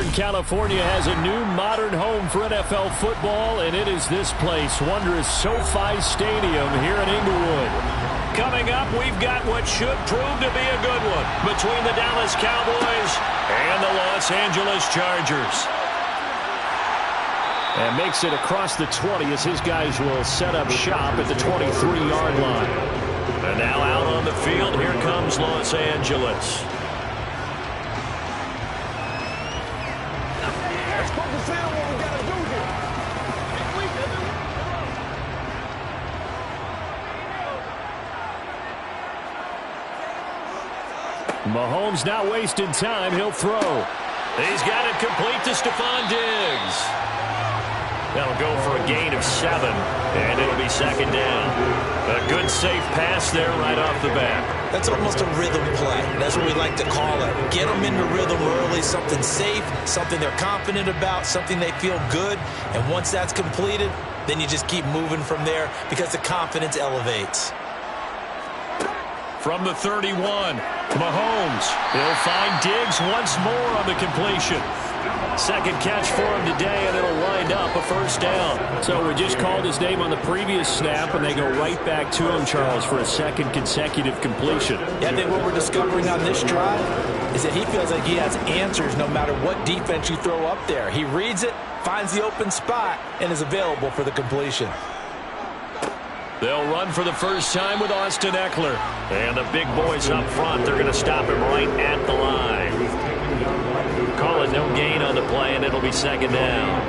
Southern California has a new modern home for NFL football, and it is this place, wondrous SoFi Stadium here in Inglewood. Coming up, we've got what should prove to be a good one between the Dallas Cowboys and the Los Angeles Chargers. And makes it across the 20 as his guys will set up shop at the 23-yard line. And now out on the field, here comes Los Angeles. Mahomes not wasting time. He'll throw. He's got it complete to Stephon Diggs. That'll go for a gain of 7, and it'll be second down. A good, safe pass there right off the bat. That's almost a rhythm play. That's what we like to call it. Get them into rhythm early, something safe, something they're confident about, something they feel good. And once that's completed, then you just keep moving from there because the confidence elevates. From the 31, Mahomes. He'll find Diggs once more on the completion. Second catch for him today, and it'll wind up a first down. So we just called his name on the previous snap, and they go right back to him, Charles, for a second consecutive completion. Yeah, I think what we're discovering on this drive is that he feels like he has answers no matter what defense you throw up there. He reads it, finds the open spot, and is available for the completion. They'll run for the first time with Austin Ekeler. And the big boys up front, they're going to stop him right at the line. Call it no gain on the play, and it'll be second down.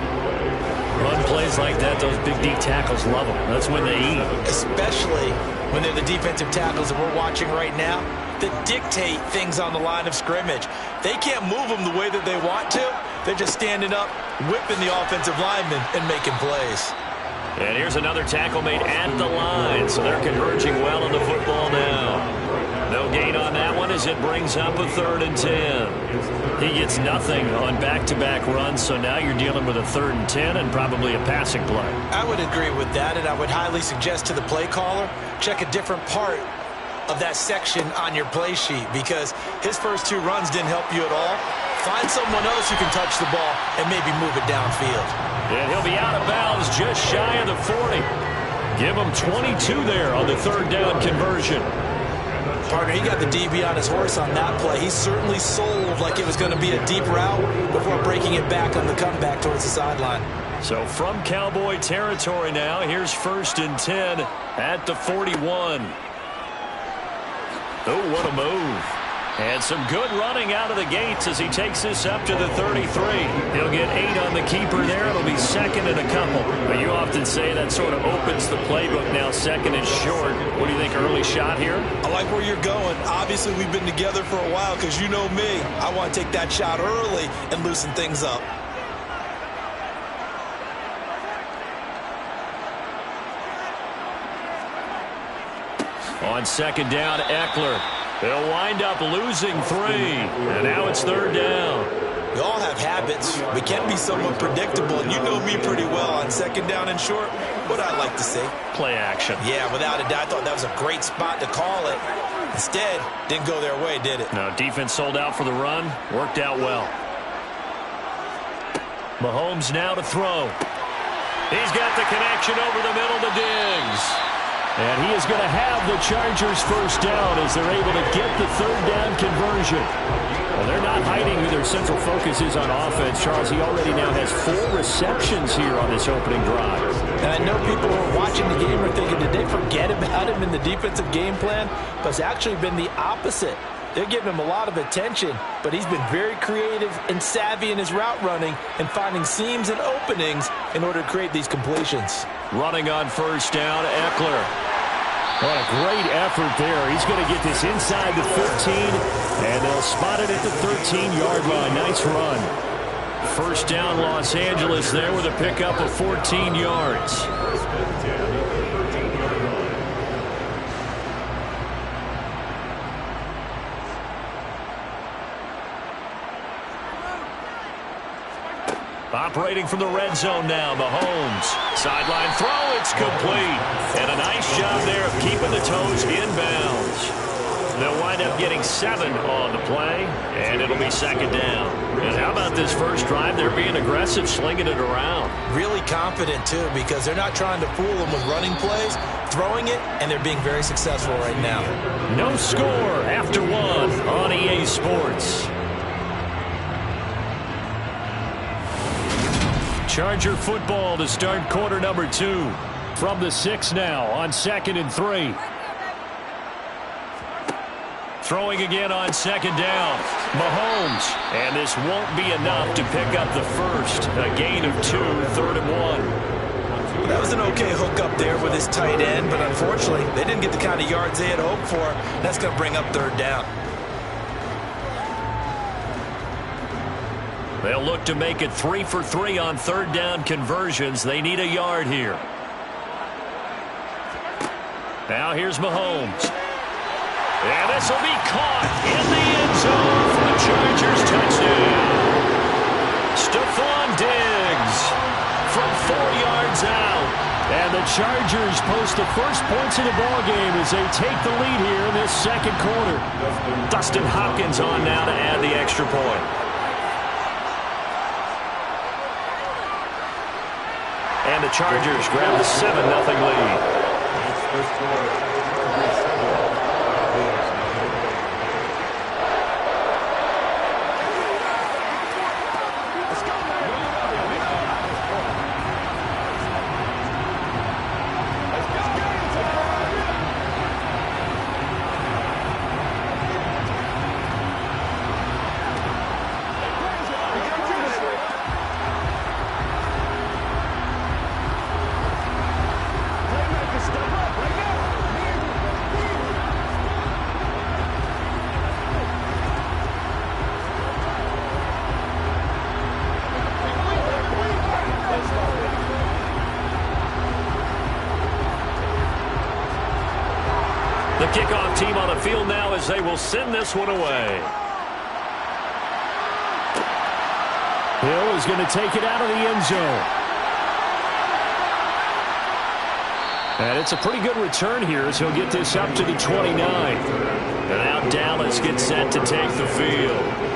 Run plays like that, those big D tackles love them. That's when they eat. Especially when they're the defensive tackles that we're watching right now that dictate things on the line of scrimmage. They can't move them the way that they want to. They're just standing up, whipping the offensive linemen and making plays. And here's another tackle made at the line, so they're converging well on the football now. No gain on that one as it brings up a 3rd and 10. He gets nothing on back-to-back runs, so now you're dealing with a 3rd and 10 and probably a passing play. I would agree with that, and I would highly suggest to the play caller, check a different part of that section on your play sheet because his first 2 runs didn't help you at all. Find someone else who can touch the ball and maybe move it downfield. And he'll be out of bounds just shy of the 40. Give him 22 there on the 3rd down conversion. Partner, he got the DB on his horse on that play. He certainly sold like it was going to be a deep route before breaking it back on the comeback towards the sideline. So from Cowboy territory now, here's 1st and 10 at the 41. Oh, what a move. And some good running out of the gates as he takes this up to the 33. He'll get 8 on the keeper there. It'll be second and a couple. But you often say that sort of opens the playbook now. Second and short. What do you think, early shot here? I like where you're going. Obviously, we've been together for a while because you know me. I want to take that shot early and loosen things up. On second down, Ekeler. They'll wind up losing 3, and now it's 3rd down. We all have habits. We can be somewhat predictable, and you know me pretty well on second down and short. What I like to see. Play action. Yeah, without a doubt, I thought that was a great spot to call it. Instead, didn't go their way, did it? No, defense sold out for the run. Worked out well. Mahomes now to throw. He's got the connection over the middle to Diggs. And he is going to have the Chargers first down as they're able to get the 3rd down conversion. Well, they're not hiding who their central focus is on offense. Charles, he already now has 4 receptions here on this opening drive. And I know people who are watching the game are thinking, did they forget about him in the defensive game plan? But it's actually been the opposite. They're giving him a lot of attention, but he's been very creative and savvy in his route running and finding seams and openings in order to create these completions. Running on first down, Ekeler. What a great effort there. He's going to get this inside the 15, and they'll spot it at the 13-yard line. Nice run. First down, Los Angeles there with a pickup of 14 yards. Operating from the red zone now, Mahomes. Sideline throw, it's complete. And a nice job there of keeping the toes inbounds. They'll wind up getting 7 on the play, and it'll be second down. And how about this first drive? They're being aggressive, slinging it around. Really confident, too, because they're not trying to fool them with running plays, throwing it, and they're being very successful right now. No score after 1 on EA Sports. Charger football to start quarter number 2. From the 6 now on 2nd and 3. Throwing again on 2nd down. Mahomes. And this won't be enough to pick up the first. A gain of 2, 3rd and 1. That was an okay hook up there with his tight end, but unfortunately, they didn't get the kind of yards they had hoped for. That's going to bring up 3rd down. They'll look to make it 3 for 3 on 3rd down conversions. They need a yard here. Now here's Mahomes. And this will be caught in the end zone for the Chargers touchdown. Stephon Diggs from 4 yards out. And the Chargers post the first points of the ballgame as they take the lead here in this second quarter. Dustin Hopkins on now to add the extra point. And the Chargers grab the 7-0 lead. The kickoff team on the field now as they will send this one away. Hill is going to take it out of the end zone. And it's a pretty good return here as he'll get this up to the 29. And now Dallas gets set to take the field.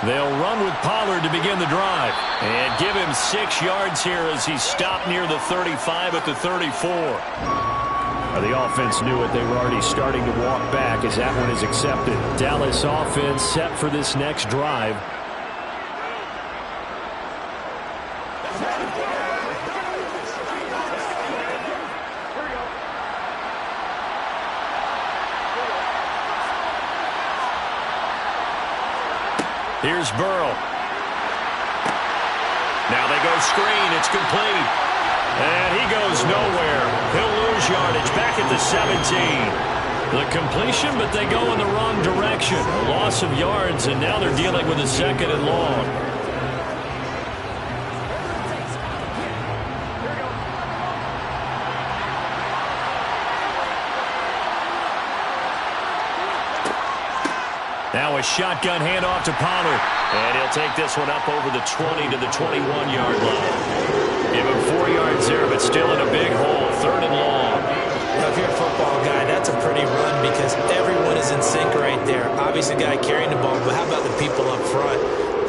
They'll run with Pollard to begin the drive. And give him 6 yards here as he stopped near the 35 at the 34. The offense knew it. They were already starting to walk back as that one is accepted. Dallas offense set for this next drive. Here's Burrow. Now they go screen. It's complete. And he goes nowhere. He'll lose yardage back at the 17. The completion, but they go in the wrong direction. A loss of yards, and now they're dealing with a 2nd and long. Now a shotgun handoff to Pollard. And he'll take this one up over the 20 to the 21-yard line. Give him 4 yards there, but still in a big hole. 3rd and long. Now, if you're a football guy, that's a pretty run because everyone is in sync right there. Obviously, the guy carrying the ball, but how about the people up front?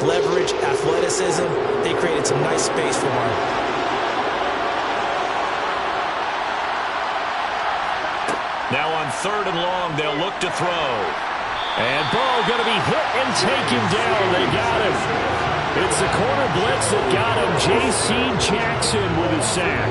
Leverage, athleticism, they created some nice space for him. Now on 3rd and long, they'll look to throw. And Burrow going to be hit and taken down. They got him. It's the corner blitz that got him. J.C. Jackson with a sack.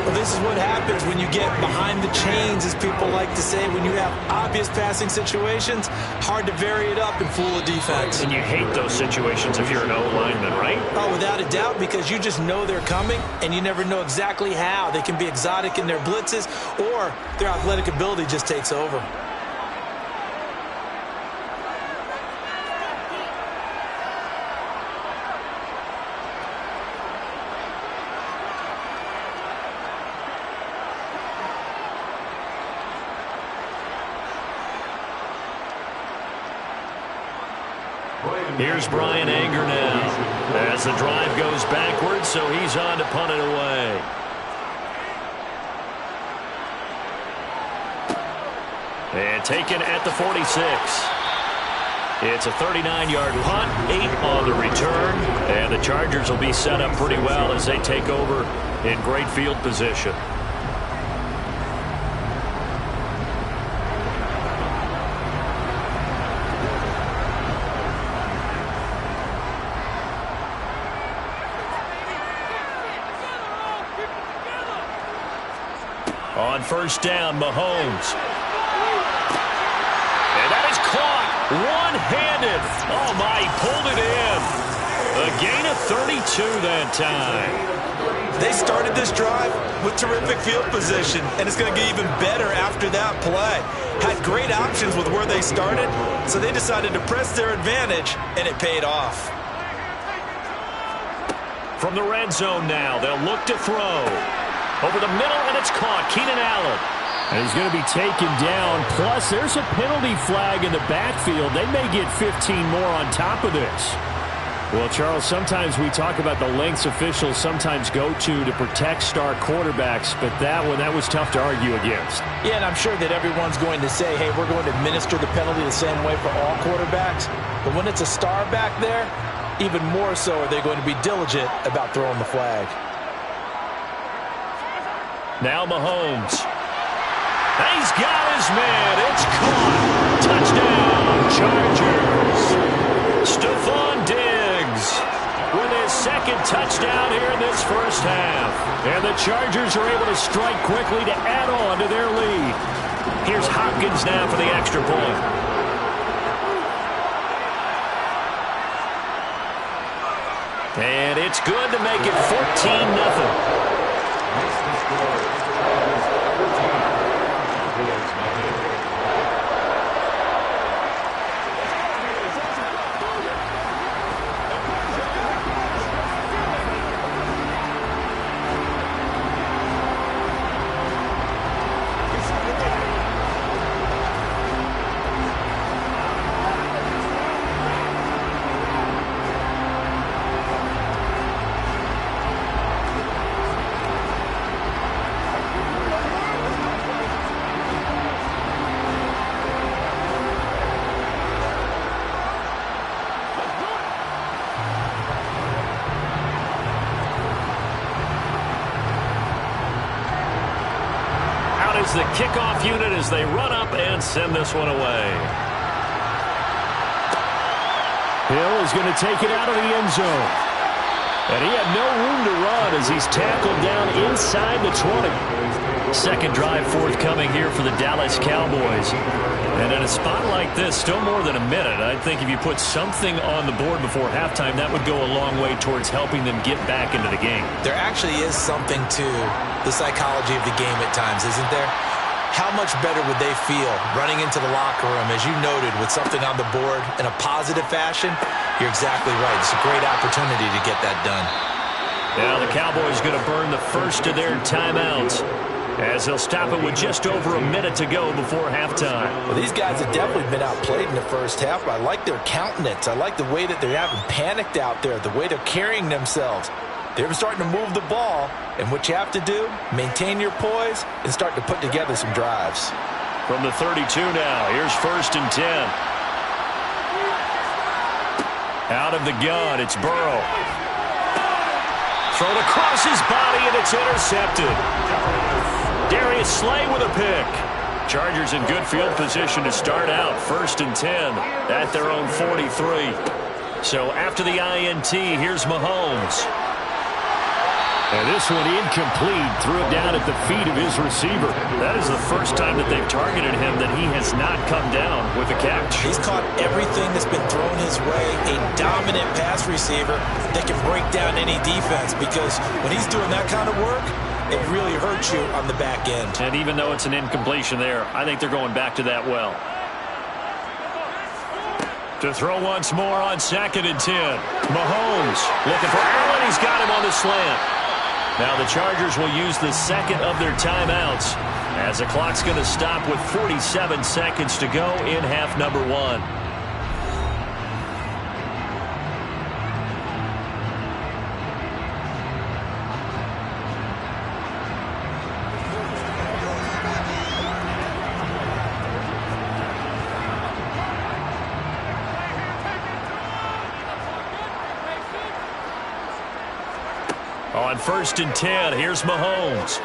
Well, this is what happens when you get behind the chains, as people like to say. When you have obvious passing situations, hard to vary it up and fool a defense. And you hate those situations if you're an O-lineman, right? Oh, without a doubt, because you just know they're coming, and you never know exactly how. They can be exotic in their blitzes, or their athletic ability just takes over. Here's Brian Anger now as the drive goes backwards, so he's on to punt it away. And taken at the 46. It's a 39-yard punt, 8 on the return, and the Chargers will be set up pretty well as they take over in great field position. On first down, Mahomes. And that is caught one-handed. Oh, my, he pulled it in. A gain of 32 that time. They started this drive with terrific field position, and it's going to get even better after that play. Had great options with where they started, so they decided to press their advantage, and it paid off. From the red zone now, they'll look to throw. Over the middle, and it's caught. Keenan Allen. And he's going to be taken down. Plus, there's a penalty flag in the backfield. They may get 15 more on top of this. Well, Charles, sometimes we talk about the lengths officials sometimes go to protect star quarterbacks, but that was tough to argue against. Yeah, and I'm sure that everyone's going to say, hey, we're going to administer the penalty the same way for all quarterbacks. But when it's a star back there, even more so are they going to be diligent about throwing the flag. Now Mahomes. He's got his man. It's caught. Touchdown, Chargers. Stephon Diggs with his second touchdown here in this first half. And the Chargers are able to strike quickly to add on to their lead. Here's Hopkins now for the extra point. And it's good to make it 14-0. The kickoff unit as they run up and send this one away. Hill is going to take it out of the end zone. And he had no room to run as he's tackled down inside the 20. Second drive forthcoming here for the Dallas Cowboys. And in a spot like this, still more than a minute, I think if you put something on the board before halftime, that would go a long way towards helping them get back into the game. There actually is something to the psychology of the game at times, isn't there? How much better would they feel running into the locker room, as you noted, with something on the board in a positive fashion? You're exactly right. It's a great opportunity to get that done. Now the Cowboys going to burn the first of their timeouts as they'll stop it with just over a minute to go before halftime. Well, these guys have definitely been outplayed in the first half. I like their countenance. I like the way that they haven't panicked out there, the way they're carrying themselves. They're starting to move the ball, and what you have to do, maintain your poise and start to put together some drives. From the 32 now, here's 1st and 10. Out of the gun, it's Burrow. Thrown across his body, and it's intercepted. Darius Slay with a pick. Chargers in good field position to start out. 1st and 10 at their own 43. So after the INT, here's Mahomes. And this one incomplete. Threw it down at the feet of his receiver. That is the first time that they've targeted him that he has not come down with a catch. He's caught everything that's been thrown his way. A dominant pass receiver that can break down any defense, because when he's doing that kind of work, it really hurts you on the back end. And even though it's an incompletion there, I think they're going back to that well. To throw once more on 2nd and 10. Mahomes looking for Allen. He's got him on the slant. Now the Chargers will use the second of their timeouts as the clock's going to stop with 47 seconds to go in half number 1. on 1st and 10. Here's Mahomes.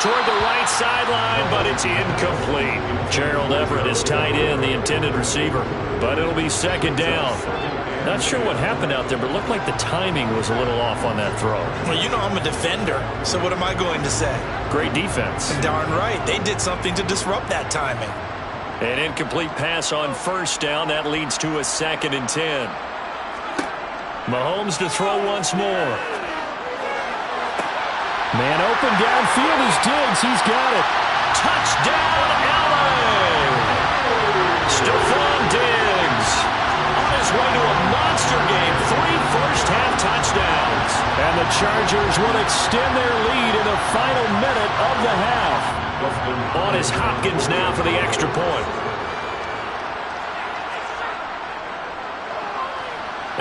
Toward the right sideline, but it's incomplete. Gerald Everett is tied in, the intended receiver. But it'll be 2nd down. Not sure what happened out there, but it looked like the timing was a little off on that throw. Well, you know I'm a defender, so what am I going to say? Great defense. Darn right. They did something to disrupt that timing. An incomplete pass on 1st down. That leads to a 2nd and 10. Mahomes to throw once more. Man open downfield is Diggs. He's got it. Touchdown, LA! Stephon Diggs on his way to a monster game. 3 first-half touchdowns. And the Chargers will extend their lead in the final minute of the half. On is Hopkins now for the extra point.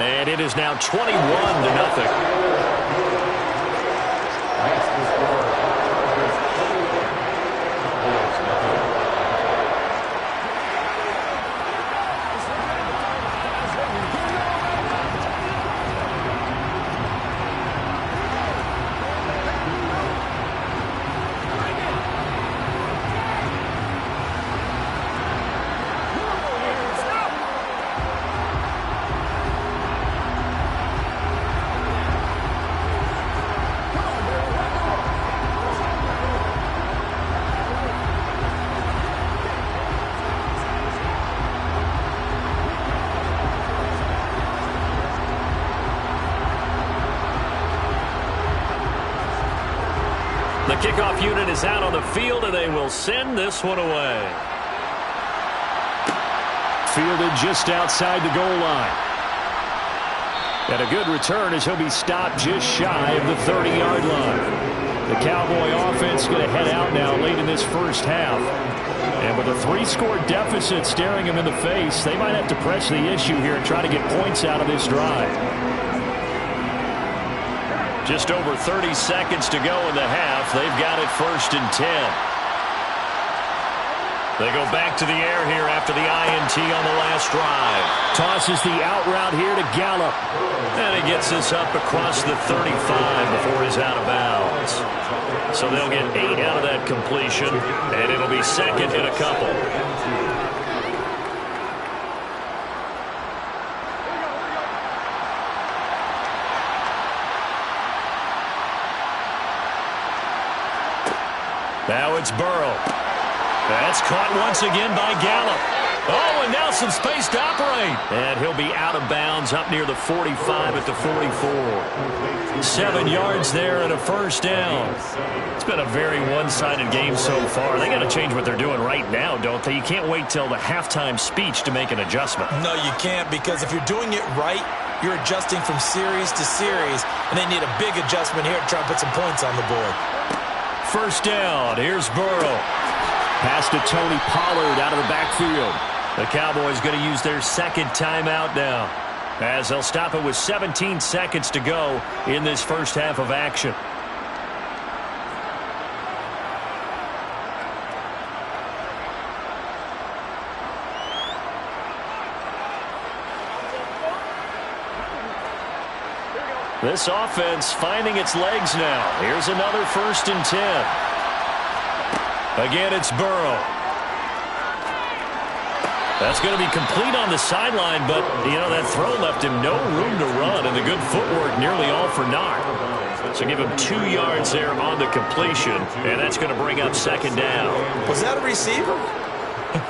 And it is now 21-0. The kickoff unit is out on the field, and they will send this one away. Fielded just outside the goal line. And a good return as he'll be stopped just shy of the 30-yard line. The Cowboy offense going to head out now late in this first half. And with a 3-score deficit staring him in the face, they might have to press the issue here and try to get points out of this drive. Just over 30 seconds to go in the half. They've got it 1st and 10. They go back to the air here after the INT on the last drive. Tosses the out route here to Gallup. And he gets this up across the 35 before he's out of bounds. So they'll get 8 out of that completion, and it'll be 2nd and a couple. Now it's Burrow. That's caught once again by Gallup. Oh, and now some space to operate. And he'll be out of bounds up near the 45 at the 44. 7 yards there and a 1st down. It's been a very one-sided game so far. They got to change what they're doing right now, don't they? You can't wait till the halftime speech to make an adjustment. No, you can't, because if you're doing it right, you're adjusting from series to series, and they need a big adjustment here to try and put some points on the board. 1st down. Here's Burrow. Pass to Tony Pollard out of the backfield. The Cowboys going to use their 2nd timeout now, as they'll stop it with 17 seconds to go in this first half of action. This offense finding its legs now. Here's another 1st and 10. Again, it's Burrow. That's going to be complete on the sideline, but, you know, that throw left him no room to run, and the good footwork nearly all for naught. So give him 2 yards there on the completion, and that's going to bring up 2nd down. Was that a receiver?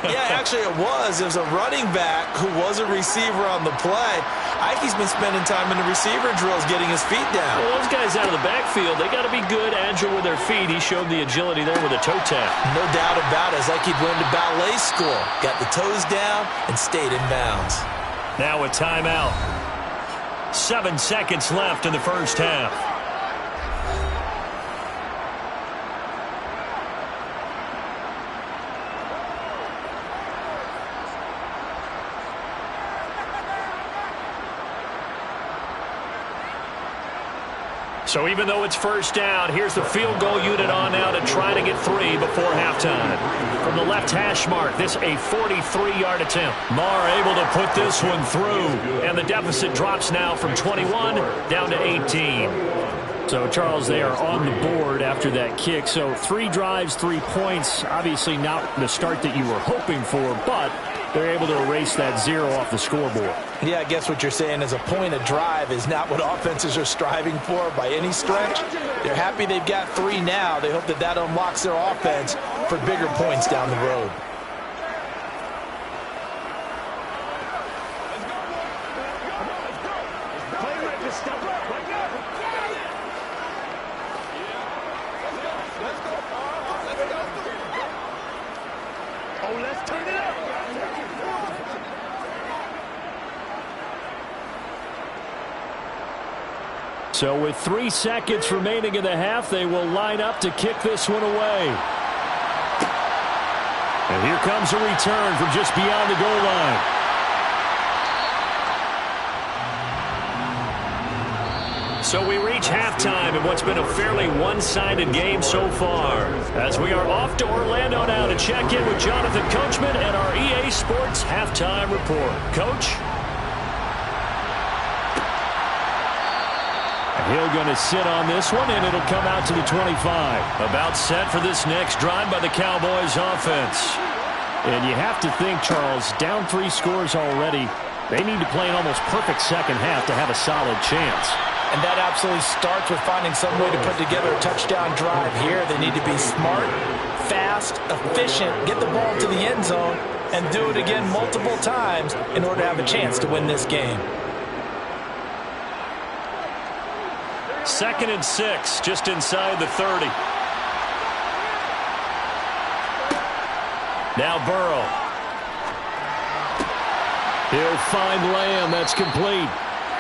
Yeah, actually it was. It was a running back who was a receiver on the play. Ikey's been spending time in the receiver drills getting his feet down. Well, those guys out of the backfield, they got to be good, agile with their feet. He showed the agility there with a toe tap. No doubt about it. It's like he'd went to ballet school. Got the toes down and stayed in bounds. Now a timeout. 7 seconds left in the first half. So even though it's 1st down, here's the field goal unit on now to try to get 3 before halftime. From the left hash mark, this a 43-yard attempt. Marr able to put this one through, and the deficit drops now from 21 down to 18. So, Charles, they are on the board after that kick. So 3 drives, 3 points. Obviously not the start that you were hoping for, but they're able to erase that 0 off the scoreboard. Yeah, I guess what you're saying is a point of drive is not what offenses are striving for by any stretch. They're happy they've got 3 now. They hope that that unlocks their offense for bigger points down the road. So with 3 seconds remaining in the half, they will line up to kick this one away. And here comes a return from just beyond the goal line. So we reach halftime in what's been a fairly one-sided game so far. As we are off to Orlando now to check in with Jonathan Coachman and our EA Sports Halftime Report. Coach? Hill going to sit on this one, and it'll come out to the 25. About set for this next drive by the Cowboys offense. And you have to think, Charles, down 3 scores already. They need to play an almost perfect second half to have a solid chance. And that absolutely starts with finding some way to put together a touchdown drive here. They need to be smart, fast, efficient, get the ball to the end zone, and do it again multiple times in order to have a chance to win this game. 2nd and 6, just inside the 30. Now Burrow. He'll find Lamb. That's complete.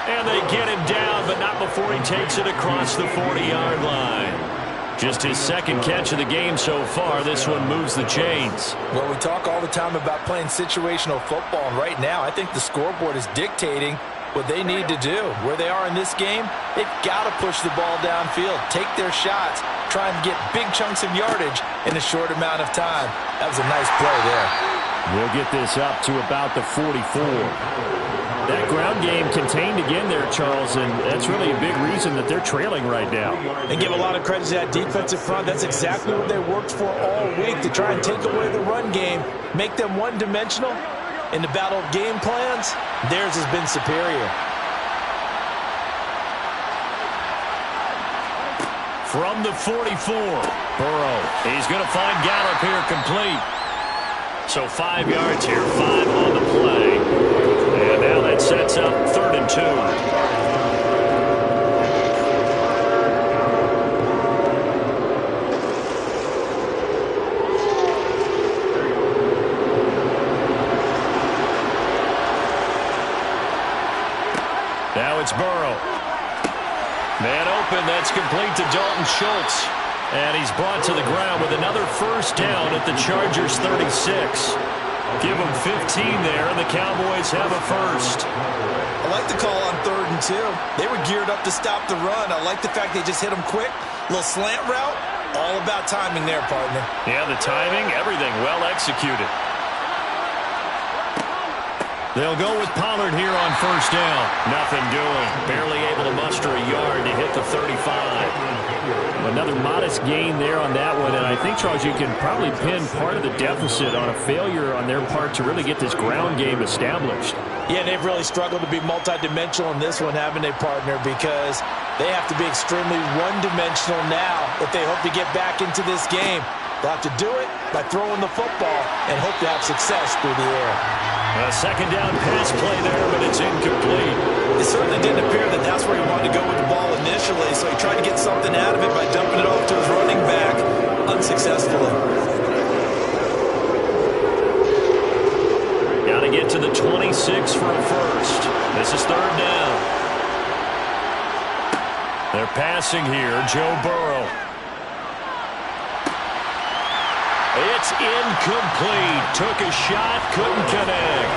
And they get him down, but not before he takes it across the 40-yard line. Just his 2nd catch of the game so far. This one moves the chains. Well, we talk all the time about playing situational football, and right now I think the scoreboard is dictating what they need to do. Where they are in this game, they've got to push the ball downfield, take their shots, try and get big chunks of yardage in a short amount of time. That was a nice play there. We'll get this up to about the 44. That ground game contained again there, Charles, and that's really a big reason that they're trailing right now. They give a lot of credit to that defensive front. That's exactly what they worked for all week, to try and take away the run game, make them one-dimensional. In the battle of game plans, theirs has been superior. From the 44, Burrow. He's going to find Gallup here complete. So 5 yards here, 5 on the play. And now that sets up 3rd and 2. Now it's Burrow. Man open, that's complete to Dalton Schultz. And he's brought to the ground with another 1st down at the Chargers' 36. Give them 15 there, and the Cowboys have a 1st. I like the call on 3rd and 2. They were geared up to stop the run. I like the fact they just hit them quick. Little slant route. All about timing there, partner. Yeah, the timing, everything well executed. They'll go with Pollard here on 1st down. Nothing doing. Barely able to muster a yard to hit the 35. Another modest gain there on that one, and I think, Charles, you can probably pin part of the deficit on a failure on their part to really get this ground game established. Yeah, they've really struggled to be multidimensional in this one, haven't they, partner? Because they have to be extremely one-dimensional now if they hope to get back into this game. They'll have to do it by throwing the football and hope to have success through the air. A 2nd down pass play there, but it's incomplete. It certainly didn't appear that that's where he wanted to go with the ball initially, so he tried to get something out of it by dumping it off to his running back unsuccessfully. Got to get to the 26 for a 1st. This is 3rd down. They're passing here, Joe Burrow. It's incomplete. Took a shot, couldn't connect.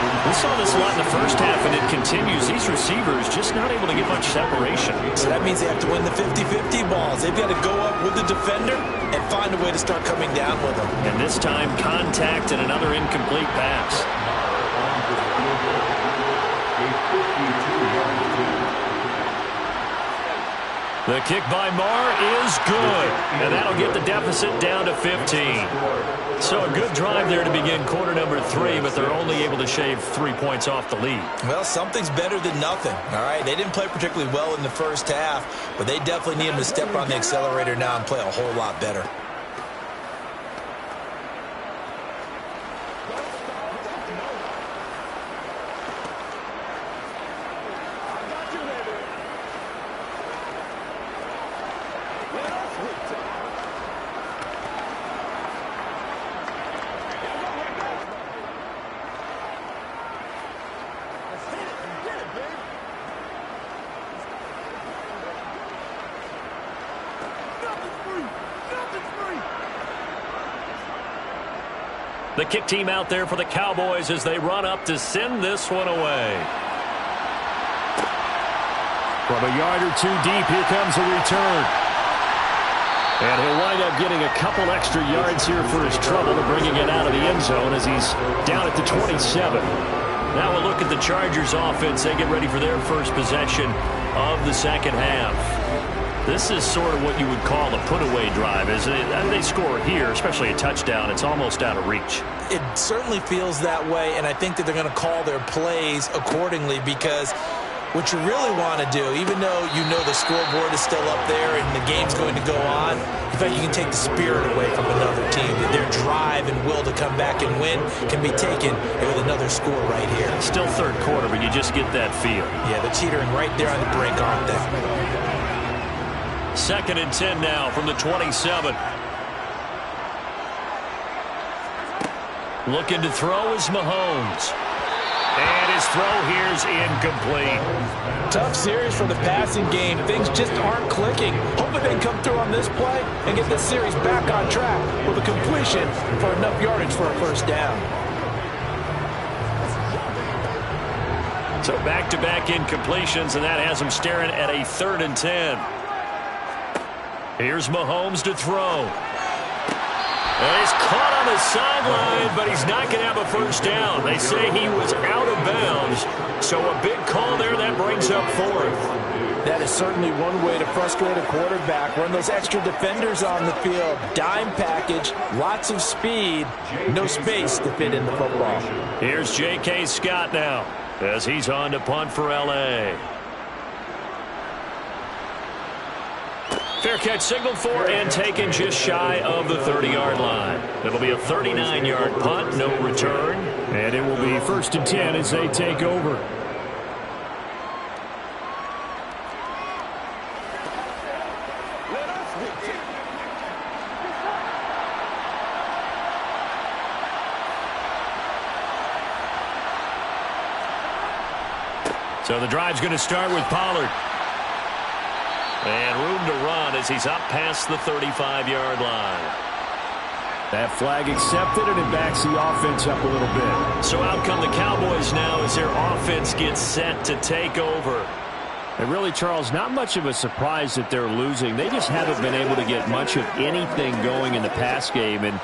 We saw this a lot in the 1st half, and it continues. These receivers just not able to get much separation. So that means they have to win the 50-50 balls. They've got to go up with the defender and find a way to start coming down with them. And this time, contact and another incomplete pass. The kick by Marr is good, and that'll get the deficit down to 15. So a good drive there to begin quarter number 3, but they're only able to shave 3 points off the lead. Well, something's better than nothing, all right? They didn't play particularly well in the first half, but they definitely need them to step on the accelerator now and play a whole lot better. The kick team out there for the Cowboys as they run up to send this one away. From a yard or 2 deep, here comes a return. And he'll wind up getting a couple extra yards here for his trouble, bringing it out of the end zone as he's down at the 27. Now we'll look at the Chargers offense. They get ready for their first possession of the second half. This is sort of what you would call a put-away drive, isn't it? And they score here, especially a touchdown. It's almost out of reach. It certainly feels that way, and I think that they're going to call their plays accordingly because what you really want to do, even though you know the scoreboard is still up there and the game's going to go on, in fact, you can take the spirit away from another team. Their drive and will to come back and win can be taken with another score right here. Still third quarter, but you just get that feel. Yeah, they're teetering right there on the brink, aren't they? 2nd and 10 now from the 27. Looking to throw is Mahomes. And his throw here's incomplete. Tough series for the passing game. Things just aren't clicking. Hoping they can come through on this play and get this series back on track with a completion for enough yardage for a first down. So back-to-back incompletions, and that has them staring at a 3rd and 10. Here's Mahomes to throw. And he's caught on the sideline, but he's not going to have a first down. They say he was out of bounds. So a big call there that brings up 4th. That is certainly one way to frustrate a quarterback. Run those extra defenders on the field. Dime package, lots of speed, no space to fit in the football. Here's J.K. Scott now as he's on to punt for L.A. Fair catch signaled for and taken just shy of the 30-yard line. It'll be a 39-yard punt, no return. And it will be 1st and 10 as they take over. So the drive's going to start with Pollard. And room to run as he's up past the 35-yard line. That flag accepted, and it backs the offense up a little bit. So out come the Cowboys now as their offense gets set to take over. And really, Charles, not much of a surprise that they're losing. They just haven't been able to get much of anything going in the pass game. And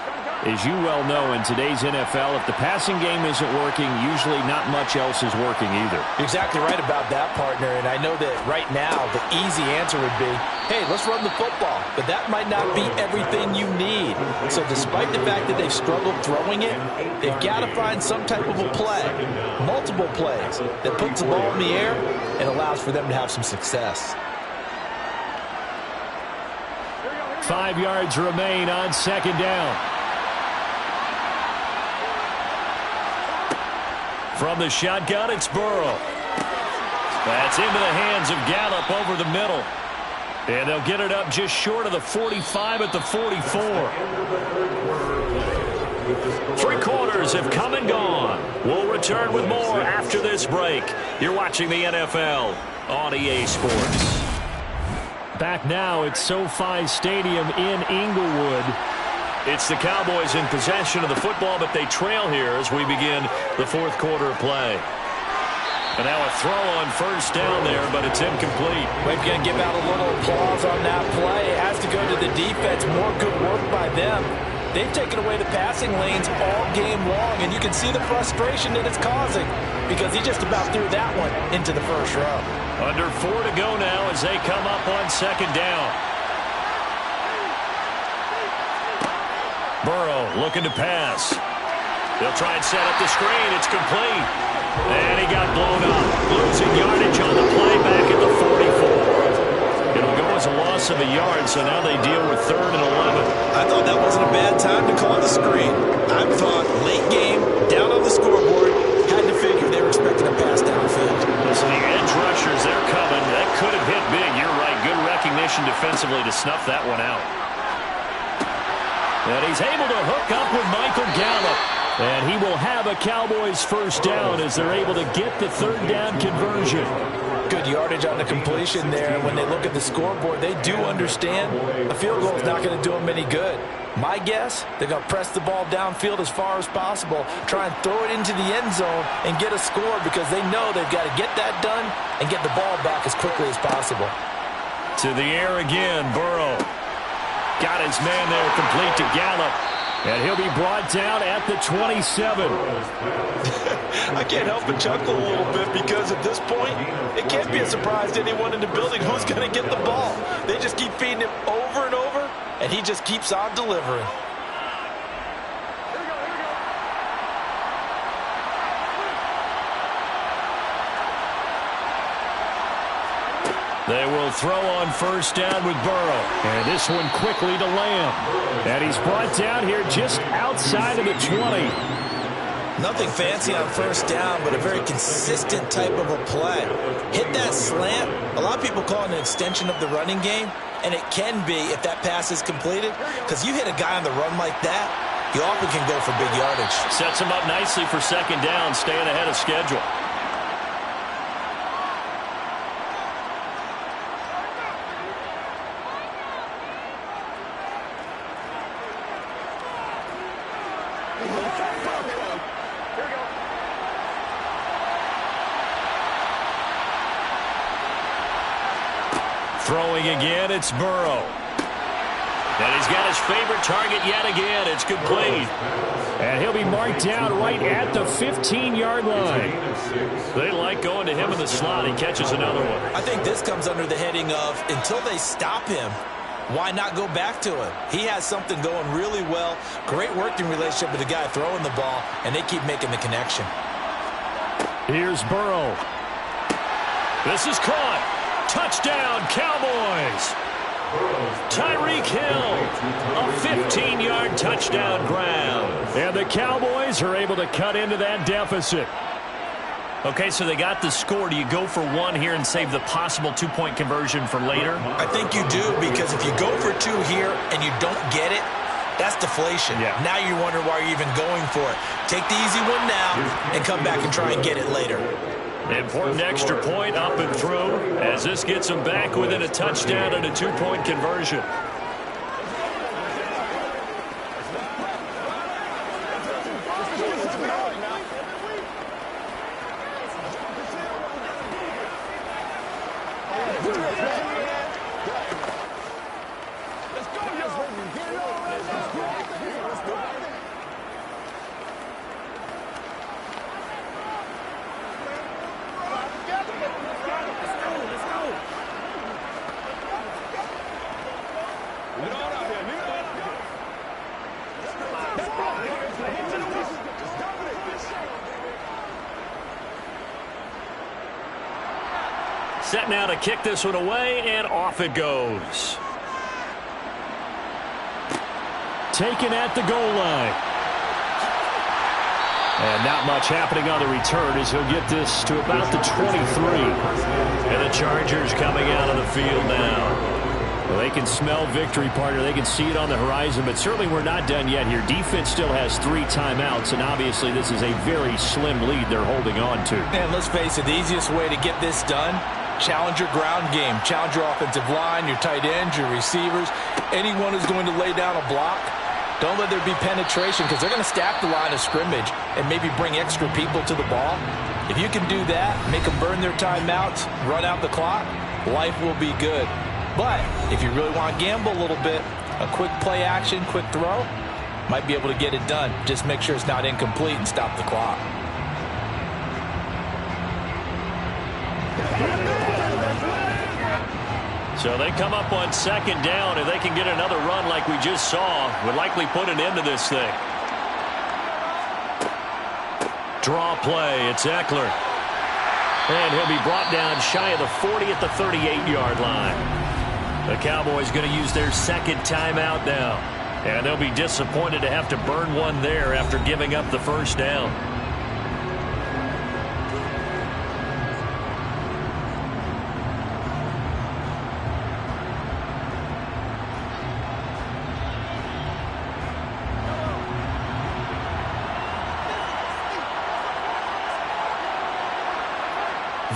as you well know, in today's NFL, if the passing game isn't working, usually not much else is working either. You're exactly right about that, partner. And I know that right now the easy answer would be, hey, let's run the football. But that might not be everything you need. So despite the fact that they've struggled throwing it, they've got to find some type of a play, multiple plays, that puts the ball in the air and allows for them to have some success. 5 yards remain on 2nd down. From the shotgun, it's Burrow. That's into the hands of Gallup over the middle. And they'll get it up just short of the 45 at the 44. 3 quarters have come and gone. We'll return with more after this break. You're watching the NFL on EA Sports. Back now at SoFi Stadium in Inglewood. It's the Cowboys in possession of the football, but they trail here as we begin the 4th quarter of play. And now a throw on 1st down there, but it's incomplete. We're going to give out a little applause on that play. It has to go to the defense. More good work by them. They've taken away the passing lanes all game long, and you can see the frustration that it's causing because he just about threw that one into the first row. Under 4 to go now as they come up on second down. Burrow looking to pass. They'll try and set up the screen. It's complete. And he got blown up. Losing yardage on the play back at the 44. It'll go as a loss of a yard, so now they deal with 3rd and 11. I thought that wasn't a bad time to call the screen. I thought late game, down on the scoreboard, had to figure they were expecting a pass downfield. Listen, the edge rushers, they're coming. That could have hit big. You're right. Good recognition defensively to snuff that one out. And he's able to hook up with Michael Gallup. And he will have a Cowboys first down as they're able to get the 3rd down conversion. Good yardage on the completion there. When they look at the scoreboard, they do understand a field goal is not going to do them any good. My guess, they're going to press the ball downfield as far as possible, try and throw it into the end zone and get a score because they know they've got to get that done and get the ball back as quickly as possible. To the air again, Burrow. Got his man there, complete to Gallup. And he'll be brought down at the 27. I can't help but chuckle a little bit because at this point, it can't be a surprise to anyone in the building who's going to get the ball. They just keep feeding him over and over, and he just keeps on delivering. They will throw on first down with Burrow. And this one quickly to Lamb. And he's brought down here just outside of the 20. Nothing fancy on first down, but a very consistent type of a play. Hit that slant. A lot of people call it an extension of the running game, and it can be if that pass is completed, because you hit a guy on the run like that, he often can go for big yardage. Sets him up nicely for second down, staying ahead of schedule. Throwing again, it's Burrow. And he's got his favorite target yet again. It's complete. And he'll be marked down right at the 15-yard line. They like going to him in the slot. He catches another one. I think this comes under the heading of until they stop him, why not go back to him? He has something going really well. Great working relationship with the guy throwing the ball, and they keep making the connection. Here's Burrow. This is caught. Touchdown, Cowboys. Tyreek Hill, a 15-yard touchdown grab. And the Cowboys are able to cut into that deficit. Okay, so they got the score. Do you go for one here and save the possible two-point conversion for later? I think you do, because if you go for two here and you don't get it, that's deflation. Yeah. Now you wonder why you're even going for it. Take the easy one now and come back and try and get it later. Important extra point up and through as this gets them back within a touchdown and a two-point conversion. Set now to kick this one away, and off it goes. Taken at the goal line. And not much happening on the return as he'll get this to about the 23. And the Chargers coming out of the field now. Well, they can smell victory, partner. They can see it on the horizon, but certainly we're not done yet here. Defense still has 3 timeouts, and obviously this is a very slim lead they're holding on to. And let's face it, the easiest way to get this done, challenge your ground game. Challenge your offensive line, your tight ends, your receivers, anyone who's going to lay down a block. Don't let there be penetration, because they're going to stack the line of scrimmage and maybe bring extra people to the ball. If you can do that, make them burn their timeouts, run out the clock, life will be good. But if you really want to gamble a little bit, a quick play action, quick throw, Might be able to get it done. Just make sure it's not incomplete and stop the clock. So they come up on second down. If they can get another run like we just saw, would likely put an end to this thing. Draw play. It's Eckler. And he'll be brought down shy of the 40 at the 38-yard line. The Cowboys going to use their second timeout now. And they'll be disappointed to have to burn one there after giving up the first down.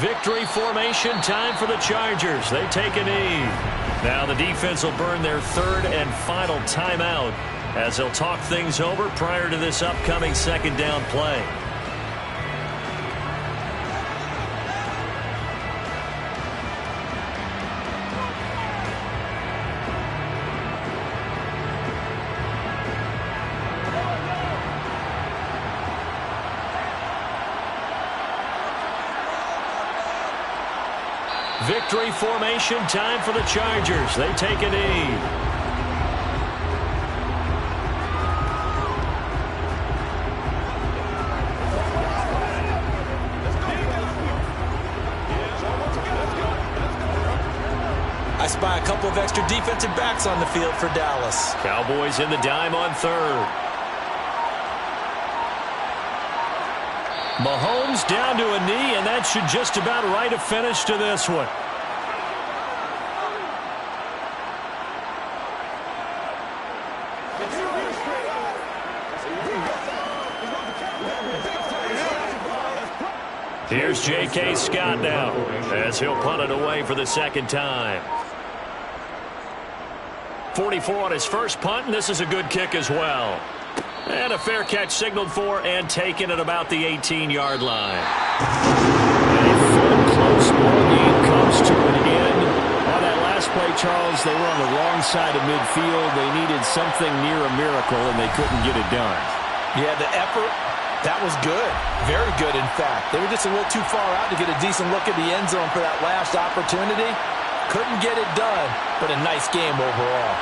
Victory formation time for the Chargers. They take a knee. Now the defense will burn their third and final timeout as they'll talk things over prior to this upcoming second down play. Victory formation time for the Chargers. They take a knee. I spy a couple of extra defensive backs on the field for Dallas. Cowboys in the dime on third. Mahomes down to a knee, and that should just about write a finish to this one. Here's J.K. Scott now as he'll punt it away for the second time. 44 on his first punt, and this is a good kick as well. And a fair catch signaled for and taken at about the 18-yard line. A full close ball game comes to an end. On that last play, Charles, they were on the wrong side of midfield. They needed something near a miracle, and they couldn't get it done. Yeah, the effort, that was good. Very good, in fact. They were just a little too far out to get a decent look at the end zone for that last opportunity. Couldn't get it done, but a nice game overall.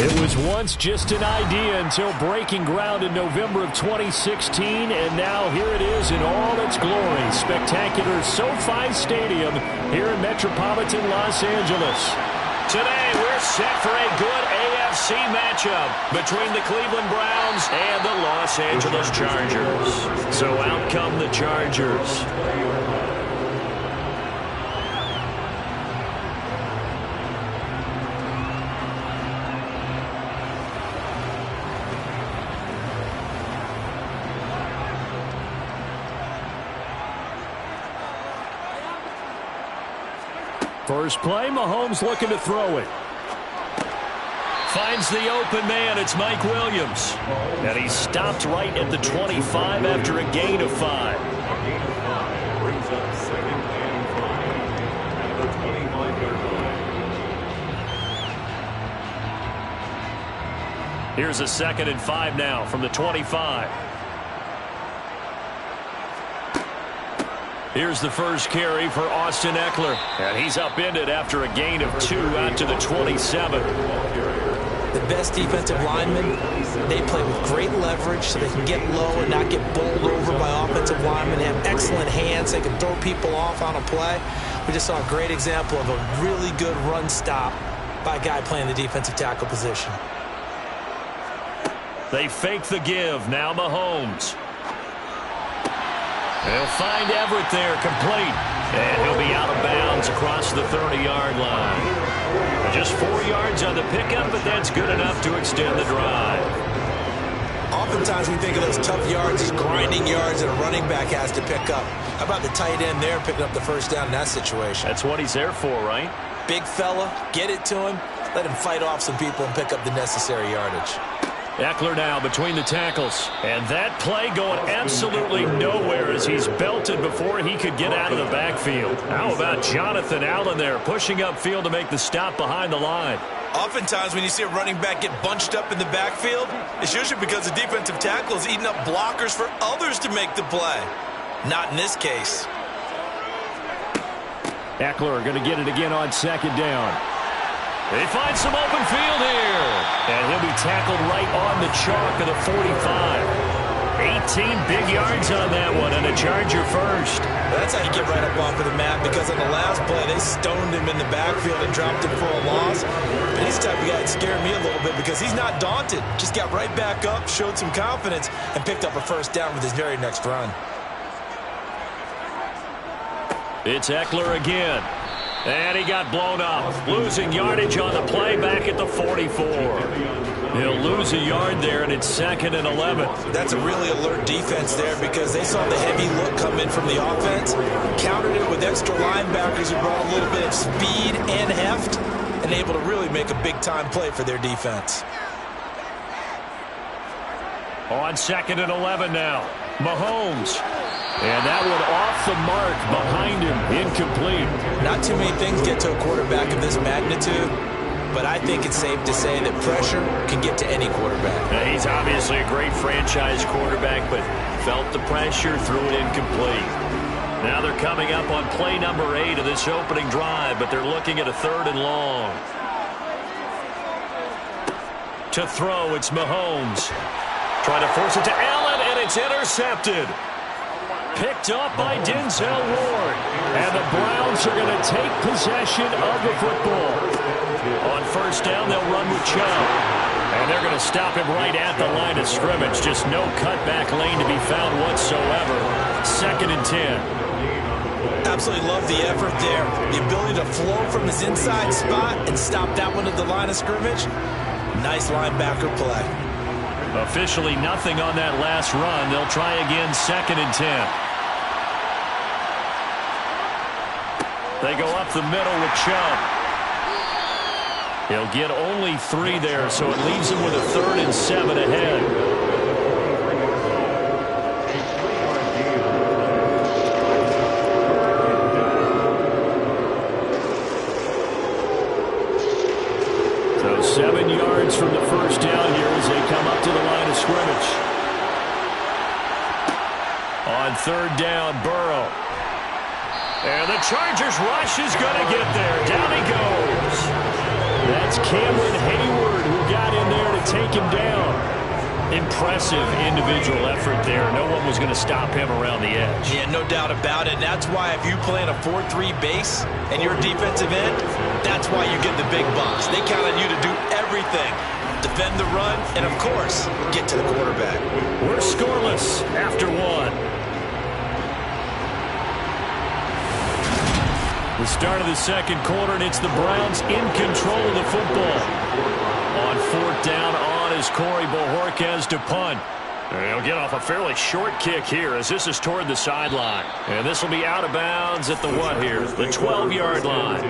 It was once just an idea until breaking ground in November of 2016, and now here it is in all its glory. Spectacular SoFi Stadium here in metropolitan Los Angeles. Today we're set for a good AFC matchup between the Cleveland Browns and the Los Angeles Chargers. So out come the Chargers. First play, Mahomes looking to throw it. Finds the open man, it's Mike Williams. And he's stopped right at the 25 after a gain of 5. Here's a 2nd and 5 now from the 25. Here's the first carry for Austin Ekeler. And he's upended after a gain of 2 out to the 27. The best defensive linemen, they play with great leverage so they can get low and not get bowled over by offensive linemen. They have excellent hands. They can throw people off on a play. We just saw a great example of a really good run stop by a guy playing the defensive tackle position. They fake the give. Now Mahomes. They'll find Everett there, complete. And he'll be out of bounds across the 30-yard line. Just 4 yards on the pickup, but that's good enough to extend the drive. Oftentimes we think of those tough yards as grinding yards that a running back has to pick up. How about the tight end there picking up the first down in that situation? That's what he's there for, right? Big fella, get it to him, let him fight off some people and pick up the necessary yardage. Ekeler now between the tackles. And that play going absolutely nowhere as he's belted before he could get out of the backfield. How about Jonathan Allen there pushing upfield to make the stop behind the line? Oftentimes when you see a running back get bunched up in the backfield, it's usually because the defensive tackle is eating up blockers for others to make the play. Not in this case. Ekeler going to get it again on 2nd down. They find some open field here. And he'll be tackled right on the chalk of the 45. 18 big yards on that one, and a Charger first. That's how you get right up off of the mat, because on the last play, they stoned him in the backfield and dropped him for a loss. But he's the type of guy that scared me a little bit because he's not daunted. Just got right back up, showed some confidence, and picked up a first down with his very next run. It's Ekeler again. And he got blown up, losing yardage on the play back at the 44. He'll lose a yard there, and it's 2nd and 11. That's a really alert defense there because they saw the heavy look come in from the offense, countered it with extra linebackers who brought a little bit of speed and heft, and able to really make a big-time play for their defense. On 2nd and 11 now, Mahomes. And that one off the mark behind him, incomplete. Not too many things get to a quarterback of this magnitude, but I think it's safe to say that pressure can get to any quarterback. He's obviously a great franchise quarterback, but felt the pressure, threw it incomplete. Now they're coming up on play number 8 of this opening drive, but they're looking at a 3rd and long. To throw, it's Mahomes. Trying to force it to Allen, and it's intercepted. Picked up by Denzel Ward. And the Browns are going to take possession of the football. On 1st down, they'll run with Chubb. And they're going to stop him right at the line of scrimmage. Just no cutback lane to be found whatsoever. 2nd and 10. Absolutely love the effort there. The ability to flow from his inside spot and stop that one at the line of scrimmage. Nice linebacker play. Officially nothing on that last run. They'll try again, 2nd and 10. They go up the middle with Chubb. He'll get only 3 there, so it leaves him with a 3rd and 7 ahead. So 7 yards from the first down here as they come up to the line of scrimmage. On 3rd down, Burrow. And the Chargers rush is going to get there. Down he goes. That's Cameron Hayward who got in there to take him down. Impressive individual effort there. No one was going to stop him around the edge. Yeah, no doubt about it. And that's why if you play in a 4-3 base and you're a defensive end, that's why you get the big bucks. They count on you to do everything. Defend the run and, of course, get to the quarterback. We're scoreless after one. The start of the second quarter, and it's the Browns in control of the football. On fourth down on is Corey Bojorquez to punt. He'll get off a fairly short kick here as this is toward the sideline. And this will be out of bounds at the what here? The 12-yard line.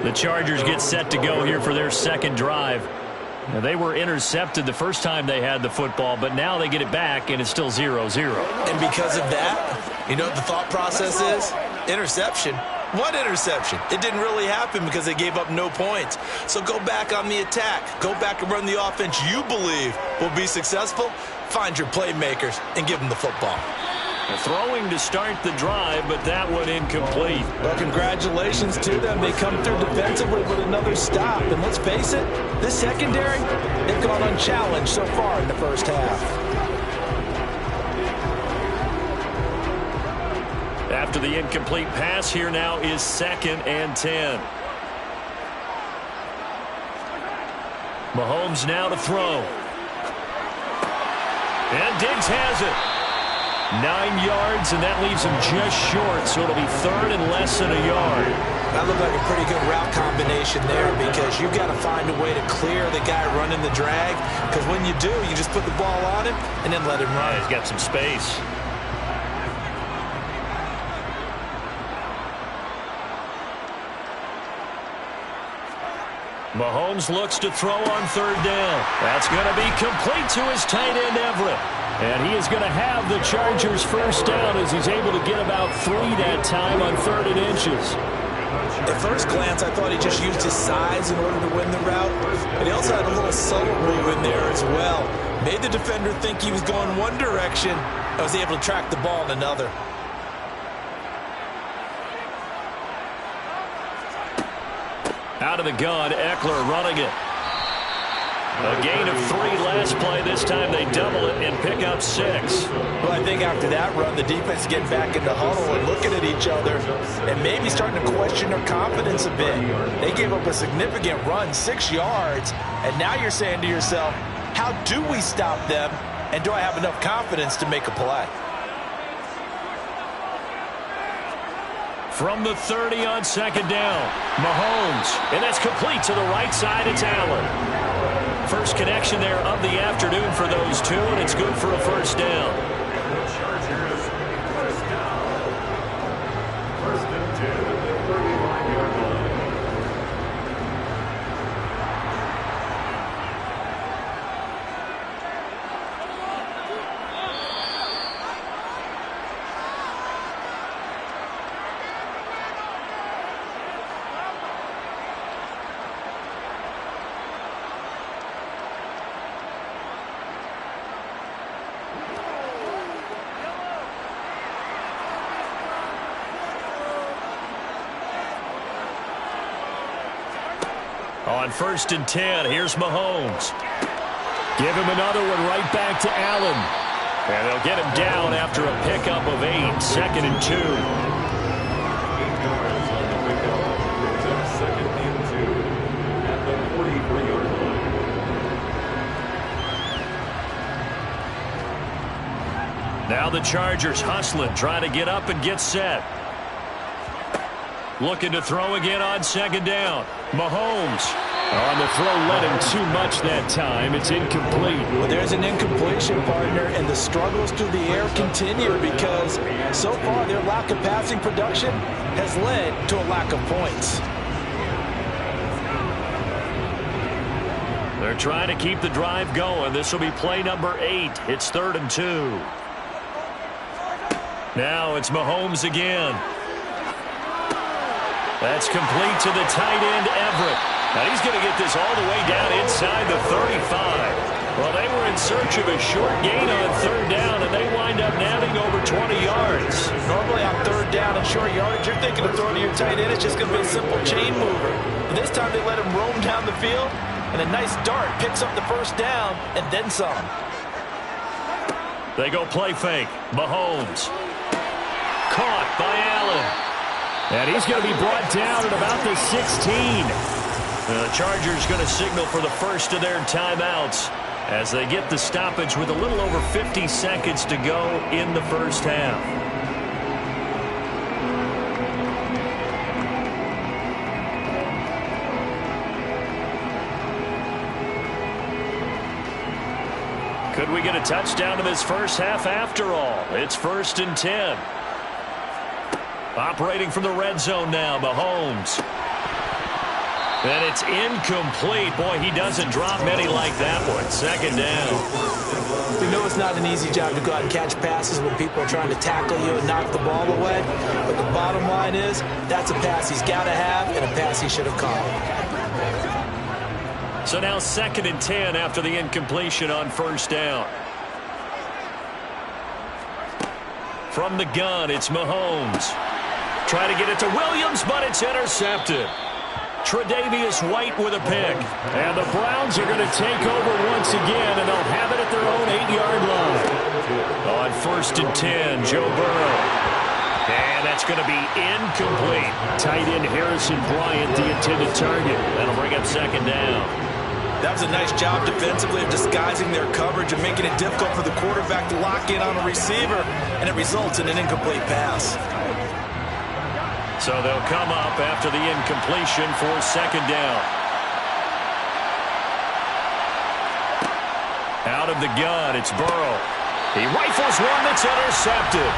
The Chargers get set to go here for their second drive. Now, they were intercepted the first time they had the football, but now they get it back, and it's still 0-0. And because of that, you know what the thought process is? Interception. What interception? It didn't really happen because they gave up no points. So go back on the attack. Go back and run the offense you believe will be successful. Find your playmakers and give them the football. Throwing to start the drive, but that one incomplete. Well, congratulations to them. They come through defensively with another stop. And let's face it, this secondary, they've gone unchallenged so far in the first half. After the incomplete pass, here now is 2nd and 10. Mahomes now to throw. And Diggs has it. 9 yards, and that leaves him just short, so it'll be 3rd and less than a yard. That looked like a pretty good route combination there because you've got to find a way to clear the guy running the drag, because when you do, you just put the ball on him and then let him run. He's got some space. Mahomes looks to throw on 3rd down. That's going to be complete to his tight end, Everett. And he is going to have the Chargers first down as he's able to get about 3 that time on 3rd and inches. At first glance, I thought he just used his size in order to win the route, but he also had a little subtle move in there as well. Made the defender think he was going one direction and was able to track the ball in another. Out of the gun, Eckler running it. A gain of 3 last play. This time they double it and pick up 6. Well, I think after that run, the defense is getting back in the huddle and looking at each other and maybe starting to question their confidence a bit. They gave up a significant run, 6 yards, and now you're saying to yourself, how do we stop them, and do I have enough confidence to make a play? From the 30 on 2nd down, Mahomes, and that's complete to the right side. It's Allen. First connection there of the afternoon for those two, and it's good for a first down. On 1st and 10, here's Mahomes. Give him another one right back to Allen. And they'll get him down after a pickup of 8, 2nd and 2. Now the Chargers hustling, trying to get up and get set. Looking to throw again on 2nd down. Mahomes on the throw, led him too much that time. It's incomplete. Well, there's an incompletion, partner, and the struggles through the air continue because so far their lack of passing production has led to a lack of points. They're trying to keep the drive going. This will be play number 8. It's 3rd and 2. Now it's Mahomes again. That's complete to the tight end, Everett. And he's going to get this all the way down inside the 35. Well, they were in search of a short gain on 3rd down, and they wind up nabbing over 20 yards. Normally on 3rd down and short yardage, you're thinking of throwing to your tight end. It's just going to be a simple chain mover. But this time they let him roam down the field, And a nice dart picks up the first down and then some. They go play fake. Mahomes. Caught by Allen. And he's going to be brought down at about the 16. The Chargers going to signal for the first of their timeouts as they get the stoppage with a little over 50 seconds to go in the first half. Could we get a touchdown in this first half after all? It's 1st and 10. Operating from the red zone now, Mahomes. And it's incomplete. Boy, he doesn't drop many like that one. 2nd down. We know it's not an easy job to go out and catch passes when people are trying to tackle you and knock the ball away. But the bottom line is, that's a pass he's got to have and a pass he should have caught. So now 2nd and 10 after the incompletion on 1st down. From the gun, it's Mahomes. Try to get it to Williams, but it's intercepted. Tre'Davious White with a pick. And the Browns are going to take over once again, and they'll have it at their own 8-yard line. On 1st and 10, Joe Burrow. And that's going to be incomplete. Tight end Harrison Bryant, the intended target. That'll bring up 2nd down. That was a nice job defensively of disguising their coverage and making it difficult for the quarterback to lock in on a receiver, and it results in an incomplete pass. So they'll come up after the incompletion for 2nd down. Out of the gun, it's Burrow. He rifles one that's intercepted.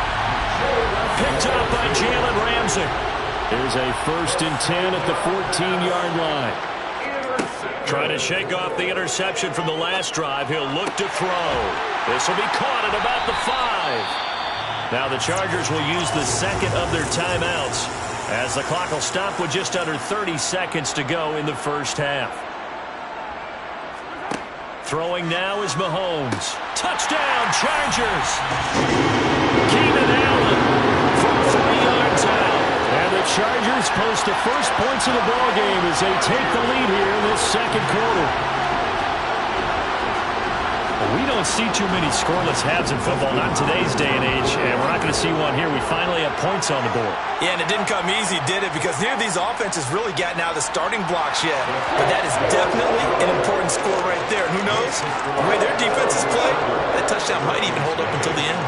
Picked up by Jalen Ramsey. Here's a 1st and 10 at the 14-yard line. Trying to shake off the interception from the last drive. He'll look to throw. This will be caught at about the 5. Now the Chargers will use the 2nd of their timeouts as the clock will stop with just under 30 seconds to go in the first half. Throwing now is Mahomes. Touchdown, Chargers! Keenan Allen from 3 yards out. And the Chargers post the first points of the ballgame as they take the lead here in this 2nd quarter. We don't see too many scoreless halves in football, not in today's day and age, and we're not going to see one here. We finally have points on the board. Yeah, and it didn't come easy, did it? Because neither of these offenses really gotten out of the starting blocks yet. But that is definitely an important score right there. And who knows? The way their defenses play, that touchdown might even hold up until the end.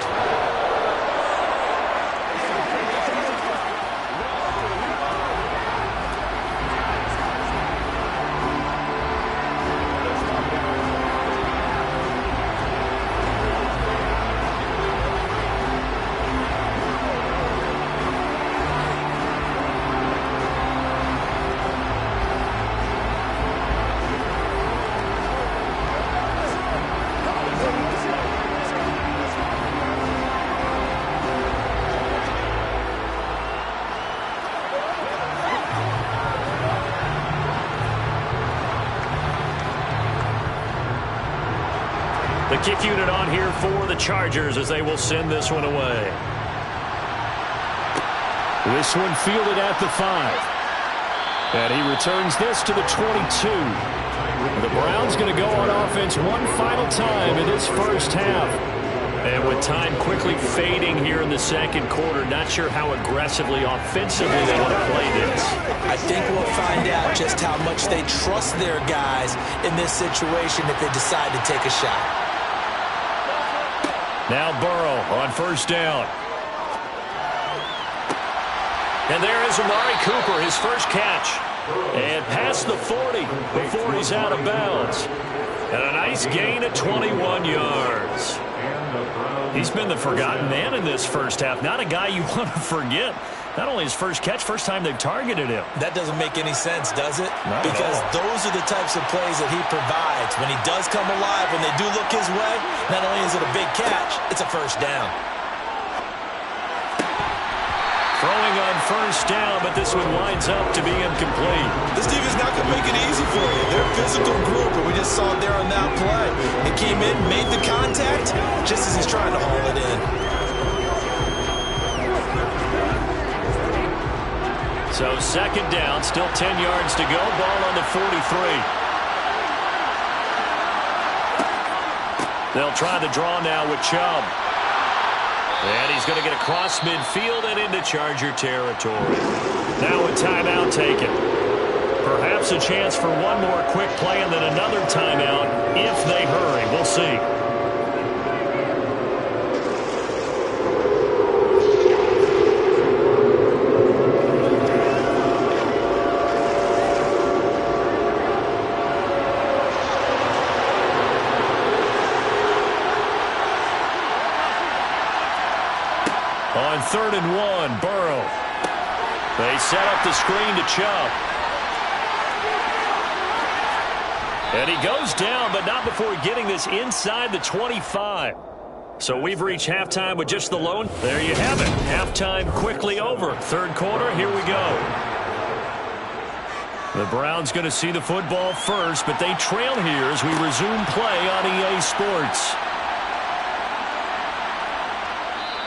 The kick unit on here for the Chargers as they will send this one away. This one fielded at the 5. And he returns this to the 22. The Browns going to go on offense one final time in this first half. And with time quickly fading here in the 2nd quarter, not sure how aggressively, offensively they want to play this. I think we'll find out just how much they trust their guys in this situation if they decide to take a shot. Now Burrow on 1st down. And there is Amari Cooper, his first catch. And past the 40 before he's out of bounds. And a nice gain at 21 yards. He's been the forgotten man in this first half. Not a guy you want to forget. Not only his first catch, first time they've targeted him. That doesn't make any sense, does it? Not because those are the types of plays that he provides. When he does come alive, when they do look his way, not only is it a big catch, it's a first down. Throwing on 1st down, but this one winds up to be incomplete. This defense not going to make it easy for you. They're a physical group, and we just saw it there on that play. He came in, made the contact, just as he's trying to haul it in. So 2nd down, still 10 yards to go. Ball on the 43. They'll try the draw now with Chubb. And he's going to get across midfield and into Charger territory. Now a timeout taken. Perhaps a chance for one more quick play and then another timeout if they hurry. We'll see. On 3rd and 1, Burrow. They set up the screen to Chubb. And he goes down, but not before getting this inside the 25. So we've reached halftime with just the lone. There you have it. Halftime quickly over. 3rd quarter, here we go. The Browns going to see the football first, but they trail here as we resume play on EA Sports.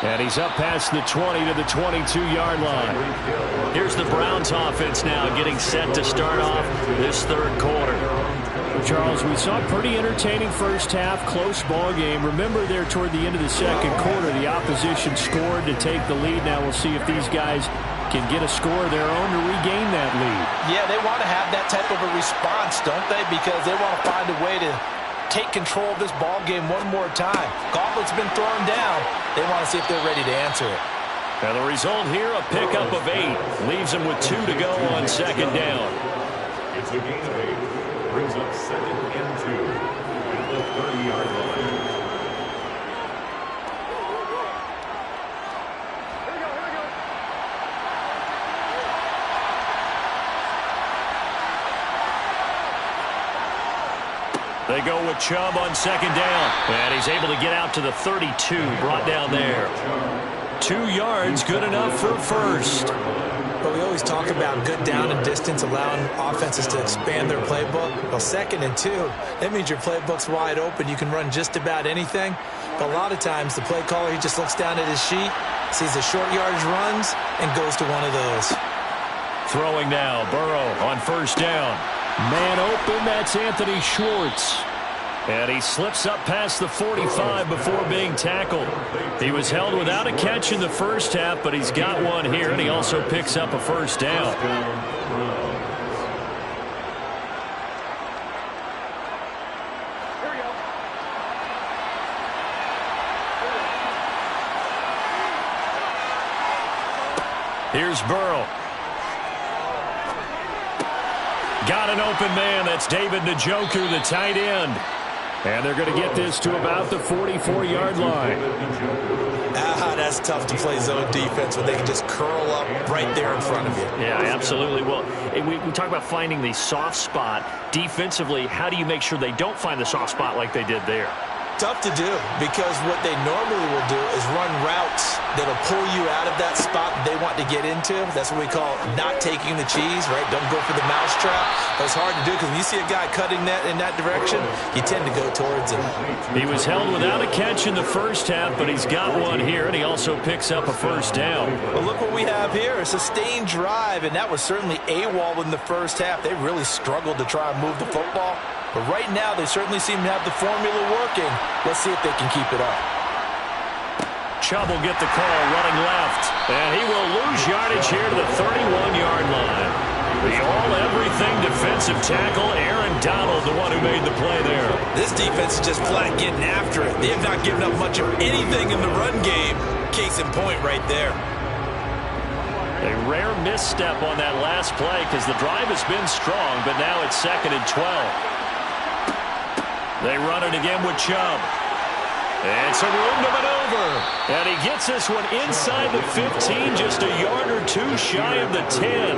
And he's up past the 20 to the 22-yard line. Here's the Browns offense now getting set to start off this 3rd quarter. Charles, we saw a pretty entertaining first half, close ball game. Remember there toward the end of the 2nd quarter, the opposition scored to take the lead. Now we'll see if these guys can get a score of their own to regain that lead. Yeah, they want to have that type of a response, don't they? Because they want to find a way to take control of this ball game one more time. Gauntlet's been thrown down. They want to see if they're ready to answer it. And the result here, a pickup of 8. Leaves them with 2 to go on 2nd down. It's a gain of 8. Brings up 2nd and 2 at the 30-yard line. They go with Chubb on 2nd down. And he's able to get out to the 32, brought down there. 2 yards, good enough for first. But we always talk about good down and distance, allowing offenses to expand their playbook. Well, 2nd and 2, that means your playbook's wide open. You can run just about anything. But a lot of times, the play caller, he just looks down at his sheet, sees the short yardage runs, and goes to one of those. Throwing now, Burrow on 1st down. Man open, that's Anthony Schwartz. And he slips up past the 45 before being tackled. He was held without a catch in the first half, but he's got one here, and he also picks up a 1st down. Here's Burrow. Got an open man. That's David Njoku, the tight end. And they're going to get this to about the 44-yard line. That's tough to play zone defense when they can just curl up right there in front of you. Yeah, absolutely. Well, we talk about finding the soft spot. Defensively, how do you make sure they don't find the soft spot like they did there? Tough to do, because what they normally will do is run routes that'll pull you out of that spot that they want to get into. That's what we call not taking the cheese, right? Don't go for the mousetrap. But it's hard to do because when you see a guy cutting that in that direction, you tend to go towards him. He was held without a catch in the first half, but he's got one here, and he also picks up a 1st down. Well, look what we have here, a sustained drive, and that was certainly AWOL in the first half. They really struggled to try and move the football. But right now, they certainly seem to have the formula working. Let's see if they can keep it up. Chubb will get the call running left. And he will lose yardage here to the 31-yard line. The all-everything defensive tackle, Aaron Donald, the one who made the play there. This defense is just flat getting after it. They have not given up much of anything in the run game. Case in point right there. A rare misstep on that last play because the drive has been strong, but now it's 2nd and 12. They run it again with Chubb. It's a room to maneuver. And he gets this one inside the 15, just a yard or 2 shy of the 10.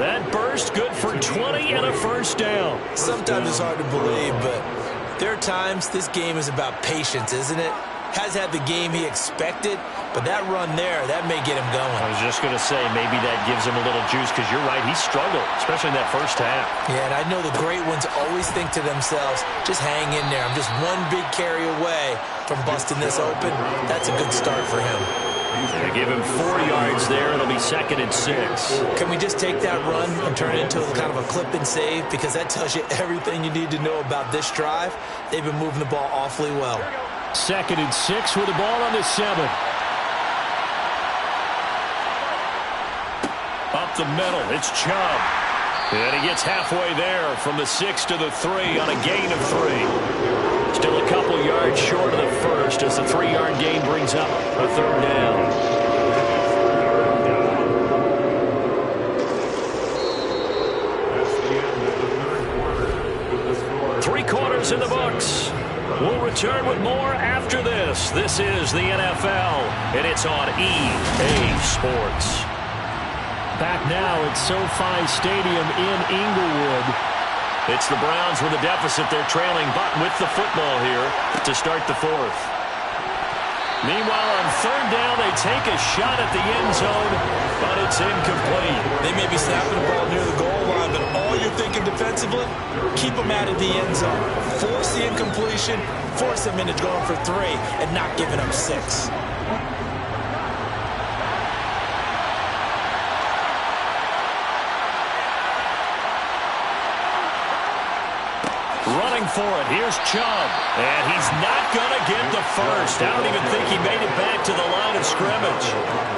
That burst good for 20 and a 1st down. Sometimes it's hard to believe, but there are times this game is about patience, isn't it? Has had the game he expected, but that run there, that may get him going. I was just going to say, maybe that gives him a little juice, because you're right, he struggled, especially in that first half. Yeah, and I know the great ones always think to themselves, just hang in there. I'm just one big carry away from busting this open. That's a good start for him. They give him 4 yards there. It'll be 2nd and 6. Can we just take that run and turn it into kind of a clip and save? Because that tells you everything you need to know about this drive. They've been moving the ball awfully well. 2nd and 6 with the ball on the 7. Up the middle, it's Chubb. And he gets halfway there from the 6 to the 3 on a gain of 3. Still a couple yards short of the first as the 3-yard gain brings up a 3rd down. Three quarters in the books. We'll return with more after this. This is the NFL, and it's on EA Sports. Back now at SoFi Stadium in Inglewood. It's the Browns with a deficit. They're trailing, but with the football here to start the 4th. Meanwhile, on 3rd down, they take a shot at the end zone, but it's incomplete. They may be snapping the ball near the goal line, but all you're thinking defensively, keep them out of the end zone. Force the incompletion, force them into going for 3, and not giving up 6. Running for it. Here's Chubb. And he's not going to get the first. I don't even think he made it back to the line of scrimmage.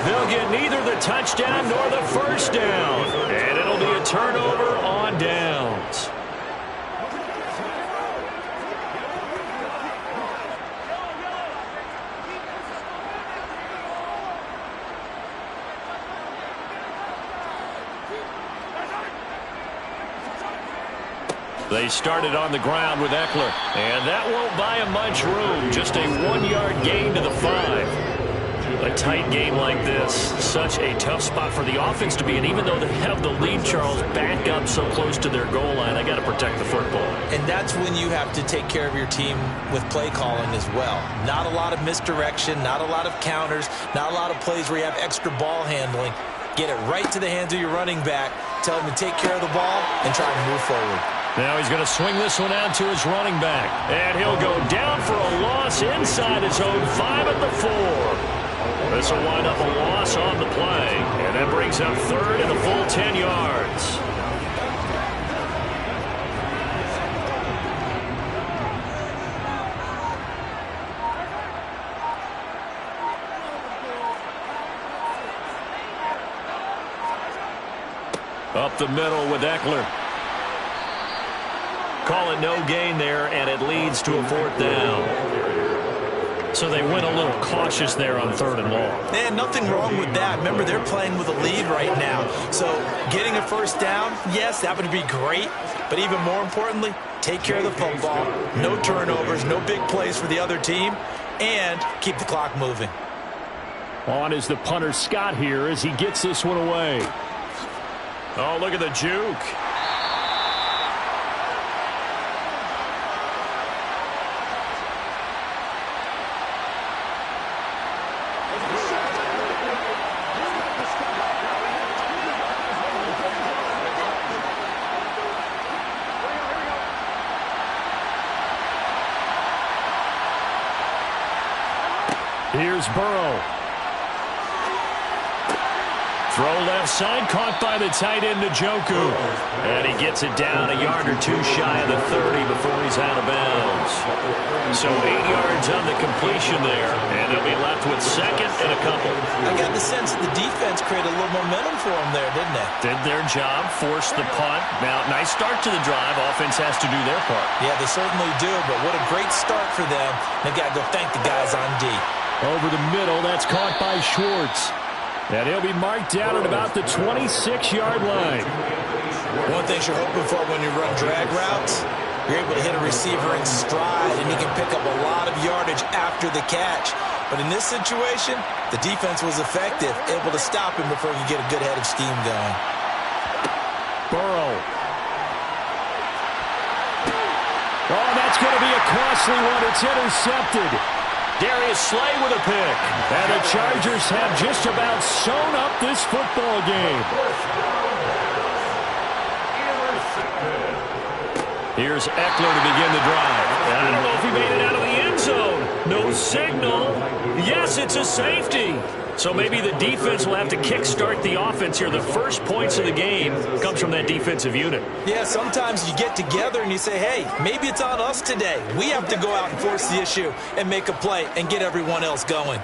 They'll get neither the touchdown nor the first down. And it'll be a turnover on downs. They started on the ground with Eckler, and that won't buy him much room. Just a 1-yard gain to the 5. A tight game like this, such a tough spot for the offense to be in. Even though they have the lead, Charles, back up so close to their goal line, they got to protect the football. And that's when you have to take care of your team with play calling as well. Not a lot of misdirection, not a lot of counters, not a lot of plays where you have extra ball handling. Get it right to the hands of your running back, tell him to take care of the ball, and try to move forward. Now he's going to swing this one out to his running back. And he'll go down for a loss inside his own 5 at the 4. This will wind up a loss on the play. And that brings up 3rd and a full 10 yards. Up the middle with Eckler. Call it no gain there, and it leads to a 4th down. So they went a little cautious there on 3rd and long. Man, nothing wrong with that. Remember, they're playing with a lead right now. So getting a first down, yes, that would be great. But even more importantly, take care of the football. No turnovers, no big plays for the other team, and keep the clock moving. On is the punter Scott here as he gets this one away. Oh, look at the juke. Here's Burrow. Throw left side, caught by the tight end Njoku. And he gets it down a yard or 2 shy of the 30 before he's out of bounds. So 8 yards on the completion there, and they'll be left with 2nd and a couple. I got the sense that the defense created a little momentum for them there, didn't they? Did their job, forced the punt. Now, nice start to the drive. Offense has to do their part. Yeah, they certainly do, but what a great start for them. They've got to go thank the guys on D. Over the middle, that's caught by Schwartz. And he'll be marked down at about the 26-yard line. One thing you're hoping for when you run drag routes, you're able to hit a receiver in stride, and he can pick up a lot of yardage after the catch. But in this situation, the defense was effective, able to stop him before he could get a good head of steam going. Burrow. Oh, that's going to be a costly one. It's intercepted. Darius Slay with a pick. And the Chargers have just about sewn up this football game. Here's Eckler to begin the drive. I don't know if he made it out of the end zone. No signal. Yes, it's a safety. So maybe the defense will have to kickstart the offense here. The first points of the game comes from that defensive unit. Yeah, sometimes you get together and you say, hey, maybe it's on us today. We have to go out and force the issue and make a play and get everyone else going.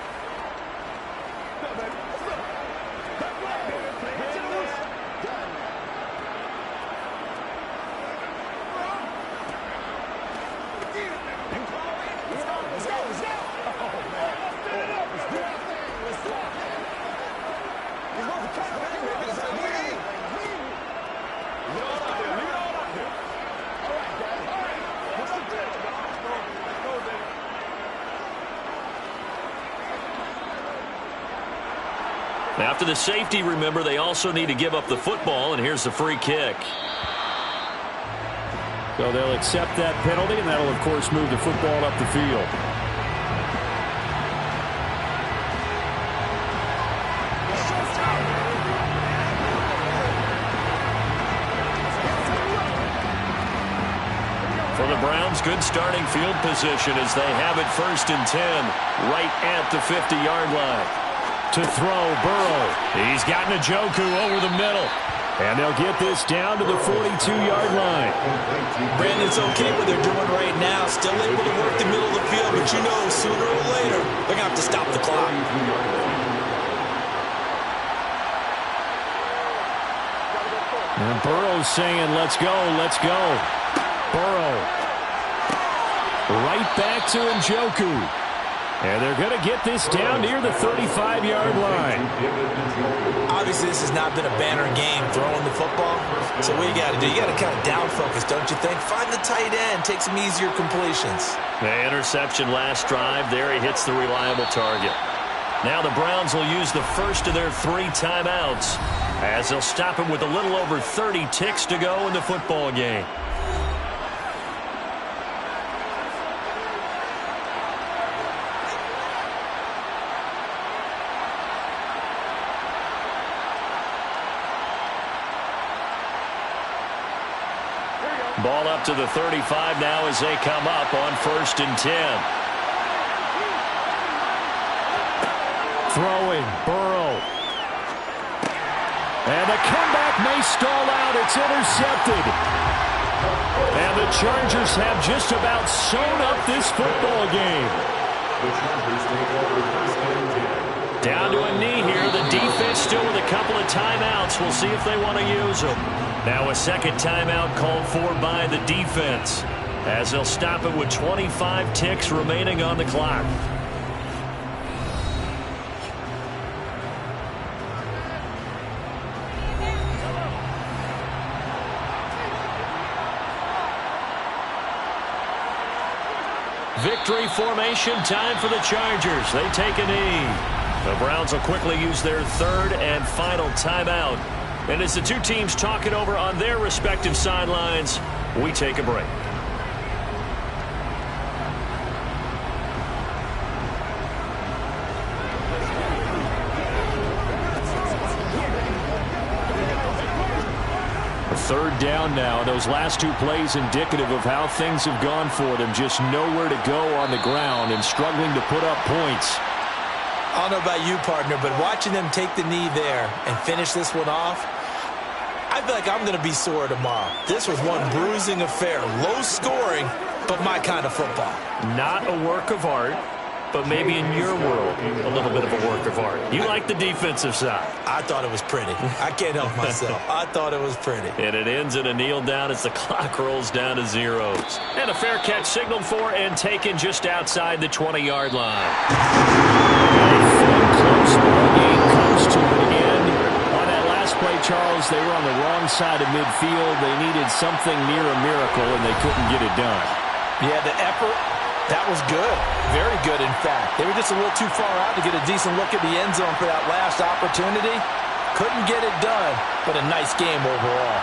After the safety, remember, they also need to give up the football, and here's the free kick. So they'll accept that penalty, and that'll, of course, move the football up the field. For the Browns, good starting field position as they have it 1st and 10, right at the 50-yard line. To throw, Burrow. He's got Njoku over the middle. And they'll get this down to the 42-yard line. Brandon, it's okay what they're doing right now. Still able to work the middle of the field, but you know sooner or later they're going to have to stop the clock. And Burrow's saying, let's go, let's go. Burrow. Right back to Njoku. And they're going to get this down near the 35-yard line. Obviously, this has not been a banner game throwing the football. So what you got to do, you got to kind of down focus, don't you think? Find the tight end, take some easier completions. The interception last drive. There he hits the reliable target. Now the Browns will use the first of their 3 timeouts as they'll stop him with a little over 30 ticks to go in the football game. Ball up to the 35 now as they come up on 1st and 10. Throwing, Burrow. And the comeback may stall out. It's intercepted. And the Chargers have just about sewn up this football game. The Chargers take over 1st and 10. Down to a knee here. The defense still with a couple of timeouts. We'll see if they want to use them. Now a second timeout called for by the defense as they'll stop it with 25 ticks remaining on the clock. Victory formation time for the Chargers. They take a knee. The Browns will quickly use their 3rd and final timeout. And as the two teams talk it over on their respective sidelines, we take a break. Third down now. Those last 2 plays indicative of how things have gone for them. Just nowhere to go on the ground and struggling to put up points. I don't know about you, partner, but watching them take the knee there and finish this one off, I feel like I'm going to be sore tomorrow. This was one bruising affair. Low scoring, but my kind of football. Not a work of art, but maybe in your world, a little bit of a work of art. You like the defensive side. I thought it was pretty. I can't help myself. I thought it was pretty. And it ends in a kneel down as the clock rolls down to zeros. And a fair catch signaled for and taken just outside the 20-yard line. Close ball game comes to an end. On that last play, Charles, they were on the wrong side of midfield. They needed something near a miracle, and they couldn't get it done. Yeah, the effort, that was good. Very good, in fact. They were just a little too far out to get a decent look at the end zone for that last opportunity. Couldn't get it done, but a nice game overall.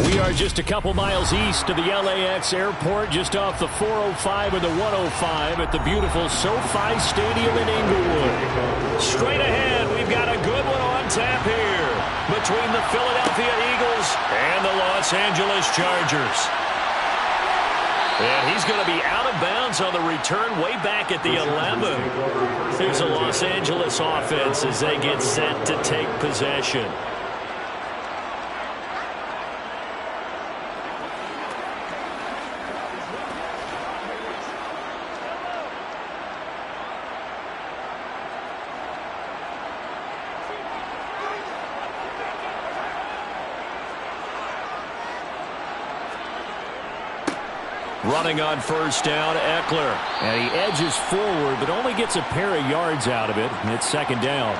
We are just a couple miles east of the LAX airport, just off the 405 and the 105 at the beautiful SoFi Stadium in Inglewood. Straight ahead, we've got a good one on tap here between the Philadelphia Eagles and the Los Angeles Chargers. And he's going to be out of bounds on the return way back at the 11. Here's the Los Angeles offense as they get set to take possession. Running on first down, Eckler. And he edges forward, but only gets a pair of yards out of it, and it's second down.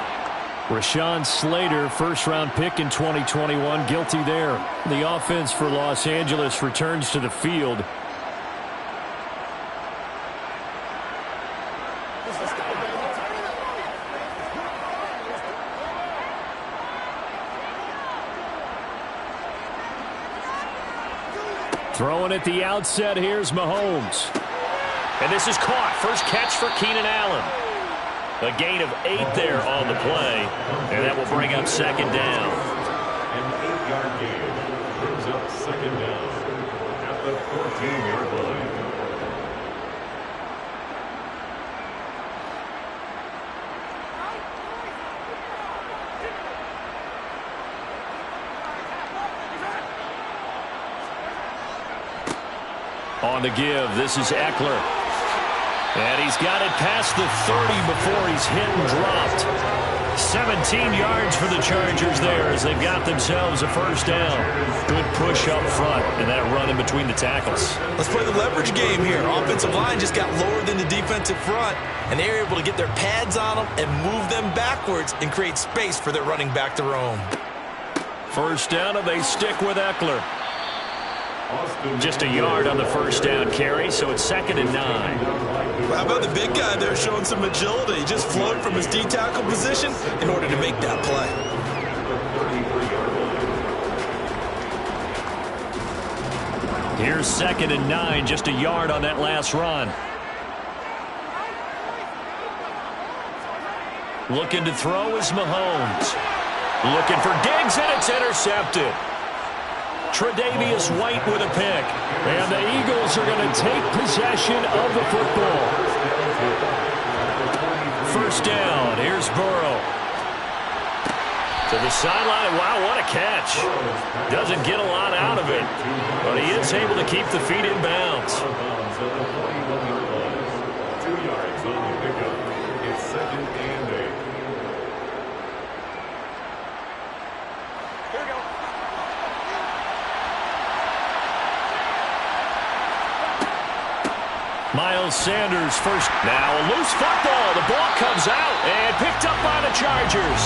Rashawn Slater, first-round pick in 2021, guilty there. The offense for Los Angeles returns to the field. Throwing at the outset, here's Mahomes. And this is caught. First catch for Keenan Allen. A gain of 8 there on the play. And that will bring up second down. An 8-yard gain brings up second down at the 14-yard line. On the give, this is Eckler. And he's got it past the 30 before he's hit and dropped. 17 yards for the Chargers there as they've got themselves a first down. Good push up front and that run in between the tackles. Let's play the leverage game here. Offensive line just got lower than the defensive front, and they're able to get their pads on them and move them backwards and create space for their running back to roam. First down, and they stick with Eckler. Just a yard on the first down carry, so it's 2nd and 9. How about the big guy there showing some agility? He just floated from his D-tackle position in order to make that play. Here's 2nd and 9, just a yard on that last run. Looking to throw is Mahomes. Looking for Diggs, and it's intercepted. Tre'Davious White with a pick. And the Eagles are going to take possession of the football. First down. Here's Burrow. To the sideline. Wow, what a catch. Doesn't get a lot out of it, but he is able to keep the feet in bounds. 2 yards on the pickup. It's 2nd and 8. Miles Sanders first. Now a loose football. The ball comes out and picked up by the Chargers.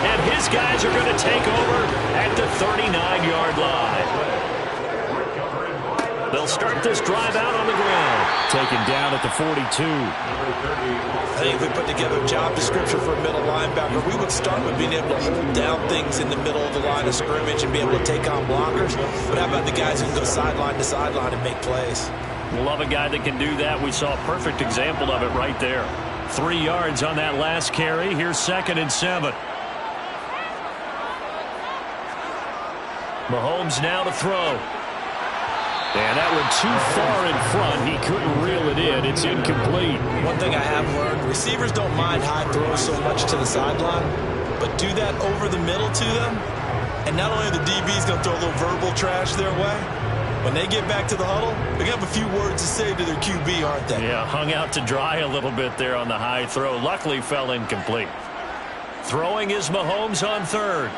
And his guys are going to take over at the 39-yard line. They'll start this drive out on the ground. Taken down at the 42. I think if we put together a job description for a middle linebacker, we would start with being able to hold down things in the middle of the line of scrimmage and be able to take on blockers. But how about the guys who can go sideline to sideline and make plays? Love a guy that can do that. We saw a perfect example of it right there. 3 yards on that last carry. Here's 2nd and 7. Mahomes now to throw. And that went too far in front. He couldn't reel it in. It's incomplete. One thing I have learned, receivers don't mind high throws so much to the sideline, but do that over the middle to them, and not only are the DBs going to throw a little verbal trash their way, when they get back to the huddle, they're going to have a few words to say to their QB, aren't they? Yeah, hung out to dry a little bit there on the high throw. Luckily fell incomplete. Throwing is Mahomes on third.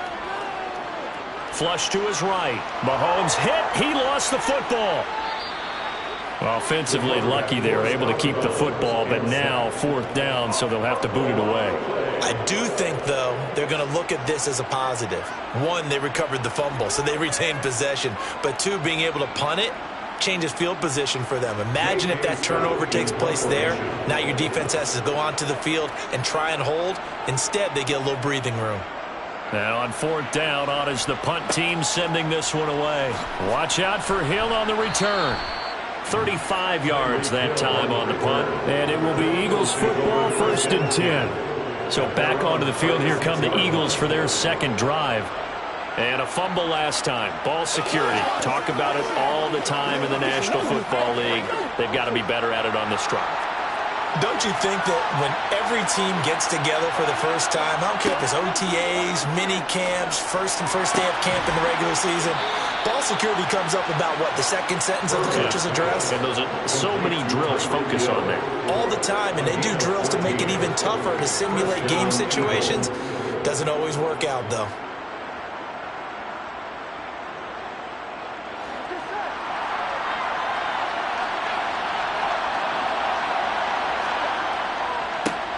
Flush to his right. Mahomes hit. He lost the football. Offensively lucky they're able to keep the football, but now 4th down, so they'll have to boot it away. I do think, though, they're going to look at this as a positive. 1, they recovered the fumble, so they retained possession. But 2, being able to punt it changes field position for them. Imagine if that turnover takes place there. Now your defense has to go onto the field and try and hold. Instead, they get a little breathing room. And on 4th down, on is the punt team sending this one away. Watch out for Hill on the return. 35 yards that time on the punt. And it will be Eagles football, 1st and 10. So back onto the field, here come the Eagles for their second drive. And a fumble last time. Ball security. Talk about it all the time in the National Football League. They've got to be better at it on this drive. Don't you think that when every team gets together for the first time, I don't care if it's OTAs, mini camps, first day of camp in the regular season, ball security comes up about, what, the second sentence of the coach's address? And those are so many drills focus on that. All the time, and they do drills to make it even tougher to simulate game situations. Doesn't always work out, though.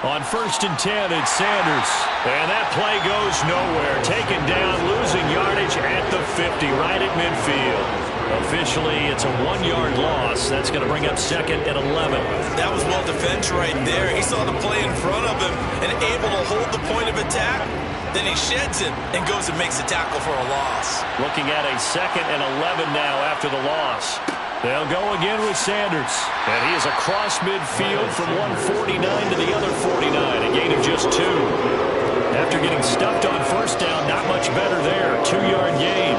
On 1st and 10, it's Sanders. And that play goes nowhere. Taken down, losing yardage at the 50, right at midfield. Officially, it's a 1-yard loss. That's going to bring up 2nd and 11. That was well defense right there. He saw the play in front of him and able to hold the point of attack. Then he sheds it and goes and makes a tackle for a loss. Looking at a 2nd and 11 now after the loss. They'll go again with Sanders. And he is across midfield from one 49 to the other 49, a gain of just 2. After getting stuffed on 1st down, not much better there. 2-yard gain.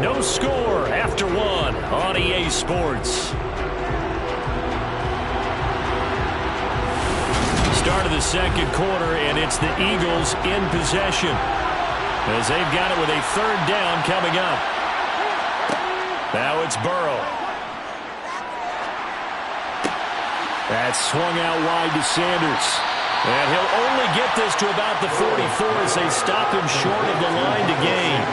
No score after 1 on EA Sports. Start of the second quarter, and it's the Eagles in possession as they've got it with a 3rd down coming up. Now it's Burrow. That's swung out wide to Sanders. And he'll only get this to about the 44 as they stop him short of the line to gain.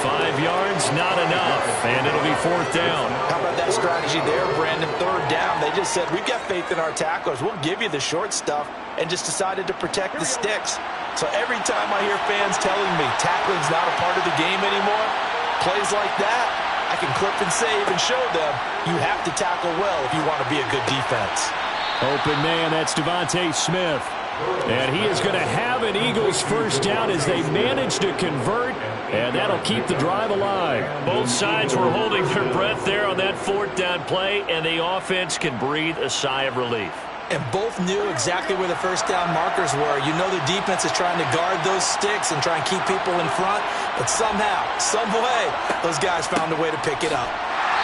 5 yards, not enough, and it'll be 4th down. How about that strategy there, Brandon? 3rd down. They just said, we've got faith in our tacklers. We'll give you the short stuff, and just decided to protect the sticks. So every time I hear fans telling me tackling's not a part of the game anymore, plays like that, I can clip and save and show them you have to tackle well if you want to be a good defense. Open man, that's Devontae Smith. And he is going to have an Eagles 1st down as they manage to convert, and that'll keep the drive alive. Both sides were holding their breath there on that 4th down play, and the offense can breathe a sigh of relief. And both knew exactly where the 1st down markers were. You know the defense is trying to guard those sticks and try and keep people in front, but somehow, some way, those guys found a way to pick it up.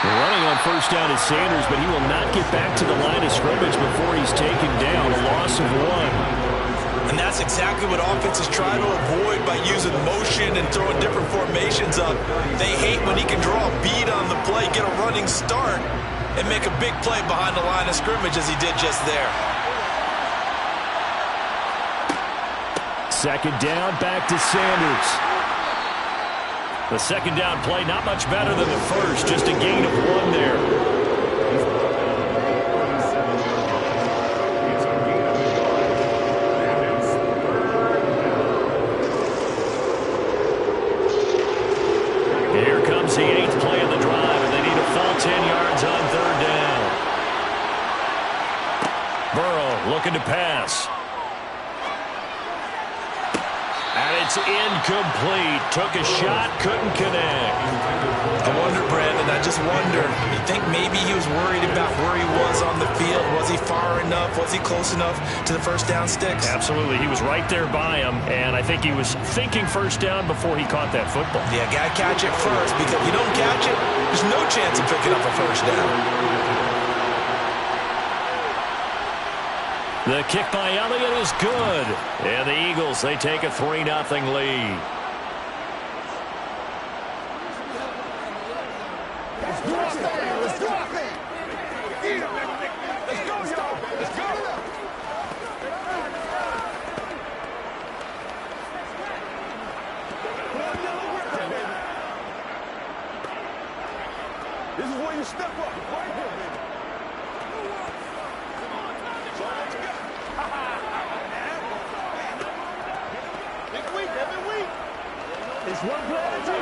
Running on 1st down is Sanders, but he will not get back to the line of scrimmage before he's taken down. A loss of 1. And that's exactly what offenses try to avoid by using motion and throwing different formations up. They hate when he can draw a bead on the play, get a running start, and make a big play behind the line of scrimmage as he did just there. 2nd down, back to Sanders. The 2nd down play, not much better than the first, just a gain of 1 there. Here comes the 8th play of the drive, and they need a full 10 yards on 3rd down. Burrow looking to pass. And it's incomplete. Took a shot, couldn't connect. I wonder, Brandon, I just wonder, you think maybe he was worried about where he was on the field? Was he far enough? Was he close enough to the 1st down sticks? Absolutely. He was right there by him, and I think he was thinking 1st down before he caught that football. Yeah, got to catch it first, because if you don't catch it, there's no chance of picking up a 1st down. The kick by Elliott is good. And the Eagles, they take a 3-0 lead. This is where you step up, right here, baby. Every week. It's one play at a time.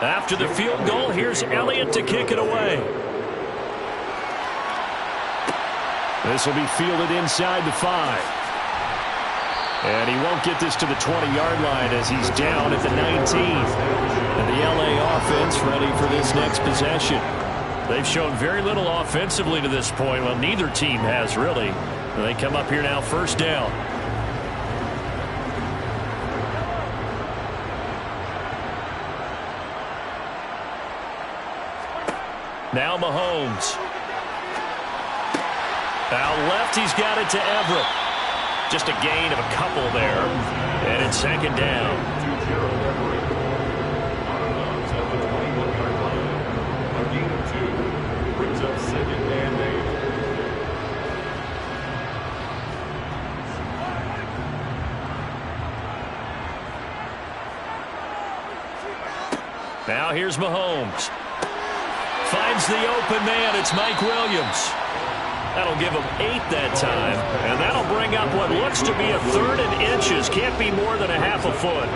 After the field goal, here's Elliott to kick it away. This will be fielded inside the 5. And he won't get this to the 20-yard line as he's down at the 19. And the LA offense ready for this next possession. They've shown very little offensively to this point. Well, neither team has really. And they come up here now, first down. Now Mahomes. Out left, he's got it to Everett. Just a gain of a couple there. And it's second down. A gain of 2 brings up second and 8. Now here's Mahomes. Finds the open man. It's Mike Williams. That'll give him 8 that time. And that'll bring up what looks to be a 3rd and inches. Can't be more than a half a foot.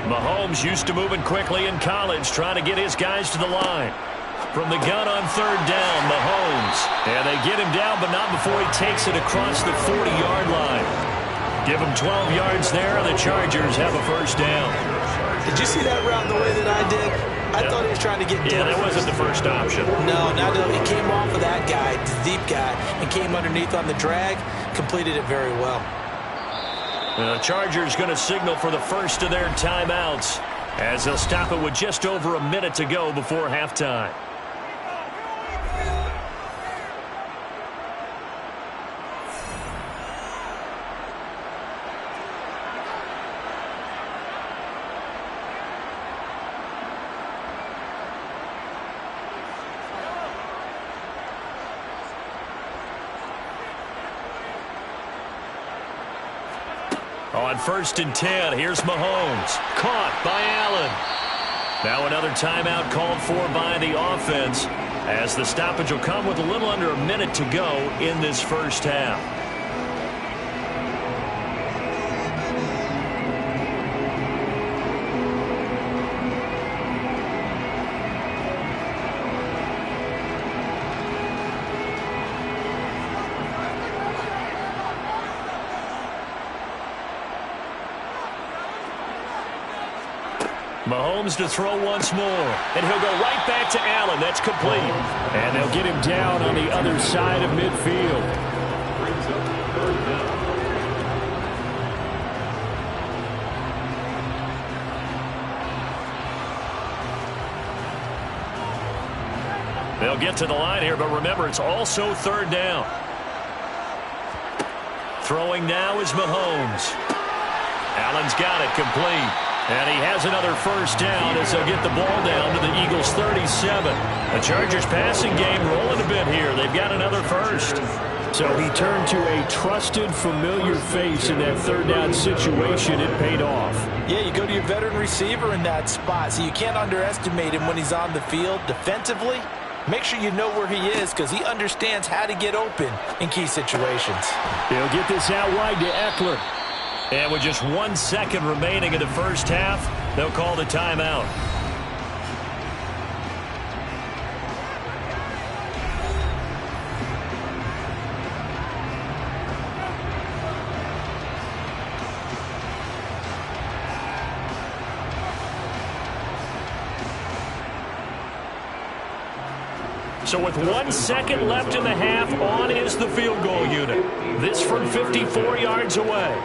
Mahomes used to moving quickly in college, trying to get his guys to the line. From the gun on 3rd down, Mahomes. And they get him down, but not before he takes it across the 40-yard line. Give him 12 yards there, and the Chargers have a first down. Did you see that route the way that I did? I thought he was trying to get Yeah, that wasn't the first option. No, not at all. He came off of that guy, the deep guy, and came underneath on the drag, completed it very well. The Chargers going to signal for the first of their timeouts as they'll stop it with just over a minute to go before halftime. On 1st and 10, here's Mahomes. Caught by Allen. Now another timeout called for by the offense as the stoppage will come with a little under a minute to go in this first half. Mahomes to throw once more, and he'll go right back to Allen. That's complete. And they'll get him down on the other side of midfield. Brings up 3rd down. They'll get to the line here, but remember, it's also 3rd down. Throwing now is Mahomes. Allen's got it complete. And he has another first down as they'll get the ball down to the Eagles' 37. The Chargers passing game rolling a bit here. They've got another first. So he turned to a trusted, familiar face in that 3rd down situation. It paid off. Yeah, you go to your veteran receiver in that spot, so you can't underestimate him when he's on the field defensively. Make sure you know where he is because he understands how to get open in key situations. He'll get this out wide to Eckler. And with just 1 second remaining in the first half, they'll call the timeout. So with 1 second left in the half, on is the field goal unit. This from 54 yards away.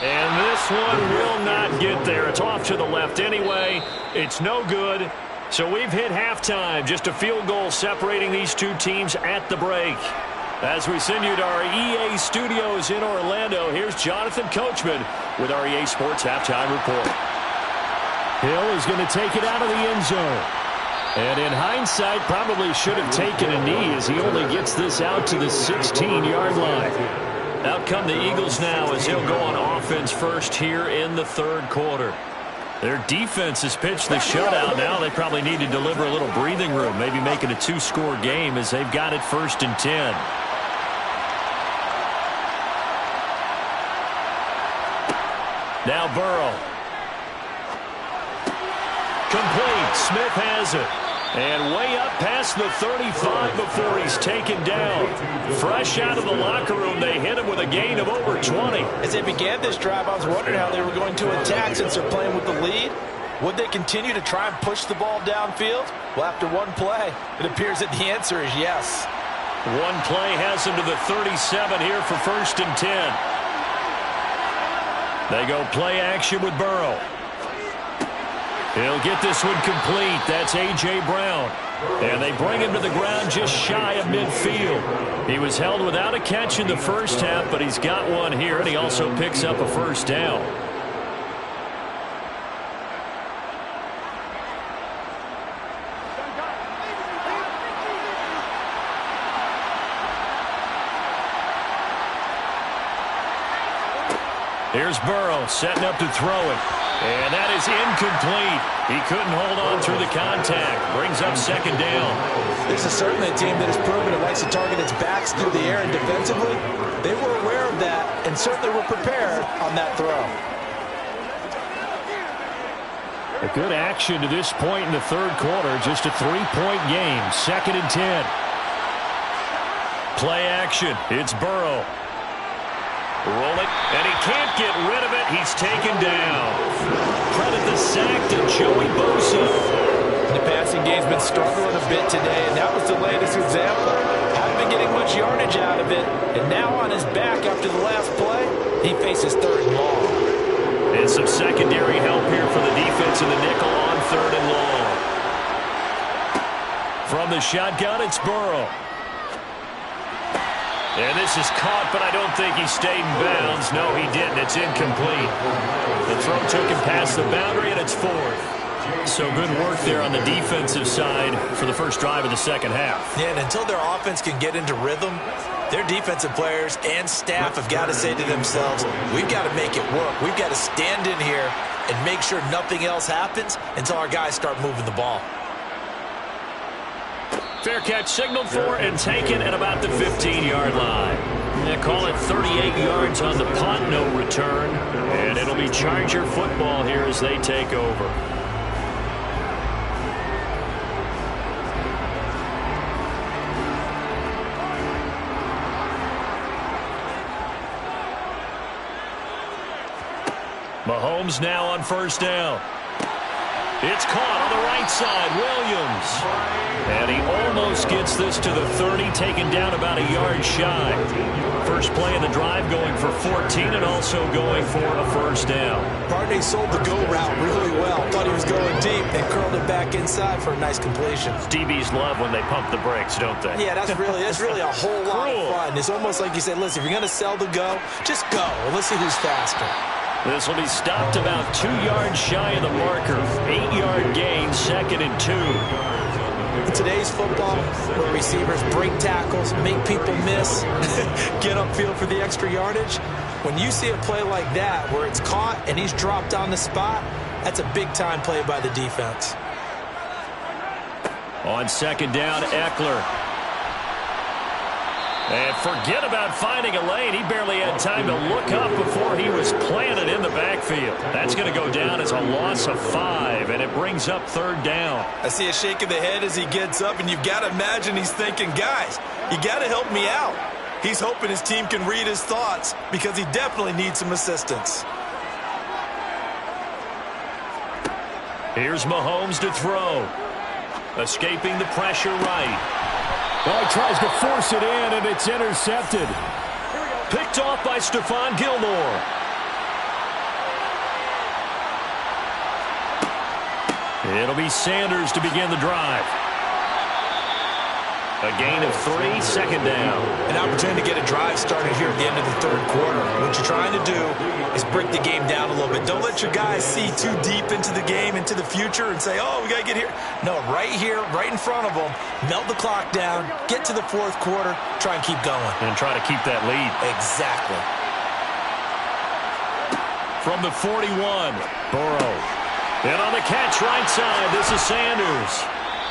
And this one will not get there. It's off to the left anyway. It's no good. So we've hit halftime. Just a field goal separating these two teams at the break. As we send you to our EA studios in Orlando, here's Jonathan Coachman with our EA Sports Halftime Report. Hill is going to take it out of the end zone. And in hindsight, probably should have taken a knee as he only gets this out to the 16-yard line. Out come the Eagles now as he'll go on offense first here in the third quarter. Their defense has pitched the shutout. Now they probably need to deliver a little breathing room, maybe make it a two-score game as they've got it 1st and 10. Now Burrow. Complete. Smith has it. And way up past the 35 before he's taken down. Fresh out of the locker room, they hit him with a gain of over 20. As they began this drive, I was wondering how they were going to attack since they're playing with the lead. Would they continue to try and push the ball downfield? Well, after one play, it appears that the answer is yes. One play has him to the 37 here for 1st and 10. They go play action with Burrow. He'll get this one complete. That's A.J. Brown. And they bring him to the ground just shy of midfield. He was held without a catch in the first half, but he's got one here, and he also picks up a 1st down. Here's Burrow setting up to throw it. And that is incomplete. He couldn't hold on through the contact. Brings up 2nd down. This is certainly a team that has proven it likes to target its backs through the air and defensively. They were aware of that and certainly were prepared on that throw. A good action to this point in the 3rd quarter. Just a 3-point game. 2nd and 10. Play action. It's Burrow. Roll it, and he can't get rid of it. He's taken down. Credit the sack to Joey Bosa. The passing game's been struggling a bit today, and that was the latest example. Haven't been getting much yardage out of it, and now on his back after the last play, he faces 3rd and long. And some secondary help here for the defense in the nickel on 3rd and long. From the shotgun, it's Burrow. And this is caught, but I don't think he stayed in bounds. No, he didn't. It's incomplete. The throw took him past the boundary, and it's 4th. So good work there on the defensive side for the first drive of the 2nd half. Yeah, and until their offense can get into rhythm, their defensive players and staff have got to say to themselves, we've got to make it work. We've got to stand in here and make sure nothing else happens until our guys start moving the ball. Fair catch signaled for and taken at about the 15-yard line. They call it 38 yards on the punt, no return. And it'll be Charger football here as they take over. Mahomes now on 1st down. It's caught on the right side. Williams. And he almost gets this to the 30, taken down about a yard shy. First play of the drive going for 14 and also going for a 1st down. Barney sold the go route really well. Thought he was going deep and curled it back inside for a nice completion. DBs love when they pump the brakes, don't they? Yeah, that's really a whole lot of fun. It's almost like you said, listen, if you're going to sell the go, just go. And let's see who's faster. This will be stopped about 2 yards shy of the marker. 8-yard gain, 2nd and 2. In today's football, where receivers break tackles, make people miss, get upfield for the extra yardage, when you see a play like that where it's caught and he's dropped on the spot, that's a big-time play by the defense. On 2nd down, Eckler. And forget about finding a lane. He barely had time to look up before he was planted in the backfield. That's going to go down as a loss of 5, and it brings up 3rd down. I see a shake of the head as he gets up, and you've got to imagine he's thinking, guys, you got to help me out. He's hoping his team can read his thoughts because he definitely needs some assistance. Here's Mahomes to throw. Escaping the pressure right. Well, he tries to force it in, and it's intercepted. Picked off by Stephon Gilmore. It'll be Sanders to begin the drive. A gain of 3, 2nd down. An opportunity to get a drive started here at the end of the 3rd quarter. What you're trying to do is break the game down a little bit. Don't let your guys see too deep into the game, into the future, and say, oh, we got to get here. No, right here, right in front of them, melt the clock down, get to the 4th quarter, try and keep going. And try to keep that lead. Exactly. From the 41, Burrow. And on the catch right side, this is Sanders.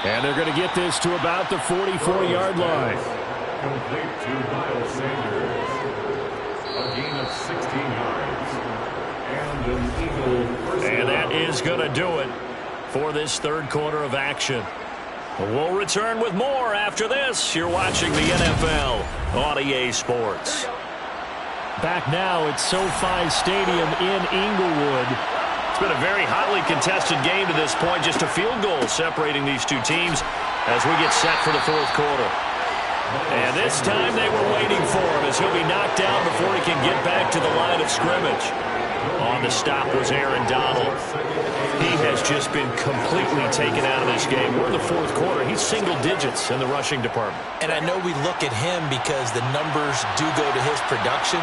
And they're going to get this to about the 44-yard line. Complete to Miles Sanders. A gain of 16 yards. And an Eagle first down. And that is going to do it for this third quarter of action. We'll return with more after this. You're watching the NFL on EA Sports. Back now at SoFi Stadium in Inglewood. It's been a very hotly contested game to this point. Just a field goal separating these two teams as we get set for the fourth quarter. And this time they were waiting for him as he'll be knocked down before he can get back to the line of scrimmage. On the stop was Aaron Donald. He has just been completely taken out of this game. We're in the fourth quarter. He's single digits in the rushing department. And I know we look at him because the numbers do go to his production.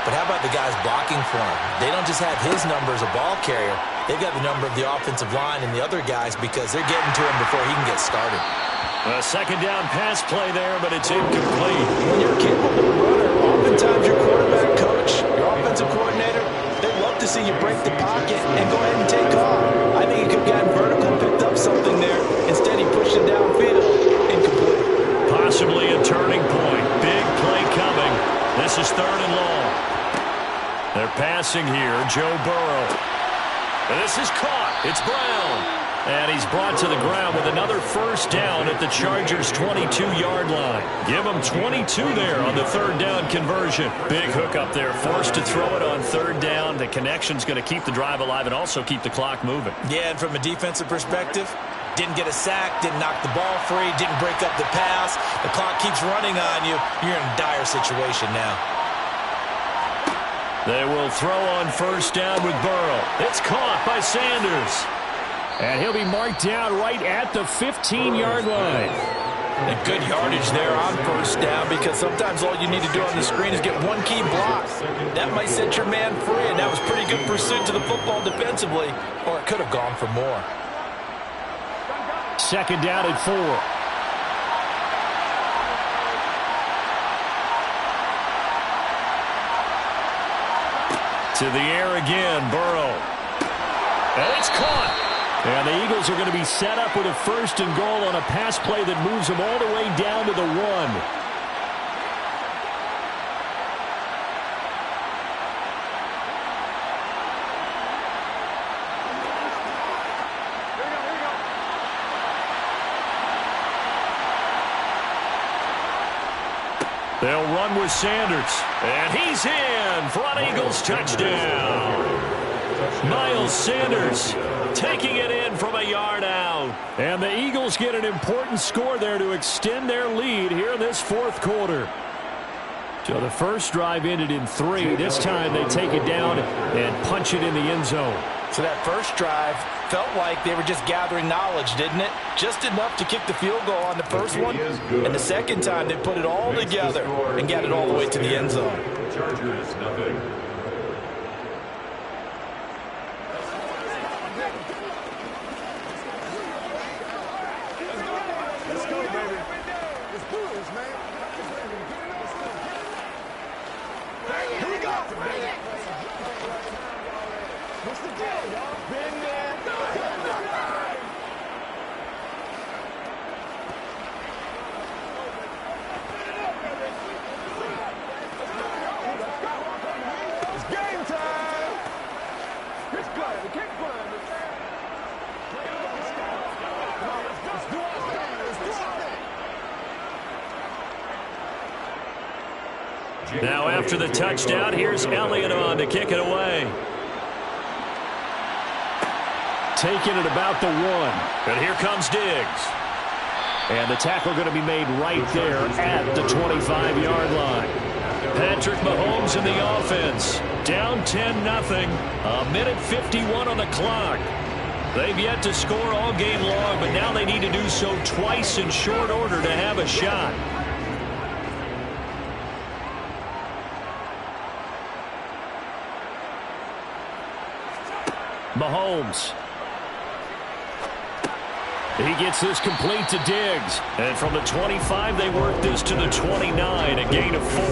But how about the guys blocking for him? They don't just have his number as a ball carrier. They've got the number of the offensive line and the other guys because they're getting to him before he can get started. A second down pass play there, but it's incomplete. When you're a capable runner, oftentimes your quarterback coach, your offensive coordinator, they love to see you break the pocket and go ahead and take off. I think he could have gotten vertical and picked up something there. Instead, he pushed it downfield. Incomplete. Possibly a turning point. Big play coming. This is third and long. They're passing here. Joe Burrow. And this is caught. It's Brown. And he's brought to the ground with another first down at the Chargers' 22-yard line. Give them 22 there on the third down conversion. Big hook up there. Forced to throw it on third down. The connection's going to keep the drive alive and also keep the clock moving. Yeah, and from a defensive perspective, didn't get a sack, didn't knock the ball free, didn't break up the pass. The clock keeps running on you. You're in a dire situation now. They will throw on first down with Burrow. It's caught by Sanders. And he'll be marked down right at the 15-yard line. And good yardage there on first down because sometimes all you need to do on the screen is get one key block. That might set your man free, and that was pretty good pursuit to the football defensively, or it could have gone for more. Second down at 4. To the air again, Burrow. And it's caught. And the Eagles are going to be set up with a first and goal on a pass play that moves them all the way down to the 1. They'll run with Sanders. And he's in for an Eagles touchdown. Miles Sanders taking it in from a yard out. And the Eagles get an important score there to extend their lead here in this fourth quarter. So the first drive ended in 3. This time they take it down and punch it in the end zone. So that first drive felt like they were just gathering knowledge, didn't it? Just enough to kick the field goal on the first one. And the second time they put it all together and got it all the way to the end zone. Chargers, nothing. Now after the touchdown, here's Elliott on to kick it away. Taking it about the 1. And here comes Diggs. And the tackle going to be made right there at the 25-yard line. Patrick Mahomes in the offense. Down 10-0. A minute 51 on the clock. They've yet to score all game long, but now they need to do so twice in short order to have a shot. Mahomes. He gets this complete to Diggs. And from the 25, they work this to the 29, a gain of 4.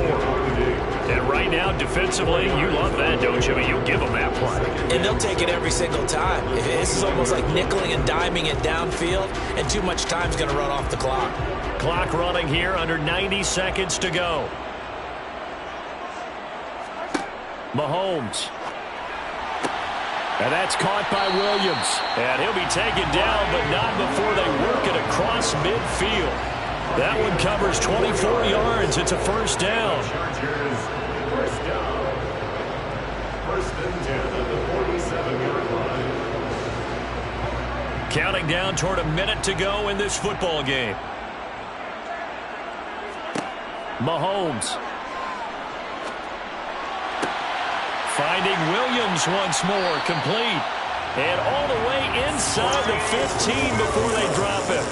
And right now, defensively, you love that, don't you? I mean, you give them that play. And they'll take it every single time. This is almost like nickeling and diming it downfield, and too much time's going to run off the clock. Clock running here, under 90 seconds to go. Mahomes. And that's caught by Williams. And he'll be taken down, but not before they work it across midfield. That one covers 24 yards. It's a first down. Chargers, first down. First and 10 at the 47-yard line. Counting down toward a minute to go in this football game. Mahomes. Finding Williams once more, complete. And all the way inside the 15 before they drop him.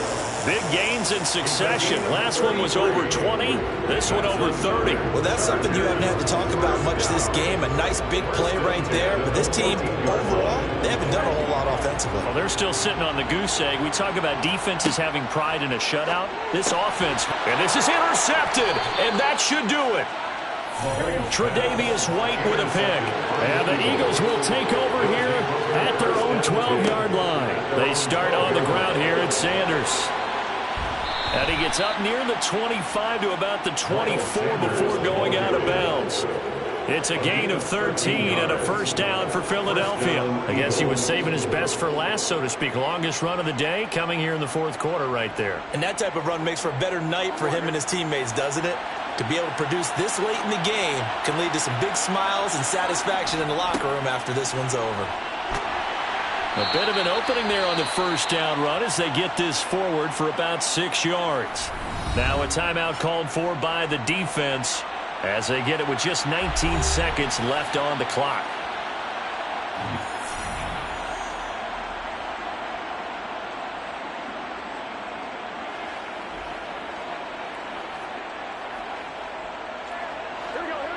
Big gains in succession. Last one was over 20. This one over 30. Well, that's something you haven't had to talk about much this game. A nice big play right there. But this team, overall, they haven't done a whole lot offensively. Well, they're still sitting on the goose egg. We talk about defenses having pride in a shutout. This offense, and this is intercepted. And that should do it. Tre'Davious White with a pick. And the Eagles will take over here at their own 12-yard line. They start on the ground here at Sanders. And he gets up near the 25 to about the 24 before going out of bounds. It's a gain of 13 and a first down for Philadelphia. I guess he was saving his best for last, so to speak. Longest run of the day coming here in the fourth quarter right there. And that type of run makes for a better night for him and his teammates, doesn't it? To be able to produce this late in the game can lead to some big smiles and satisfaction in the locker room after this one's over. A bit of an opening there on the first down run as they get this forward for about 6 yards. Now a timeout called for by the defense as they get it with just 19 seconds left on the clock.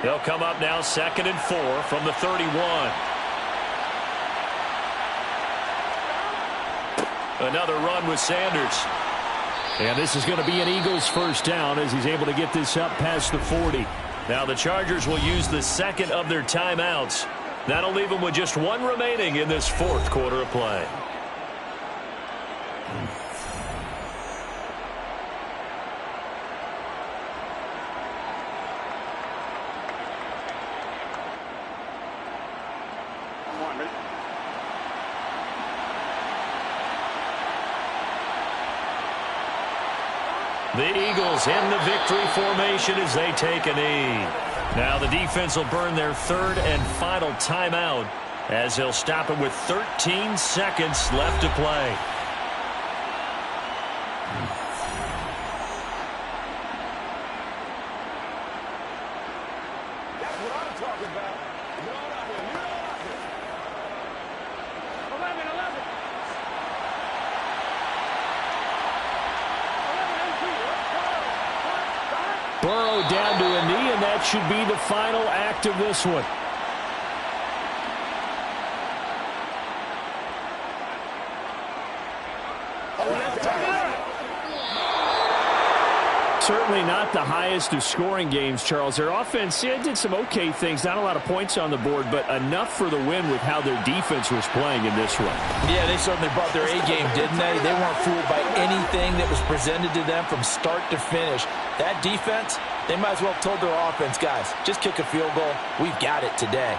They'll come up now 2nd and 4 from the 31. Another run with Sanders. And this is going to be an Eagles first down as he's able to get this up past the 40. Now the Chargers will use the second of their timeouts. That'll leave them with just one remaining in this fourth quarter of play. The Eagles in the victory formation as they take a knee. Now the defense will burn their third and final timeout as they'll stop it with 13 seconds left to play. That's what I'm talking about. Burrow down to a knee, and that should be the final act of this one. Certainly not the highest of scoring games, Charles. Their offense did some okay things. Not a lot of points on the board, but enough for the win with how their defense was playing in this one. Yeah, they certainly brought their A-game, didn't they? They weren't fooled by anything that was presented to them from start to finish. That defense, they might as well have told their offense, guys, just kick a field goal. We've got it today.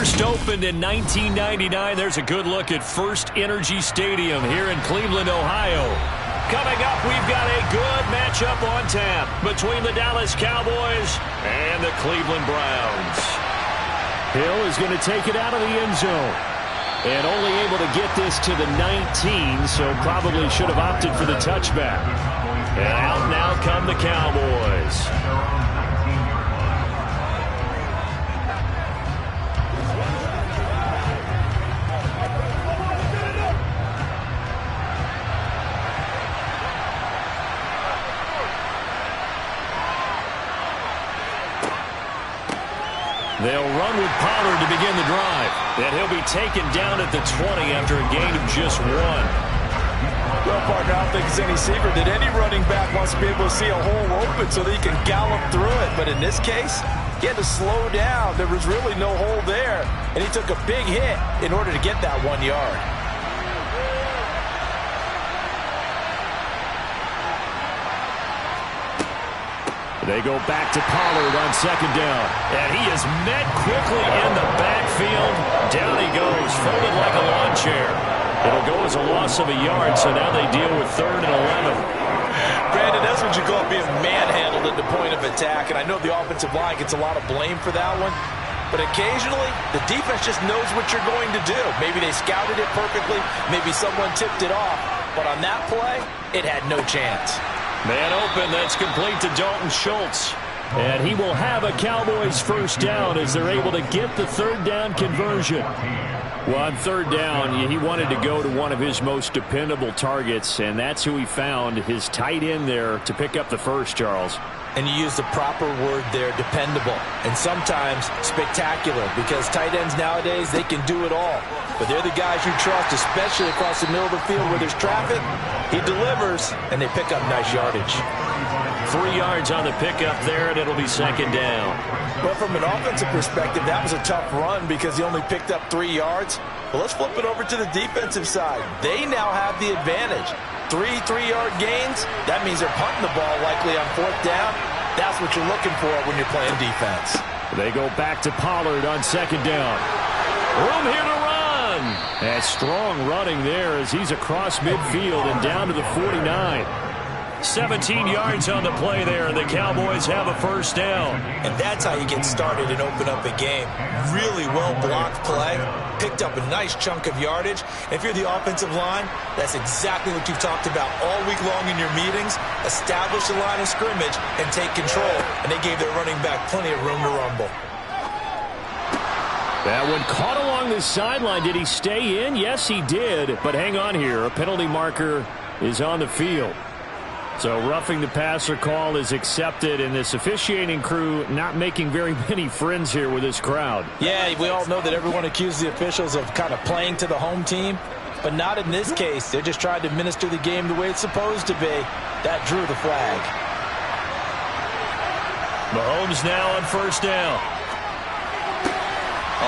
First opened in 1999. There's a good look at First Energy Stadium here in Cleveland, Ohio. Coming up, we've got a good matchup on tap between the Dallas Cowboys and the Cleveland Browns. Hill is going to take it out of the end zone. And only able to get this to the 19, so probably should have opted for the touchback. And out now come the Cowboys. They'll run with Pollard to begin the drive. And he'll be taken down at the 20 after a gain of just 1. Well, partner, I don't think it's any secret that any running back wants to be able to see a hole open so that he can gallop through it. But in this case, he had to slow down. There was really no hole there. And he took a big hit in order to get that 1 yard. They go back to Pollard on second down. And he is met quickly in the backfield. Down he goes, folded like a lawn chair. It'll go as a loss of a yard, so now they deal with 3rd and 11. Brandon, that's what you call being manhandled at the point of attack. And I know the offensive line gets a lot of blame for that one. But occasionally, the defense just knows what you're going to do. Maybe they scouted it perfectly. Maybe someone tipped it off. But on that play, it had no chance. Man open, that's complete to Dalton Schultz. And he will have a Cowboys first down as they're able to get the 3rd down conversion. Well, on 3rd down, he wanted to go to one of his most dependable targets, and that's who he found, his tight end there, to pick up the first, Charles. And you use the proper word there, dependable, and sometimes spectacular, because tight ends nowadays, they can do it all. But they're the guys you trust, especially across the middle of the field where there's traffic. He delivers, and they pick up nice yardage. 3 yards on the pickup there, and it'll be 2nd down. But from an offensive perspective, that was a tough run because he only picked up 3 yards. But let's flip it over to the defensive side. They now have the advantage. 3 3-yard gains, that means they're punting the ball likely on 4th down. That's what you're looking for when you're playing defense. They go back to Pollard on 2nd down. Room here to run. And strong running there as he's across midfield and down to the 49. 17 yards on the play there, and the Cowboys have a first down. And that's how you get started and open up a game. Really well-blocked play, picked up a nice chunk of yardage. And if you're the offensive line, that's exactly what you've talked about all week long in your meetings. Establish the line of scrimmage and take control. And they gave their running back plenty of room to rumble. That one caught along the sideline. Did he stay in? Yes, he did. But hang on here. A penalty marker is on the field. So roughing the passer call is accepted, and this officiating crew not making very many friends here with this crowd. Yeah, we all know that everyone accuses the officials of kind of playing to the home team, but not in this case. They're just trying to administer the game the way it's supposed to be. That drew the flag. Mahomes now on first down.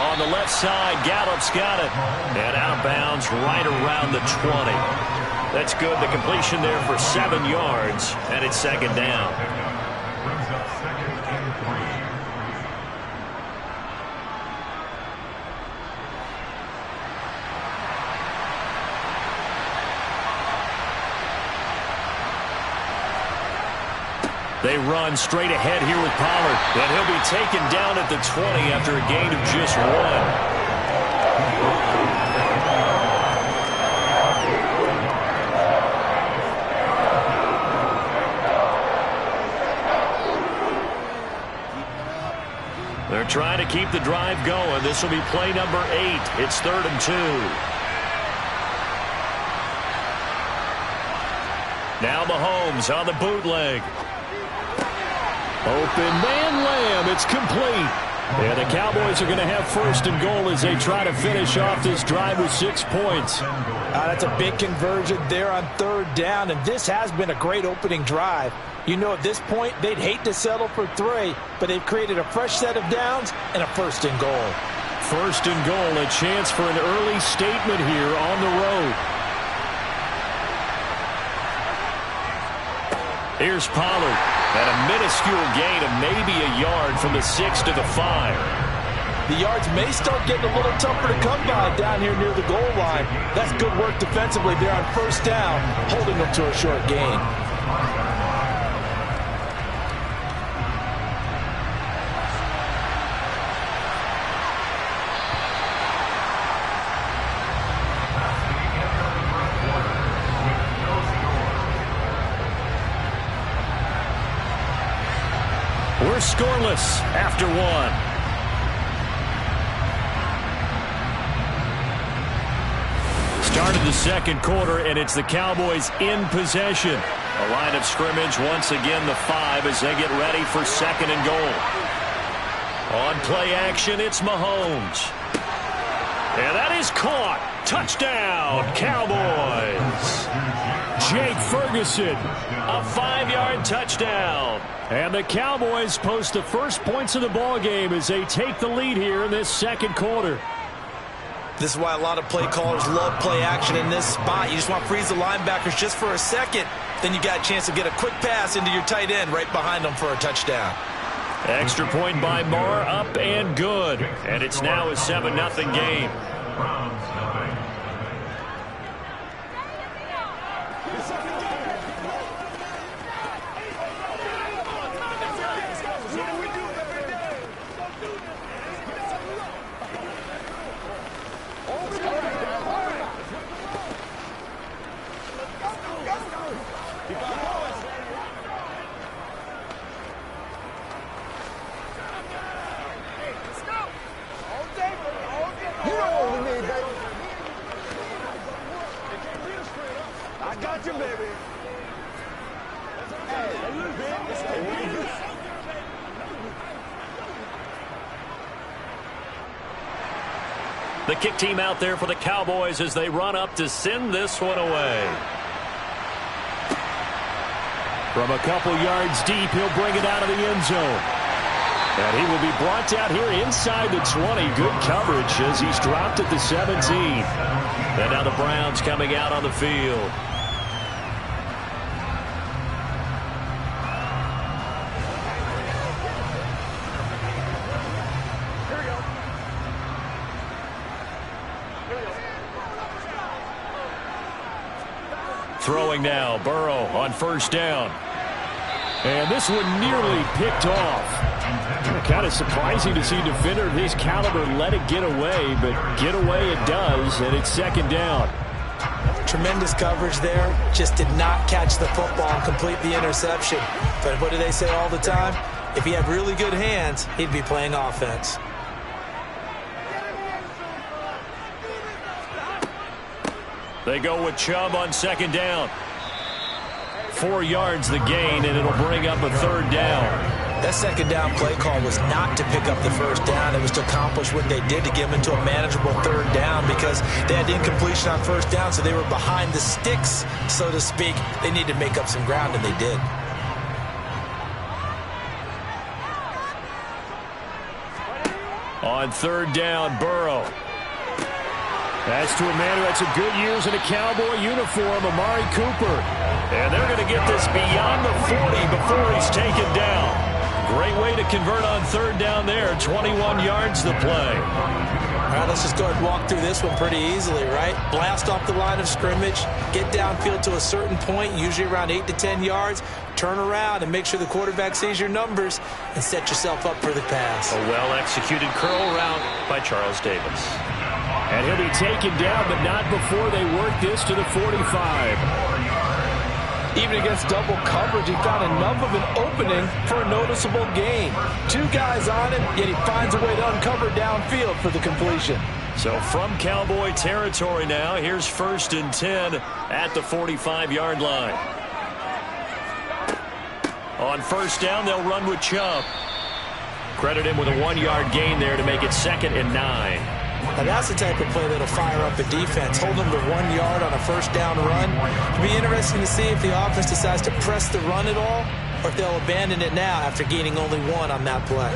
On the left side, Gallup's got it. And out of bounds right around the 20. That's good. The completion there for 7 yards, and it's 2nd down. Brings up 2nd and 3. They run straight ahead here with Pollard, and he'll be taken down at the 20 after a gain of just 1. They're trying to keep the drive going. This will be play number 8. It's 3rd and 2. Now Mahomes on the bootleg. Open man, Lamb. It's complete. And the Cowboys are going to have 1st and goal as they try to finish off this drive with 6 points. That's a big conversion there on 3rd down, and this has been a great opening drive. You know, at this point, they'd hate to settle for 3, but they've created a fresh set of downs and a 1st and goal. 1st and goal, a chance for an early statement here on the road. Here's Pollard at a minuscule gain of maybe a yard from the 6 to the 5. The yards may start getting a little tougher to come by down here near the goal line. That's good work defensively there on first down, holding them to a short gain. We're scoreless after one. Start of the second quarter, and it's the Cowboys in possession. A line of scrimmage, once again the 5 as they get ready for second and goal. On play action, it's Mahomes. And that is caught. Touchdown, Cowboys. Jake Ferguson. A 5-yard touchdown. And the Cowboys post the first points of the ball game as they take the lead here in this second quarter. This is why a lot of play callers love play action in this spot. You just want to freeze the linebackers just for a second. Then you got a chance to get a quick pass into your tight end right behind them for a touchdown. Extra point by Marr, up and good. And it's now a 7-0 game. The kick team out there for the Cowboys as they run up to send this one away. From a couple yards deep, he'll bring it out of the end zone. And he will be brought down here inside the 20. Good coverage as he's dropped at the 17. And now the Browns coming out on the field. Throwing now, Burrow on first down. And this one nearly picked off. Kind of surprising to see a defender of his caliber let it get away, but get away it does, and it's second down. Tremendous coverage there. Just did not catch the football and complete the interception. But what do they say all the time? If he had really good hands, he'd be playing offense. They go with Chubb on second down. 4 yards the gain, and it'll bring up a third down. That second down play call was not to pick up the first down. It was to accomplish what they did to get them into a manageable third down because they had incompletion on first down, so they were behind the sticks, so to speak. They needed to make up some ground, and they did. On third down, Burrow. That's to a man who had some good years in a Cowboy uniform, Amari Cooper. And they're going to get this beyond the 40 before he's taken down. Great way to convert on third down there. 21 yards the play. All right, let's just go ahead and walk through this one pretty easily, right? Blast off the line of scrimmage, get downfield to a certain point, usually around 8 to 10 yards, turn around and make sure the quarterback sees your numbers and set yourself up for the pass. A well-executed curl route by Charles Davis. And he'll be taken down, but not before they work this to the 45. Even against double coverage, he found enough of an opening for a noticeable gain. 2 guys on him, yet he finds a way to uncover downfield for the completion. So from Cowboy territory now, here's 1st and 10 at the 45-yard line. On first down, they'll run with Chubb. Credit him with a 1-yard gain there to make it 2nd and 9. Now that's the type of play that'll fire up a defense. Hold them to 1 yard on a first down run. It'll be interesting to see if the offense decides to press the run at all or if they'll abandon it now after gaining only 1 on that play.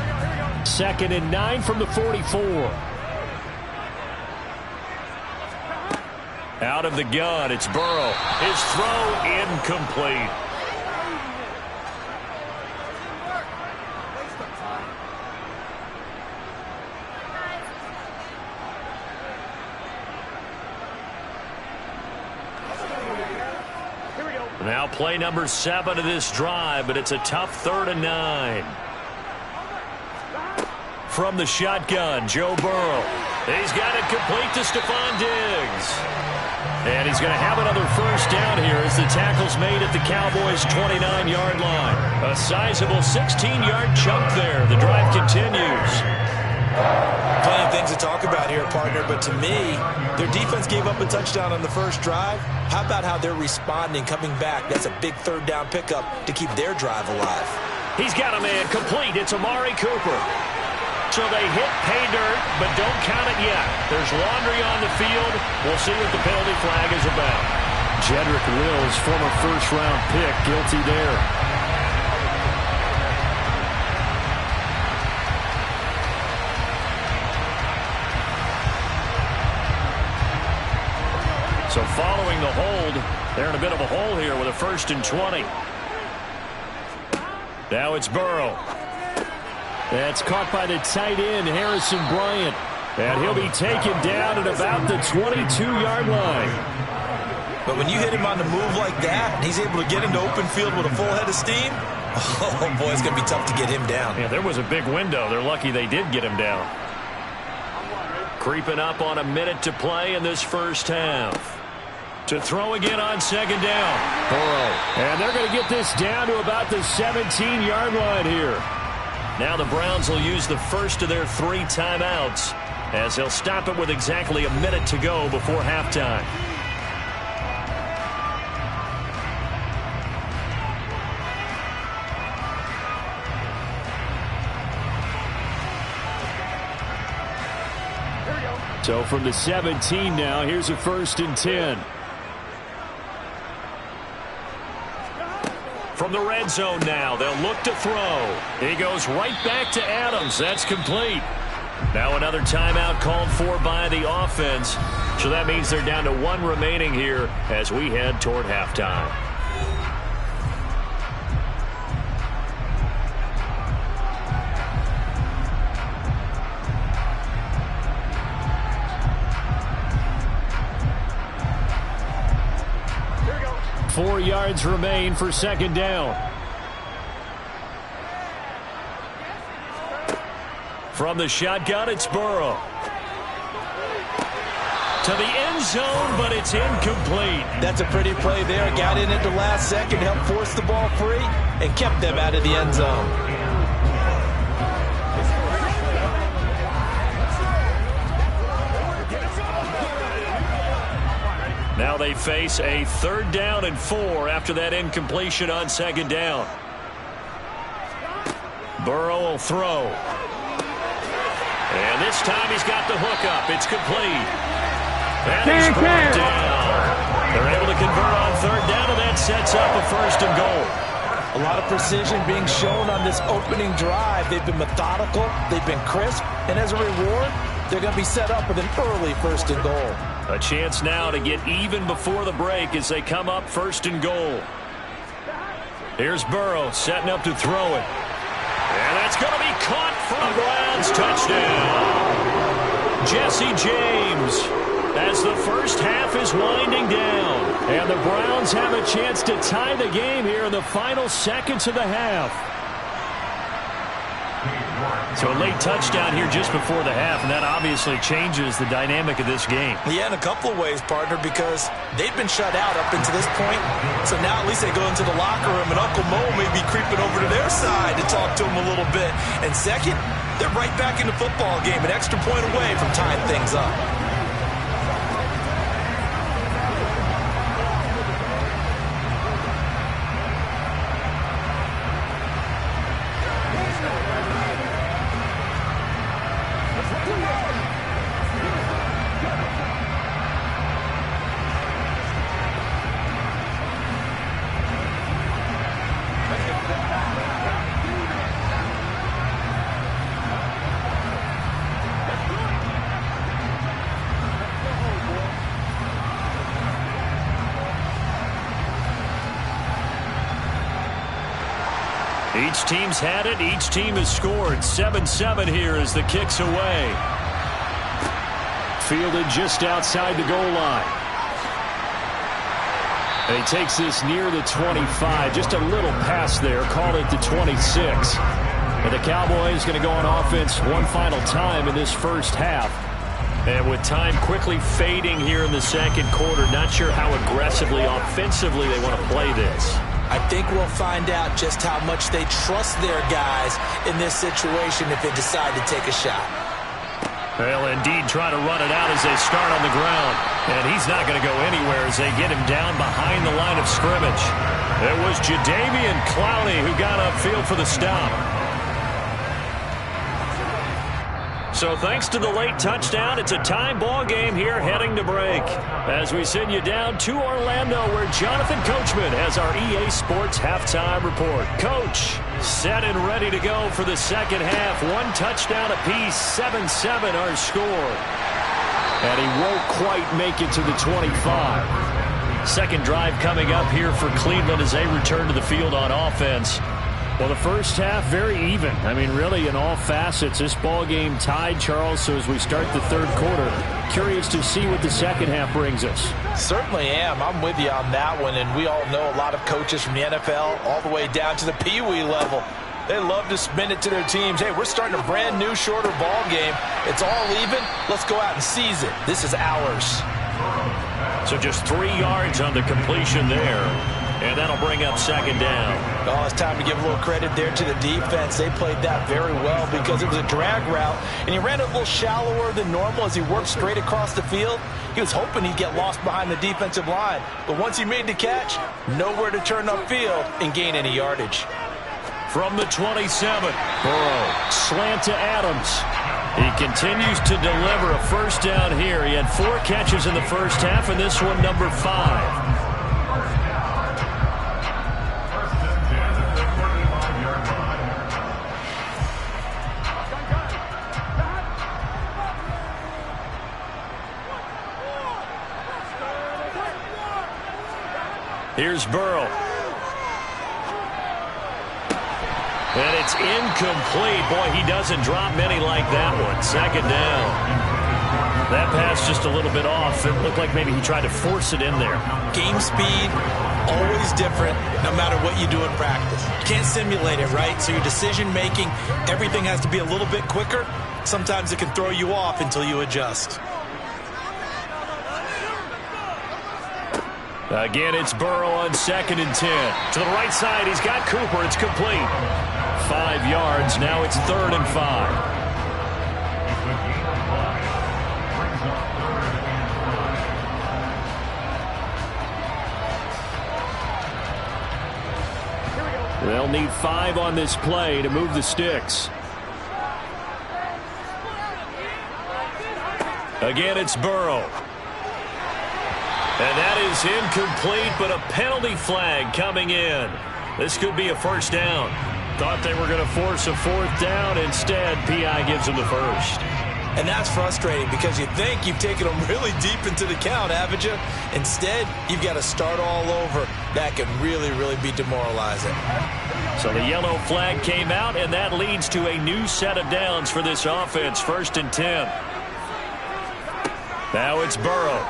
2nd and 9 from the 44. Out of the gun, it's Burrow. His throw incomplete. Now play number 7 of this drive, but it's a tough 3rd and 9. From the shotgun, Joe Burrow. He's got it complete to Stephon Diggs. And he's going to have another first down here as the tackle's made at the Cowboys' 29-yard line. A sizable 16-yard chunk there. The drive continues. Plenty of things to talk about here, partner, but to me, their defense gave up a touchdown on the first drive. How about how they're responding, coming back? That's a big 3rd down pickup to keep their drive alive. He's got a man complete. It's Amari Cooper. So they hit pay dirt, but don't count it yet. There's laundry on the field. We'll see what the penalty flag is about. Jedrick Wills, former first-round pick, guilty there. So following the hold, they're in a bit of a hole here with a 1st and 20. Now it's Burrow. That's caught by the tight end, Harrison Bryant. And he'll be taken down at about the 22-yard line. But when you hit him on the move like that, and he's able to get into open field with a full head of steam, oh, boy, it's going to be tough to get him down. Yeah, there was a big window. They're lucky they did get him down. Creeping up on a minute to play in this first half. To throw again on 2nd down. Burrow. And they're going to get this down to about the 17-yard line here. Now the Browns will use the first of their 3 timeouts as they'll stop it with exactly a minute to go before halftime. So from the 17 now, here's a 1st and 10. From the red zone now, they'll look to throw. He goes right back to Adams. That's complete. Now another timeout called for by the offense. So that means they're down to 1 remaining here as we head toward halftime. Here we go. 4 yards remain for 2nd down. From the shotgun, it's Burrow. To the end zone, but it's incomplete. That's a pretty play there. Got in at the last second, helped force the ball free, and kept them out of the end zone. Now they face a 3rd down and 4 after that incompletion on 2nd down. Burrow will throw. And this time he's got the hook up. It's complete. And he's brought down. They're able to convert on 3rd down, and that sets up a 1st and goal. A lot of precision being shown on this opening drive. They've been methodical. They've been crisp. And as a reward, they're going to be set up with an early 1st and goal. A chance now to get even before the break as they come up 1st and goal. Here's Burrow setting up to throw it. And that's going to be caught for a Browns touchdown. Jesse James as the first half is winding down. And the Browns have a chance to tie the game here in the final seconds of the half. So a late touchdown here just before the half, and that obviously changes the dynamic of this game. Yeah, in a couple of ways, partner, because they've been shut out up until this point. So now at least they go into the locker room, and Uncle Mo may be creeping over to their side to talk to him a little bit. And second, they're right back in the football game, an extra point away from tying things up. Each team's had it. Each team has scored. 7-7 here as the kick's away. Fielded just outside the goal line. And he takes this near the 25. Just a little pass there. Call it the 26. And the Cowboys going to go on offense one final time in this first half. And with time quickly fading here in the second quarter, not sure how aggressively, offensively they want to play this. I think we'll find out just how much they trust their guys in this situation if they decide to take a shot. They'll indeed try to run it out as they start on the ground. And he's not going to go anywhere as they get him down behind the line of scrimmage. It was Jadeveon Clowney who got upfield for the stop. So thanks to the late touchdown, it's a tie ball game here heading to break. As we send you down to Orlando, where Jonathan Coachman has our EA Sports halftime report. Coach, set and ready to go for the second half. One touchdown apiece, 7-7 our score. And he won't quite make it to the 25. Second drive coming up here for Cleveland as they return to the field on offense. Well, the first half, very even. I mean, really, in all facets, this ball game tied, Charles. So as we start the third quarter, curious to see what the second half brings us. Certainly am. I'm with you on that one. And we all know a lot of coaches from the NFL all the way down to the Pee Wee level. They love to spin it to their teams. Hey, we're starting a brand new, shorter ball game. It's all even. Let's go out and seize it. This is ours. So just 3 yards on the completion there. And that'll bring up second down. Oh, it's time to give a little credit there to the defense. They played that very well because it was a drag route, and he ran it a little shallower than normal as he worked straight across the field. He was hoping he'd get lost behind the defensive line. But once he made the catch, nowhere to turn upfield and gain any yardage. From the 27, Burrow, slant to Adams. He continues to deliver a first down here. He had 4 catches in the first half, and this one number 5. Here's Burrow. And it's incomplete. Boy, he doesn't drop many like that one. Second down. That pass just a little bit off. It looked like maybe he tried to force it in there. Game speed, always different, no matter what you do in practice. You can't simulate it, right? So your decision-making, everything has to be a little bit quicker. Sometimes it can throw you off until you adjust. Again, it's Burrow on 2nd and 10. To the right side, he's got Cooper. It's complete. 5 yards. Now it's 3rd and 5. They'll need 5 on this play to move the sticks. Again, it's Burrow. And that is incomplete, but a penalty flag coming in. This could be a first down. Thought they were going to force a 4th down. Instead, P.I. gives them the first. And that's frustrating because you think you've taken them really deep into the count, haven't you? Instead, you've got to start all over. That can really, really be demoralizing. So the yellow flag came out, and that leads to a new set of downs for this offense. 1st and 10. Now it's Burrow.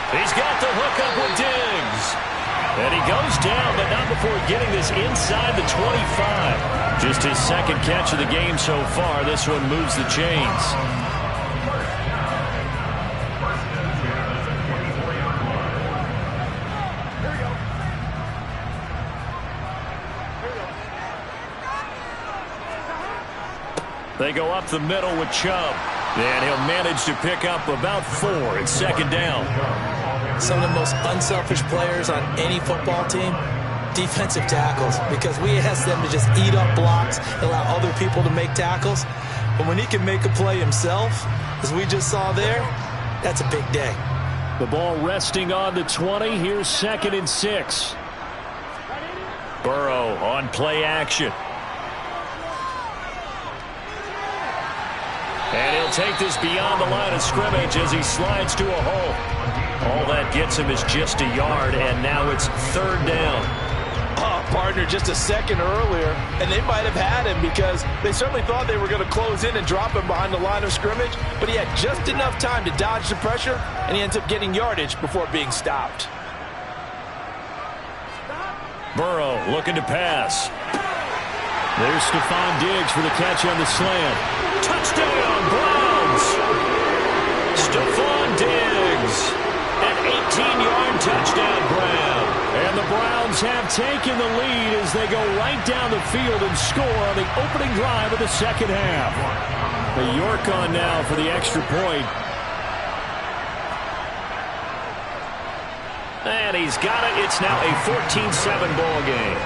He's got the hookup with Diggs. And he goes down, but not before getting this inside the 25. Just his 2nd catch of the game so far. This one moves the chains. They go up the middle with Chubb. And he'll manage to pick up about 4. It's 2nd down. Some of the most unselfish players on any football team, defensive tackles, because we ask them to just eat up blocks, allow other people to make tackles. But when he can make a play himself, as we just saw there, that's a big day. The ball resting on the 20. Here's 2nd and 6. Burrow on play action. And he'll take this beyond the line of scrimmage as he slides to a hole. All that gets him is just a yard, and now it's 3rd down. partner just a second earlier, and they might have had him because they certainly thought they were going to close in and drop him behind the line of scrimmage, but he had just enough time to dodge the pressure, and he ends up getting yardage before being stopped. Burrow looking to pass. There's Stephon Diggs for the catch on the slant. Touchdown, Browns! Stephon Diggs, an 18-yard touchdown grab. And the Browns have taken the lead as they go right down the field and score on the opening drive of the second half. The York on now for the extra point. And he's got it. It's now a 14-7 ball game.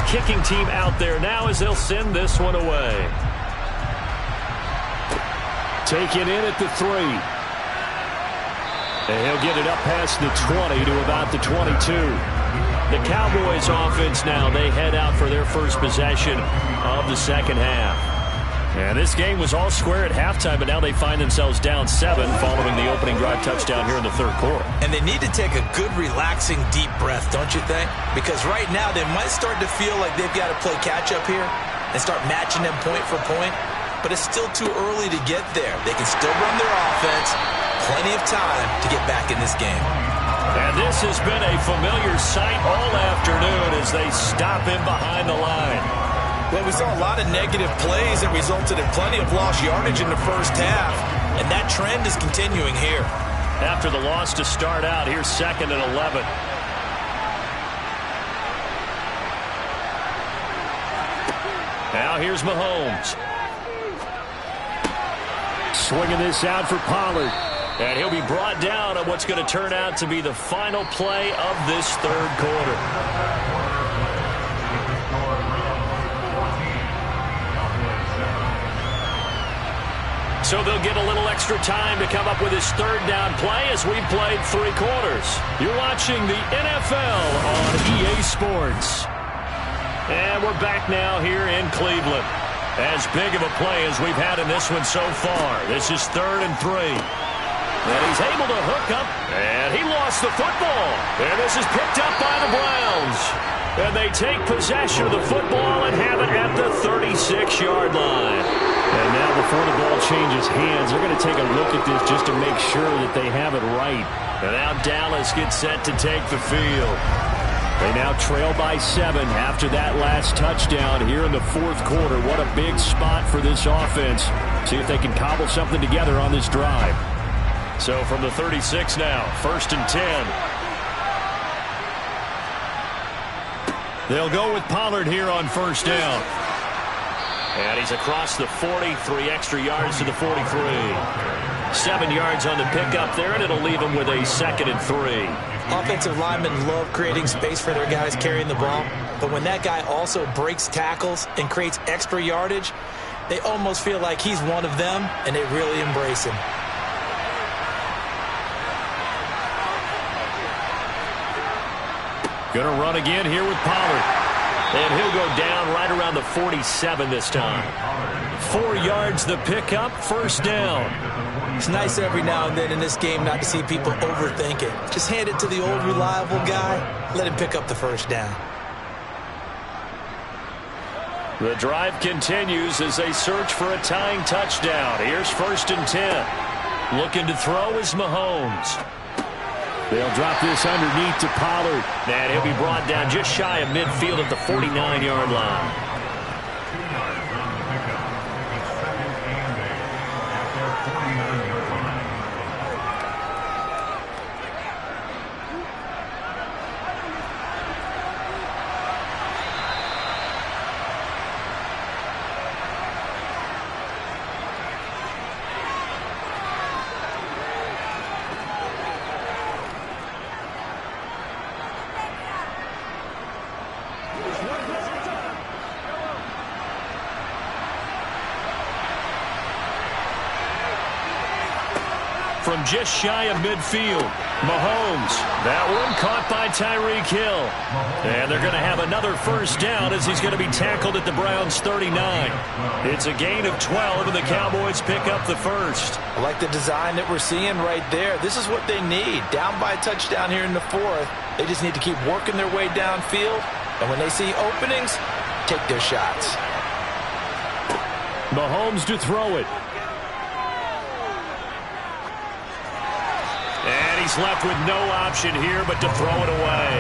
Kicking team out there now as they'll send this one away. Taken in at the 3. And he'll get it up past the 20 to about the 22. The Cowboys offense now, they head out for their first possession of the second half. And this game was all square at halftime, but now they find themselves down 7 following the opening drive touchdown here in the third quarter. And they need to take a good, relaxing, deep breath, don't you think? Because right now they might start to feel like they've got to play catch-up here and start matching them point for point. But it's still too early to get there. They can still run their offense. Plenty of time to get back in this game. And this has been a familiar sight all afternoon as they stop him behind the line. Well, we saw a lot of negative plays that resulted in plenty of lost yardage in the first half, and that trend is continuing here. After the loss to start out, here's 2nd and 11. Now here's Mahomes. Swinging this out for Pollard. And he'll be brought down on what's going to turn out to be the final play of this third quarter. So they'll get a little extra time to come up with his third down play as we've played 3 quarters. You're watching the NFL on EA Sports. And we're back now here in Cleveland. As big of a play as we've had in this one so far. This is 3rd and 3. And he's able to hook up, and he lost the football. And this is picked up by the Browns. And they take possession of the football and have it at the 36-yard line. And now before the ball changes hands, they're going to take a look at this just to make sure that they have it right. And now Dallas gets set to take the field. They now trail by 7 after that last touchdown here in the fourth quarter. What a big spot for this offense. See if they can cobble something together on this drive. So from the 36 now, 1st and 10. They'll go with Pollard here on 1st down. And he's across the 40, 3 extra yards to the 43. 7 yards on the pickup there, and it'll leave him with a 2nd and 3. Offensive linemen love creating space for their guys carrying the ball, but when that guy also breaks tackles and creates extra yardage, they almost feel like he's one of them, and they really embrace him. Gonna run again here with Pollard. And he'll go down right around the 47 this time. 4 yards the pickup, 1st down. It's nice every now and then in this game not to see people overthink it. Just hand it to the old reliable guy. Let him pick up the 1st down. The drive continues as they search for a tying touchdown. Here's 1st and 10. Looking to throw is Mahomes. They'll drop this underneath to Pollard. And he'll be brought down just shy of midfield at the 49-yard line. from just shy of midfield. Mahomes, that one caught by Tyreek Hill. And they're going to have another first down as he's going to be tackled at the Browns' 39. It's a gain of 12, and the Cowboys pick up the first. I like the design that we're seeing right there. This is what they need. Down by a touchdown here in the fourth. They just need to keep working their way downfield. And when they see openings, take their shots. Mahomes to throw it. And he's left with no option here but to throw it away.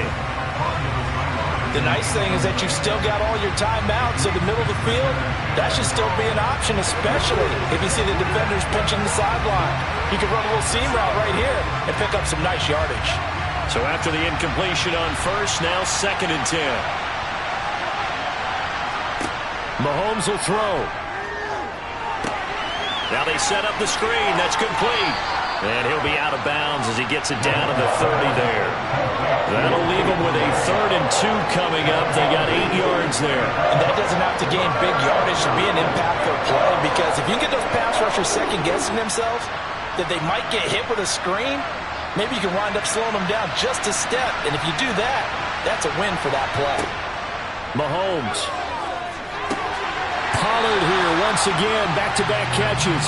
The nice thing is that you've still got all your timeouts, so the middle of the field, that should still be an option, especially if you see the defenders pinching the sideline. You can run a little seam route right here and pick up some nice yardage. So after the incompletion on first, now 2nd and 10. Mahomes will throw. Now they set up the screen. That's complete. And he'll be out of bounds as he gets it down to the 30 there. That'll leave him with a 3rd and 2 coming up. They got 8 yards there. And that doesn't have to gain big yardage to be an impactful play, because if you can get those pass rushers second-guessing themselves that they might get hit with a screen, maybe you can wind up slowing them down just a step. And if you do that, that's a win for that play. Mahomes. Pollard here once again, back-to-back catches.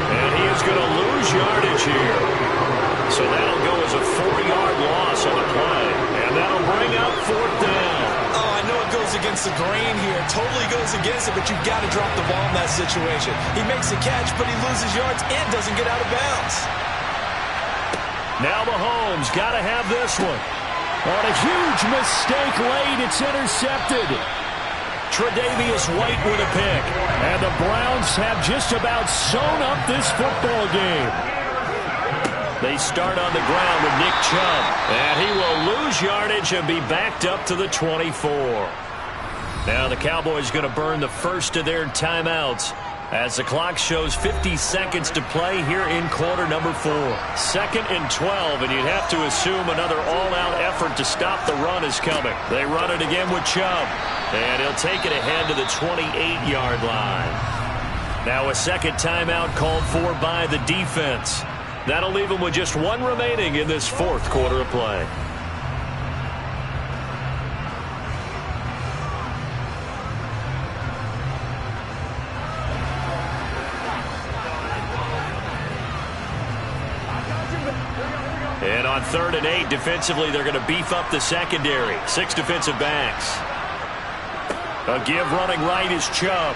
And he is going to lose yardage here. So that'll go as a 4-yard loss on the play. And that'll bring up 4th down. Oh, I know it goes against the grain here. Totally goes against it, but you've got to drop the ball in that situation. He makes the catch, but he loses yards and doesn't get out of bounds. Now Mahomes got to have this one. On a huge mistake late, it's intercepted. Tre'Davious White with a pick. And the Browns have just about sewn up this football game. They start on the ground with Nick Chubb. And he will lose yardage and be backed up to the 24. Now the Cowboys going to burn the first of their timeouts as the clock shows 50 seconds to play here in quarter number 4. 2nd and 12, and you'd have to assume another all-out effort to stop the run is coming. They run it again with Chubb, and he'll take it ahead to the 28-yard line. Now a second timeout called for by the defense. That'll leave them with just 1 remaining in this 4th quarter of play. And on 3rd and 8, defensively, they're going to beef up the secondary. 6 defensive backs. A give running right is Chubb.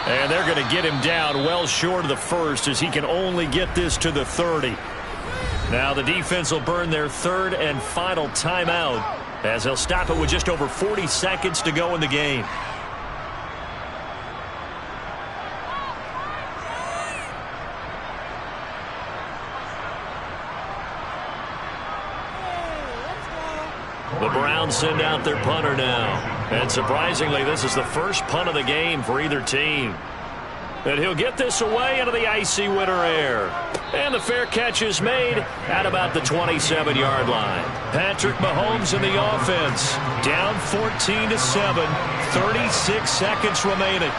And they're going to get him down well short of the 1st as he can only get this to the 30. Now the defense will burn their 3rd and final timeout as they'll stop it with just over 40 seconds to go in the game. The Browns send out their punter now. And surprisingly, this is the first punt of the game for either team. And he'll get this away into the icy winter air. And the fair catch is made at about the 27-yard line. Patrick Mahomes in the offense. Down 14-7. 36 seconds remaining.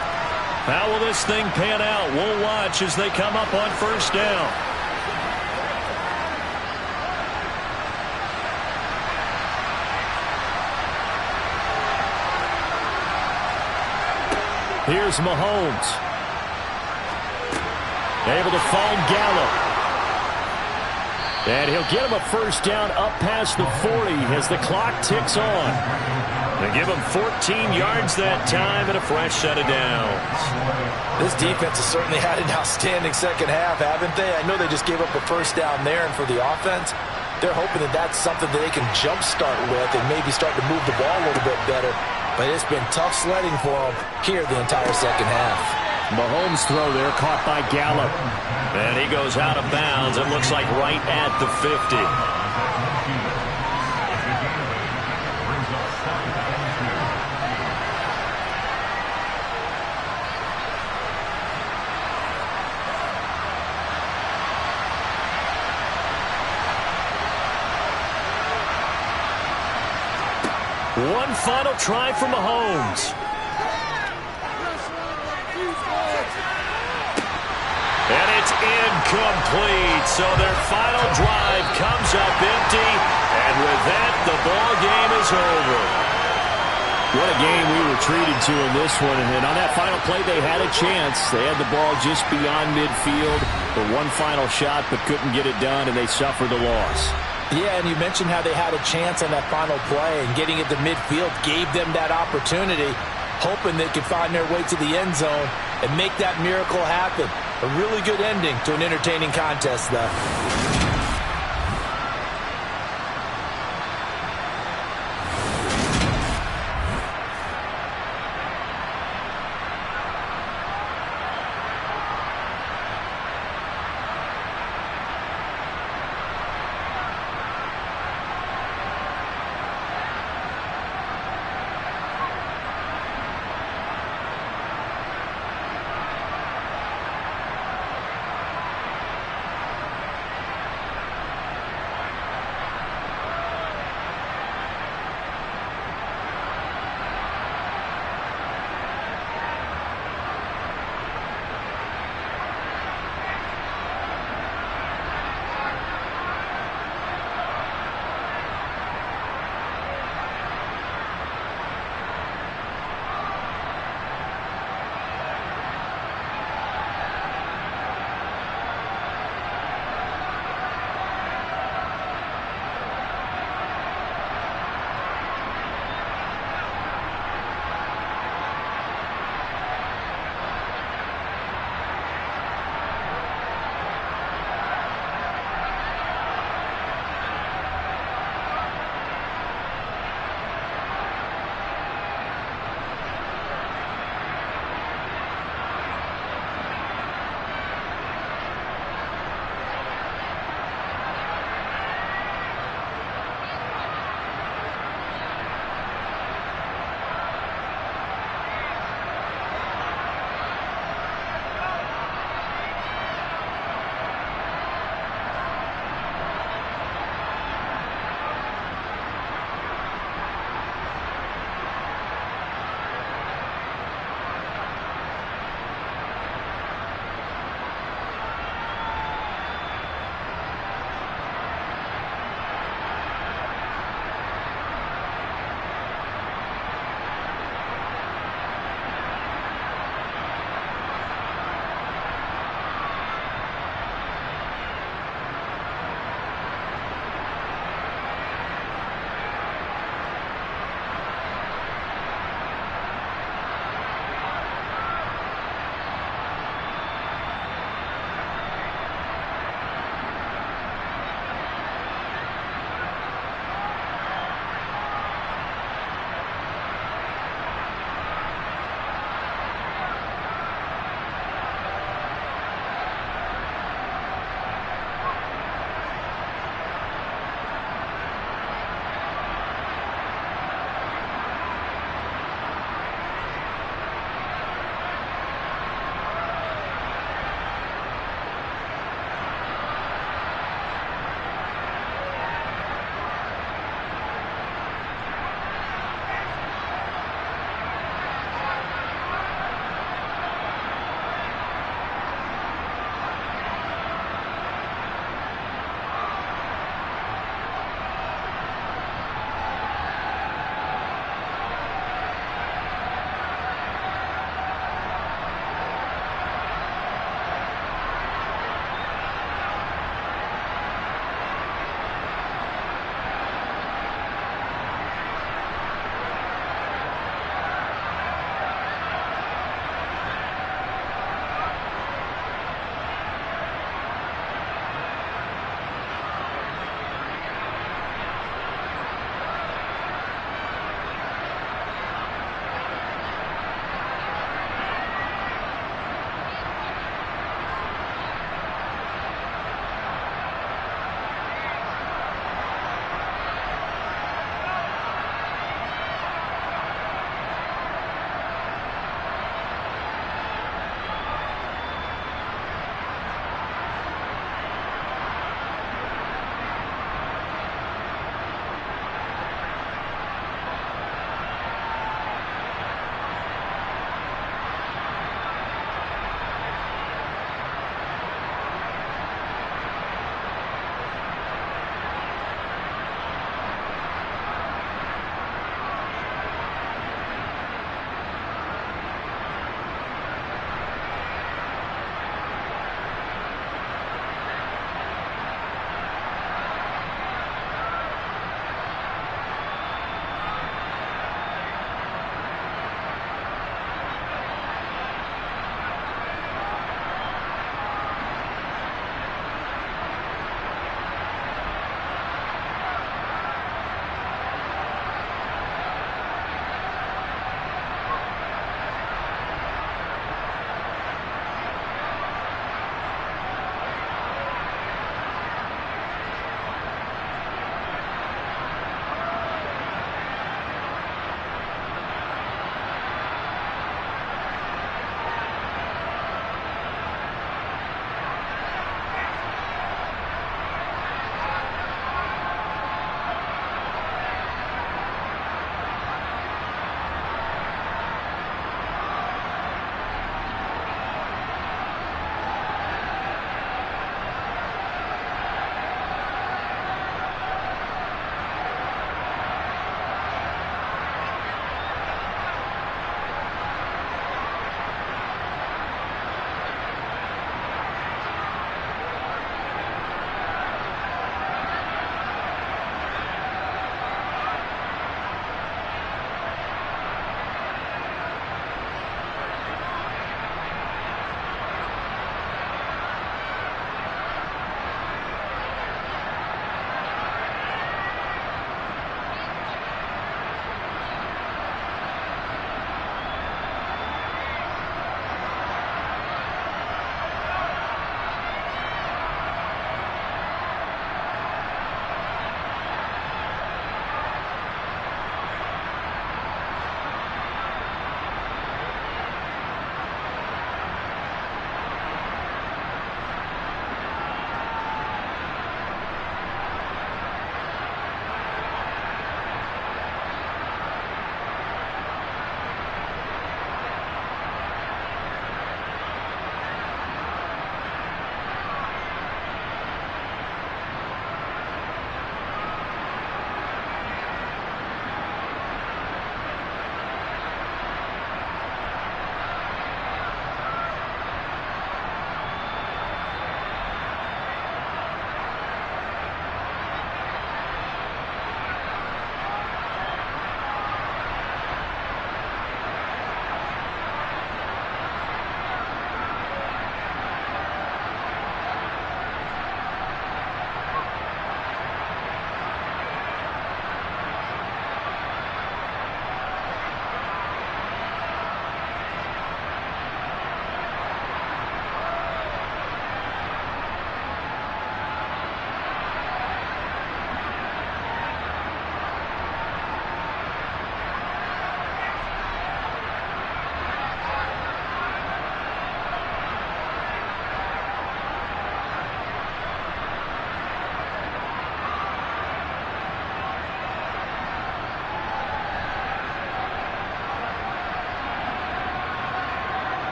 How will this thing pan out? We'll watch as they come up on first down. Here's Mahomes. Able to find Gallup. And he'll get him a first down up past the 40 as the clock ticks on. They give him 14 yards that time and a fresh set of downs. This defense has certainly had an outstanding second half, haven't they? I know they just gave up a first down there, and for the offense, they're hoping that that's something that they can jumpstart with and maybe start to move the ball a little bit better. But it's been tough sledding for them here the entire second half. Mahomes throw there caught by Gallup. And he goes out of bounds. It looks like right at the 50. One final try for Mahomes. And it's Incomplete. So their final drive comes up empty, and with that, the ball game is over. What a game we were treated to in this one. And on that final play, they had a chance. They had the ball just beyond midfield for one final shot, but couldn't get it done, and they suffered the loss. Yeah, and you mentioned how they had a chance on that final play, and getting it to midfield gave them that opportunity, hoping they could find their way to the end zone and make that miracle happen. A really good ending to an entertaining contest, though.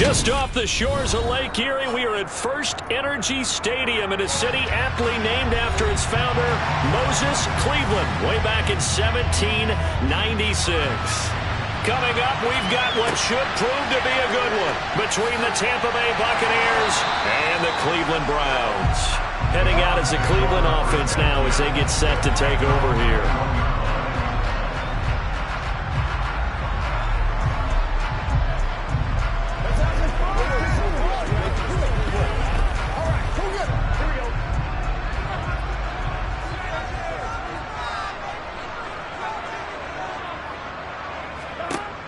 Just off the shores of Lake Erie, we are at First Energy Stadium in a city aptly named after its founder, Moses Cleveland, way back in 1796. Coming up, we've got what should prove to be a good one between the Tampa Bay Buccaneers and the Cleveland Browns. Heading out as the Cleveland offense now as they get set to take over here.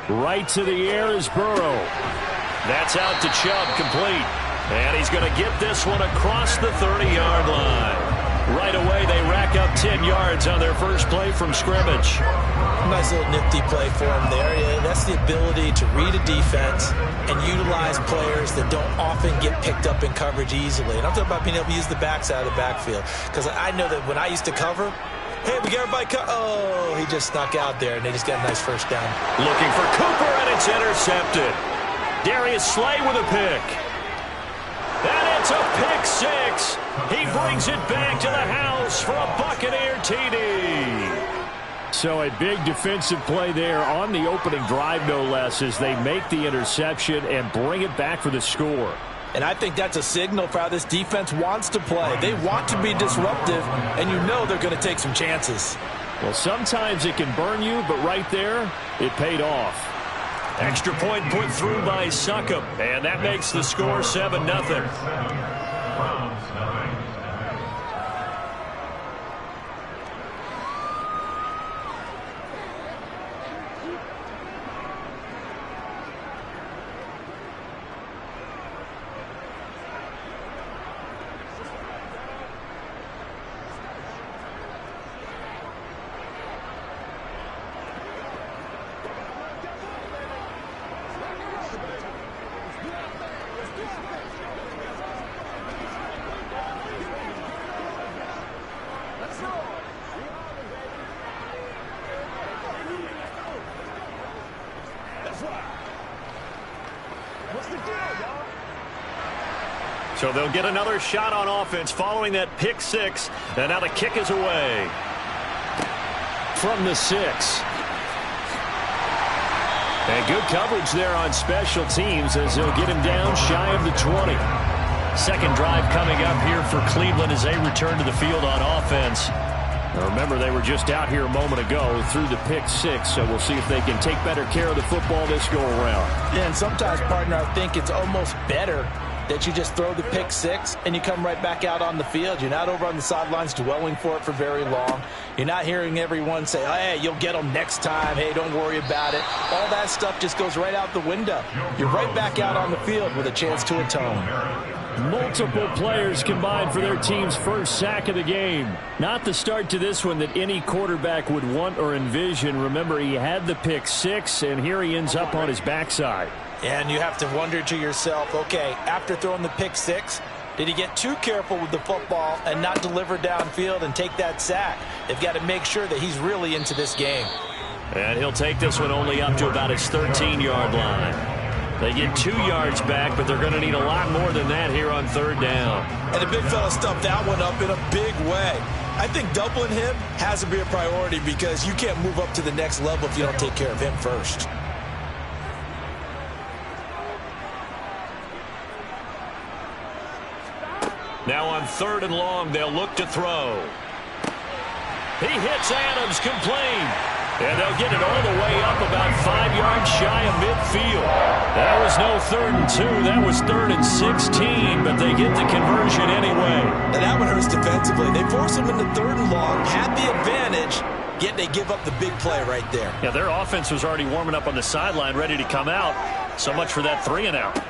Right to the air is Burrow. That's out to Chubb, complete. And he's going to get this one across the 30-yard line. Right away, they rack up 10 yards on their first play from scrimmage. Nice little nifty play for him there. Yeah, that's the ability to read a defense and utilize players that don't often get picked up in coverage easily. And I'm talking about being able to use the backside of the backfield. Because I know that when I used to cover, hey, we got everybody oh, he just snuck out there, and they just got a nice first down. Looking for Cooper, and it's intercepted. Darius Slay with a pick. And it's a pick six. He brings it back to the house for a Buccaneer TD. So a big defensive play there on the opening drive, no less, as they make the interception and bring it back for the score. And I think that's a signal for how this defense wants to play. They want to be disruptive, and you know they're going to take some chances. Well, sometimes it can burn you, but right there, it paid off. Extra point put through by Succop, and that makes the score 7-0. So they'll get another shot on offense following that pick six. And now the kick is away. From the 6. And good coverage there on special teams as they'll get him down shy of the 20. Second drive coming up here for Cleveland as they return to the field on offense. Now remember, they were just out here a moment ago through the pick six, so we'll see if they can take better care of the football this go around. Yeah, and sometimes, partner, I think it's almost better that you just throw the pick six and you come right back out on the field. You're not over on the sidelines dwelling for it for very long. You're not hearing everyone say, oh, hey, you'll get them next time. Hey, don't worry about it. All that stuff just goes right out the window. You're right back out on the field with a chance to atone. Multiple players combined for their team's first sack of the game. Not the start to this one that any quarterback would want or envision. Remember, he had the pick six, and here he ends up on his backside. And you have to wonder to yourself, okay, after throwing the pick six, did he get too careful with the football and not deliver downfield and take that sack? They've got to make sure that he's really into this game. And he'll take this one only up to about his 13-yard line. They get 2 yards back, but they're going to need a lot more than that here on third down. And the big fella stuffed that one up in a big way. I think doubling him has to be a priority because you can't move up to the next level if you don't take care of him first. Now on 3rd and long, they'll look to throw. He hits Adams, complete. And they'll get it all the way up about 5 yards shy of midfield. That was no 3rd and 2. That was 3rd and 16, but they get the conversion anyway. And that one hurts defensively. They force him into 3rd and long, had the advantage, yet they give up the big play right there. Yeah, their offense was already warming up on the sideline, ready to come out. So much for that 3 and out.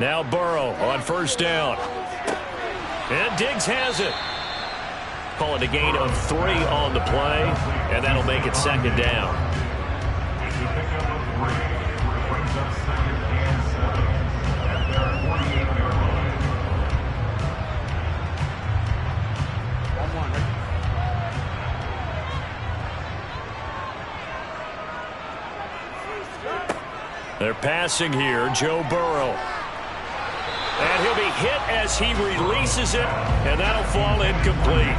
Now Burrow on first down. And Diggs has it. Call it a gain of 3 on the play, and that'll make it 2nd down. They're passing here, Joe Burrow. And he'll be hit as he releases it, and that'll fall incomplete.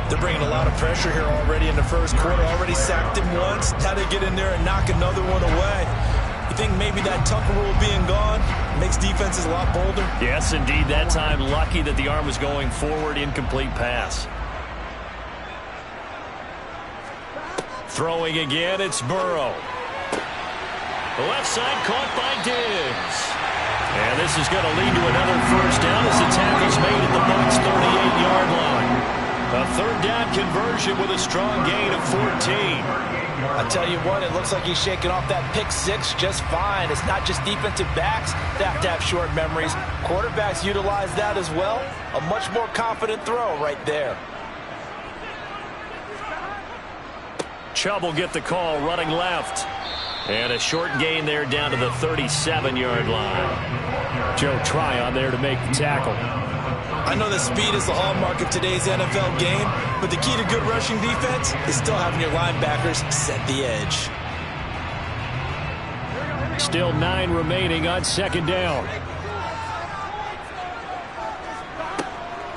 They're bringing a lot of pressure here already in the first quarter. Already sacked him once. How to get in there and knock another one away. You think maybe that Tucker rule being gone makes defenses a lot bolder? Yes, indeed. That time, lucky that the arm was going forward. Incomplete pass. Throwing again, it's Burrow. The left side caught by Diggs. And this is going to lead to another first down as the tackle's made at the Bucs' 38-yard line. A third down conversion with a strong gain of 14. I tell you what, it looks like he's shaking off that pick six just fine. It's not just defensive backs that have to have short memories. Quarterbacks utilize that as well. A much more confident throw right there. Chubb will get the call running left. And a short gain there down to the 37-yard line. Joe Tryon there to make the tackle. I know that speed is the hallmark of today's NFL game, but the key to good rushing defense is still having your linebackers set the edge. Still 9 remaining on second down.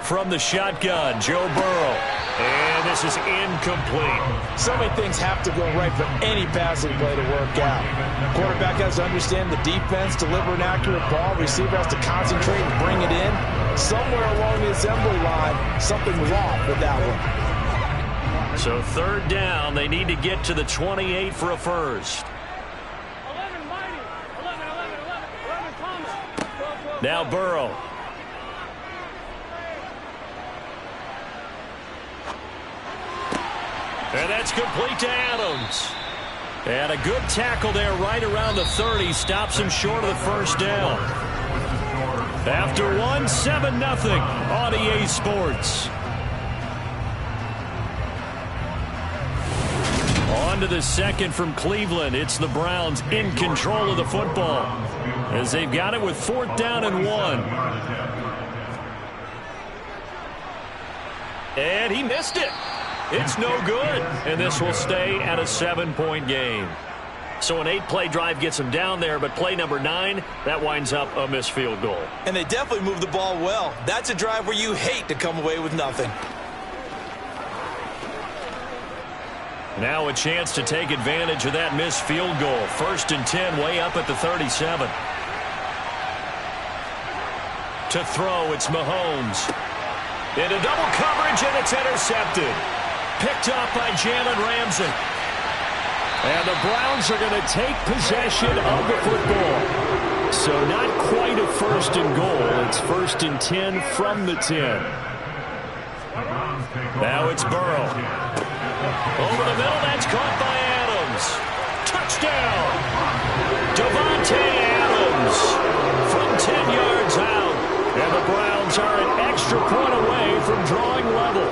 From the shotgun, Joe Burrow. And this is incomplete. So many things have to go right for any passing play to work out. Quarterback has to understand the defense, deliver an accurate ball. Receiver has to concentrate and bring it in. Somewhere along the assembly line, something was off with that one. So third down, they need to get to the 28 for a first. Now Burrow. And that's complete to Adams. And a good tackle there right around the 30. Stops him short of the first down. After one, 7-0 on EA Sports. On to the second from Cleveland. It's the Browns in control of the football as they've got it with 4th down and 1. And he missed it. It's no good, and this will stay at a 7-point game. So an 8-play drive gets him down there, but play number 9, that winds up a missed field goal. And they definitely moved the ball well. That's a drive where you hate to come away with nothing. Now a chance to take advantage of that missed field goal. 1st and 10, way up at the 37. To throw, it's Mahomes. Into double coverage, and it's intercepted. Picked up by Jalen Ramsey. And the Browns are going to take possession of the football. So not quite a 1st and goal. It's 1st and 10 from the 10. Now it's Burrow. Over the middle, that's caught by Adams. Touchdown! Davante Adams from 10 yards out. And the Browns are an extra point away from drawing level.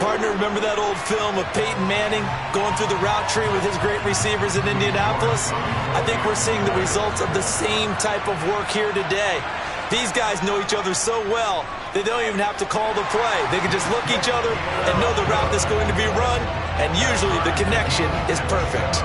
Partner, remember that old film of Peyton Manning going through the route tree with his great receivers in Indianapolis? I think we're seeing the results of the same type of work here today. These guys know each other so well, they don't even have to call the play. They can just look each other and know the route that's going to be run, and usually the connection is perfect.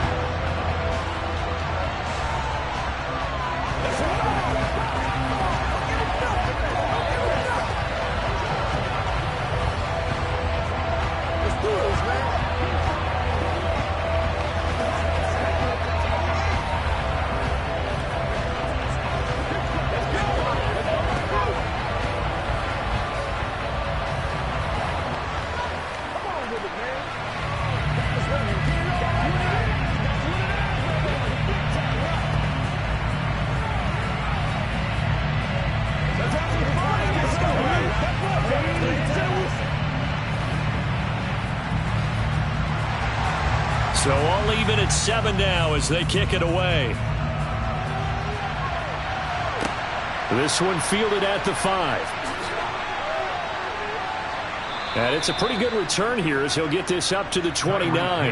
So all even at 7 now as they kick it away. This one fielded at the 5. And it's a pretty good return here as he'll get this up to the 29.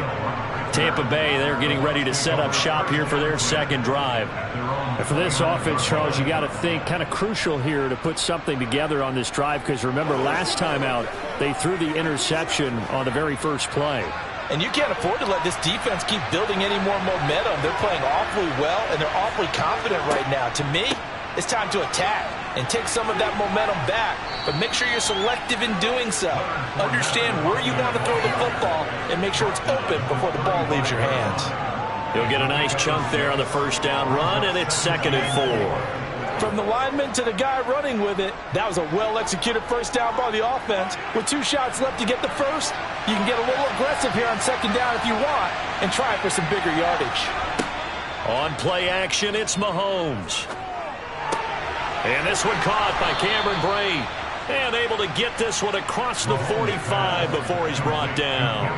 Tampa Bay, they're getting ready to set up shop here for their second drive. And for this offense, Charles, you got to think kind of crucial here to put something together on this drive, because remember last time out they threw the interception on the very first play. And you can't afford to let this defense keep building any more momentum. They're playing awfully well, and they're awfully confident right now. To me, it's time to attack and take some of that momentum back. But make sure you're selective in doing so. Understand where you want to throw the football and make sure it's open before the ball leaves your hands. He'll get a nice chunk there on the first down run, and it's 2nd and 4. From the lineman to the guy running with it, that was a well-executed first down by the offense. With 2 shots left to get the first, you can get a little aggressive here on 2nd down if you want and try for some bigger yardage. On play action, it's Mahomes. And this one caught by Cameron Brate. And able to get this one across the 45 before he's brought down.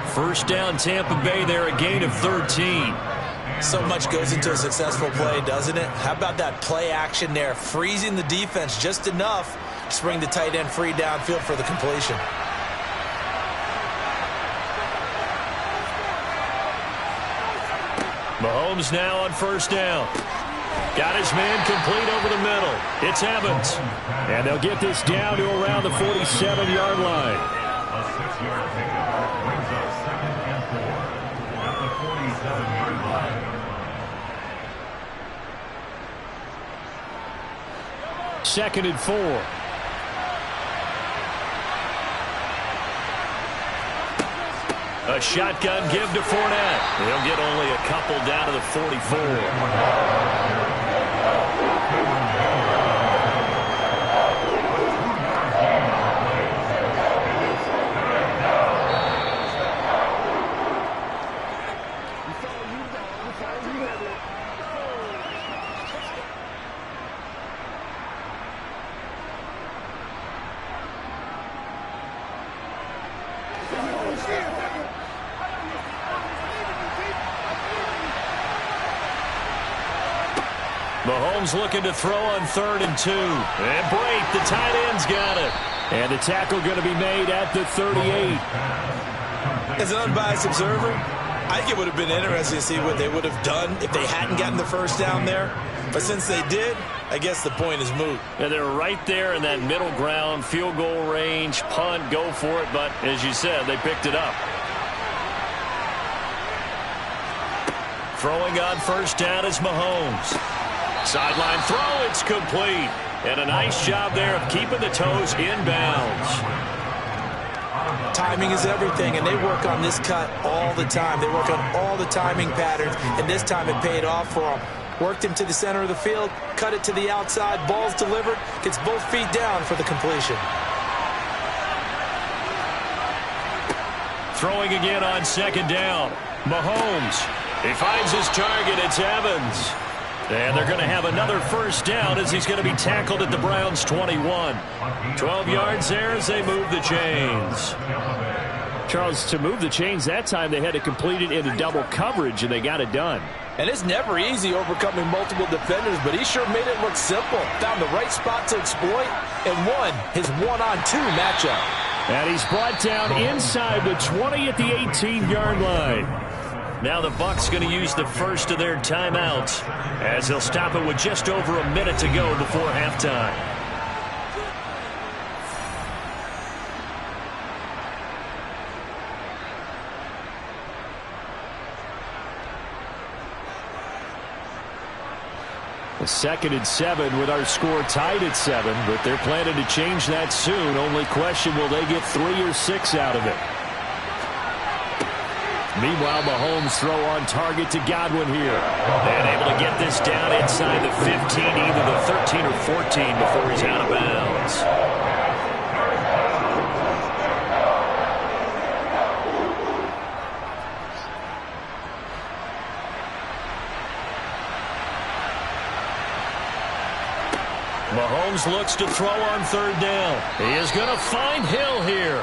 First down, Tampa Bay there, a gain of 13. So much goes into a successful play, doesn't it? How about that play action there, freezing the defense just enough to bring the tight end free downfield for the completion. Mahomes now on first down. Got his man complete over the middle. It's Evans. And they'll get this down to around the 47-yard line. A 6-yard pickup brings up 2nd and 4 at the 47-yard line. 2nd and 4. A shotgun give to Fournette. He'll get only a couple down to the 44. Mahomes looking to throw on 3rd and 2. And Brate, the tight end's got it. And the tackle going to be made at the 38. As an unbiased observer, I think it would have been interesting to see what they would have done if they hadn't gotten the first down there. But since they did, I guess the point is moot. Yeah, they're right there in that middle ground, field goal range, punt, go for it. But as you said, they picked it up. Throwing on first down is Mahomes. Sideline throw, it's complete. And a nice job there of keeping the toes inbounds. Timing is everything, and they work on this cut all the time. They work on all the timing patterns, and this time it paid off for them. Worked him to the center of the field, cut it to the outside, ball's delivered, gets both feet down for the completion. Throwing again on 2nd down. Mahomes. He finds his target. It's Evans. And they're going to have another first down as he's going to be tackled at the Browns' 21. 12 yards there as they move the chains. Charles, to move the chains that time, they had to complete it into double coverage, and they got it done. And it's never easy overcoming multiple defenders, but he sure made it look simple. Found the right spot to exploit and won his 1-on-2 matchup. And he's brought down inside the 20 at the 18-yard line. Now the Bucs going to use the first of their timeouts as they'll stop it with just over a minute to go before halftime. A 2nd and 7 with our score tied at 7, but they're planning to change that soon. Only question, will they get 3 or 6 out of it? Meanwhile, Mahomes throw on target to Godwin here. And able to get this down inside the 15, either the 13 or 14 before he's out of bounds. Mahomes looks to throw on 3rd down. He is going to find Hill here.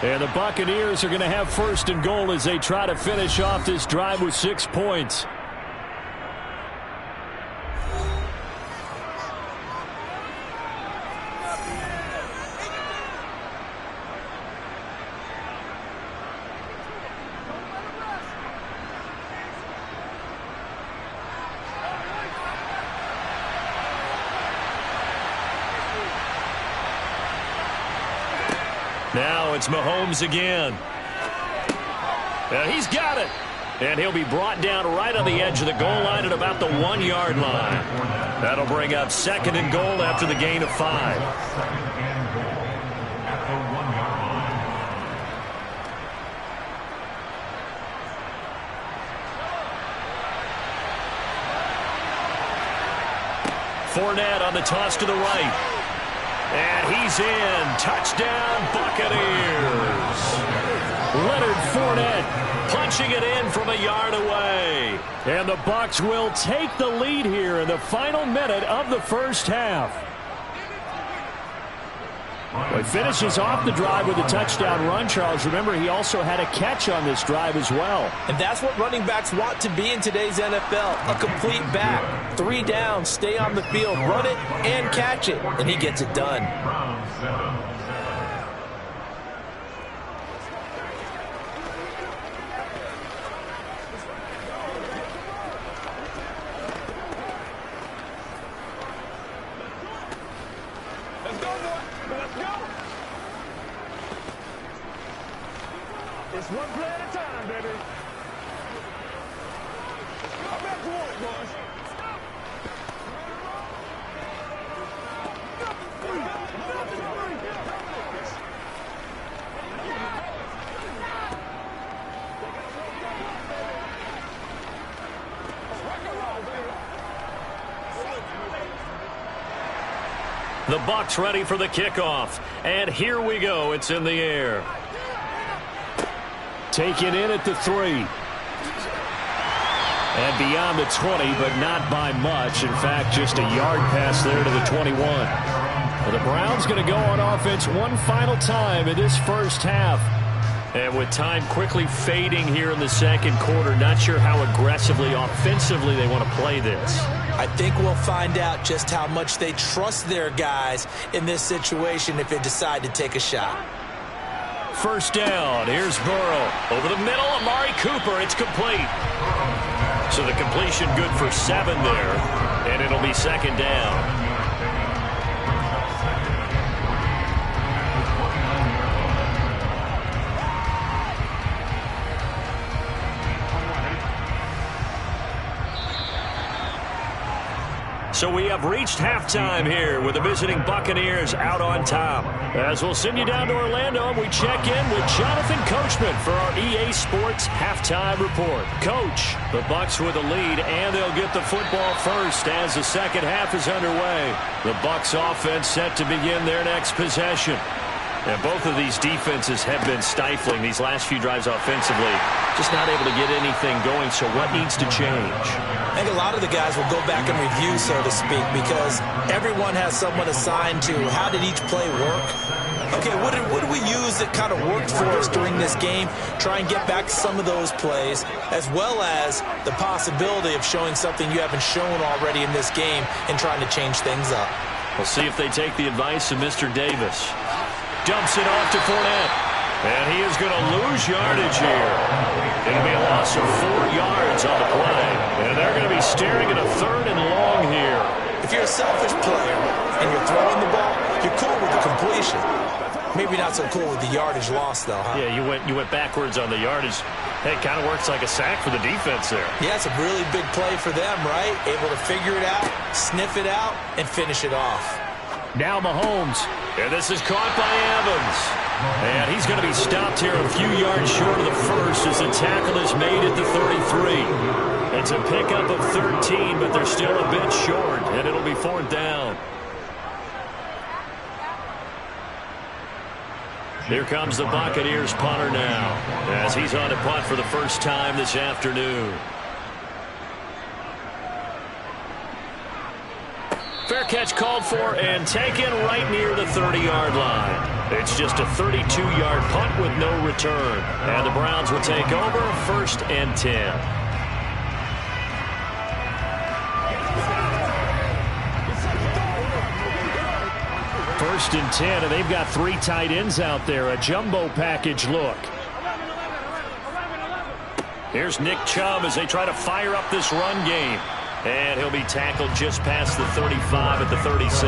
And the Buccaneers are going to have 1st and goal as they try to finish off this drive with 6 points. Now it's Mahomes again. He's got it. And he'll be brought down right on the edge of the goal line at about the 1-yard line. That'll bring up 2nd and goal after the gain of 5. Fournette on the toss to the right. And he's in. Touchdown, Buccaneers. Leonard Fournette punching it in from a yard away. And the Bucs will take the lead here in the final minute of the first half. Well, he finishes off the drive with a touchdown run, Charles. Remember, he also had a catch on this drive as well. And that's what running backs want to be in today's NFL, a complete back. 3 down, stay on the field, run it, and catch it. And he gets it done. It's one play at a time, baby. I'm back to it, boys. The Bucs ready for the kickoff. And here we go. It's in the air. Taken in at the 3. And beyond the 20, but not by much. In fact, just a yard pass there to the 21. Well, the Browns going to go on offense one final time in this first half. And with time quickly fading here in the second quarter, not sure how aggressively, offensively they want to play this. I think we'll find out just how much they trust their guys in this situation if they decide to take a shot. First down. Here's Burrow. Over the middle, Amari Cooper. It's complete. So the completion good for 7 there. And it'll be 2nd down. So we have reached halftime here with the visiting Buccaneers out on top. As we'll send you down to Orlando, we check in with Jonathan Coachman for our EA Sports Halftime Report. Coach, the Bucs with the lead, and they'll get the football first as the second half is underway. The Bucs offense set to begin their next possession. And both of these defenses have been stifling these last few drives offensively. Just not able to get anything going, so what needs to change? I think a lot of the guys will go back and review, so to speak, because everyone has someone assigned to how did each play work. Okay, what did we use that kind of worked for us during this game? Try and get back to some of those plays, as well as the possibility of showing something you haven't shown already in this game and trying to change things up. We'll see if they take the advice of Mr. Davis. Dumps it off to Fournette. And he is going to lose yardage here. It'll be a loss of 4 yards on the play. And they're going to be staring at a 3rd and long here. If you're a selfish player and you're throwing the ball, you're cool with the completion. Maybe not so cool with the yardage loss, though, huh? Yeah, you went backwards on the yardage. Hey, it kind of works like a sack for the defense there. Yeah, it's a really big play for them, right? Able to figure it out, sniff it out, and finish it off. Now Mahomes. And this is caught by Evans. And he's going to be stopped here a few yards short of the first as the tackle is made at the 33. It's a pickup of 13, but they're still a bit short, and it'll be 4th down. Here comes the Buccaneers punter now as he's on to punt for the first time this afternoon. Fair catch called for and taken right near the 30-yard line. It's just a 32-yard punt with no return. And the Browns will take over 1st and 10. First and 10, and they've got 3 tight ends out there. A jumbo package look. Here's Nick Chubb as they try to fire up this run game. And he'll be tackled just past the 35 at the 36.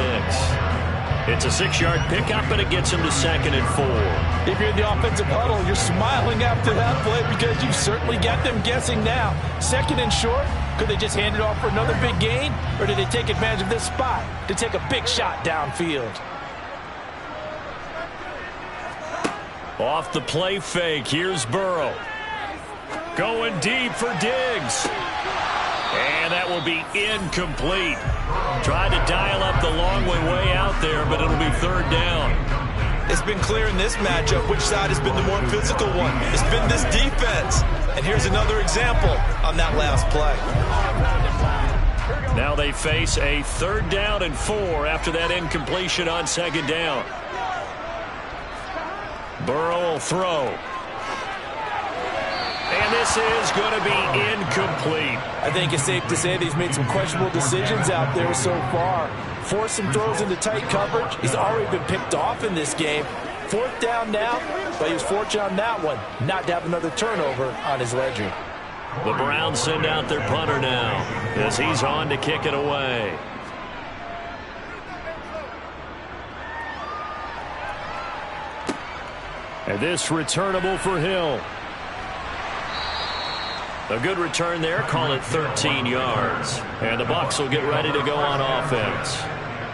It's a 6-yard pickup, and it gets him to 2nd and 4. If you're in the offensive huddle, you're smiling after that play because you've certainly got them guessing now. 2nd and short, could they just hand it off for another big gain? Or did they take advantage of this spot to take a big shot downfield? Off the play fake, here's Burrow. Going deep for Diggs. And that will be incomplete. Tried to dial up the long way out there, but it'll be 3rd down. It's been clear in this matchup which side has been the more physical one. It's been this defense. And here's another example on that last play. Now they face a 3rd down and 4 after that incompletion on 2nd down. Burrow will throw. And this is going to be incomplete. I think it's safe to say that he's made some questionable decisions out there so far. Forced some throws into tight coverage. He's already been picked off in this game. 4th down now, but he was fortunate on that one not to have another turnover on his ledger. The Browns send out their punter now as he's on to kick it away. And this returnable for Hill. A good return there, call it 13 yards. And the Bucs will get ready to go on offense.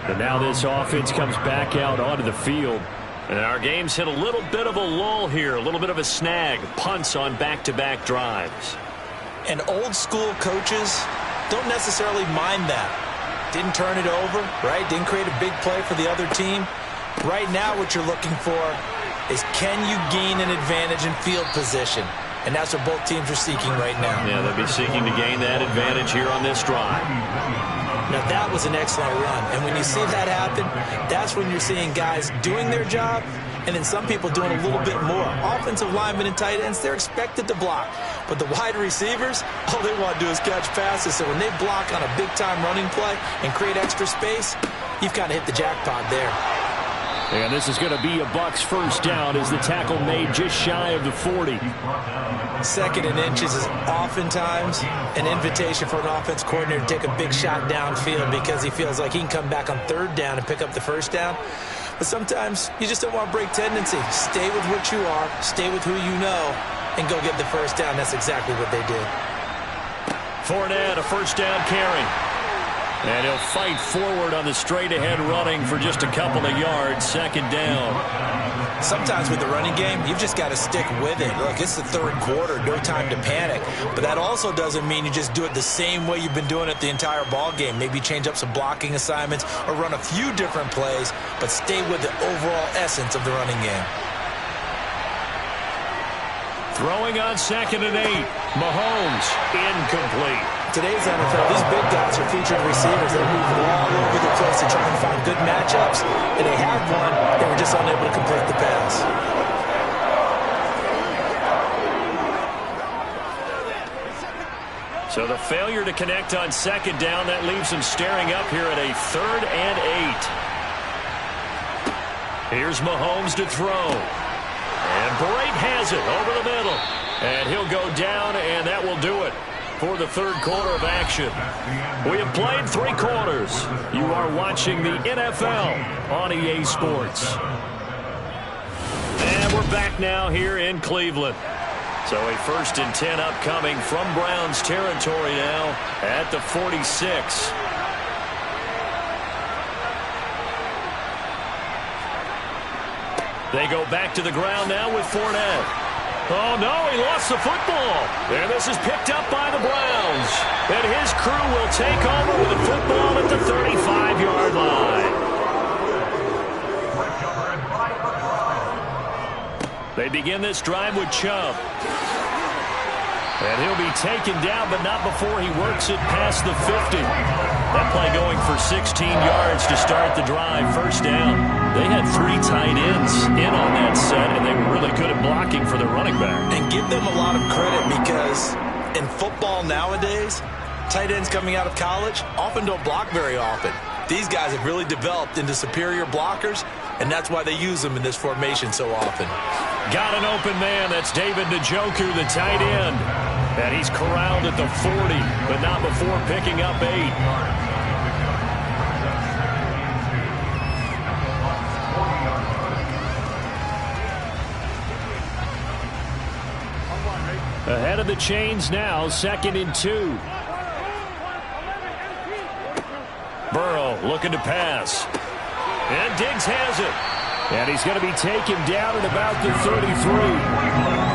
And now this offense comes back out onto the field. And our game's hit a little bit of a lull here, a little bit of a snag. Punts on back-to-back drives. And old school coaches don't necessarily mind that. Didn't turn it over, right? Didn't create a big play for the other team. Right now what you're looking for is, can you gain an advantage in field position? And that's what both teams are seeking right now. Yeah, they'll be seeking to gain that advantage here on this drive. Now, that was an excellent run. And when you see that happen, that's when you're seeing guys doing their job and then some people doing a little bit more. Offensive linemen and tight ends, they're expected to block. But the wide receivers, all they want to do is catch passes. So when they block on a big-time running play and create extra space, you've kind of hit the jackpot there. And this is going to be a Bucs 1st down as the tackle made just shy of the 40. 2nd and inches is oftentimes an invitation for an offense coordinator to take a big shot downfield because he feels like he can come back on 3rd down and pick up the 1st down. But sometimes you just don't want to break tendency. Stay with what you are, stay with who you know, and go get the 1st down. That's exactly what they did. Fournette, a 1st down carry. And he'll fight forward on the straight-ahead running for just a couple of yards. 2nd down. Sometimes with the running game, you've just got to stick with it. Look, it's the 3rd quarter, no time to panic. But that also doesn't mean you just do it the same way you've been doing it the entire ball game. Maybe change up some blocking assignments or run a few different plays, but stay with the overall essence of the running game. Throwing on 2nd and 8. Mahomes, incomplete. Today's NFL, these big guys are featured receivers. They're moving all over the place to try and find good matchups. And they had one. They were just unable to complete the pass. So the failure to connect on 2nd down, that leaves them staring up here at a 3rd and 8. Here's Mahomes to throw. And Brate has it over the middle. And he'll go down, and that will do it for the 3rd quarter of action. We have played 3 quarters. You are watching the NFL on EA Sports. And we're back now here in Cleveland. So a 1st and 10 upcoming from Browns territory now at the 46. They go back to the ground now with Fournette. Oh, no, he lost the football. And this is picked up by the Browns. And his crew will take over with the football at the 35-yard line. They begin this drive with Chubb. And he'll be taken down, but not before he works it past the 50. That play going for 16 yards to start the drive. 1st down. They had 3 tight ends in on that set, and they were really good at blocking for their running back. And give them a lot of credit because in football nowadays, tight ends coming out of college often don't block very often. These guys have really developed into superior blockers, and that's why they use them in this formation so often. Got an open man. That's David Njoku, the tight end. And he's corralled at the 40, but not before picking up 8. Ahead of the chains now, 2nd and 2. Burrow looking to pass. And Diggs has it. And he's going to be taken down at about the 33.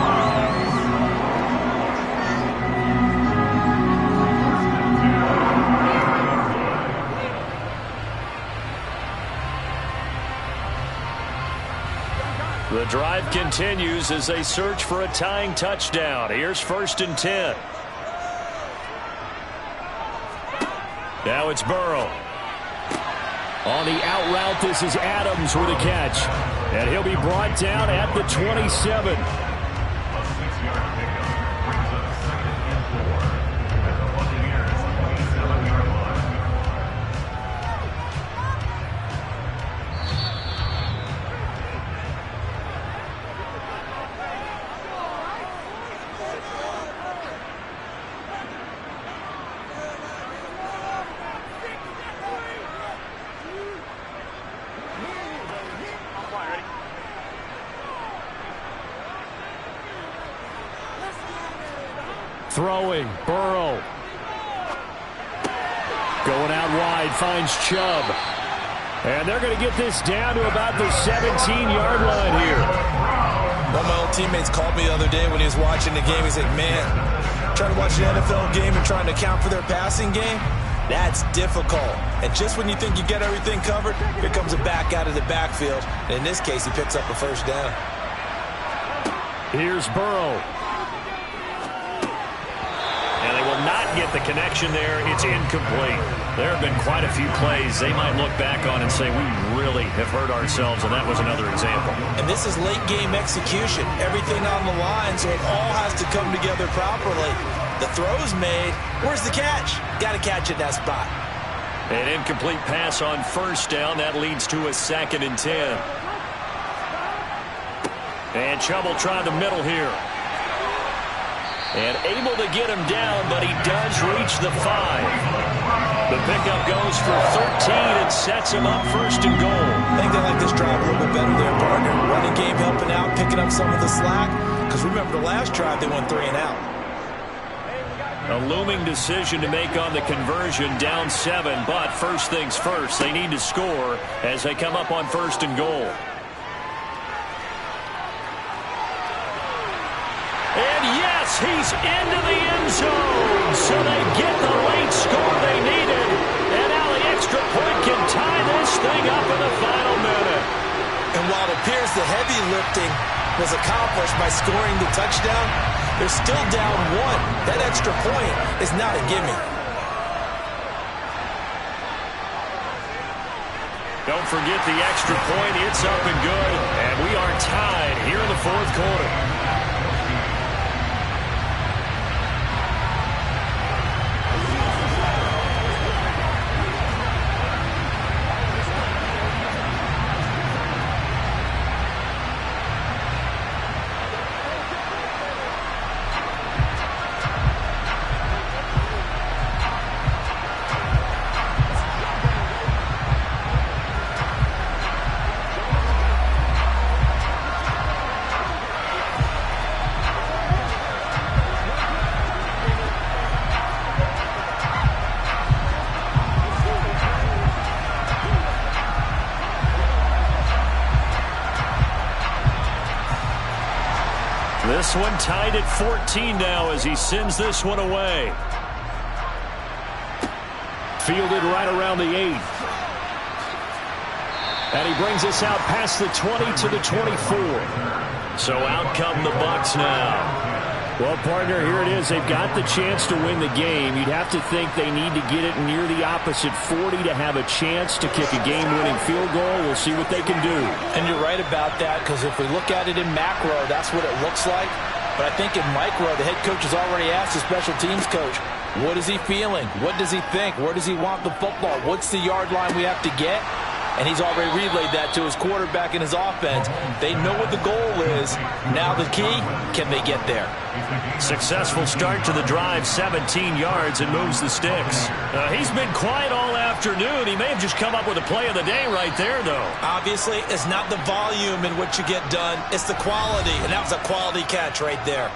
The drive continues as they search for a tying touchdown. Here's 1st and 10. Now it's Burrow. On the out route, this is Adams with a catch. And he'll be brought down at the 27. Throwing, Burrow. Going out wide, finds Chubb. And they're going to get this down to about the 17-yard line here. One of my old teammates called me the other day when he was watching the game. He said, man, trying to watch an NFL game and trying to account for their passing game, that's difficult. And just when you think you get everything covered, here comes a back out of the backfield. And in this case, he picks up a 1st down. Here's Burrow. And they will not get the connection there. It's incomplete. There have been quite a few plays they might look back on and say, we really have hurt ourselves, and that was another example. And this is late-game execution. Everything on the line, so it all has to come together properly. The throw's made. Where's the catch? Got to catch it in that spot. An incomplete pass on 1st down. That leads to a 2nd and 10. And Chubb will try the middle here. And able to get him down, but he does reach the 5. The pickup goes for 13 and sets him up 1st and goal. I think they like this drive a little bit better there, partner. Running game helping out, picking up some of the slack. Because remember the last drive, they went 3 and out. A looming decision to make on the conversion, down 7. But first things first, they need to score as they come up on 1st and goal. And yes, he's into the end zone. So they get the late score they needed. And now the extra point can tie this thing up in the final minute. And while it appears the heavy lifting was accomplished by scoring the touchdown, they're still down 1. That extra point is not a gimme. Don't forget the extra point. It's up and good. And we are tied here in the 4th quarter. This one tied at 14 now as he sends this one away. Fielded right around the 8. And he brings us out past the 20 to the 24. So out come the Bucs now. Well, partner, here it is. They've got the chance to win the game. You'd have to think they need to get it near the opposite 40 to have a chance to kick a game-winning field goal. We'll see what they can do. And you're right about that, because if we look at it in macro, that's what it looks like. But I think in micro, the head coach has already asked the special teams coach, what is he feeling? What does he think? Where does he want the football? What's the yard line we have to get? And he's already relayed that to his quarterback and his offense. They know what the goal is. Now the key, can they get there? Successful start to the drive, 17 yards, and moves the sticks. He's been quiet all afternoon. He may have just come up with a play of the day right there, though. Obviously, it's not the volume in which you get done. It's the quality, and that was a quality catch right there.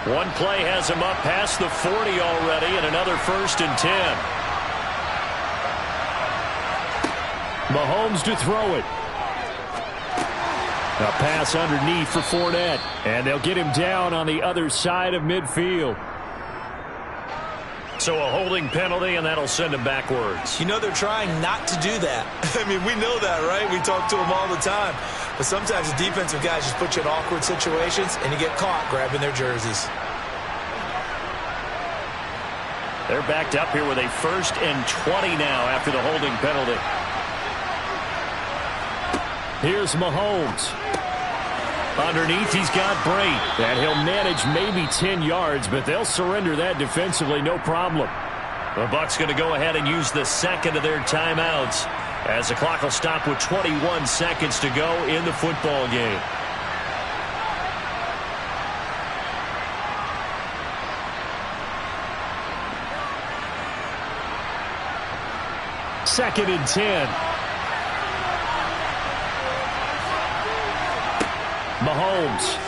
One play has him up past the 40 already, and another 1st and 10. Mahomes to throw it. A pass underneath for Fournette. And they'll get him down on the other side of midfield. So a holding penalty, and that'll send him backwards. You know they're trying not to do that. I mean, we know that, right? We talk to them all the time. But sometimes the defensive guys just put you in awkward situations, and you get caught grabbing their jerseys. They're backed up here with a 1st and 20 now after the holding penalty. Here's Mahomes. Underneath, he's got Brate. And he'll manage maybe 10 yards, but they'll surrender that defensively, no problem. The Bucs going to go ahead and use the second of their timeouts as the clock will stop with 21 seconds to go in the football game. Second and 10. Mahomes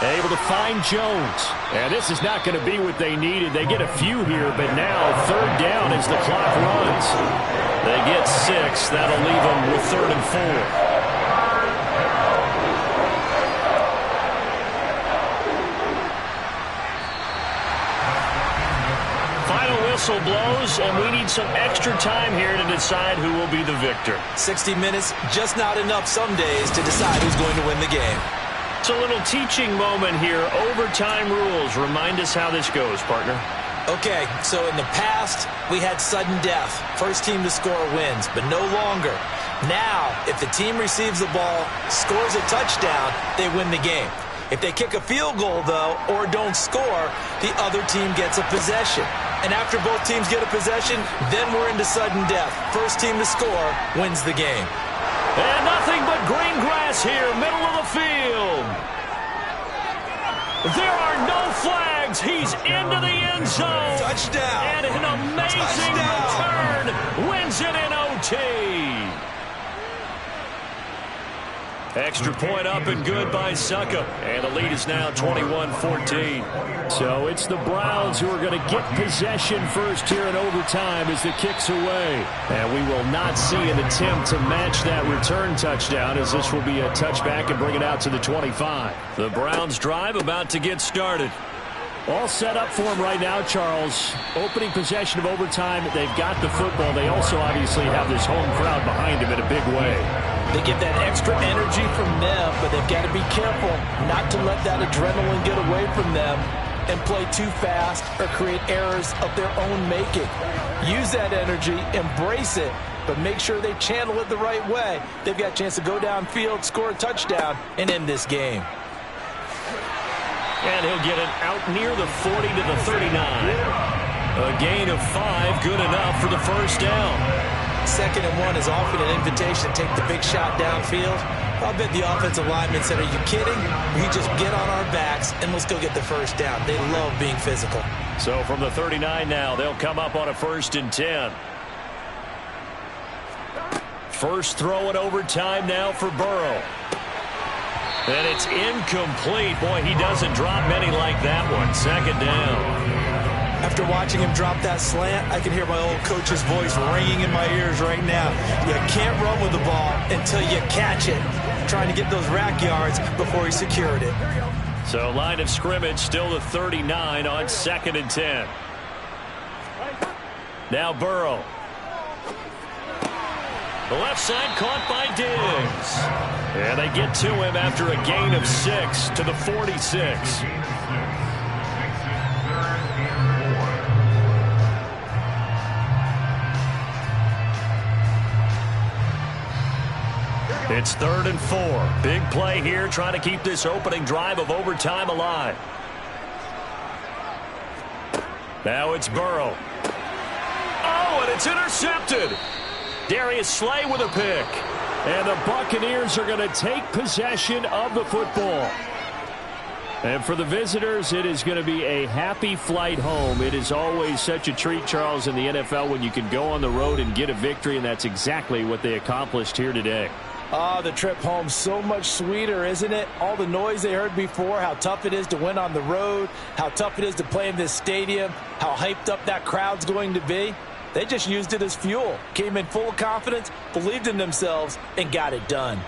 able to find Jones. And this is not going to be what they needed. They get a few here, but now 3rd down as the clock runs. They get 6. That'll leave them with 3rd and 4. Whistle blows, and we need some extra time here to decide who will be the victor. 60 minutes, just not enough some days to decide who's going to win the game. It's a little teaching moment here. Overtime rules. Remind us how this goes, partner. Okay, so in the past, we had sudden death. First team to score wins, but no longer. Now, if the team receives the ball, scores a touchdown, they win the game. If they kick a field goal, though, or don't score, the other team gets a possession. And after both teams get a possession, then we're into sudden death. First team to score wins the game. And nothing but green grass here, middle of the field. There are no flags. He's into the end zone. Touchdown. And an amazing return wins it in OT. Extra point up and good by Succop. And the lead is now 21-14. So it's the Browns who are going to get possession first here in overtime as the kick's away. And we will not see an attempt to match that return touchdown, as this will be a touchback and bring it out to the 25. The Browns drive about to get started. All set up for him right now, Charles. Opening possession of overtime. They've got the football. They also obviously have this home crowd behind him in a big way. They get that extra energy from them, but they've got to be careful not to let that adrenaline get away from them and play too fast or create errors of their own making. Use that energy, embrace it, but make sure they channel it the right way. They've got a chance to go downfield, score a touchdown, and end this game. And he'll get it out near the 40 to the 39. A gain of 5, good enough for the first down. 2nd and 1 is often an invitation to take the big shot downfield. I'll bet the offensive lineman said, are you kidding? We just get on our backs and let's go get the first down. They love being physical. So from the 39 now, they'll come up on a 1st and 10. First throw in overtime now for Burrow. And it's incomplete. Boy, he doesn't drop many like that one. 2nd down. After watching him drop that slant, I can hear my old coach's voice ringing in my ears right now. You can't run with the ball until you catch it. Trying to get those rack yards before he secured it. So line of scrimmage still the 39 on 2nd and 10. Now Burrow. The left side caught by Diggs. And they get to him after a gain of 6 to the 46. It's 3rd and 4. Big play here, trying to keep this opening drive of overtime alive. Now it's Burrow. Oh, and it's intercepted. Darius Slay with a pick. And the Buccaneers are going to take possession of the football. And for the visitors, it is going to be a happy flight home. It is always such a treat, Charles, in the NFL when you can go on the road and get a victory, and that's exactly what they accomplished here today. Oh, the trip home so much sweeter, isn't it? All the noise they heard before, how tough it is to win on the road, how tough it is to play in this stadium, how hyped up that crowd's going to be. They just used it as fuel, came in full of confidence, believed in themselves, and got it done.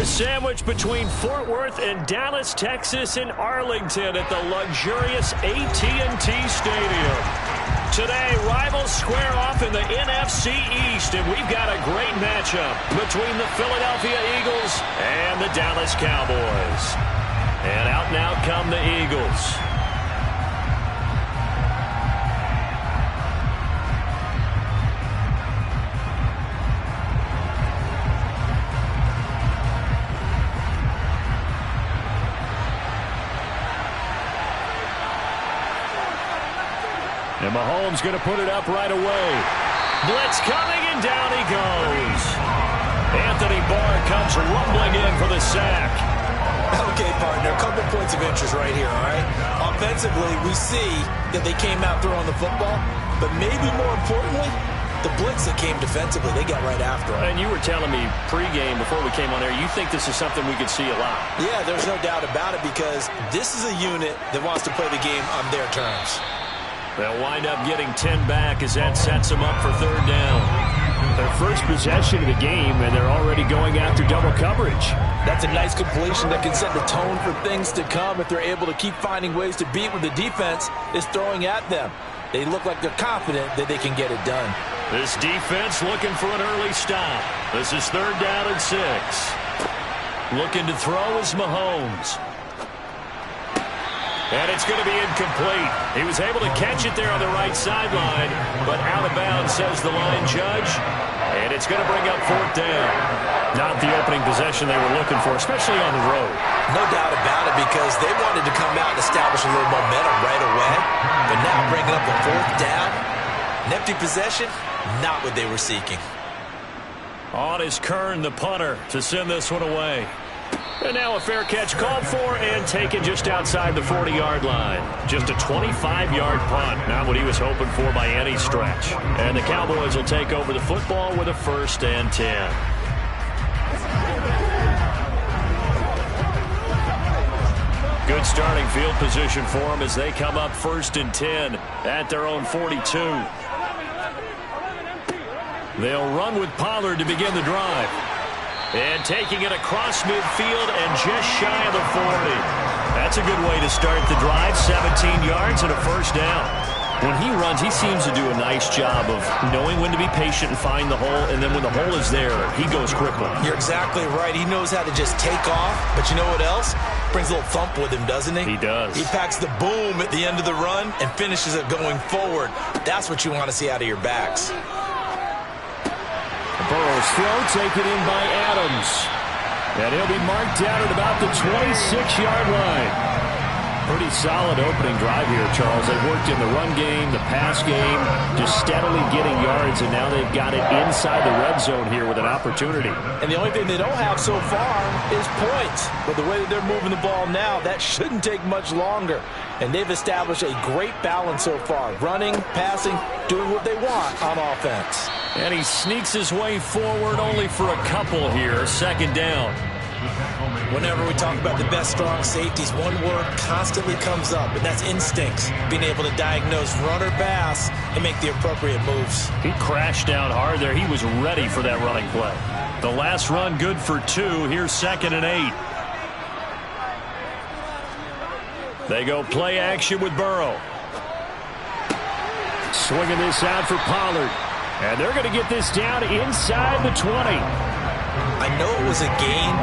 $1 sandwich between Fort Worth and Dallas, Texas in Arlington at the luxurious AT&T Stadium. Today, rivals square off in the NFC East, and we've got a great matchup between the Philadelphia Eagles and the Dallas Cowboys. And out come the Eagles. And Mahomes going to put it up right away. Blitz coming, and down he goes. Anthony Barr comes rumbling in for the sack. Okay, partner, a couple points of interest right here, all right? Offensively, we see that they came out throwing the football, but maybe more importantly, the blitz that came defensively, they got right after it. And you were telling me pregame before we came on air, you think this is something we could see a lot. Yeah, there's no doubt about it because this is a unit that wants to play the game on their terms. They'll wind up getting 10 back as that sets them up for third down. Their first possession of the game, and they're already going after double coverage. That's a nice completion that can set the tone for things to come if they're able to keep finding ways to beat what the defense is throwing at them. They look like they're confident that they can get it done. This defense looking for an early stop. This is third down and 6. Looking to throw is Mahomes. And it's going to be incomplete. He was able to catch it there on the right sideline, but out of bounds, says the line judge. And it's going to bring up fourth down. Not the opening possession they were looking for, especially on the road. No doubt about it, because they wanted to come out and establish a little momentum right away. But now bringing up a fourth down, an empty possession, not what they were seeking. On is Kern, the punter, to send this one away. And now a fair catch called for and taken just outside the 40-yard line. Just a 25-yard punt. Not what he was hoping for by any stretch. And the Cowboys will take over the football with a 1st and 10. Good starting field position for them as they come up 1st and 10 at their own 42. They'll run with Pollard to begin the drive. And taking it across midfield and just shy of the 40. That's a good way to start the drive. 17 yards and a 1st down. When he runs, he seems to do a nice job of knowing when to be patient and find the hole, and then when the hole is there, he goes quickly. You're exactly right. He knows how to just take off, but you know what else? Brings a little thump with him, doesn't he? He does. He packs the boom at the end of the run and finishes it going forward. That's what you want to see out of your backs. Burrow's throw taken in by Adams. And he'll be marked down at about the 26-yard line. Pretty solid opening drive here, Charles. They've worked in the run game, the pass game, just steadily getting yards, and now they've got it inside the red zone here with an opportunity. And the only thing they don't have so far is points. But the way that they're moving the ball now, that shouldn't take much longer. And they've established a great balance so far. Running, passing, doing what they want on offense. And he sneaks his way forward only for a couple here. 2nd down. Whenever we talk about the best strong safeties, one word constantly comes up, and that's instincts. Being able to diagnose run or pass and make the appropriate moves. He crashed down hard there. He was ready for that running play. The last run good for 2. Here's 2nd and 8. They go play action with Burrow. Swinging this out for Pollard. And they're going to get this down inside the 20. I know it was a gain,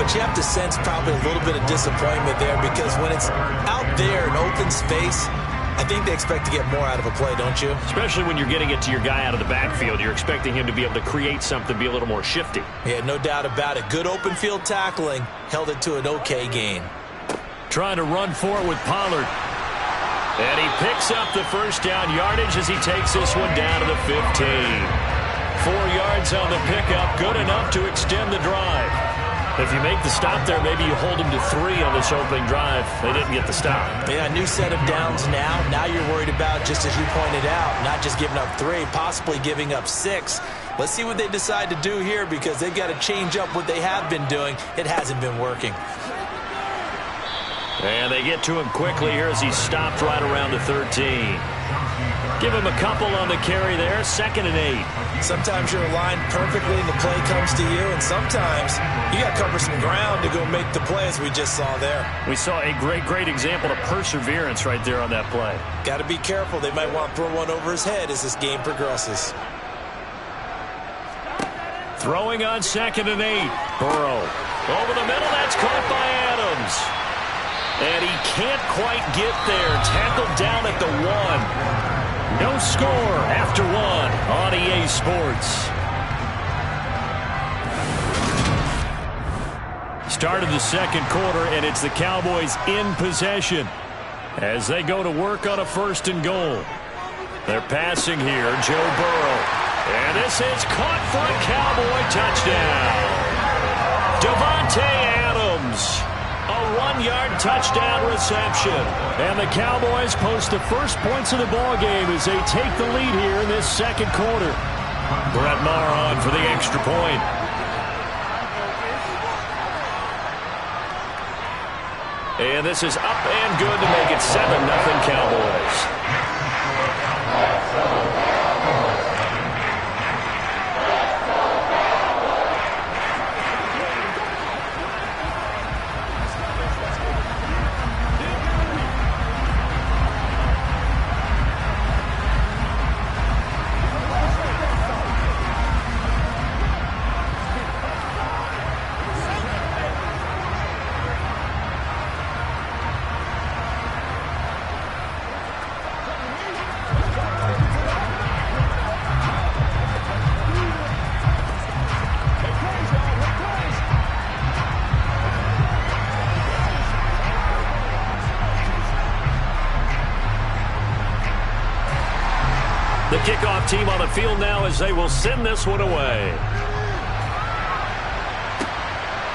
but you have to sense probably a little bit of disappointment there because when it's out there in open space, I think they expect to get more out of a play, don't you? Especially when you're getting it to your guy out of the backfield. You're expecting him to be able to create something, be a little more shifty. Yeah, no doubt about it. Good open field tackling held it to an okay gain. Trying to run for it with Pollard. And he picks up the 1st down yardage as he takes this one down to the 15. 4 yards on the pickup, good enough to extend the drive. If you make the stop there, maybe you hold him to 3 on this opening drive. They didn't get the stop. Yeah, new set of downs now. Now you're worried about, just as you pointed out, not just giving up 3, possibly giving up 6. Let's see what they decide to do here because they've got to change up what they have been doing. It hasn't been working. And they get to him quickly here as he's stopped right around the 13. Give him a couple on the carry there. 2nd and 8. Sometimes you're aligned perfectly and the play comes to you, and sometimes you got to cover some ground to go make the play, as we just saw there. We saw a great example of perseverance right there on that play. Got to be careful. They might want to throw one over his head as this game progresses. Throwing on 2nd and 8. Burrow. Over the middle. That's caught by Adams. And he can't quite get there. Tackled down at the 1. No score after 1 on EA Sports. Start of the 2nd quarter, and it's the Cowboys in possession as they go to work on a 1st and goal. They're passing here. Joe Burrow. And this is caught for a Cowboy touchdown. Davante Adams. A 1-yard touchdown reception. And the Cowboys post the first points of the ball game as they take the lead here in this 2nd quarter. Brett Maher on for the extra point. And this is up and good to make it 7-0 Cowboys. The kickoff team on the field now as they will send this one away.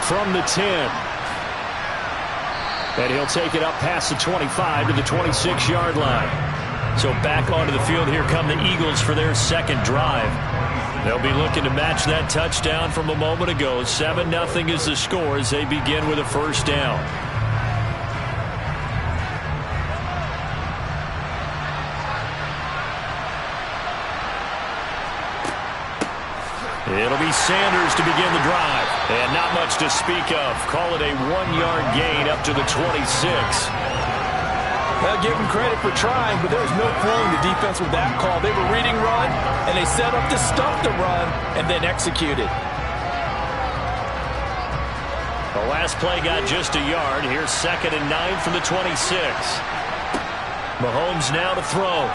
From the 10. And he'll take it up past the 25 to the 26-yard line. So back onto the field, here come the Eagles for their 2nd drive. They'll be looking to match that touchdown from a moment ago. 7-0 is the score as they begin with a 1st down. It'll be Sanders to begin the drive. And not much to speak of. Call it a 1-yard gain up to the 26. Well, give them credit for trying, but there was no fooling the defense with that call. They were reading run, and they set up to stuff the run, and then executed. The last play got just a yard. Here's 2nd and 9 from the 26. Mahomes now to throw.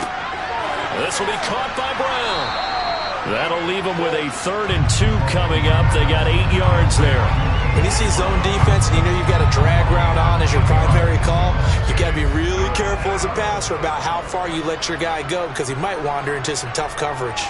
This will be caught by Brown. That'll leave them with a 3rd and 2 coming up. They got 8 yards there. When you see zone defense and you know you've got a drag route on as your primary call, you got to be really careful as a passer about how far you let your guy go because he might wander into some tough coverage.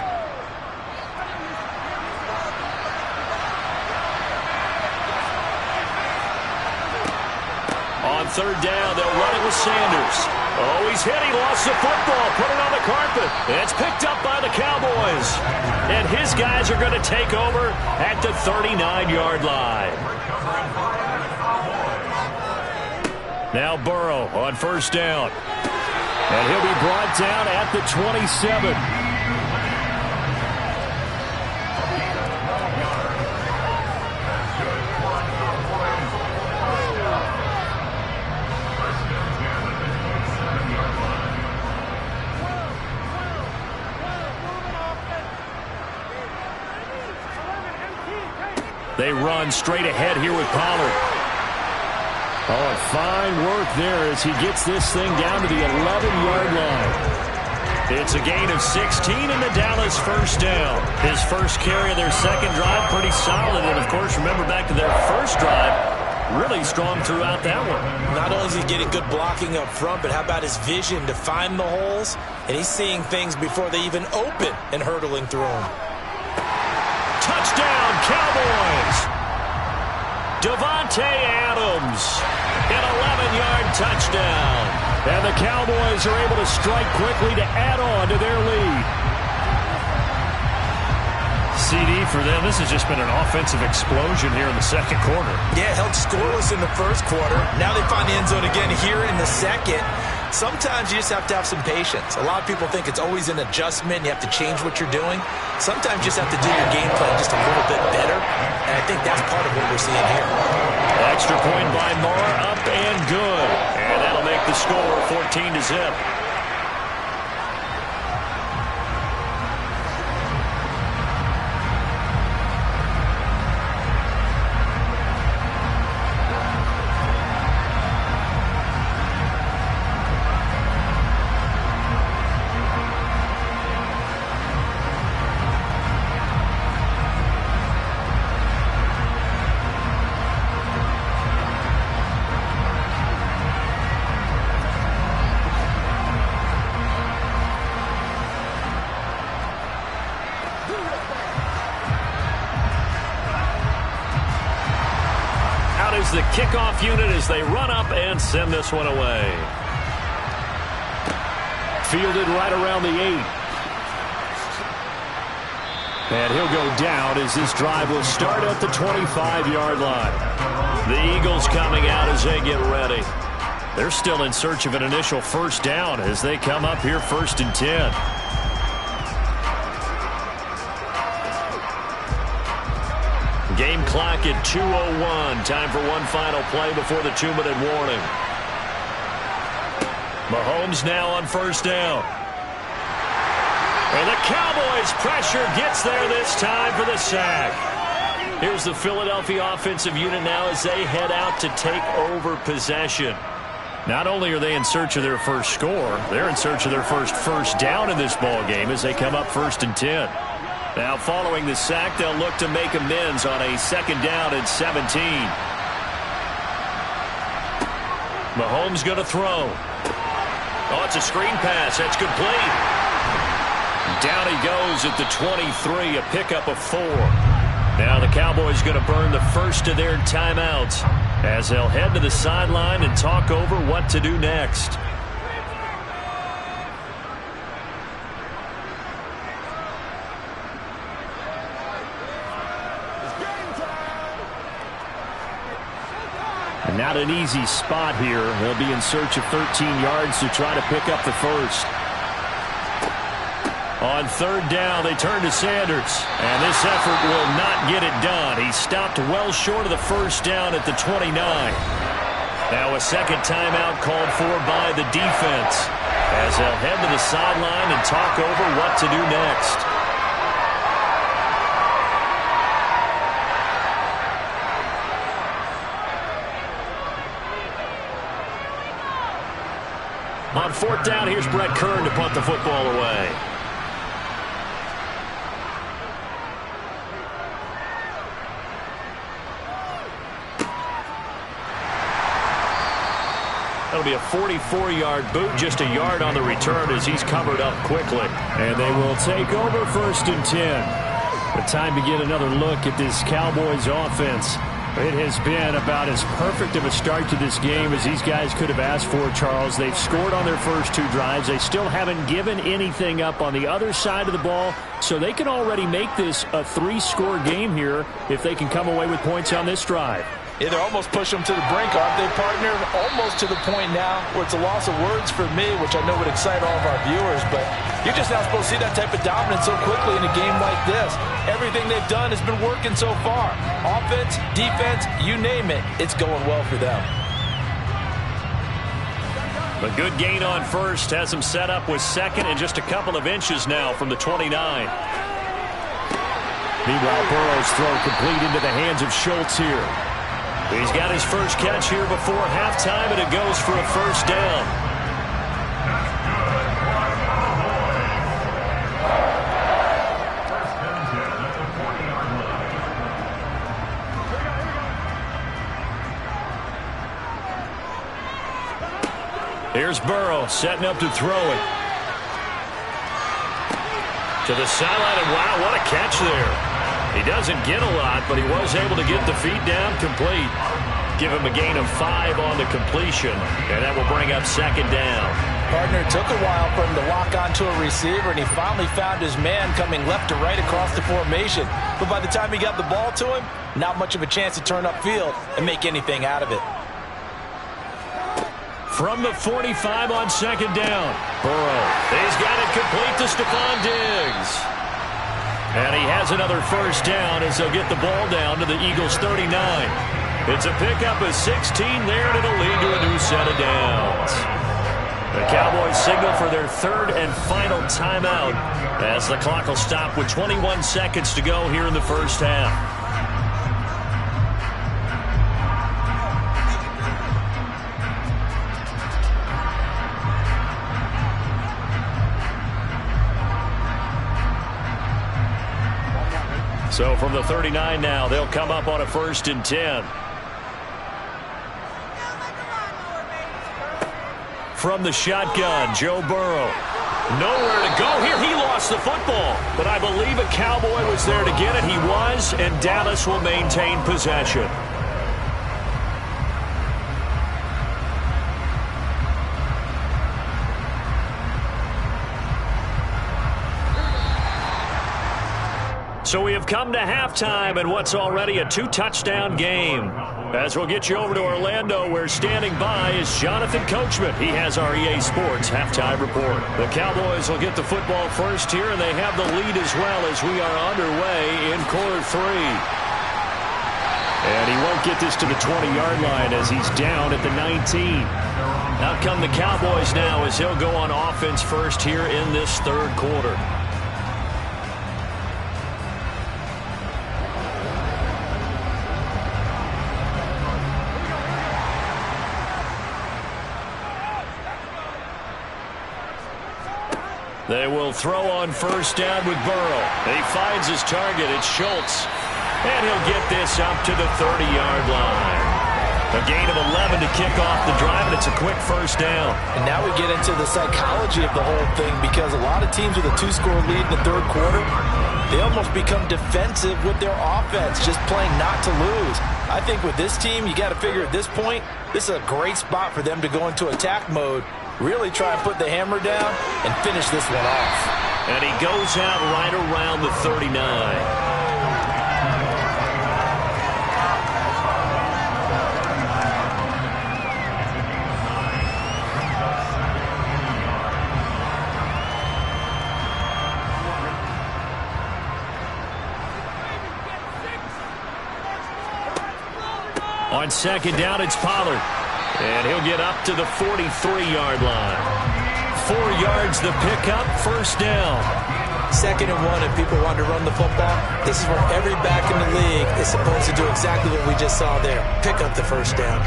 On 3rd down, they'll run it with Sanders. Oh, he's hit. He lost the football. Put it on the carpet. It's picked up by the Cowboys. And his guys are going to take over at the 39-yard line. Now Burrow on 1st down. And he'll be brought down at the 27. They run straight ahead here with Pollard. Oh, fine work there as he gets this thing down to the 11-yard line. It's a gain of 16 in the Dallas 1st down. His first carry of their 2nd drive, pretty solid. And, of course, remember back to their 1st drive, really strong throughout that one. Not only is he getting good blocking up front, but how about his vision to find the holes? And he's seeing things before they even open and hurdling through them. Touchdown, Cowboys! Davante Adams, an 11-yard touchdown. And the Cowboys are able to strike quickly to add on to their lead. CD for them. This has just been an offensive explosion here in the 2nd quarter. Yeah, held scoreless in the 1st quarter. Now they find the end zone again here in the 2nd. Sometimes you just have to have some patience. A lot of people think it's always an adjustment. You have to change what you're doing. Sometimes you just have to do your game plan just a little bit better, and I think that's part of what we're seeing here. Extra point by Marr, up and good. And that'll make the score 14-0. Is the kickoff unit as they run up and send this one away. Fielded right around the 8. And he'll go down as this drive will start at the 25-yard line. The Eagles coming out as they get ready. They're still in search of an initial first down as they come up here 1st and 10. Game clock at 2:01. Time for one final play before the 2-minute warning. Mahomes now on first down. And the Cowboys pressure gets there this time for the sack. Here's the Philadelphia offensive unit now as they head out to take over possession. Not only are they in search of their first score, they're in search of their first down in this ball game as they come up 1st and 10. Now following the sack, they'll look to make amends on a 2nd down and 17. Mahomes going to throw. Oh, it's a screen pass. That's complete. Down he goes at the 23, a pickup of 4. Now the Cowboys going to burn the first of their timeouts as they'll head to the sideline and talk over what to do next. And not an easy spot here. They'll be in search of 13 yards to try to pick up the first. On 3rd down, they turn to Sanders. And this effort will not get it done. He stopped well short of the first down at the 29. Now a second timeout called for by the defense as they'll head to the sideline and talk over what to do next. On 4th down, here's Brett Kern to punt the football away. That'll be a 44-yard boot, just a yard on the return as he's covered up quickly. And they will take over 1st and 10. The time to get another look at this Cowboys offense. It has been about as perfect of a start to this game as these guys could have asked for, Charles. They've scored on their first 2 drives. They still haven't given anything up on the other side of the ball, so they can already make this a 3-score game here if they can come away with points on this drive. Yeah, they're almost pushing them to the brink, aren't they, partner? Almost to the point now where it's a loss of words for me, which I know would excite all of our viewers, but you're just not supposed to see that type of dominance so quickly in a game like this. Everything they've done has been working so far. Offense, defense, you name it, it's going well for them. A good gain on first has them set up with 2nd and just a couple of inches now from the 29. Meanwhile, Burrow's throw complete into the hands of Schultz here. He's got his first catch here before halftime, and it goes for a first down. Here's Burrow setting up to throw it. To the sideline, and wow, what a catch there. He doesn't get a lot, but he was able to get the feet down complete. Give him a gain of 5 on the completion, and that will bring up 2nd down. Partner, took a while for him to lock onto a receiver, and he finally found his man coming left to right across the formation. But by the time he got the ball to him, not much of a chance to turn upfield and make anything out of it. From the 45 on second down. Burrow. He's got it complete to Stephon Diggs. And he has another first down as they'll get the ball down to the Eagles' 39. It's a pickup of 16 there, and it'll lead to a new set of downs. The Cowboys signal for their third and final timeout as the clock will stop with 21 seconds to go here in the first half. So from the 39 now, they'll come up on a 1st and 10. From the shotgun, Joe Burrow. Nowhere to go here. He lost the football. But I believe a Cowboy was there to get it. He was, and Dallas will maintain possession. So we have come to halftime in what's already a 2-touchdown game. As we'll get you over to Orlando, where standing by is Jonathan Coachman. He has our EA Sports halftime report. The Cowboys will get the football first here, and they have the lead as well as we are underway in quarter 3. And he won't get this to the 20-yard line as he's down at the 19. Out come the Cowboys now as he'll go on offense first here in this third quarter. They will throw on first down with Burrow. He finds his target. It's Schultz. And he'll get this up to the 30-yard line. A gain of 11 to kick off the drive, and it's a quick first down. And now we get into the psychology of the whole thing, because a lot of teams with a 2-score lead in the third quarter, they almost become defensive with their offense, just playing not to lose. I think with this team, you got to figure at this point, this is a great spot for them to go into attack mode, really try and put the hammer down and finish this one off. And he goes out right around the 39. On second down, it's Pollard. And he'll get up to the 43-yard line. 4 yards the pickup, first down. 2nd and 1, and people want to run the football. This is where every back in the league is supposed to do exactly what we just saw there. Pick up the first down.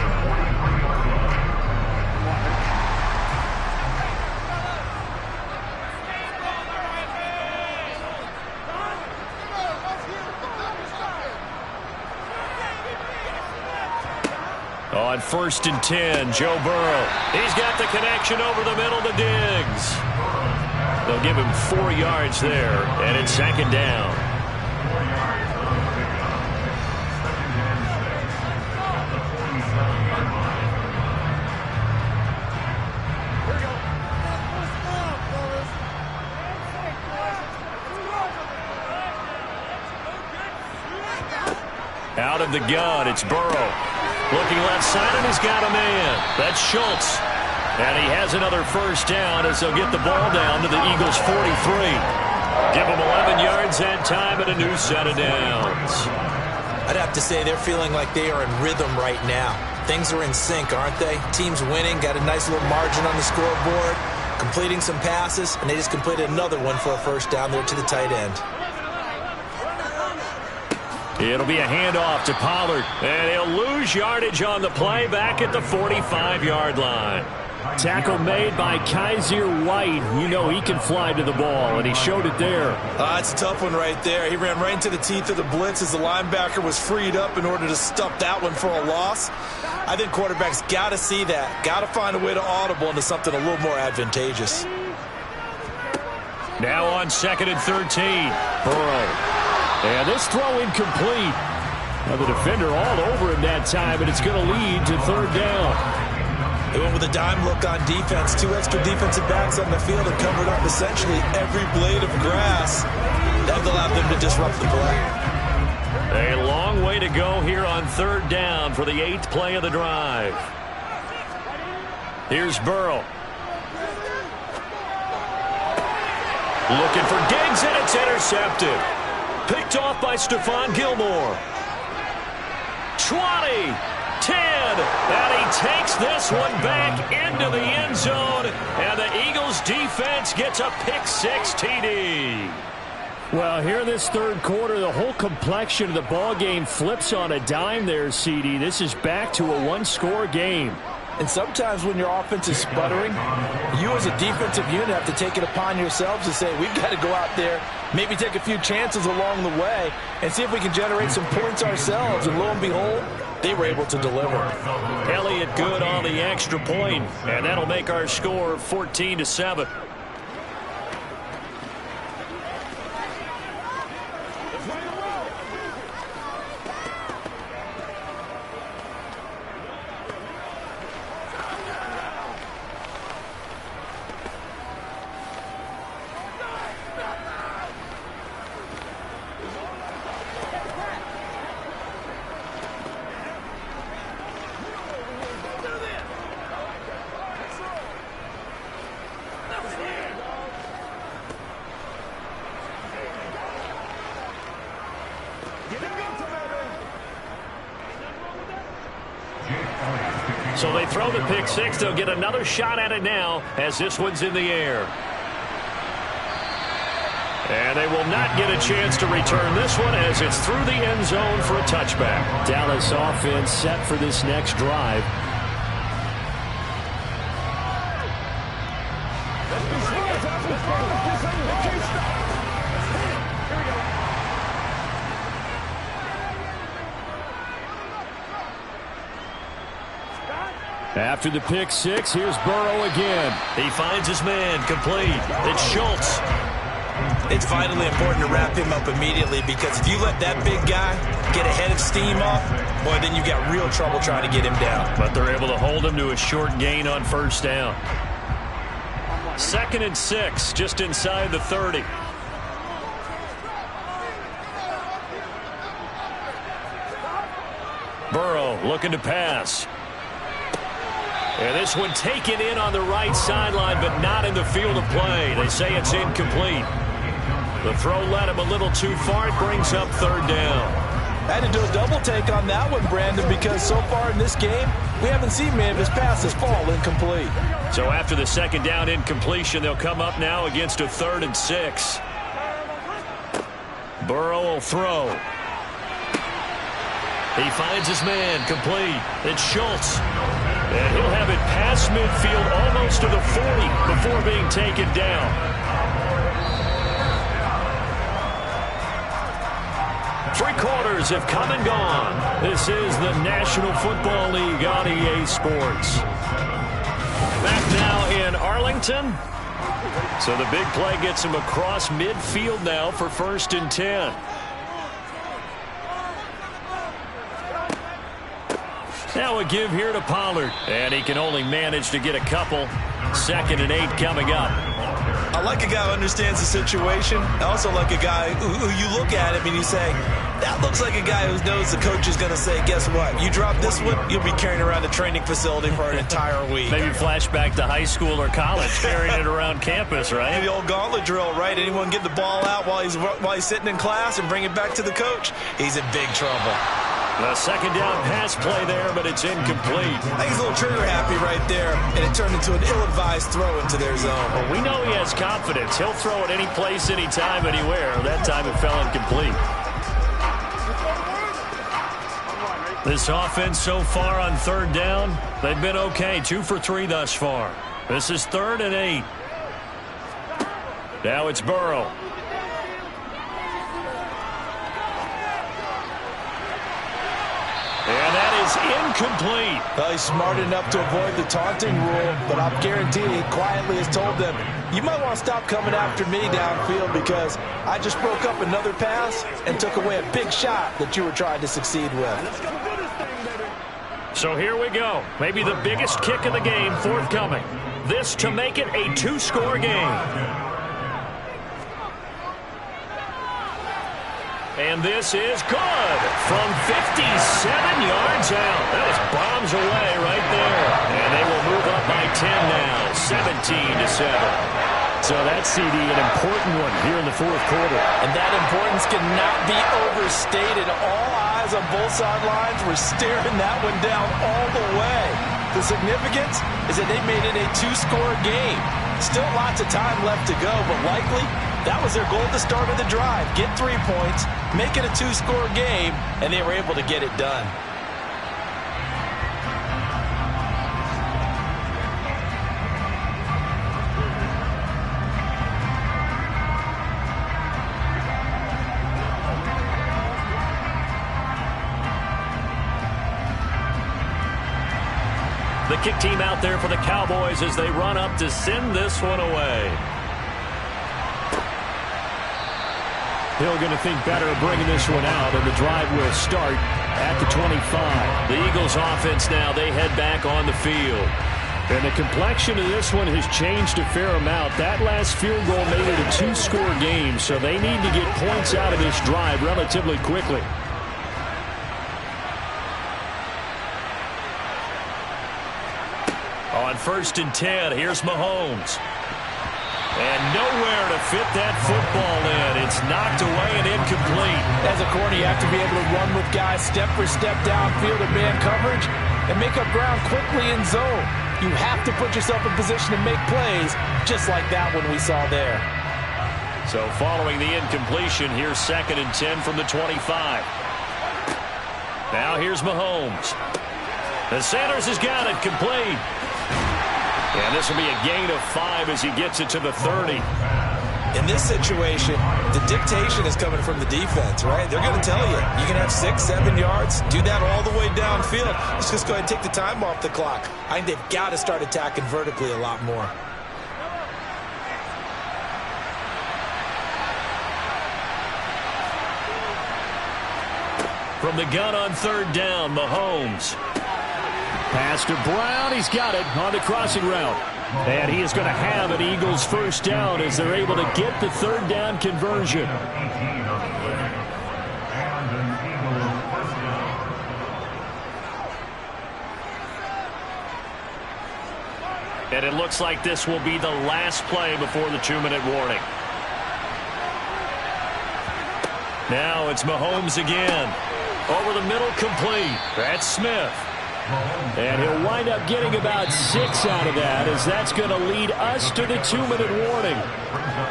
On 1st and 10, Joe Burrow. He's got the connection over the middle to Diggs. They'll give him 4 yards there, and it's 2nd down. Out of the gun, it's Burrow. Looking left side, and he's got a man. That's Schultz. And he has another first down as they'll get the ball down to the Eagles' 43. Give them 11 yards that time and a new set of downs. I'd have to say they're feeling like they are in rhythm right now. Things are in sync, aren't they? Teams winning, got a nice little margin on the scoreboard, completing some passes, and they just completed another one for a first down there to the tight end. It'll be a handoff to Pollard, and he'll lose yardage on the play back at the 45-yard line. Tackle made by Kaiser White. You know he can fly to the ball, and he showed it there. It's a tough one right there. He ran right into the teeth of the blitz as the linebacker was freed up in order to stuff that one for a loss. I think quarterbacks got to see that. Got to find a way to audible into something a little more advantageous. Now on 2nd and 13, Burrow. And this throw incomplete. Now the defender all over him that time, and it's going to lead to 3rd down. They went with a dime look on defense. 2 extra defensive backs on the field and covered up essentially every blade of grass. That allowed them to disrupt the play. A long way to go here on 3rd down for the 8th play of the drive. Here's Burrow. Looking for Diggs, and it's intercepted. Picked off by Stephon Gilmore. 20, 10, and he takes this one back into the end zone, and the Eagles defense gets a pick-6 TD. Well, here in this third quarter, the whole complexion of the ball game flips on a dime there, CD. This is back to a one-score game. And sometimes when your offense is sputtering, you as a defensive unit have to take it upon yourselves to say, we've got to go out there, maybe take a few chances along the way, and see if we can generate some points ourselves. And lo and behold, they were able to deliver. Elliott good on the extra point, and that'll make our score 14-7. So they throw the pick-6. They'll get another shot at it now as this one's in the air. And they will not get a chance to return this one as it's through the end zone for a touchback. Dallas offense set for this next drive. After the pick-6, here's Burrow again. He finds his man, complete. It's Schultz. It's vitally important to wrap him up immediately, because if you let that big guy get a head of steam off, boy, then you've got real trouble trying to get him down. But they're able to hold him to a short gain on first down. 2nd and 6, just inside the 30. Burrow looking to pass. And this one taken in on the right sideline, but not in the field of play. They say it's incomplete. The throw led him a little too far. It brings up 3rd down. I had to do a double take on that one, Brandon, because so far in this game, we haven't seen many of his passes fall incomplete. So after the 2nd down incompletion, they'll come up now against a 3rd and 6. Burrow will throw. He finds his man, complete. It's Schultz. And he'll have it past midfield almost to the 40 before being taken down. Three quarters have come and gone. This is the National Football League on EA Sports. Back now in Arlington. So the big play gets him across midfield now for 1st and 10. Now a give here to Pollard. And he can only manage to get a couple. 2nd and 8 coming up. I like a guy who understands the situation. I also like a guy who you look at him and you say, that looks like a guy who knows the coach is going to say, guess what? You drop this one, you'll be carrying around a training facility for an entire week. Maybe flashback to high school or college, carrying it around campus, right? The old gauntlet drill, right? Anyone get the ball out while he's sitting in class and bring it back to the coach? He's in big trouble. The 2nd down pass play there, but it's incomplete. I think he's a little trigger happy right there, and it turned into an ill-advised throw into their zone. Well, we know he has confidence. He'll throw it any place, anytime, anywhere. That time it fell incomplete. This offense so far on 3rd down, they've been okay. 2 for 3 thus far. This is 3rd and 8. Now it's Burrow. And that is incomplete. Well, he's smart enough to avoid the taunting rule, but I'm guaranteed he quietly has told them, you might want to stop coming after me downfield because I just broke up another pass and took away a big shot that you were trying to succeed with. So here we go. Maybe the biggest kick of the game forthcoming. This to make it a 2-score game. And this is good from 57 yards out. That was bombs away right there. And they will move up by 10 now, 17-7. So that CD, an important one here in the fourth quarter. And that importance cannot be overstated. All eyes on both sidelines were staring that one down all the way. The significance is that they made it a two-score game. Still lots of time left to go, but likely that was their goal at the start of the drive. Get 3 points, make it a two-score game, and they were able to get it done. The kick team out there for the Cowboys as they run up to send this one away. Hill going to think better of bringing this one out, and the drive will start at the 25. The Eagles offense now, they head back on the field. And the complexion of this one has changed a fair amount. That last field goal made it a two-score game, so they need to get points out of this drive relatively quickly. On 1st and 10, here's Mahomes. And nowhere to fit that football in. It's knocked away and incomplete. As a corner, you have to be able to run with guys step for step downfield in man coverage and make up ground quickly in zone. You have to put yourself in position to make plays, just like that one we saw there. So following the incompletion, here's 2nd and 10 from the 25. Now here's Mahomes. And Sanders has got it complete. And this will be a gain of 5 as he gets it to the 30. In this situation, the dictation is coming from the defense, right? They're going to tell you, you can have 6, 7 yards, do that all the way downfield. Let's just go ahead and take the time off the clock. I think they've got to start attacking vertically a lot more. From the gun on 3rd down, Mahomes. Pass to Brown. He's got it on the crossing route. And he is going to have an Eagles first down as they're able to get the 3rd down conversion. And it looks like this will be the last play before the 2-minute warning. Now it's Mahomes again. Over the middle, complete. That's Smith. And he'll wind up getting about 6 out of that, as that's going to lead us to the 2-minute warning.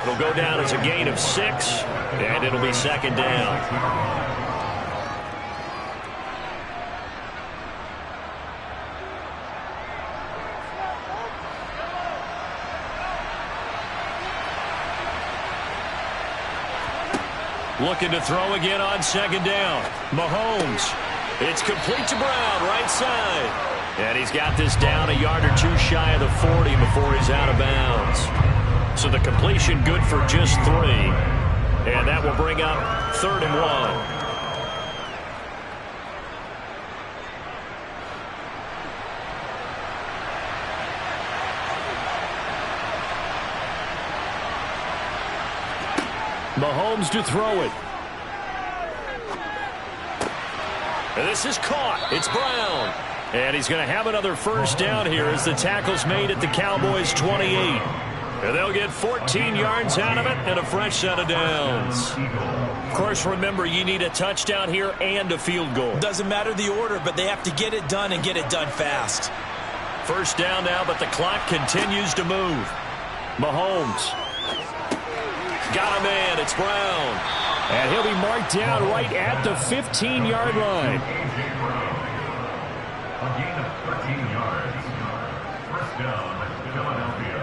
It'll go down as a gain of 6, and it'll be 2nd down. Looking to throw again on 2nd down. Mahomes. It's complete to Brown, right side. And he's got this down a yard or 2 shy of the 40 before he's out of bounds. So the completion good for just 3. And that will bring up 3rd and 1. Mahomes to throw it. And this is caught. It's Brown. And he's going to have another first down here as the tackle's made at the Cowboys' 28. And they'll get 14 yards out of it and a fresh set of downs. Of course, remember, you need a touchdown here and a field goal. Doesn't matter the order, but they have to get it done and get it done fast. First down now, but the clock continues to move. Mahomes. Got a man. It's Brown. And he'll be marked down right at the 15-yard line. A gain of 13 yards. First down, Philadelphia.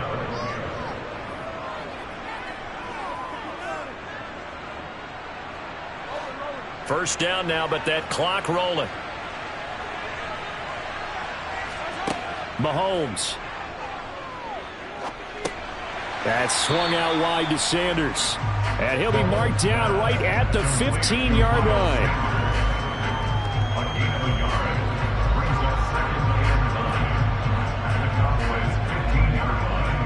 First down now, but that clock rolling. Mahomes. That's swung out wide to Sanders. And he'll be marked down right at the 15-yard line. A gain of a yard. Brings up 2nd and 9 at the Cowboys' 15-yard line.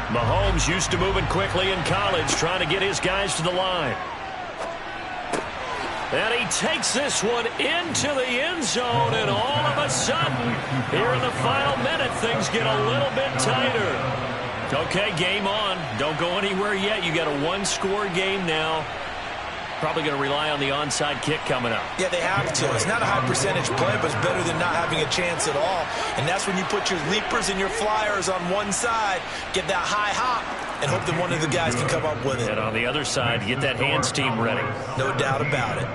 Mahomes used to moving quickly in college, trying to get his guys to the line. And he takes this one into the end zone, and all of a sudden, here in the final minute, things get a little bit tighter. Okay, game on. Don't go anywhere yet. You got a one-score game now. Probably going to rely on the onside kick coming up. Yeah, they have to. It's not a high percentage play, but it's better than not having a chance at all. And that's when you put your leapers and your flyers on one side, get that high hop, and hope that one of the guys can come up with it. And on the other side, get that hands team ready. No doubt about it.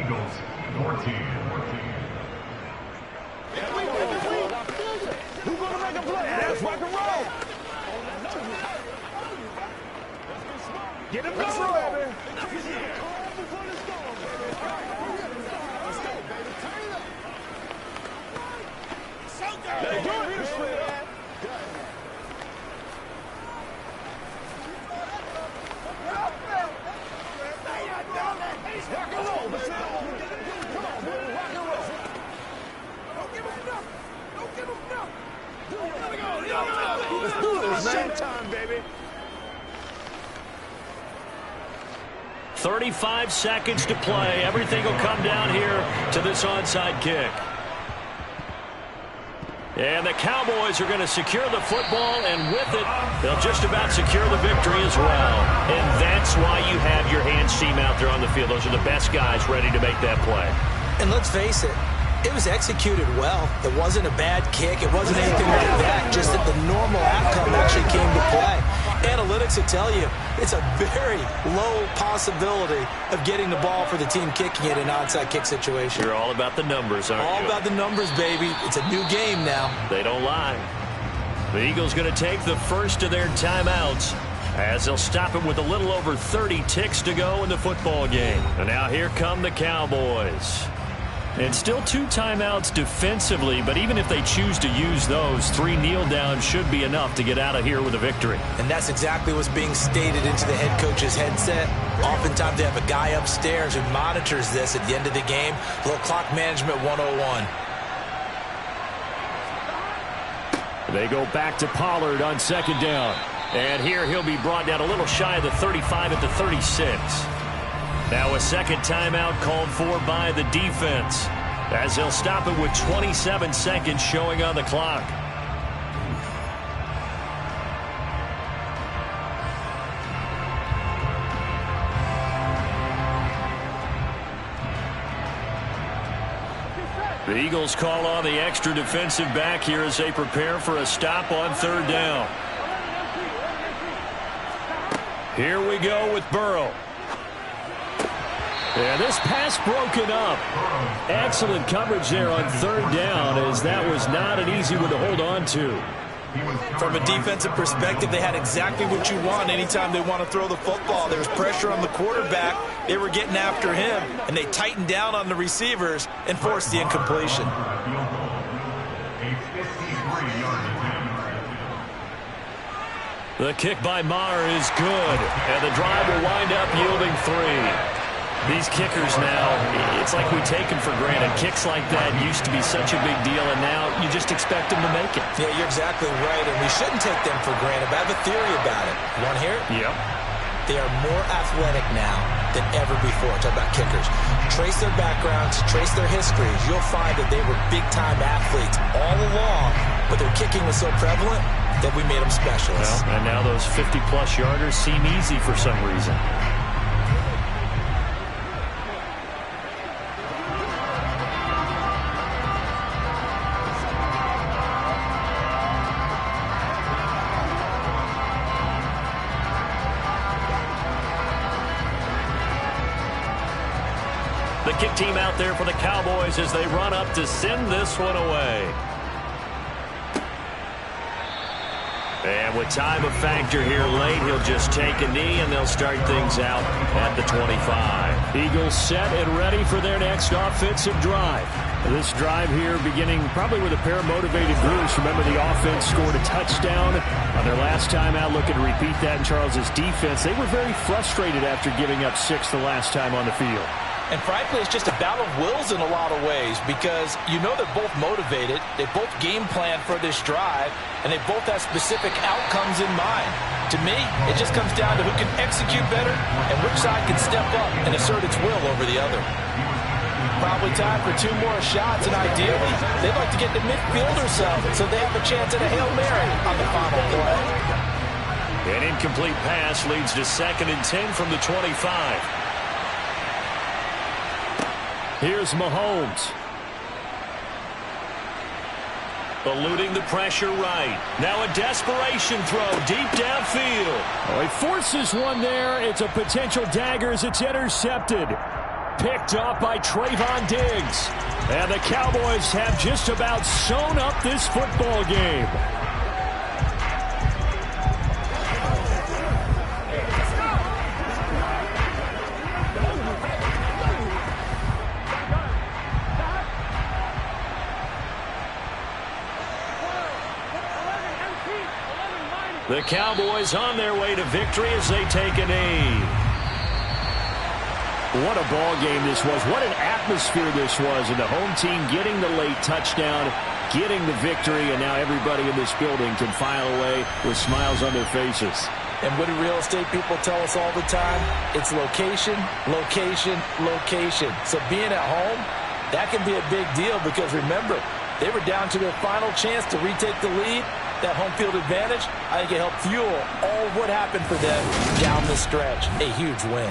Eagles, your team. Who's going to make a play? Let's rock and roll. Get him going, baby. Let's do it. Rock and roll, man. Come on, man. Rock and roll. Don't give him enough. Don't give him enough. Let's do this, man. Showtime, baby. 35 seconds to play. Everything will come down here to this onside kick. And the Cowboys are going to secure the football, and with it, they'll just about secure the victory as well. And that's why you have your hands team out there on the field. Those are the best guys ready to make that play. And let's face it, it was executed well. It wasn't a bad kick. It wasn't anything like that. Just that the normal outcome actually came to play. Analytics will tell you it's a very low possibility of getting the ball for the team kicking it in an onside kick situation. You're all about the numbers, aren't you? All about the numbers, baby. It's a new game now. They don't lie. The Eagles going to take the first of their timeouts as they'll stop it with a little over 30 ticks to go in the football game. And now here come the Cowboys. And still 2 timeouts defensively, but even if they choose to use those, 3 kneel downs should be enough to get out of here with a victory. And that's exactly what's being stated into the head coach's headset. Oftentimes they have a guy upstairs who monitors this at the end of the game. A little clock management 101. They go back to Pollard on second down. And here he'll be brought down a little shy of the 35 at the 36. Now a second timeout called for by the defense as they'll stop it with 27 seconds showing on the clock. The Eagles call on the extra defensive back here as they prepare for a stop on third down. Here we go with Burrow. And this pass broken up. Excellent coverage there on third down, as that was not an easy one to hold on to. From a defensive perspective, they had exactly what you want anytime they want to throw the football. There was pressure on the quarterback. They were getting after him, and they tightened down on the receivers and forced the incompletion. The kick by Maher is good, and the drive will wind up yielding 3. These kickers now, it's like we take them for granted. Kicks like that used to be such a big deal, and now you just expect them to make it. Yeah, you're exactly right, and we shouldn't take them for granted. But I have a theory about it. You want to hear it? Yep. They are more athletic now than ever before. Talk about kickers. Trace their backgrounds, trace their histories. You'll find that they were big-time athletes all along, but their kicking was so prevalent that we made them specialists. Well, and now those 50-plus yarders seem easy for some reason. The kick team out there for the Cowboys as they run up to send this one away. And with time a factor here late, he'll just take a knee and they'll start things out at the 25. Eagles set and ready for their next offensive drive. This drive here beginning probably with a pair of motivated groups. Remember, the offense scored a touchdown on their last time out. Looking to repeat that in Charles's defense. They were very frustrated after giving up 6 the last time on the field. And frankly, it's just a battle of wills in a lot of ways because you know they're both motivated, they both game plan for this drive, and they both have specific outcomes in mind. To me, it just comes down to who can execute better and which side can step up and assert its will over the other. Probably time for 2 more shots, and ideally, they'd like to get to midfield or so they have a chance at a Hail Mary on the final play. An incomplete pass leads to 2nd and 10 from the 25. Here's Mahomes. Eluding the pressure right. Now a desperation throw deep downfield. Oh, he forces one there. It's a potential dagger as it's intercepted. Picked up by Trayvon Diggs. And the Cowboys have just about sewn up this football game. The Cowboys on their way to victory as they take a knee. What a ball game this was. What an atmosphere this was. And the home team getting the late touchdown, getting the victory, and now everybody in this building can file away with smiles on their faces. And what do real estate people tell us all the time? It's location, location, location. So being at home, that can be a big deal because remember, they were down to their final chance to retake the lead. That home field advantage, I think it helped fuel all of what happened for them down the stretch. A huge win.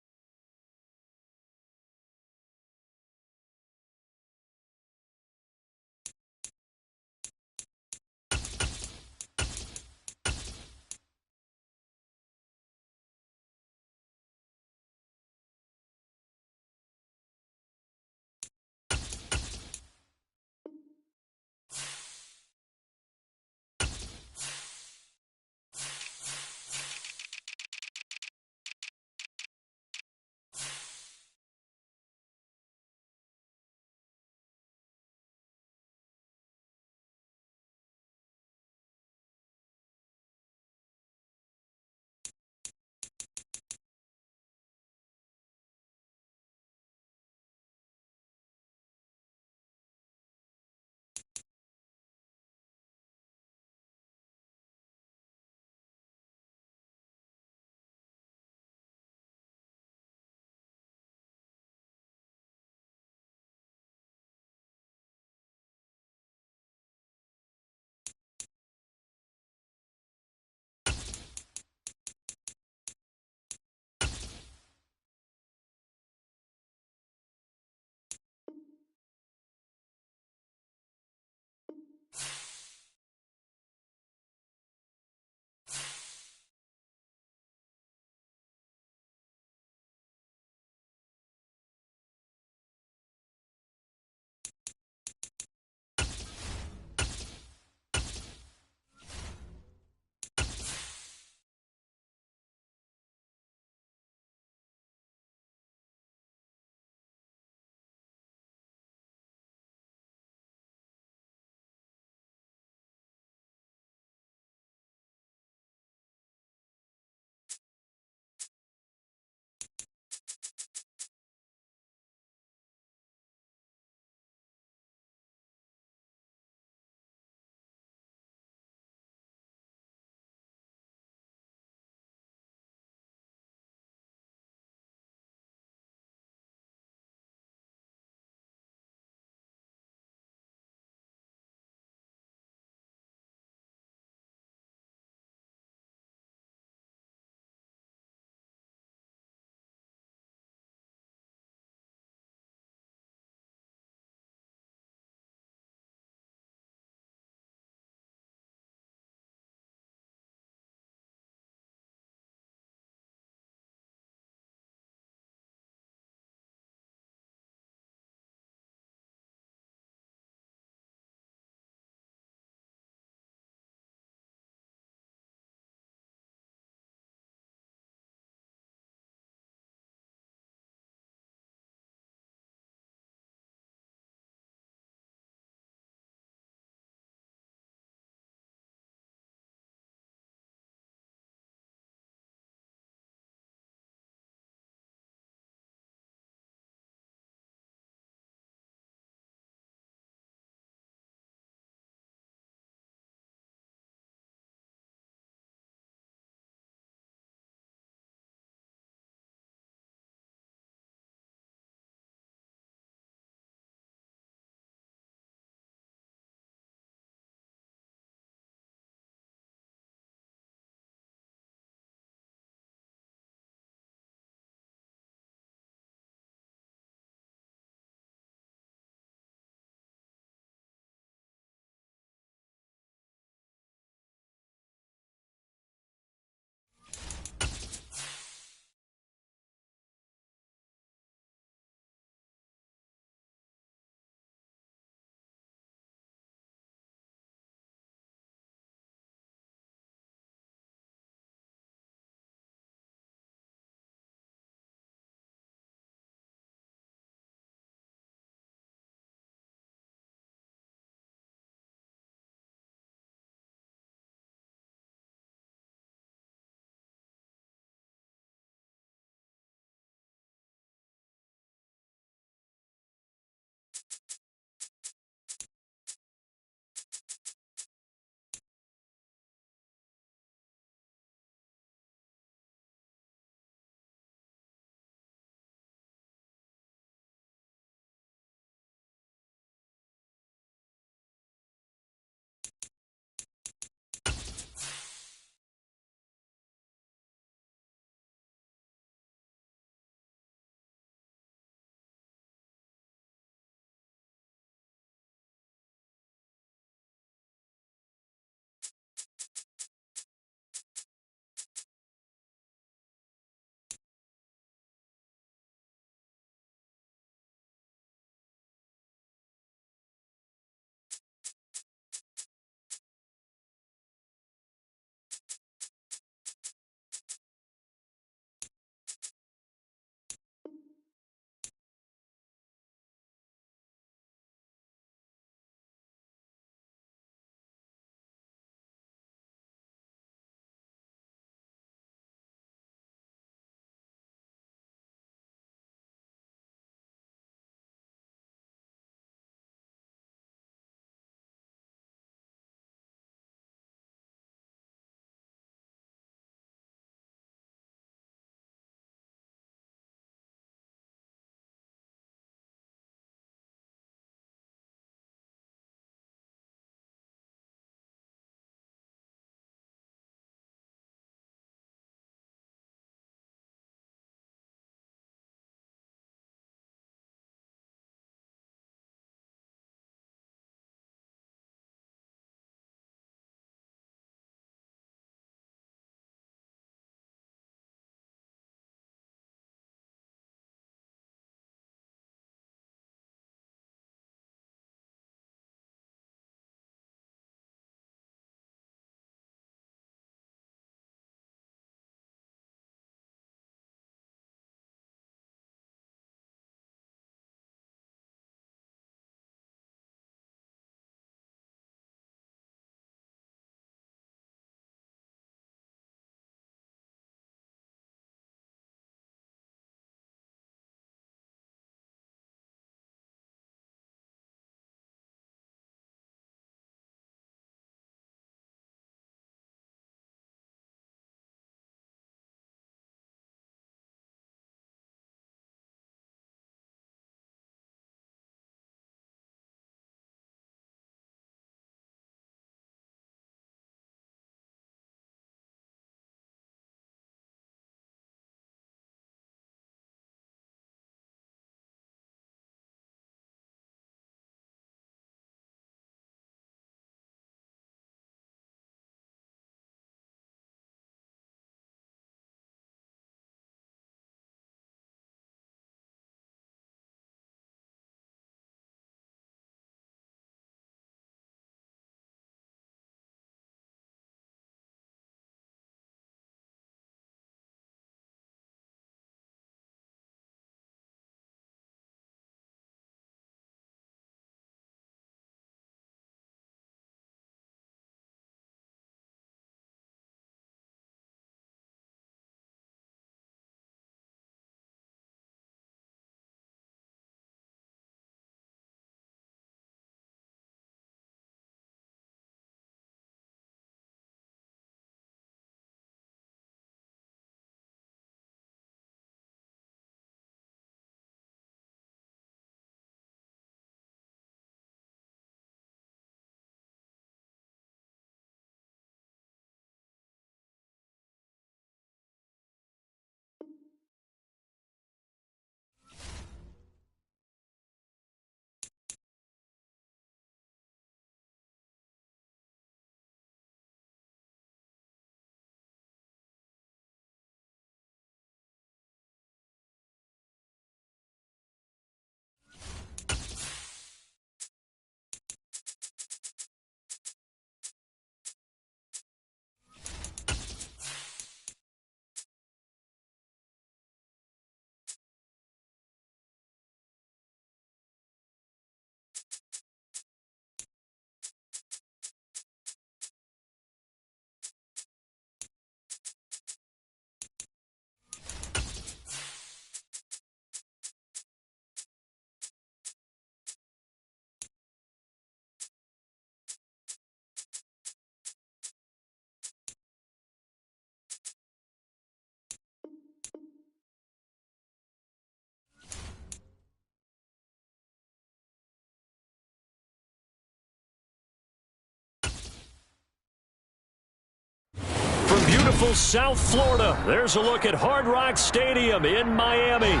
beautiful South Florida. There's a look at Hard Rock Stadium in Miami.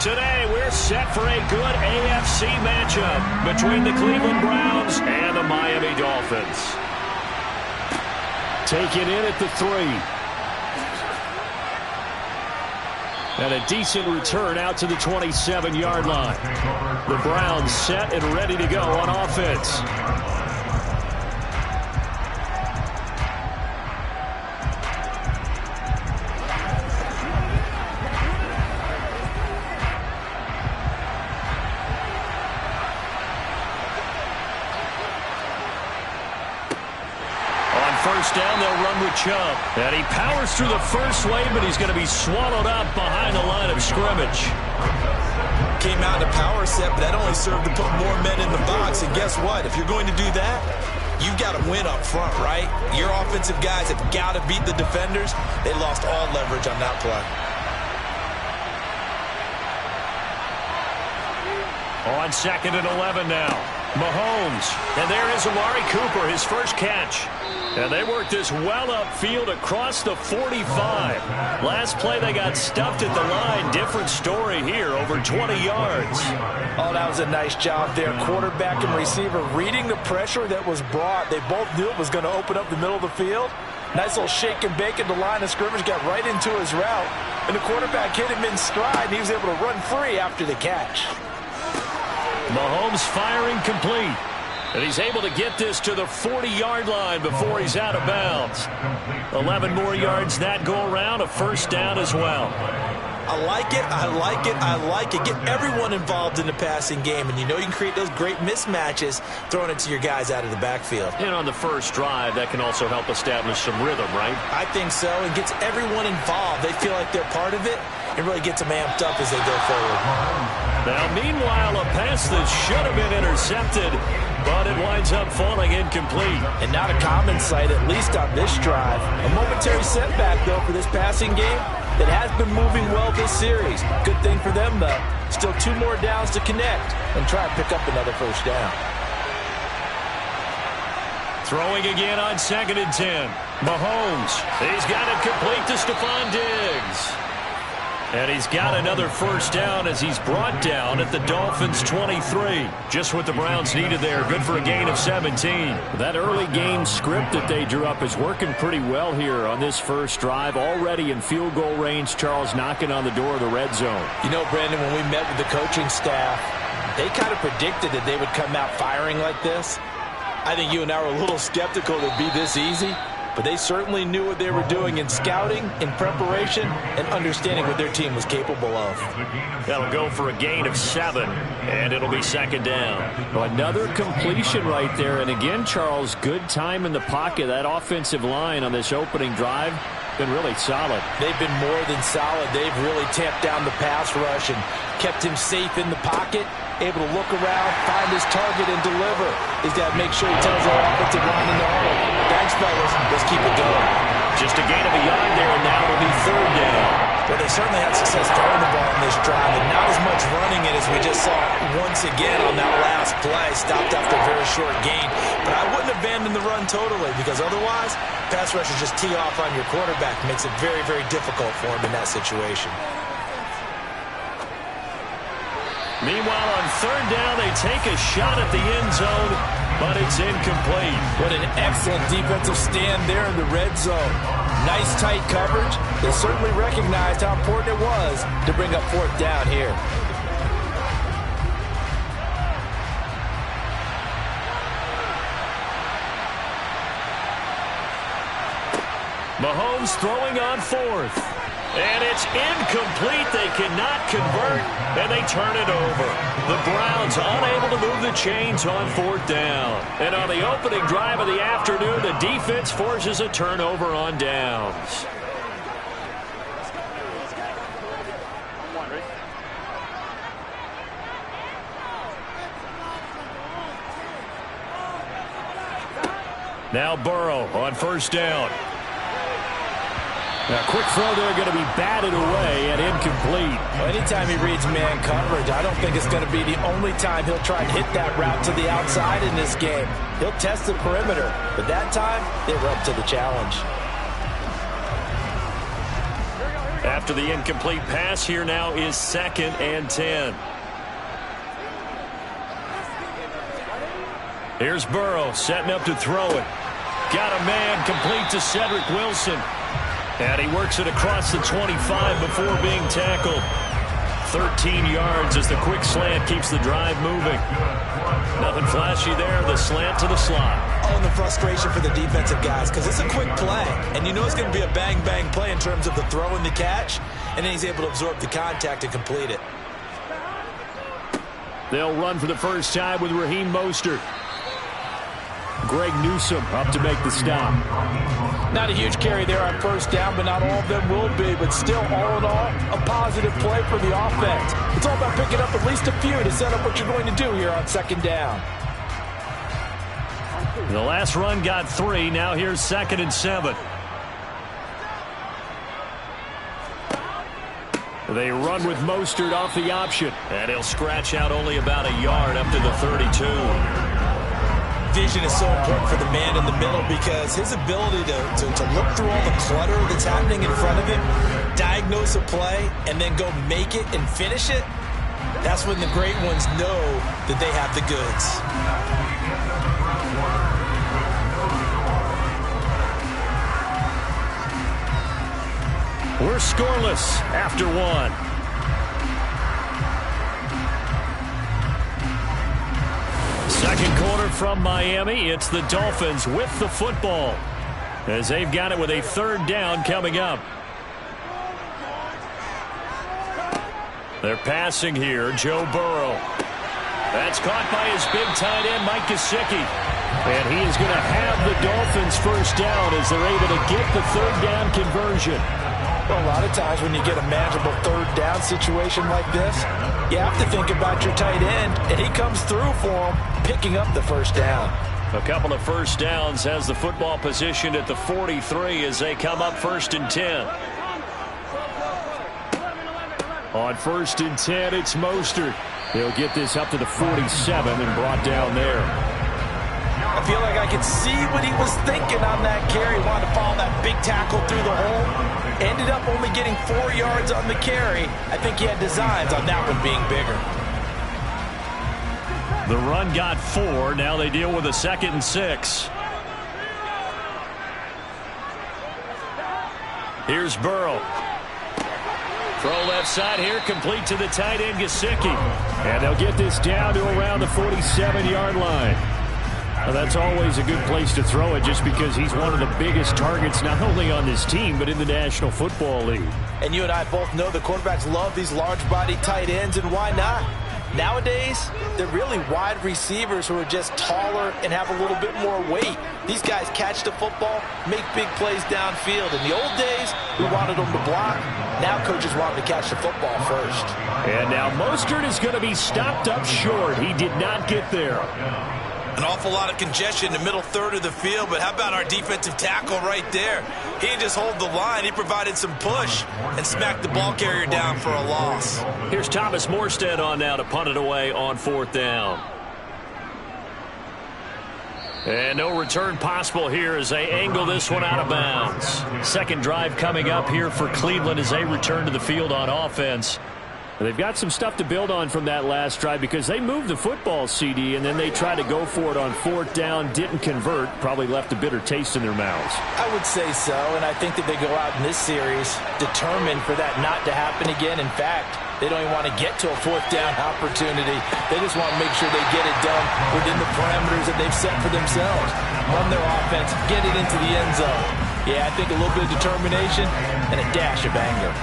Today, we're set for a good AFC matchup between the Cleveland Browns and the Miami Dolphins. Taken in at the 3. And a decent return out to the 27-yard line. The Browns set and ready to go on offense. First down, they'll run with Chubb. And he powers through the first wave, but he's going to be swallowed up behind the line of scrimmage. Came out in a power set, but that only served to put more men in the box. And guess what? If you're going to do that, you've got to win up front, right? Your offensive guys have got to beat the defenders. They lost all leverage on that play. On 2nd and 11 now. Mahomes. And there is Amari Cooper, his first catch. And they worked this well upfield across the 45. Last play, they got stuffed at the line. Different story here, over 20 yards. Oh, that was a nice job there. Quarterback and receiver reading the pressure that was brought. They both knew it was going to open up the middle of the field. Nice little shake and bake at the line of scrimmage, got right into his route. And the quarterback hit him in stride, and he was able to run free after the catch. Mahomes firing complete. And he's able to get this to the 40-yard line before he's out of bounds. 11 more yards that go around, a first down as well. I like it, I like it, I like it. Get everyone involved in the passing game, and you know you can create those great mismatches throwing it to your guys out of the backfield. And on the first drive, that can also help establish some rhythm, right? I think so. It gets everyone involved. They feel like they're part of it. It really gets them amped up as they go forward. Now, meanwhile, a pass that should have been intercepted, but it winds up falling incomplete. And not a common sight, at least on this drive. A momentary setback, though, for this passing game that has been moving well this series. Good thing for them, though. Still 2 more downs to connect and try and pick up another first down. Throwing again on 2nd and 10. Mahomes. He's got it complete to Stephon Diggs. And he's got another first down as he's brought down at the Dolphins' 23. Just what the Browns needed there. Good for a gain of 17. That early game script that they drew up is working pretty well here on this first drive. Already in field goal range, Charles knocking on the door of the red zone. You know, Brandon, when we met with the coaching staff, they kind of predicted that they would come out firing like this. I think you and I were a little skeptical it would be this easy. But they certainly knew what they were doing in scouting, in preparation, and understanding what their team was capable of. That'll go for a gain of 7, and it'll be 2nd down. Well, another completion right there. And again, Charles, good time in the pocket. That offensive line on this opening drive been really solid. They've been more than solid. They've really tamped down the pass rush and kept him safe in the pocket, able to look around, find his target, and deliver. He's got to make sure he tells our offensive line in the huddle, thanks, fellas. Let's keep it going. Just a gain of a yard there, and now it'll be 3rd down. Well, they certainly had success throwing the ball on this drive, and not as much running it as we just saw once again on that last play. Stopped after a very short gain. But I wouldn't abandon the run totally, because otherwise, pass rushers just tee off on your quarterback. Makes it very, very difficult for him in that situation. Meanwhile, on 3rd down, they take a shot at the end zone, but it's incomplete. What an excellent defensive stand there in the red zone. Nice tight coverage. They certainly recognized how important it was to bring up 4th down here. Mahomes throwing on 4th. And it's incomplete. They cannot convert, and they turn it over. The Browns unable to move the chains on 4th down. And on the opening drive of the afternoon, the defense forces a turnover on downs. Now Burrow on 1st down. Now, quick throw there, going to be batted away and incomplete. Well, anytime he reads man coverage, I don't think it's going to be the only time he'll try and hit that route to the outside in this game. He'll test the perimeter, but that time, they were up to the challenge. After the incomplete pass, here now is 2nd and 10. Here's Burrow setting up to throw it. Got a man complete to Cedric Wilson. And he works it across the 25 before being tackled. 13 yards as the quick slant keeps the drive moving. Nothing flashy there. The slant to the slot. Oh, and the frustration for the defensive guys because it's a quick play. And you know it's going to be a bang-bang play in terms of the throw and the catch. And then he's able to absorb the contact and complete it. They'll run for the first time with Raheem Mostert. Greg Newsome up to make the stop. Not a huge carry there on first down, but not all of them will be. But still, all in all, a positive play for the offense. It's all about picking up at least a few to set up what you're going to do here on 2nd down. The last run got 3. Now here's 2nd and 7. They run with Mostert off the option. And he'll scratch out only about a yard up to the 32. Vision is so important for the man in the middle because his ability to look through all the clutter that's happening in front of him, diagnose a play, and then go make it and finish it, that's when the great ones know that they have the goods. We're scoreless after 1. Second quarter from Miami. It's the Dolphins with the football as they've got it with a 3rd down coming up. They're passing here. Joe Burrow. That's caught by his big tight end, Mike Gesicki. And he is going to have the Dolphins first down as they're able to get the 3rd down conversion. Well, a lot of times when you get a manageable 3rd down situation like this, you have to think about your tight end, and he comes through for him, picking up the first down. A couple of first downs, has the football positioned at the 43 as they come up 1st and 10. On 1st and 10, it's Mostert. He'll get this up to the 47 and brought down there. I feel like I could see what he was thinking on that carry. He wanted to follow that big tackle through the hole. Ended up only getting 4 yards on the carry. I think he had designs on that one being bigger. The run got 4. Now they deal with a 2nd and 6. Here's Burrow. Throw left side here, complete to the tight end, Gesicki. And they'll get this down to around the 47-yard line. Well, that's always a good place to throw it just because he's one of the biggest targets not only on this team but in the National Football League. And you and I both know the quarterbacks love these large-body tight ends, and why not? Nowadays, they're really wide receivers who are just taller and have a little bit more weight. These guys catch the football, make big plays downfield. In the old days, we wanted them to block. Now coaches want them to catch the football first. And now Mostert is going to be stopped up short. He did not get there. An awful lot of congestion in the middle third of the field, but how about our defensive tackle right there? He didn't just hold the line. He provided some push and smacked the ball carrier down for a loss. Here's Thomas Morstead on now to punt it away on 4th down. And no return possible here as they angle this one out of bounds. 2nd drive coming up here for Cleveland as they return to the field on offense. They've got some stuff to build on from that last drive because they moved the football, CD, and then they tried to go for it on 4th down, didn't convert, probably left a bitter taste in their mouths. I would say so, and I think that they go out in this series determined for that not to happen again. In fact, they don't even want to get to a 4th down opportunity. They just want to make sure they get it done within the parameters that they've set for themselves. Run their offense, get it into the end zone. Yeah, I think a little bit of determination and a dash of anger.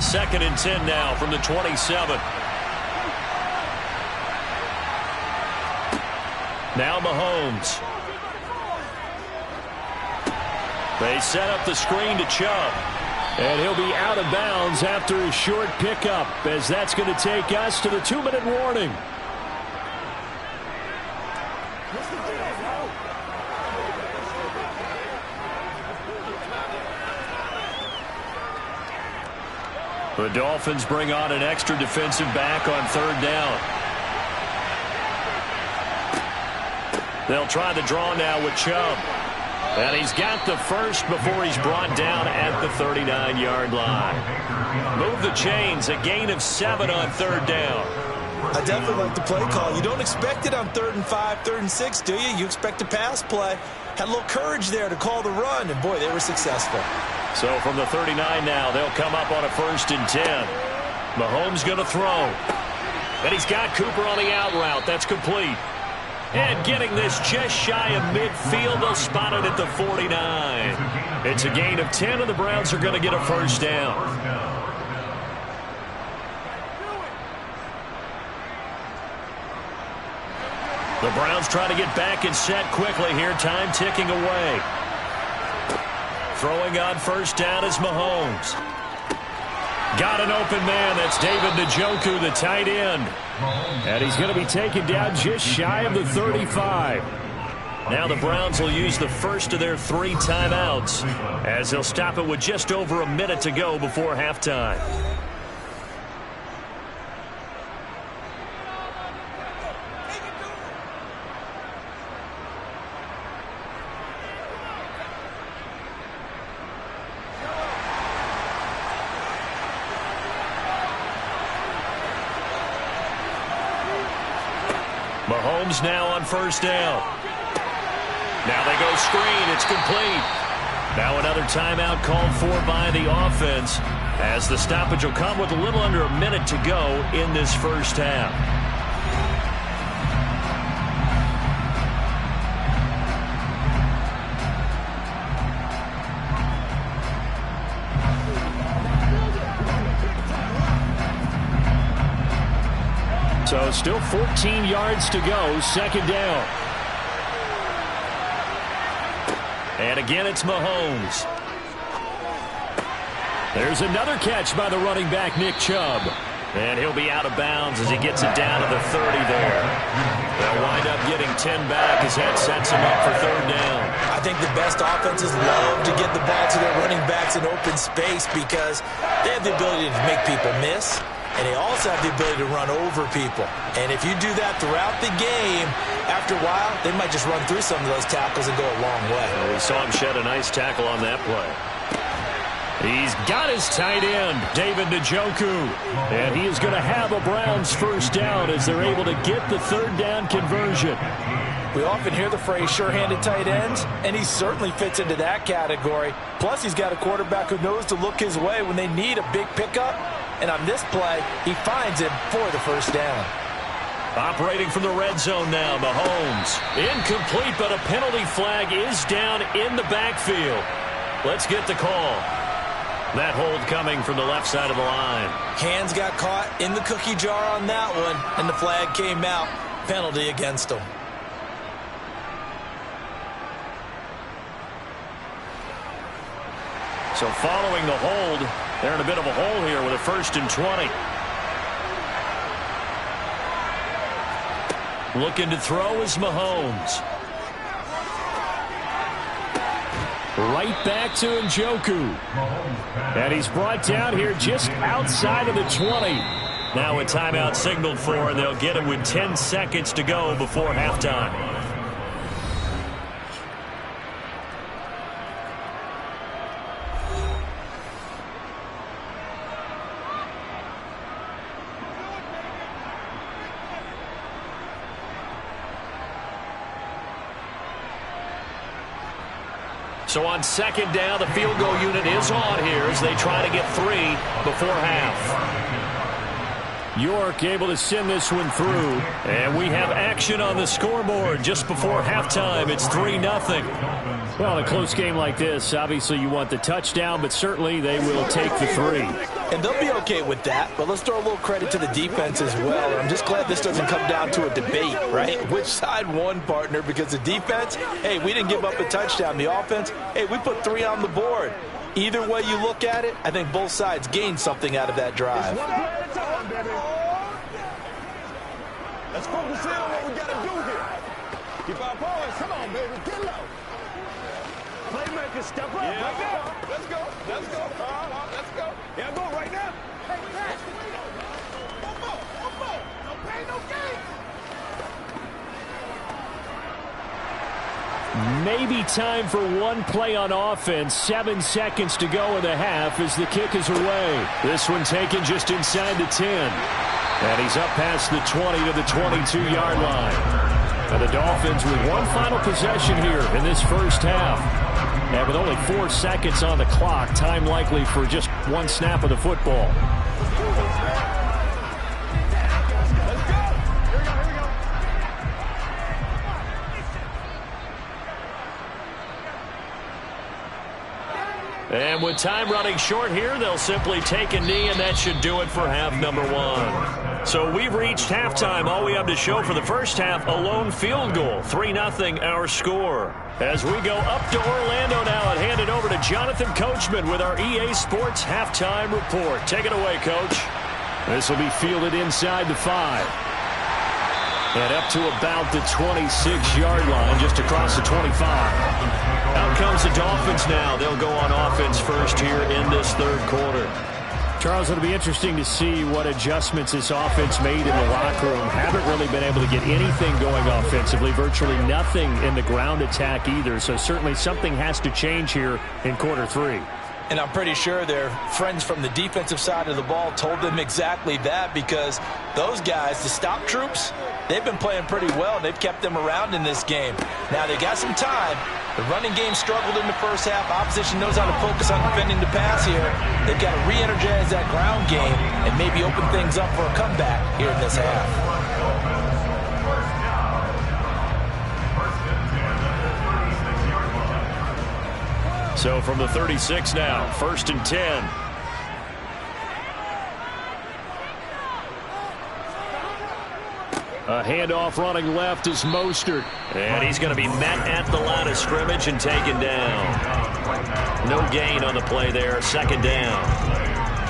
Second and 10 now from the 27. Now Mahomes. They set up the screen to Chubb. And he'll be out of bounds after a short pickup, as that's going to take us to the 2-minute warning. The Dolphins bring on an extra defensive back on 3rd down. They'll try the draw now with Chubb. And he's got the first before he's brought down at the 39-yard line. Move the chains, a gain of 7 on third down. I definitely like the play call. You don't expect it on 3rd and 5, 3rd and 6, do you? You expect a pass play. Had a little courage there to call the run, and boy, they were successful. So from the 39 now, they'll come up on a 1st and 10. Mahomes going to throw. And he's got Cooper on the out route. That's complete. And getting this just shy of midfield, they'll spot it at the 49. It's a gain of 10, and the Browns are going to get a first down. The Browns trying to get back and set quickly here. Time ticking away. Throwing on first down is Mahomes. Got an open man. That's David Njoku, the tight end. And he's going to be taken down just shy of the 35. Now the Browns will use the first of their 3 timeouts as they'll stop it with just over a minute to go before halftime. Mahomes now on first down. Now they go screen. It's complete. Now another timeout called for by the offense as the stoppage will come with a little under a minute to go in this first half. So still 14 yards to go, 2nd down. And again, it's Mahomes. There's another catch by the running back, Nick Chubb. And he'll be out of bounds as he gets it down to the 30 there. They'll wind up getting 10 back as that sets him up for 3rd down. I think the best offenses love to get the ball to their running backs in open space because they have the ability to make people miss. And they also have the ability to run over people. And if you do that throughout the game, after a while, they might just run through some of those tackles and go a long way. Well, we saw him shed a nice tackle on that play. He's got his tight end, David Njoku. And he is going to have a Browns first down as they're able to get the 3rd down conversion. We often hear the phrase sure-handed tight ends, and he certainly fits into that category. Plus, he's got a quarterback who knows to look his way when they need a big pickup. And on this play, he finds him for the first down. Operating from the red zone now, Mahomes. Incomplete, but a penalty flag is down in the backfield. Let's get the call. That hold coming from the left side of the line. Hands got caught in the cookie jar on that one, and the flag came out. Penalty against him. So following the hold, they're in a bit of a hole here with a 1st and 20. Looking to throw is Mahomes. Right back to Njoku. And he's brought down here just outside of the 20. Now a timeout signaled for, and they'll get it with 10 seconds to go before halftime. So on 2nd down, the field goal unit is on here as they try to get 3 before half. York able to send this one through. And we have action on the scoreboard just before halftime. It's 3-0. Well, in a close game like this, obviously you want the touchdown, but certainly they will take the 3. And they'll be okay with that, but let's throw a little credit to the defense as well. I'm just glad this doesn't come down to a debate, right? Which side won, partner? Because the defense, hey, we didn't give up a touchdown. The offense, hey, we put 3 on the board. Either way you look at it, I think both sides gained something out of that drive. Let's focus in on what we got to do here. Keep our poise. Come on, baby. Get low. Playmaker, step up. Yeah. Right now. Let's go. Let's go. Let's go. Yeah, go right now. Hey, Pat. One more. No pain, no gain. Maybe time for one play on offense. 7 seconds to go in the half as the kick is away. This one taken just inside the 10. And he's up past the 20 to the 22-yard line. And the Dolphins with one final possession here in this first half. And with only 4 seconds on the clock, time likely for just one snap of the football. And with time running short here, they'll simply take a knee, and that should do it for half number 1. So we've reached halftime. All we have to show for the first half, a lone field goal. 3-0 our score. As we go up to Orlando now and hand it over to Jonathan Coachman with our EA Sports Halftime Report. Take it away, Coach. This will be fielded inside the 5. And up to about the 26-yard line, just across the 25. Out comes the Dolphins now. They'll go on offense first here in this third quarter. Charles, it'll be interesting to see what adjustments this offense made in the locker room. Haven't really been able to get anything going offensively, virtually nothing in the ground attack either. So certainly something has to change here in quarter 3. And I'm pretty sure their friends from the defensive side of the ball told them exactly that, because those guys, the stop troops, they've been playing pretty well, and they've kept them around in this game. Now, they got some time. The running game struggled in the first half. Opposition knows how to focus on defending the pass here. They've got to re-energize that ground game and maybe open things up for a comeback here in this half. So from the 36 now, 1st and 10. A handoff running left is Mostert. And he's going to be met at the line of scrimmage and taken down. No gain on the play there, 2nd down.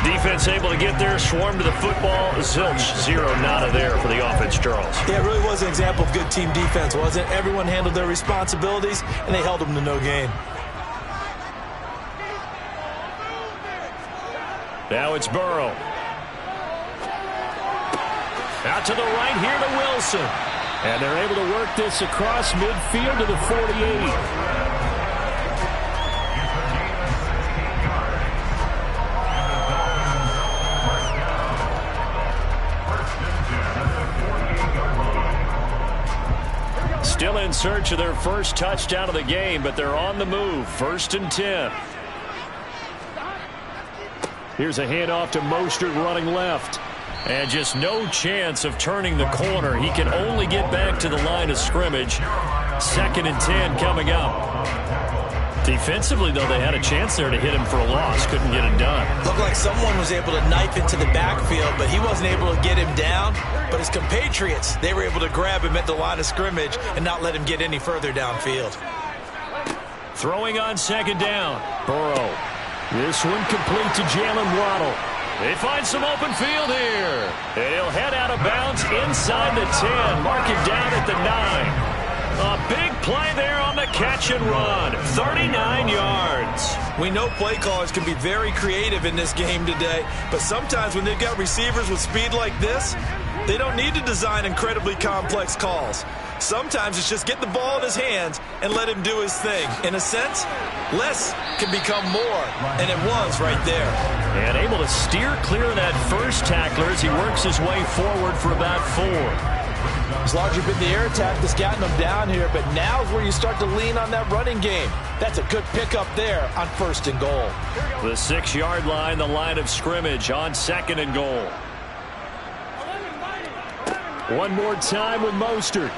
Defense able to get there, swarm to the football. Zilch, 0 nada there for the offense, Charles. Yeah, it really was an example of good team defense, wasn't it? Everyone handled their responsibilities, and they held them to no gain. Now it's Burrow. Out to the right here to Wilson. And they're able to work this across midfield to the 48. Still in search of their first touchdown of the game, but they're on the move. 1st and 10. Here's a handoff to Mostert running left. And just no chance of turning the corner. He can only get back to the line of scrimmage. 2nd and 10 coming up. Defensively, though, they had a chance there to hit him for a loss. Couldn't get it done. Looked like someone was able to knife into the backfield, but he wasn't able to get him down. But his compatriots, they were able to grab him at the line of scrimmage and not let him get any further downfield. Throwing on 2nd down. Burrow. This one complete to Jalen Waddle. They find some open field here. And he'll head out of bounds inside the 10. Mark it down at the 9. A big play there on the catch and run. 39 yards. We know play callers can be very creative in this game today, but sometimes when they've got receivers with speed like this, they don't need to design incredibly complex calls. Sometimes it's just get the ball in his hands and let him do his thing. In a sense, less can become more, and it was right there. And able to steer clear of that first tackler as he works his way forward for about 4. It's largely been the air attack that's gotten them down here, but now's where you start to lean on that running game. That's a good pickup there on 1st and goal. The 6-yard line, the line of scrimmage on 2nd and goal. One more time with Mostert.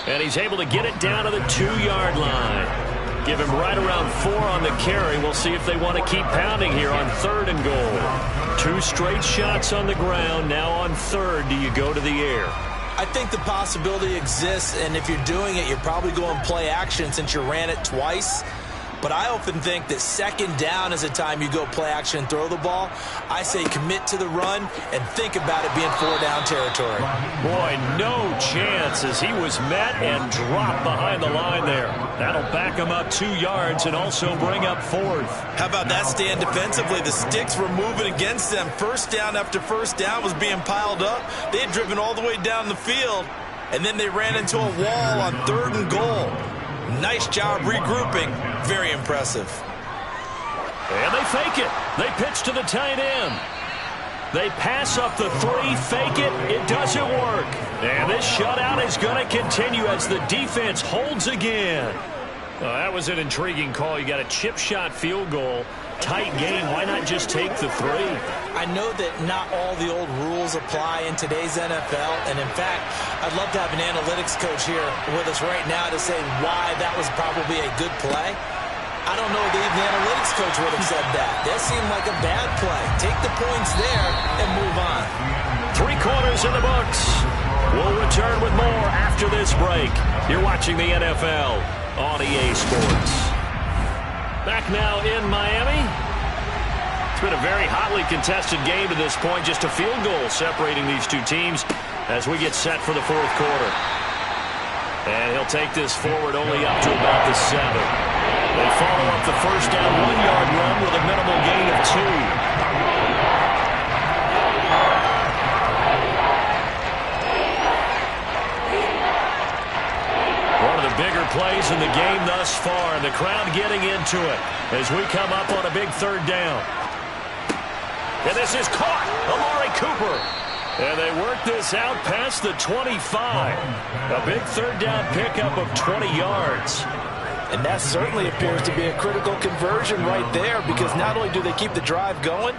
And he's able to get it down to the 2-yard line. Give him right around 4 on the carry. We'll see if they want to keep pounding here on 3rd and goal. 2 straight shots on the ground. Now on 3rd, do you go to the air? I think the possibility exists, and if you're doing it, you're probably going play action since you ran it twice. But I often think that 2nd down is a time you go play action and throw the ball. I say commit to the run and think about it being 4-down territory. Boy, no chance as he was met and dropped behind the line there. That'll back him up 2 yards and also bring up 4th. How about that stand defensively? The sticks were moving against them. 1st down after 1st down was being piled up. They had driven all the way down the field, and then they ran into a wall on 3rd and goal. Nice job regrouping. Very impressive. And they fake it. They pitch to the tight end. They pass up the three, fake it. It doesn't work. And this shutout is going to continue as the defense holds again. That was an intriguing call. You got a chip shot field goal. Tight game. Why not just take the three? I know that not all the old rules apply in today's NFL. And, in fact, I'd love to have an analytics coach here with us right now to say why that was probably a good play. I don't know that even the analytics coach would have said that. That seemed like a bad play. Take the points there and move on. 3 quarters in the books. We'll return with more after this break. You're watching the NFL on EA Sports. Back now in Miami. It's been a very hotly contested game to this point. Just a field goal separating these two teams as we get set for the fourth quarter. And he'll take this forward only up to about the 7. They follow up the first down 1-yard run with a minimal gain of 2. Bigger plays in the game thus far, and the crowd getting into it as we come up on a big third down. And this is caught. Amari Cooper. And they work this out past the 25. A big third down pickup of 20 yards. And that certainly appears to be a critical conversion right there, because not only do they keep the drive going,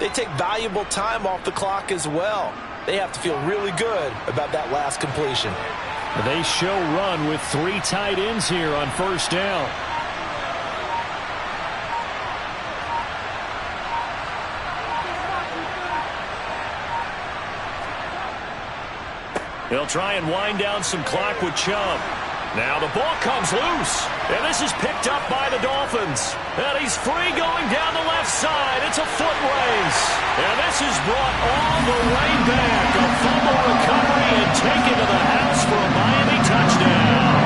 they take valuable time off the clock as well. They have to feel really good about that last completion. They show run with 3 tight ends here on first down. They'll try and wind down some clock with Chubb. Now the ball comes loose, and this is picked up by the Dolphins. And he's free going down the left side. It's a foot race. And this is brought all the way back. A fumble recovery and taken to the house for a Miami touchdown.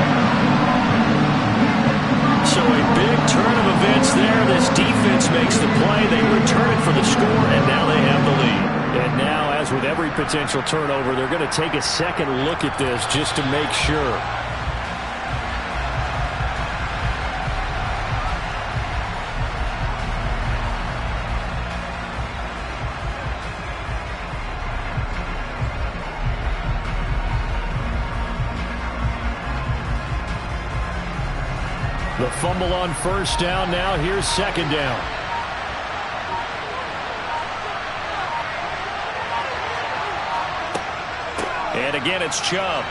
So a big turn of events there. This defense makes the play. They return it for the score, and now they have the lead. And now, as with every potential turnover, they're going to take a second look at this just to make sure. The fumble on first down. Now here's second down. And again, it's Chubb.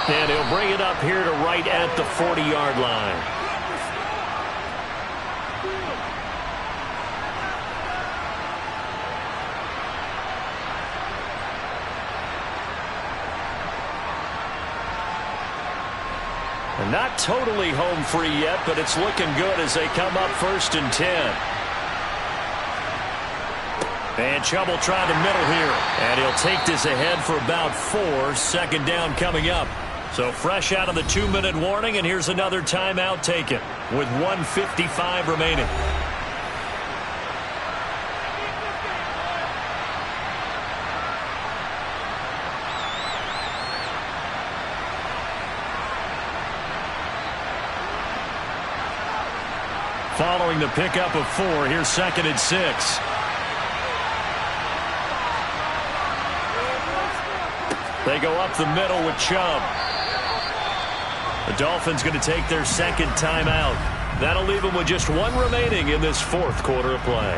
And he'll bring it up here to right at the 40-yard line. And not totally home free yet, but it's looking good as they come up 1st and 10. And Chubb will try the middle here. And he'll take this ahead for about 4. Second down coming up. So fresh out of the 2-minute warning, and here's another timeout taken with 1:55 remaining. Following the pickup of 4, here's 2nd and 6. They go up the middle with Chubb. The Dolphins going to take their second timeout. That'll leave them with just 1 remaining in this 4th quarter of play.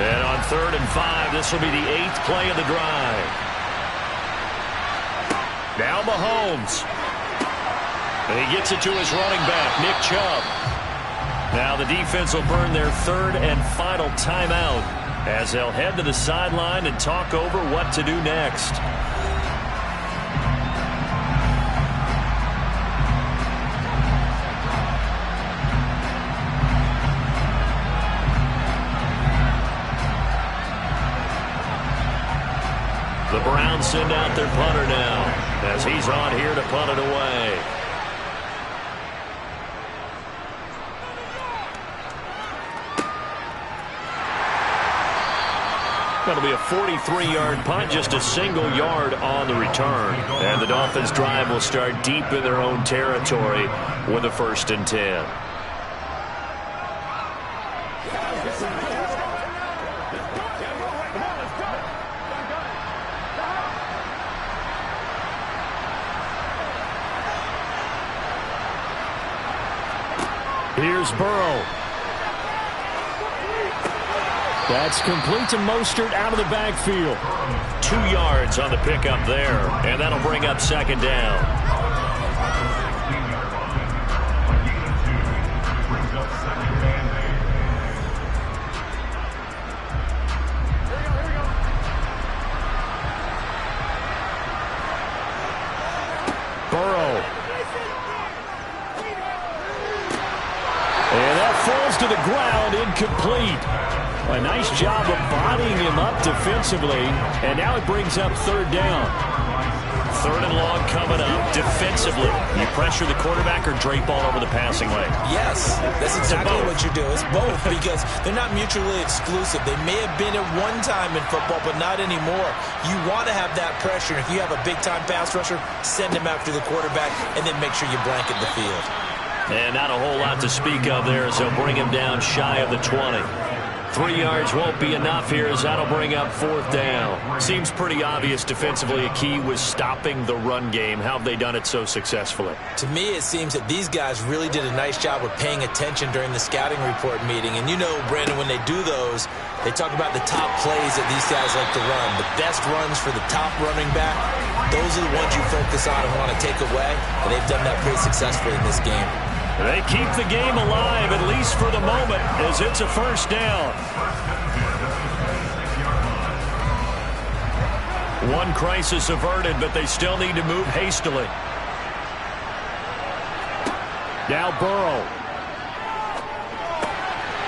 And on 3rd and 5, this will be the 8th play of the drive. Now Mahomes. And he gets it to his running back, Nick Chubb. Now the defense will burn their 3rd and final timeout as they'll head to the sideline and talk over what to do next. The Browns send out their punter now as he's on here to punt it away. That'll be a 43-yard punt, just a single yard on the return. And the Dolphins drive will start deep in their own territory with a 1st and 10. Here's Burrow. That's complete to Mostert out of the backfield. 2 yards on the pickup there, and that'll bring up 2nd down. Burrow. And that falls to the ground, incomplete. A nice job of bodying him up defensively, and now it brings up 3rd down. 3rd and long coming up. Defensively, you pressure the quarterback or drape all over the passing lane? Yes, that's exactly what you do. It's both, because they're not mutually exclusive. They may have been at one time in football, but not anymore. You want to have that pressure. If you have a big-time pass rusher, send him after the quarterback, and then make sure you blanket the field. And not a whole lot to speak of there as they'll bring him down shy of the 20. 3 yards won't be enough here as that'll bring up 4th down. Seems pretty obvious defensively a key was stopping the run game. How have they done it so successfully? To me, it seems that these guys really did a nice job of paying attention during the scouting report meeting. And you know, Brandon, when they do those, they talk about the top plays that these guys like to run. The best runs for the top running back, those are the ones you focus on and want to take away. And they've done that pretty successfully in this game. They keep the game alive, at least for the moment, as it's a 1st down. One crisis averted, but they still need to move hastily. Now Burrow.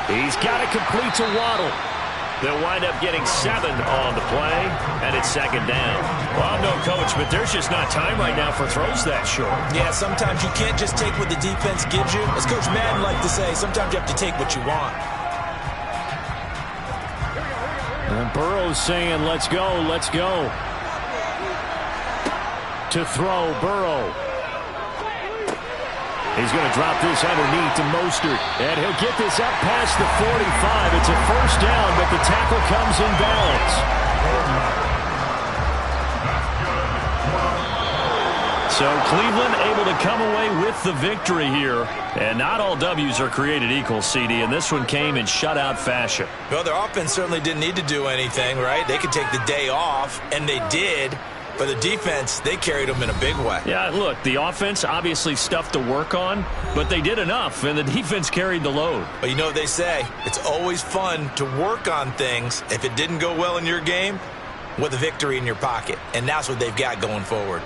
He's got it complete to Waddle. They'll wind up getting 7 on the play, and it's 2nd down. Well, I'm no coach, but there's just not time right now for throws that short. Yeah, sometimes you can't just take what the defense gives you. As Coach Madden liked to say, sometimes you have to take what you want. And Burrow's saying, let's go, let's go. To throw, Burrow. He's going to drop this underneath to Mostert. And he'll get this up past the 45. It's a 1st down, but the tackle comes in balance. So Cleveland able to come away with the victory here. And not all W's are created equal, CD, and this one came in shutout fashion. Well, their offense certainly didn't need to do anything, right? They could take the day off, and they did. But the defense, they carried them in a big way. Yeah, look, the offense obviously stuff to work on, but they did enough, and the defense carried the load. But you know what they say, it's always fun to work on things if it didn't go well in your game with a victory in your pocket. And that's what they've got going forward.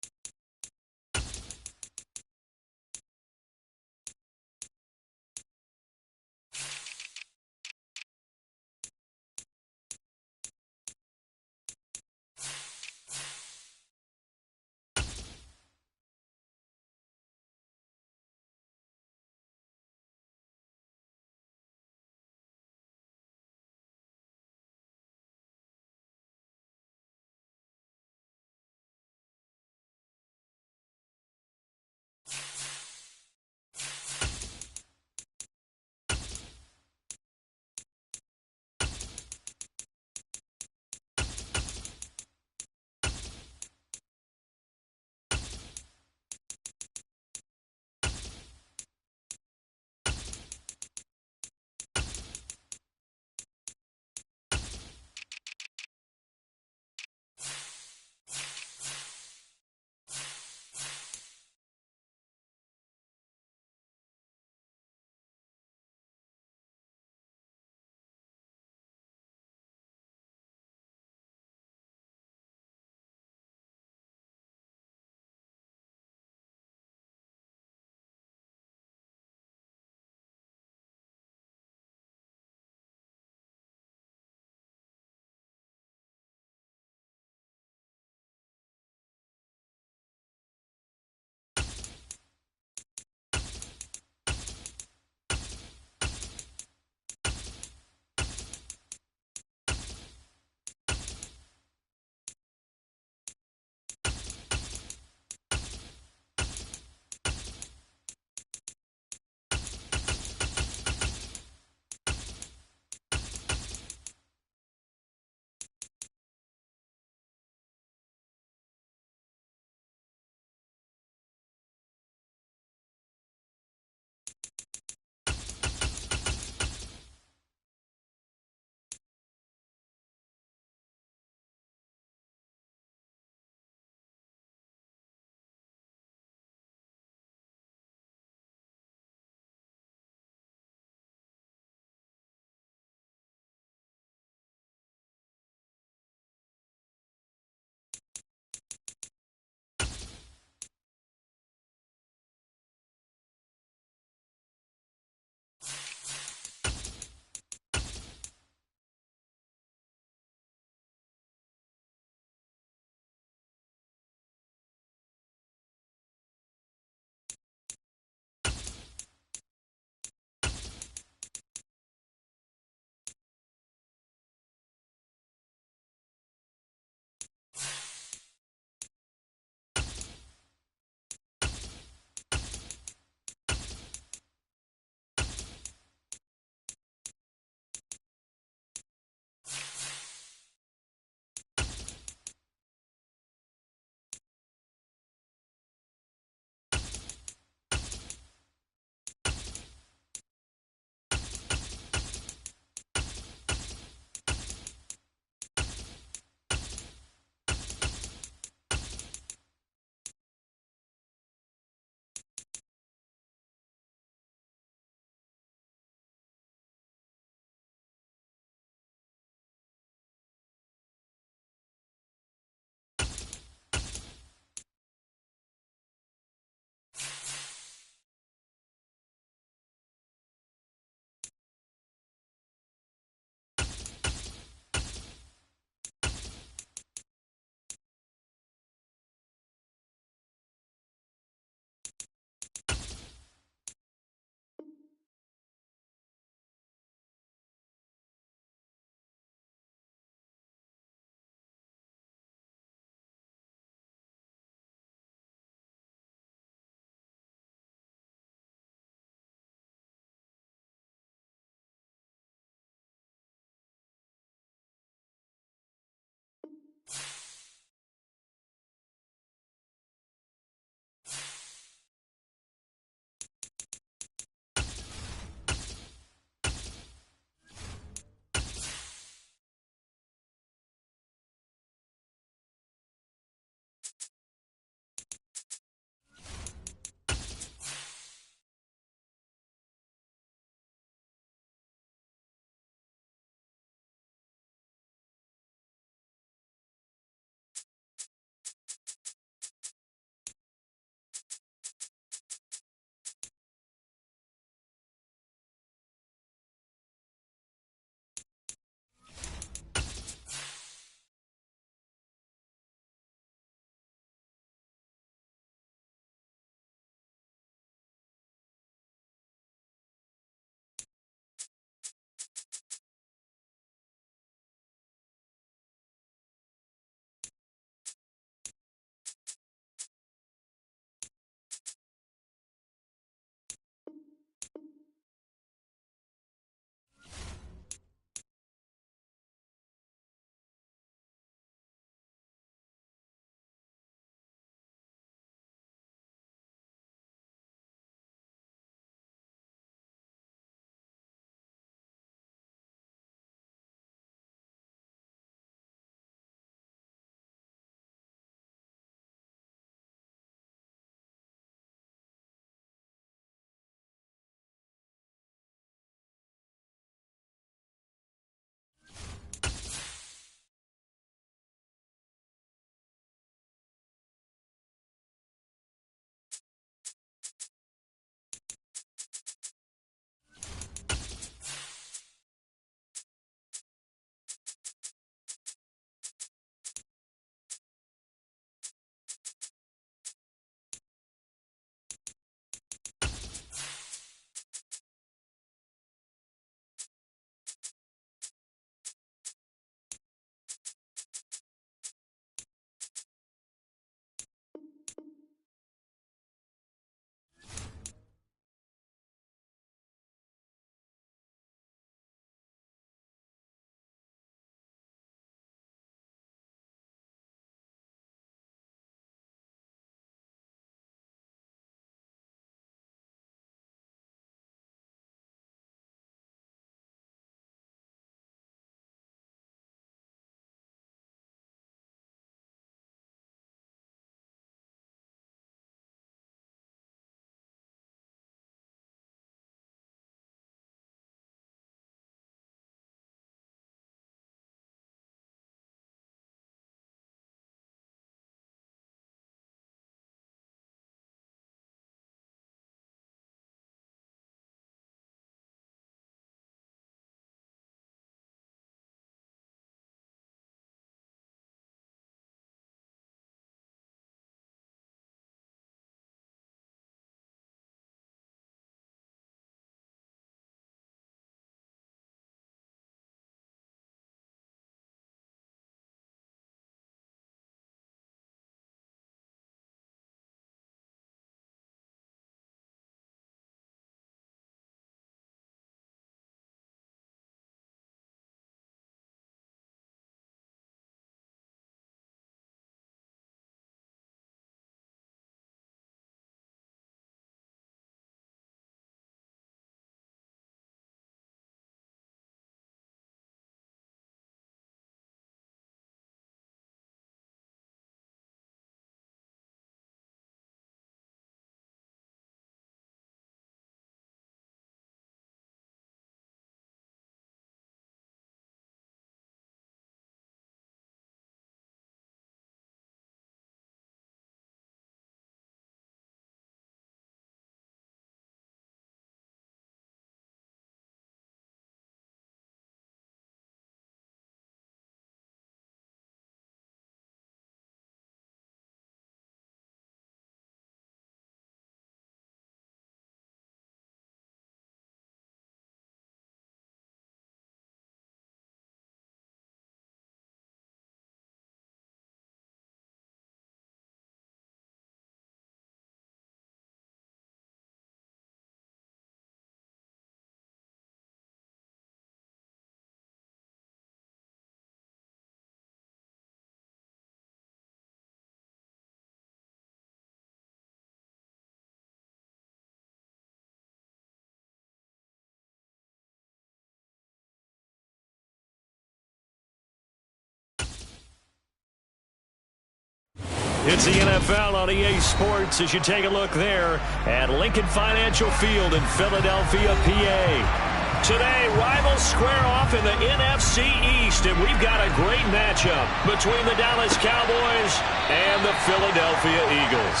It's the NFL on EA Sports as you take a look there at Lincoln Financial Field in Philadelphia, PA. Today, rivals square off in the NFC East, and we've got a great matchup between the Dallas Cowboys and the Philadelphia Eagles.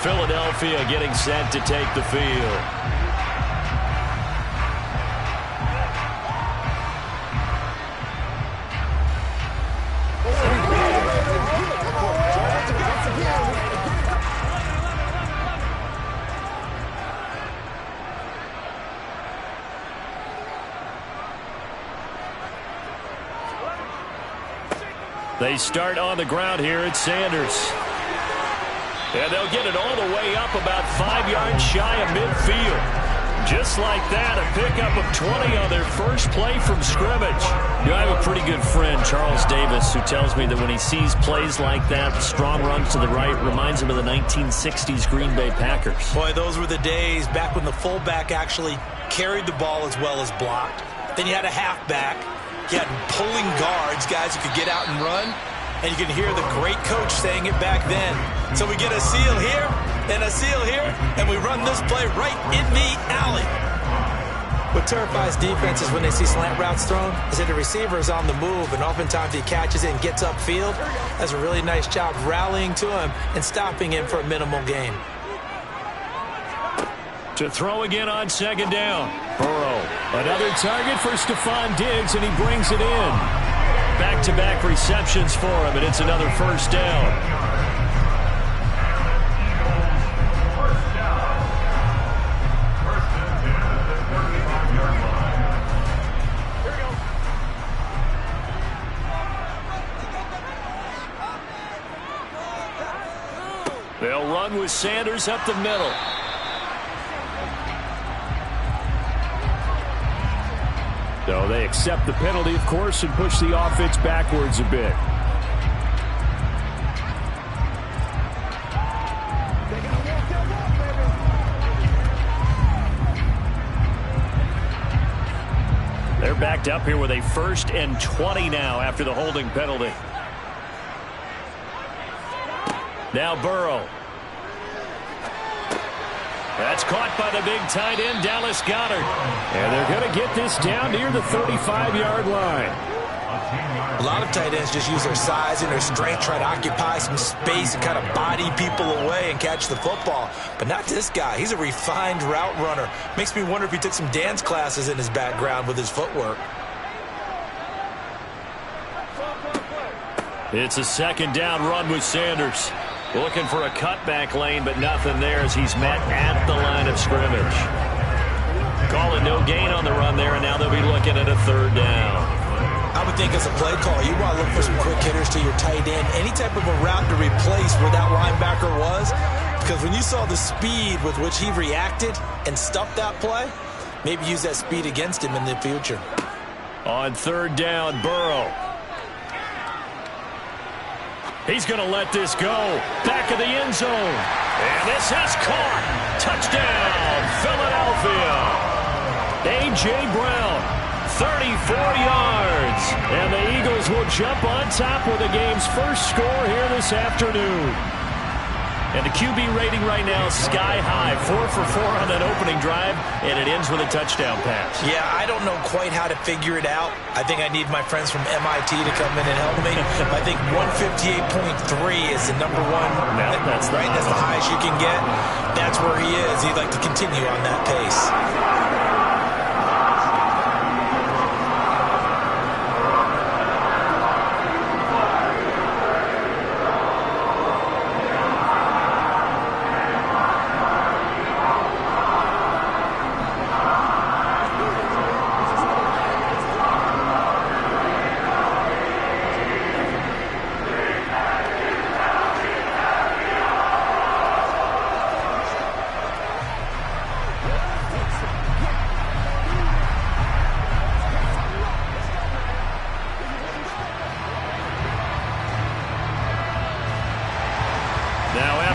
Philadelphia getting set to take the field. They start on the ground here at Sanders. And they'll get it all the way up about 5 yards shy of midfield. Just like that, a pickup of 20 on their first play from scrimmage. You know, I have a pretty good friend, Charles Davis, who tells me that when he sees plays like that, strong runs to the right, reminds him of the 1960s Green Bay Packers. Boy, those were the days back when the fullback actually carried the ball as well as blocked. Then you had a halfback. You had pulling guards, guys who could get out and run. And you can hear the great coach saying it back then. So we get a seal here and a seal here, and we run this play right in the alley. What terrifies defenses when they see slant routes thrown is that the receiver is on the move, and oftentimes he catches it and gets upfield. Does a really nice job rallying to him and stopping him for a minimal gain. To throw again on second down. Burrow. Another target for Stephon Diggs, and he brings it in. Back-to-back receptions for him, and it's another first down. They'll run with Sanders up the middle. So they accept the penalty, of course, and push the offense backwards a bit. They're backed up here with a 1st and 20 now after the holding penalty. Now Burrow. That's caught by the big tight end, Dallas Goedert. And they're going to get this down near the 35-yard line. A lot of tight ends just use their size and their strength, try to occupy some space and kind of body people away and catch the football. But not this guy. He's a refined route runner. Makes me wonder if he took some dance classes in his background with his footwork. It's a second down run with Sanders. Looking for a cutback lane, but nothing there as he's met at the line of scrimmage. Calling no gain on the run there, and now they'll be looking at a 3rd down. I would think as a play call, you want to look for some quick hitters to your tight end. Any type of a route to replace where that linebacker was. Because when you saw the speed with which he reacted and stuffed that play, maybe use that speed against him in the future. On 3rd down, Burrow. He's going to let this go. Back of the end zone. And this is caught. Touchdown, Philadelphia. A.J. Brown, 34 yards. And the Eagles will jump on top with the game's first score here this afternoon. And the QB rating right now is sky high. 4 for 4 on that opening drive, and it ends with a touchdown pass. Yeah, I don't know quite how to figure it out. I think I need my friends from MIT to come in and help me. I think 158.3 is the number one. That's right. That's the highest you can get. That's where he is. He'd like to continue on that pace.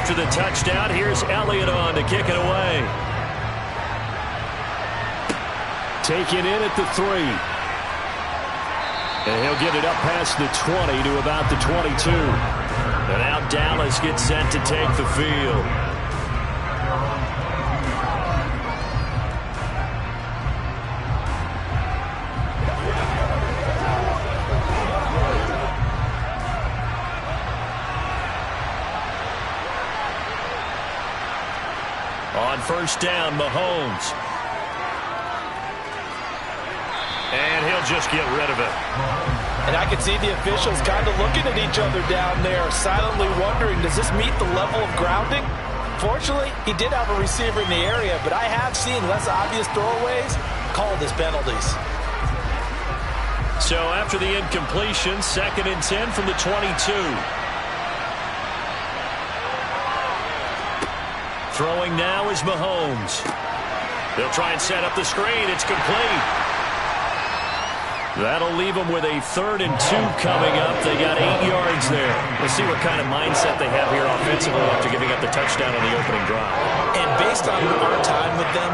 After the touchdown, here's Elliott on to kick it away. Taken in at the 3. And he'll get it up past the 20 to about the 22. And now Dallas gets set to take the field. On first down, Mahomes. And he'll just get rid of it. And I can see the officials kind of looking at each other down there, silently wondering, does this meet the level of grounding? Fortunately, he did have a receiver in the area, but I have seen less obvious throwaways called as penalties. So after the incompletion, 2nd and 10 from the 22. Throwing now is Mahomes. They'll try and set up the screen. It's complete. That'll leave them with a 3rd and 2 coming up. They got 8 yards there. Let's see what kind of mindset they have here offensively after giving up the touchdown on the opening drive. And based on our time with them,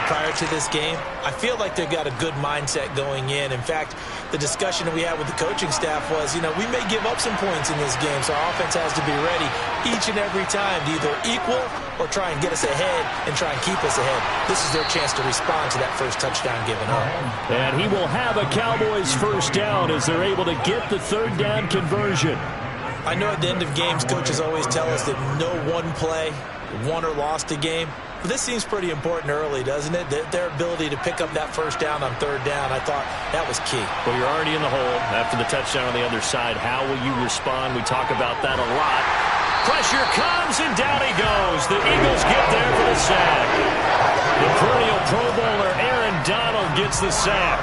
prior to this game, I feel like they've got a good mindset going in. In fact, the discussion we had with the coaching staff was, we may give up some points in this game, so our offense has to be ready each and every time to either equal or try and get us ahead and try and keep us ahead. This is their chance to respond to that first touchdown given up. And he will have a Cowboys first down as they're able to get the 3rd down conversion. I know at the end of games, coaches always tell us that no one play won or lost a game. But this seems pretty important early, doesn't it? Their ability to pick up that first down on 3rd down, I thought that was key. Well, you're already in the hole after the touchdown on the other side. How will you respond? We talk about that a lot. Pressure comes, and down he goes. The Eagles get there for the sack. The perennial Pro Bowler Aaron Donald gets the sack.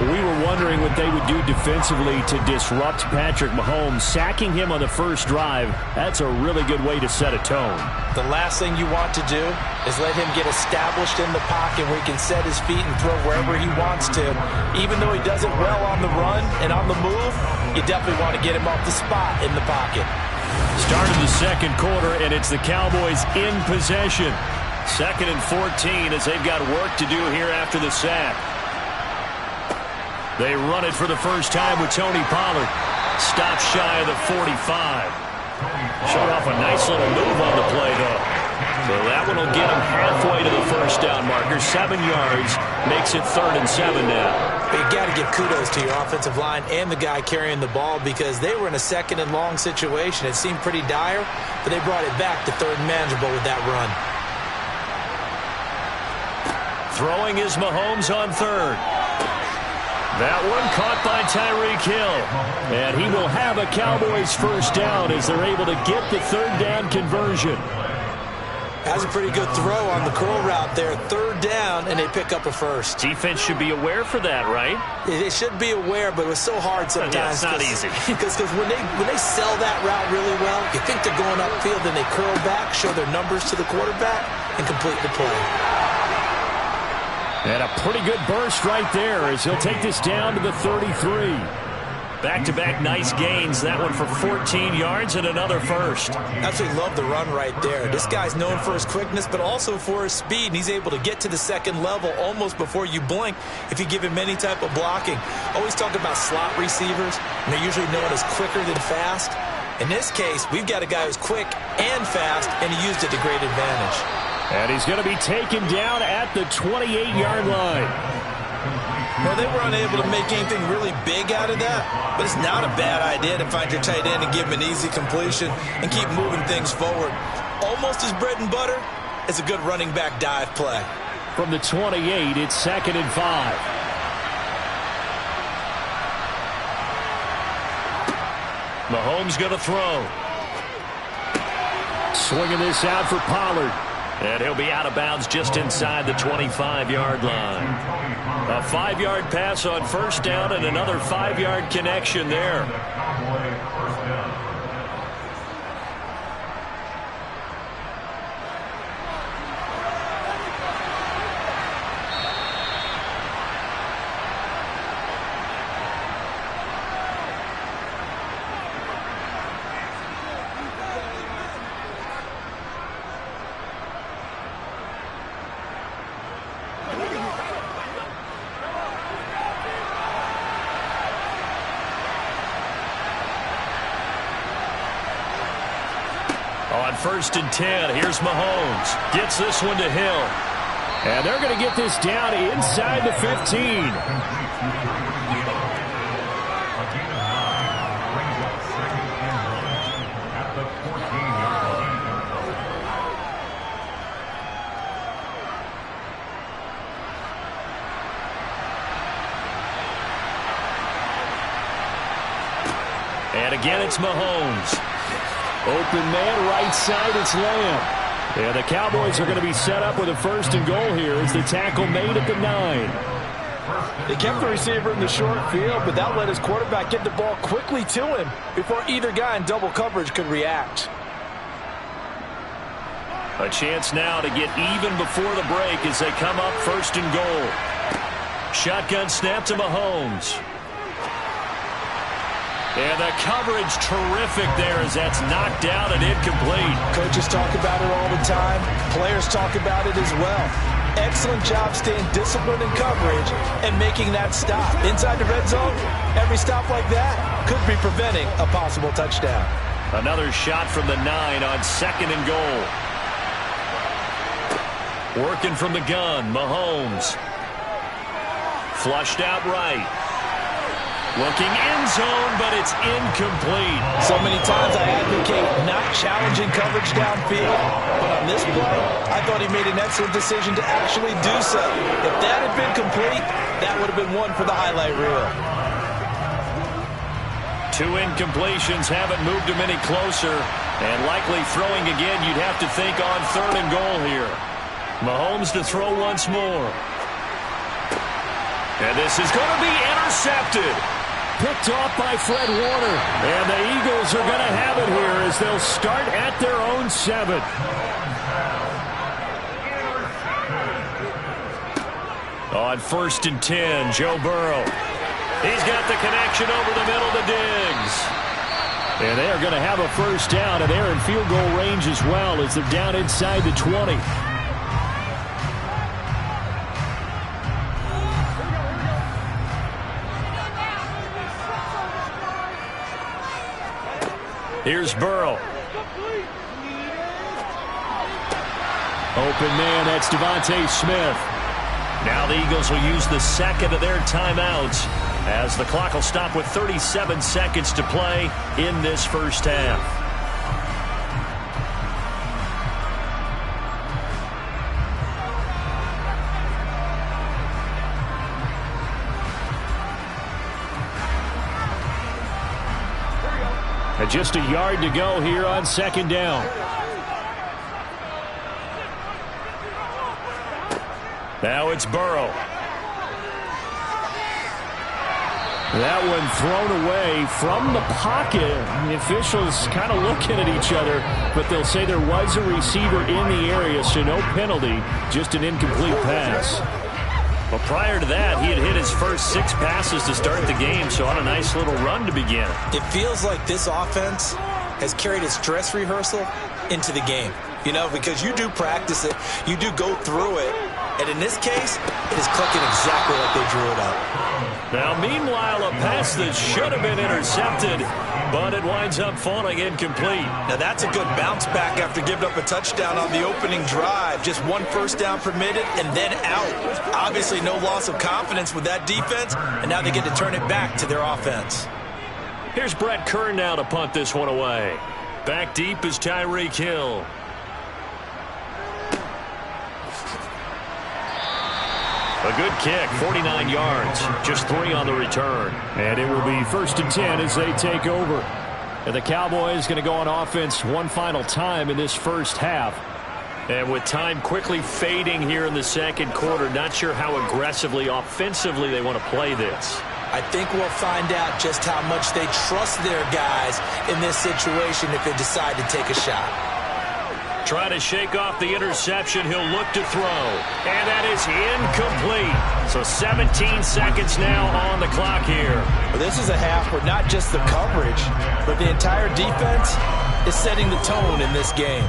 We were wondering what they would do defensively to disrupt Patrick Mahomes. Sacking him on the first drive, that's a really good way to set a tone. The last thing you want to do is let him get established in the pocket where he can set his feet and throw wherever he wants to. Even though he does it well on the run and on the move, you definitely want to get him off the spot in the pocket. Started the 2nd quarter, and it's the Cowboys in possession. 2nd and 14 as they've got work to do here after the sack. They run it for the first time with Tony Pollard. Stop shy of the 45. Showed off a nice little move on the play, though. So that one will get him halfway to the first down marker. 7 yards makes it 3rd and 7 now. You got to give kudos to your offensive line and the guy carrying the ball because they were in a 2nd and long situation. It seemed pretty dire, but they brought it back to 3rd and manageable with that run. Throwing is Mahomes on 3rd. That one caught by Tyreek Hill. And he will have a Cowboys first down as they're able to get the 3rd down conversion. That's a pretty good throw on the curl route there. 3rd down, and they pick up a first. Defense should be aware for that, right? They should be aware, but it was so hard sometimes. Yeah, it's not easy. Because when they sell that route really well, you think they're going upfield, then they curl back, show their numbers to the quarterback, and complete the play. And a pretty good burst right there as he'll take this down to the 33. Back-to-back nice gains. That one for 14 yards and another first. Absolutely love the run right there. This guy's known for his quickness, but also for his speed. And he's able to get to the 2nd level almost before you blink if you give him any type of blocking. Always talk about slot receivers, and they're usually known as quicker than fast. In this case, we've got a guy who's quick and fast, and he used it to great advantage. And he's going to be taken down at the 28-yard line. Well, they were unable to make anything really big out of that, but it's not a bad idea to find your tight end and give him an easy completion and keep moving things forward. Almost as bread and butter as a good running back dive play. From the 28, it's 2nd and 5. Mahomes going to throw. Swinging this out for Pollard. And he'll be out of bounds just inside the 25-yard line. A 5-yard pass on first down and another 5-yard connection there. On 1st and 10, here's Mahomes. Gets this one to Hill. And they're going to get this down inside the 15. And again, it's Mahomes. Open man, right side, it's Lamb. And the Cowboys are going to be set up with a 1st and goal here as the tackle made at the 9. They kept the receiver in the short field, but that let his quarterback get the ball quickly to him before either guy in double coverage could react. A chance now to get even before the break as they come up 1st and goal. Shotgun snap to Mahomes. And the coverage terrific there as that's knocked out and incomplete. Coaches talk about it all the time. Players talk about it as well. Excellent job staying disciplined in coverage and making that stop. Inside the red zone, every stop like that could be preventing a possible touchdown. Another shot from the 9 on 2nd and goal. Working from the gun, Mahomes. Flushed out right. Looking end zone, but it's incomplete. So many times I advocate not challenging coverage downfield, but on this play, I thought he made an excellent decision to actually do so. If that had been complete, that would have been one for the highlight reel. 2 incompletions haven't moved him any closer, and likely throwing again, you'd have to think on 3rd and goal here. Mahomes to throw once more. And this is going to be intercepted. Picked off by Fred Warner. And the Eagles are going to have it here as they'll start at their own 7. On 1st and 10, Joe Burrow. He's got the connection over the middle to Diggs. And they are going to have a 1st down, and they're in field goal range as well as they're down inside the 20. Here's Burrow. Open man, that's Devontae Smith. Now the Eagles will use the 2nd of their timeouts as the clock will stop with 37 seconds to play in this 1st half. And just a yard to go here on 2nd down. Now it's Burrow. That one thrown away from the pocket. The officials kind of looking at each other, but they'll say there was a receiver in the area, so no penalty, just an incomplete pass. Well, prior to that, he had hit his first 6 passes to start the game, so on a nice little run to begin. It feels like this offense has carried its dress rehearsal into the game. You know, because you do practice it, you do go through it, and in this case, it is clicking exactly like they drew it up. Now, meanwhile, a pass that should have been intercepted, but it winds up falling incomplete. Now, that's a good bounce back after giving up a touchdown on the opening drive. Just 1 1st down permitted and then out. Obviously, no loss of confidence with that defense, and now they get to turn it back to their offense. Here's Brett Kern now to punt this one away. Back deep is Tyreek Hill. A good kick, 49 yards, just 3 on the return. And it will be 1st and 10 as they take over. And the Cowboys going to go on offense one final time in this 1st half. And with time quickly fading here in the 2nd quarter, not sure how aggressively, offensively they want to play this. I think we'll find out just how much they trust their guys in this situation if they decide to take a shot. Trying to shake off the interception. He'll look to throw. And that is incomplete. So 17 seconds now on the clock here. Well, this is a half where not just the coverage, but the entire defense is setting the tone in this game.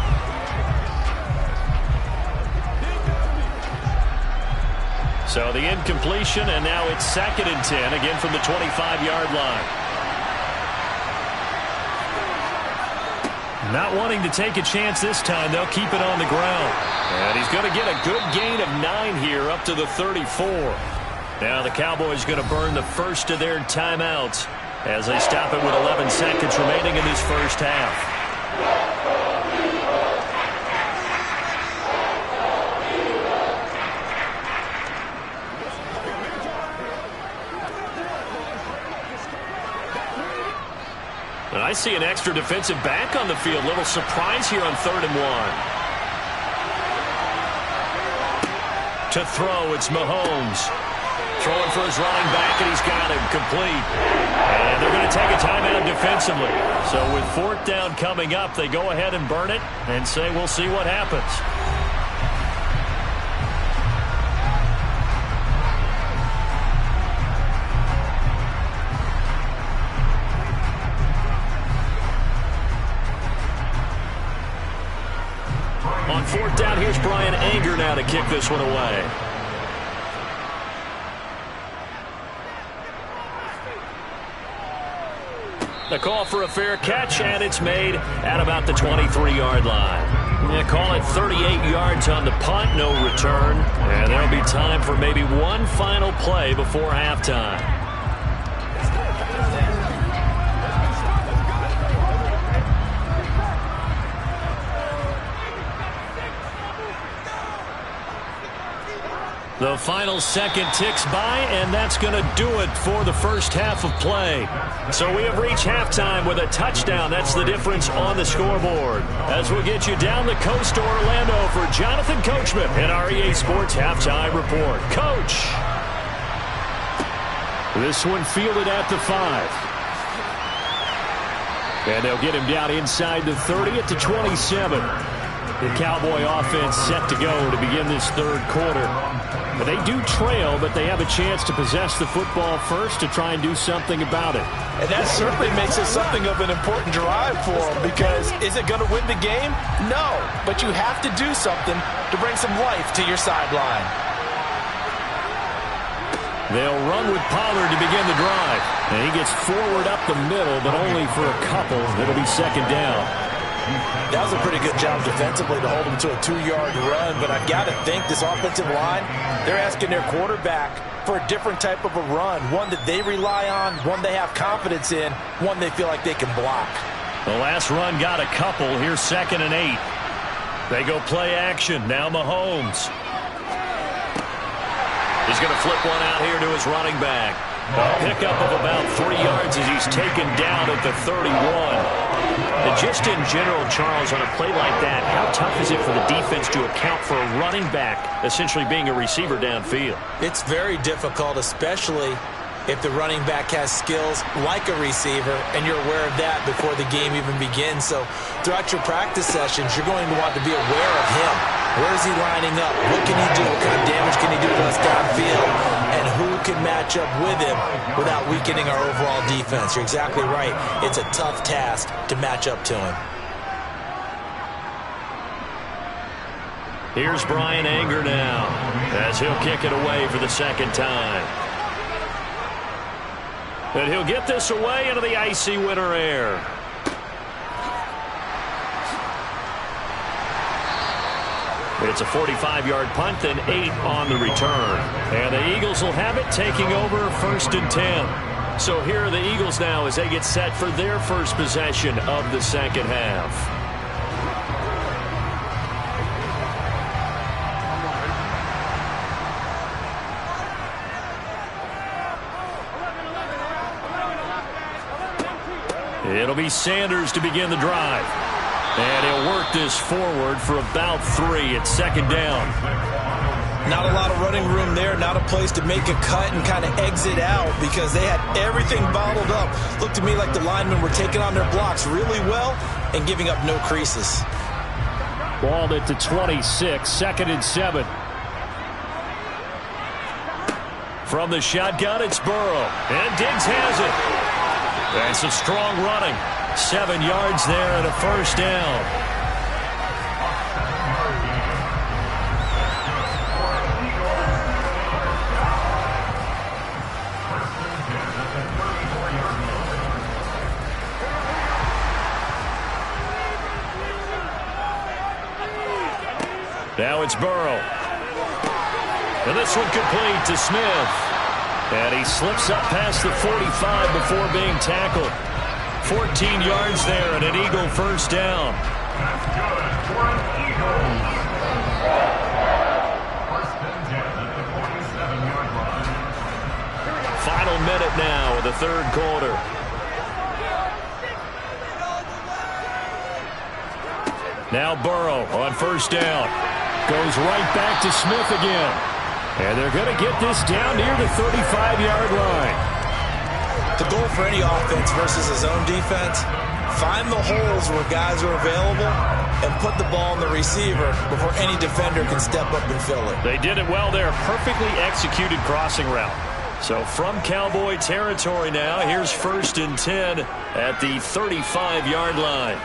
So the incompletion, and now it's 2nd and 10, again from the 25-yard line. Not wanting to take a chance this time, they'll keep it on the ground. And he's going to get a good gain of 9 here up to the 34. Now the Cowboys going to burn the first of their timeouts as they stop it with 11 seconds remaining in this first half. And I see an extra defensive back on the field. Little surprise here on 3rd and 1. To throw, it's Mahomes. Throwing for his running back, and he's got him complete. And they're going to take a timeout defensively. So with 4th down coming up, they go ahead and burn it and say we'll see what happens. On 4th down, here's Bryan Anger now to kick this one away. The call for a fair catch, and it's made at about the 23-yard line. They call it 38 yards on the punt, no return. And there'll be time for maybe one final play before halftime. The final second ticks by, and that's going to do it for the first half of play. So we have reached halftime with a touchdown. That's the difference on the scoreboard. As we'll get you down the coast to Orlando for Jonathan Coachman in our EA Sports Halftime Report. Coach. This one fielded at the 5. And they'll get him down inside the 30 at the 27. The Cowboy offense set to go to begin this 3rd quarter. But they do trail, but they have a chance to possess the football first to try and do something about it. And that certainly makes it something of an important drive for them, because is it going to win the game? No, but you have to do something to bring some life to your sideline. They'll run with Pollard to begin the drive. And he gets forward up the middle, but only for a couple. It'll be 2nd down. That was a pretty good job defensively to hold him to a 2-yard run, but I've got to think this offensive line, they're asking their quarterback for a different type of a run, one that they rely on, one they have confidence in, one they feel like they can block. The last run got a couple. Here's 2nd and 8. They go play action. Now Mahomes. He's going to flip one out here to his running back. A pickup of about 3 yards as he's taken down at the 31. And just in general, Charles, on a play like that, how tough is it for the defense to account for a running back essentially being a receiver downfield? It's very difficult, especially if the running back has skills like a receiver, and you're aware of that before the game even begins. So throughout your practice sessions, you're going to want to be aware of him. Where is he lining up? What can he do? What kind of damage can he do to us downfield? And who can match up with him without weakening our overall defense? You're exactly right. It's a tough task to match up to him. Here's Bryan Anger now as he'll kick it away for the 2nd time. And he'll get this away into the icy winter air. It's a 45-yard punt, then 8 on the return. And the Eagles will have it, taking over 1st and 10. So here are the Eagles now as they get set for their first possession of the 2nd half. It'll be Sanders to begin the drive. And he'll work this forward for about 3 at 2nd down. Not a lot of running room there, not a place to make a cut and kind of exit out because they had everything bottled up. Looked to me like the linemen were taking on their blocks really well and giving up no creases. Balled at the 26, 2nd and 7. From the shotgun, it's Burrow. And Diggs has it. That's a strong running. 7 yards there and a 1st down. Now it's Burrow. And this one complete to Smith. And he slips up past the 45 before being tackled. 14 yards there and an Eagle first down. That's good for an Eagle. First and 10 at the 47-yard line. Final minute now of the third quarter. Now Burrow on first down. Goes right back to Smith again. And they're going to get this down near the 35-yard line. The goal for any offense versus his own defense, find the holes where guys are available and put the ball in the receiver before any defender can step up and fill it. They did it well there. Perfectly executed crossing route. So from Cowboy territory now, here's first and 10 at the 35-yard line.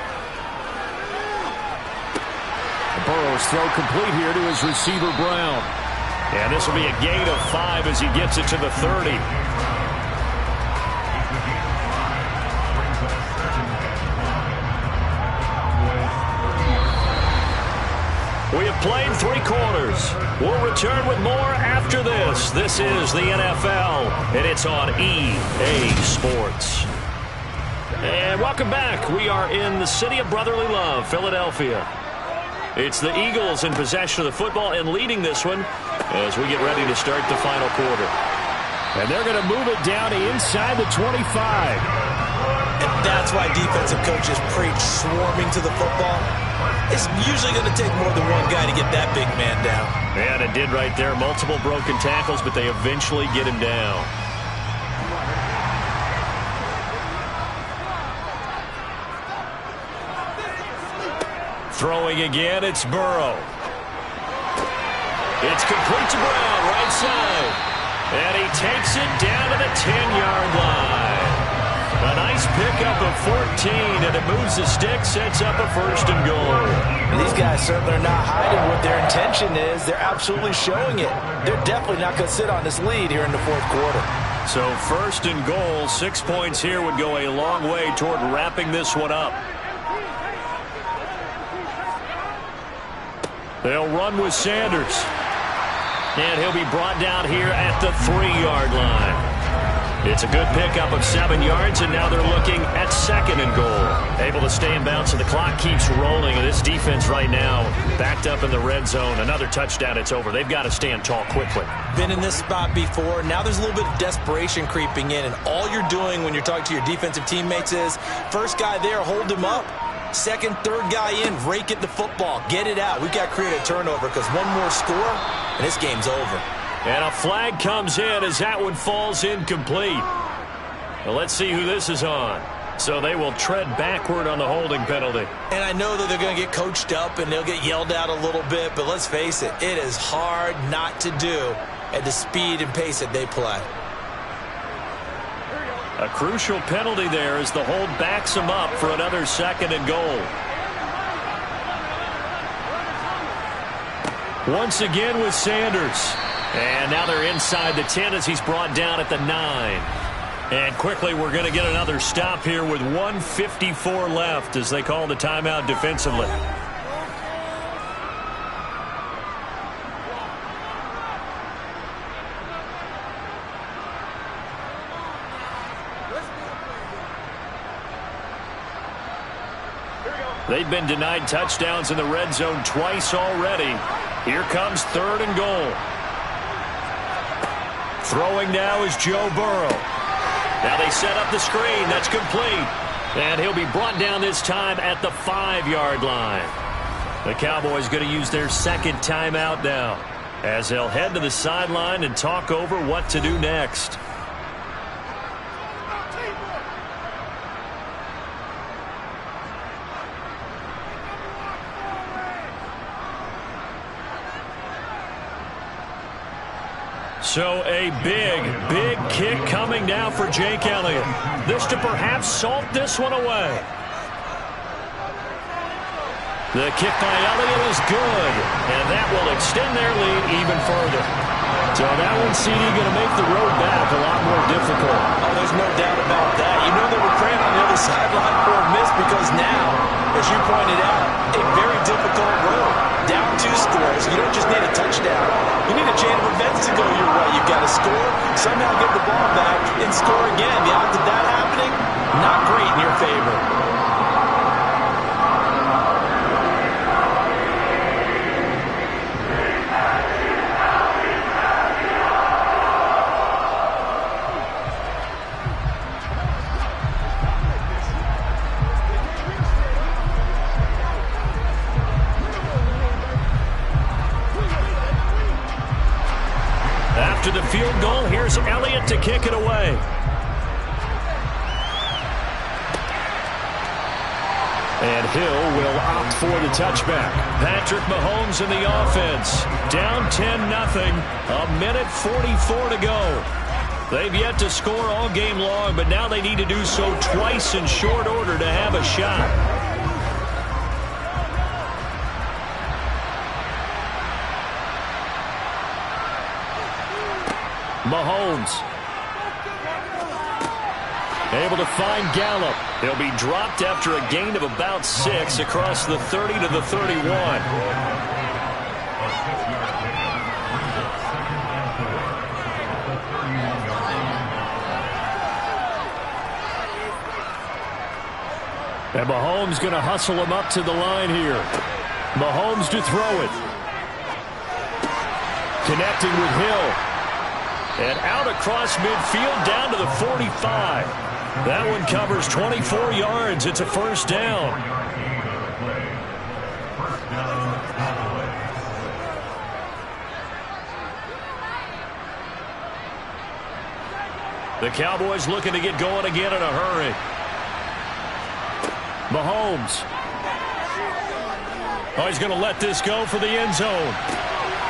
Burrow's throw complete here to his receiver, Brown. And this will be a gain of 5 as he gets it to the 30. We have played 3 quarters. We'll return with more after this. This is the NFL, and it's on EA Sports. And welcome back. We are in the city of brotherly love, Philadelphia. It's the Eagles in possession of the football and leading this one as we get ready to start the final quarter. And they're going to move it down inside the 25. And that's why defensive coaches preach swarming to the football. It's usually going to take more than one guy to get that big man down. And it did right there. Multiple broken tackles, but they eventually get him down. Throwing again, it's Burrow. It's complete to Brown, right side. And he takes it down to the 10-yard line. A nice pickup of 14, and it moves the stick, sets up a first and goal. And these guys certainly are not hiding what their intention is. They're absolutely showing it. They're definitely not going to sit on this lead here in the fourth quarter. So first and goal, 6 points here would go a long way toward wrapping this one up. They'll run with Sanders. And he'll be brought down here at the 3-yard line. It's a good pickup of 7 yards, and now they're looking at second and goal. Able to stay in bounds, and the clock keeps rolling. And this defense right now backed up in the red zone. Another touchdown, it's over. They've got to stand tall quickly. Been in this spot before. Now there's a little bit of desperation creeping in, and all you're doing when you're talking to your defensive teammates is, first guy there, hold him up. Second, third guy in, rake at the football. Get it out. We've got to create a turnover because one more score, and this game's over. And a flag comes in as that one falls incomplete. Well, let's see who this is on. So they will tread backward on the holding penalty. And I know that they're going to get coached up and they'll get yelled at a little bit, but let's face it, it is hard not to do at the speed and pace that they play. A crucial penalty there as the hold backs him up for another second and goal. Once again with Sanders. And now they're inside the 10 as he's brought down at the 9. And quickly we're going to get another stop here with 1:54 left as they call the timeout defensively. They've been denied touchdowns in the red zone twice already. Here comes third and goal. Throwing now is Joe Burrow. Now they set up the screen. That's complete. And he'll be brought down this time at the 5-yard line. The Cowboys going to use their second timeout now as they'll head to the sideline and talk over what to do next. So a big kick coming now for Jake Elliott. This to perhaps salt this one away. The kick by Elliott is good, and that will extend their lead even further. So that one, CD, going to make the road back a lot more difficult. Oh, there's no doubt about that. You know they were praying on the other sideline for a miss because now, as you pointed out, a very difficult road. Down 2 scores, this. You don't just need a touchdown. You need a chain of events to go your way. You've got to score, somehow get the ball back, and score again. The odds of that happening, not great in your favor. After the field goal, here's Elliott to kick it away. And Hill will opt for the touchback. Patrick Mahomes in the offense. Down 10-0. A minute 44 to go. They've yet to score all game long, but now they need to do so twice in short order to have a shot. Mahomes able to find Gallup. He'll be dropped after a gain of about 6 across the 30 to the 31. And Mahomes going to hustle him up to the line here. Mahomes to throw it. Connecting with Hill. And out across midfield down to the 45. That one covers 24 yards. It's a first down. The Cowboys looking to get going again in a hurry. Mahomes. Oh, he's going to let this go for the end zone.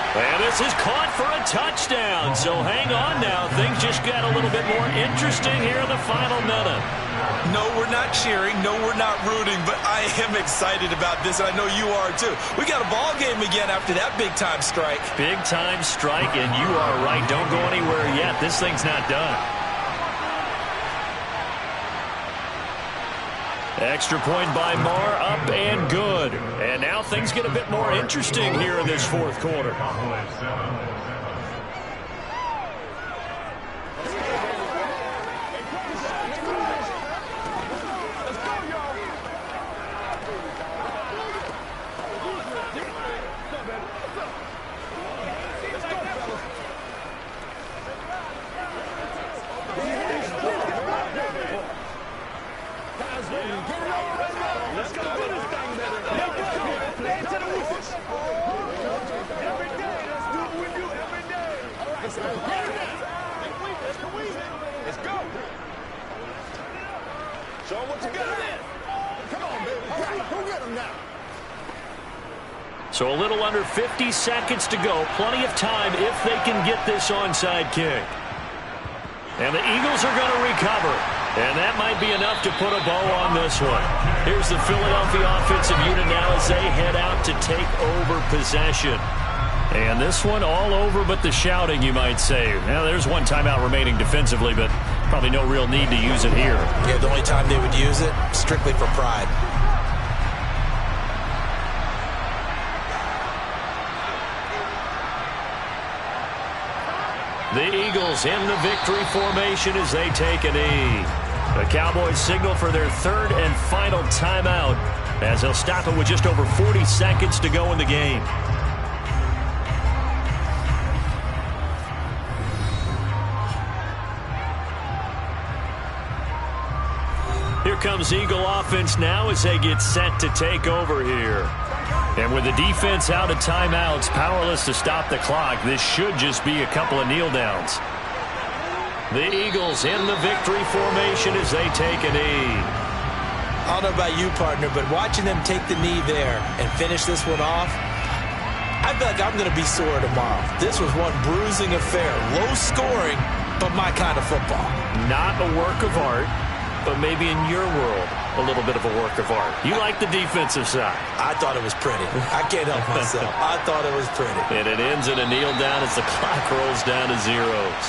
And this is caught for a touchdown. So hang on now. Things just got a little bit more interesting here in the final minute. No, we're not cheering. No, we're not rooting. But I am excited about this, and I know you are too. We got a ball game again after that big-time strike. Big-time strike, and you are right. Don't go anywhere yet. This thing's not done. Extra point by Marr, up and good. And now things get a bit more interesting here in this fourth quarter. So a little under 50 seconds to go. Plenty of time if they can get this onside kick. And the Eagles are going to recover. And that might be enough to put a bow on this one. Here's the Philadelphia offensive unit now as they head out to take over possession. And this one all over but the shouting, you might say. Now, there's one timeout remaining defensively, but probably no real need to use it here. Yeah, the only time they would use it, strictly for pride. The Eagles in the victory formation as they take a knee. The Cowboys signal for their third and final timeout as they'll stop it with just over 40 seconds to go in the game. Here comes Eagle offense now as they get set to take over here. And with the defense out of timeouts, powerless to stop the clock, this should just be a couple of kneel downs. The Eagles in the victory formation as they take a knee. I don't know about you, partner, but watching them take the knee there and finish this one off, I feel like I'm going to be sore tomorrow. This was one bruising affair. Low scoring, but my kind of football. Not a work of art, but maybe in your world, a little bit of a work of art. You like the defensive side. I thought it was pretty. I can't help myself. I thought it was pretty. And it ends in a kneel down as the clock rolls down to zeros.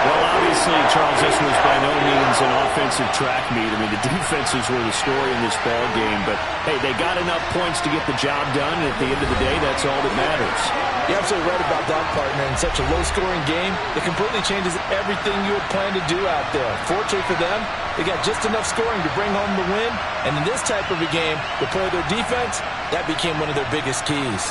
Well, obviously Obviously, Charles, this was by no means an offensive track meet. I mean, the defenses were the story in this ball game. But, hey, they got enough points to get the job done. And at the end of the day, that's all that matters. You're absolutely right about that, partner. In such a low-scoring game, it completely changes everything you had planned to do out there. Fortunately for them, they got just enough scoring to bring home the win. And in this type of a game, to play their defense, that became one of their biggest keys.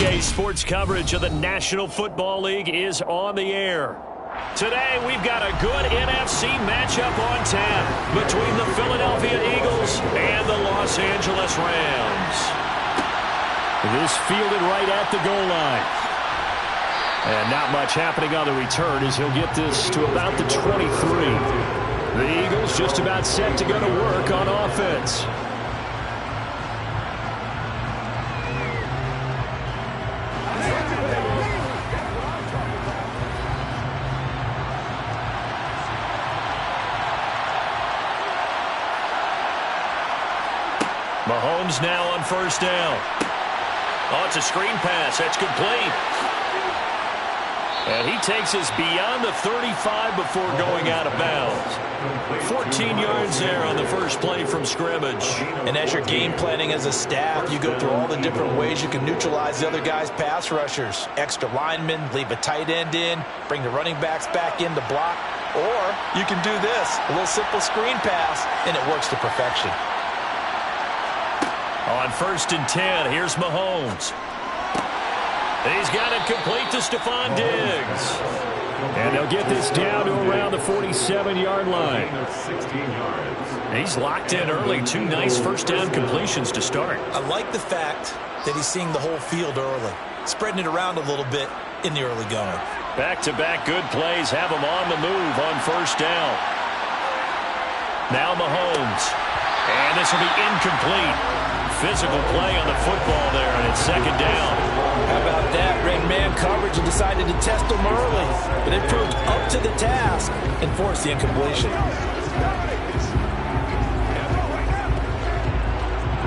NBA sports coverage of the National Football League is on the air. Today, we've got a good NFC matchup on tap between the Philadelphia Eagles and the Los Angeles Rams. This fielded right at the goal line. And not much happening on the return as he'll get this to about the 23. The Eagles just about set to go to work on offense. Mahomes now on first down. Oh, it's a screen pass. That's complete. And he takes us beyond the 35 before going out of bounds. 14 yards there on the first play from scrimmage. And as you're game planning as a staff, you go through all the different ways you can neutralize the other guy's pass rushers. Extra linemen, leave a tight end in, bring the running backs back in to block. Or you can do this, a little simple screen pass, and it works to perfection. On first and 10, here's Mahomes. He's got it complete to Stephon Diggs. And they'll get this down to around the 47-yard line. He's locked in early. Two nice first down completions to start. I like the fact that he's seeing the whole field early, spreading it around a little bit in the early going. Back-to-back good plays have him on the move on first down. Now Mahomes. And this will be incomplete. Physical play on the football there, and it's second down. How about that? Red man coverage and decided to test him early. But it proved up to the task and forced the incompletion.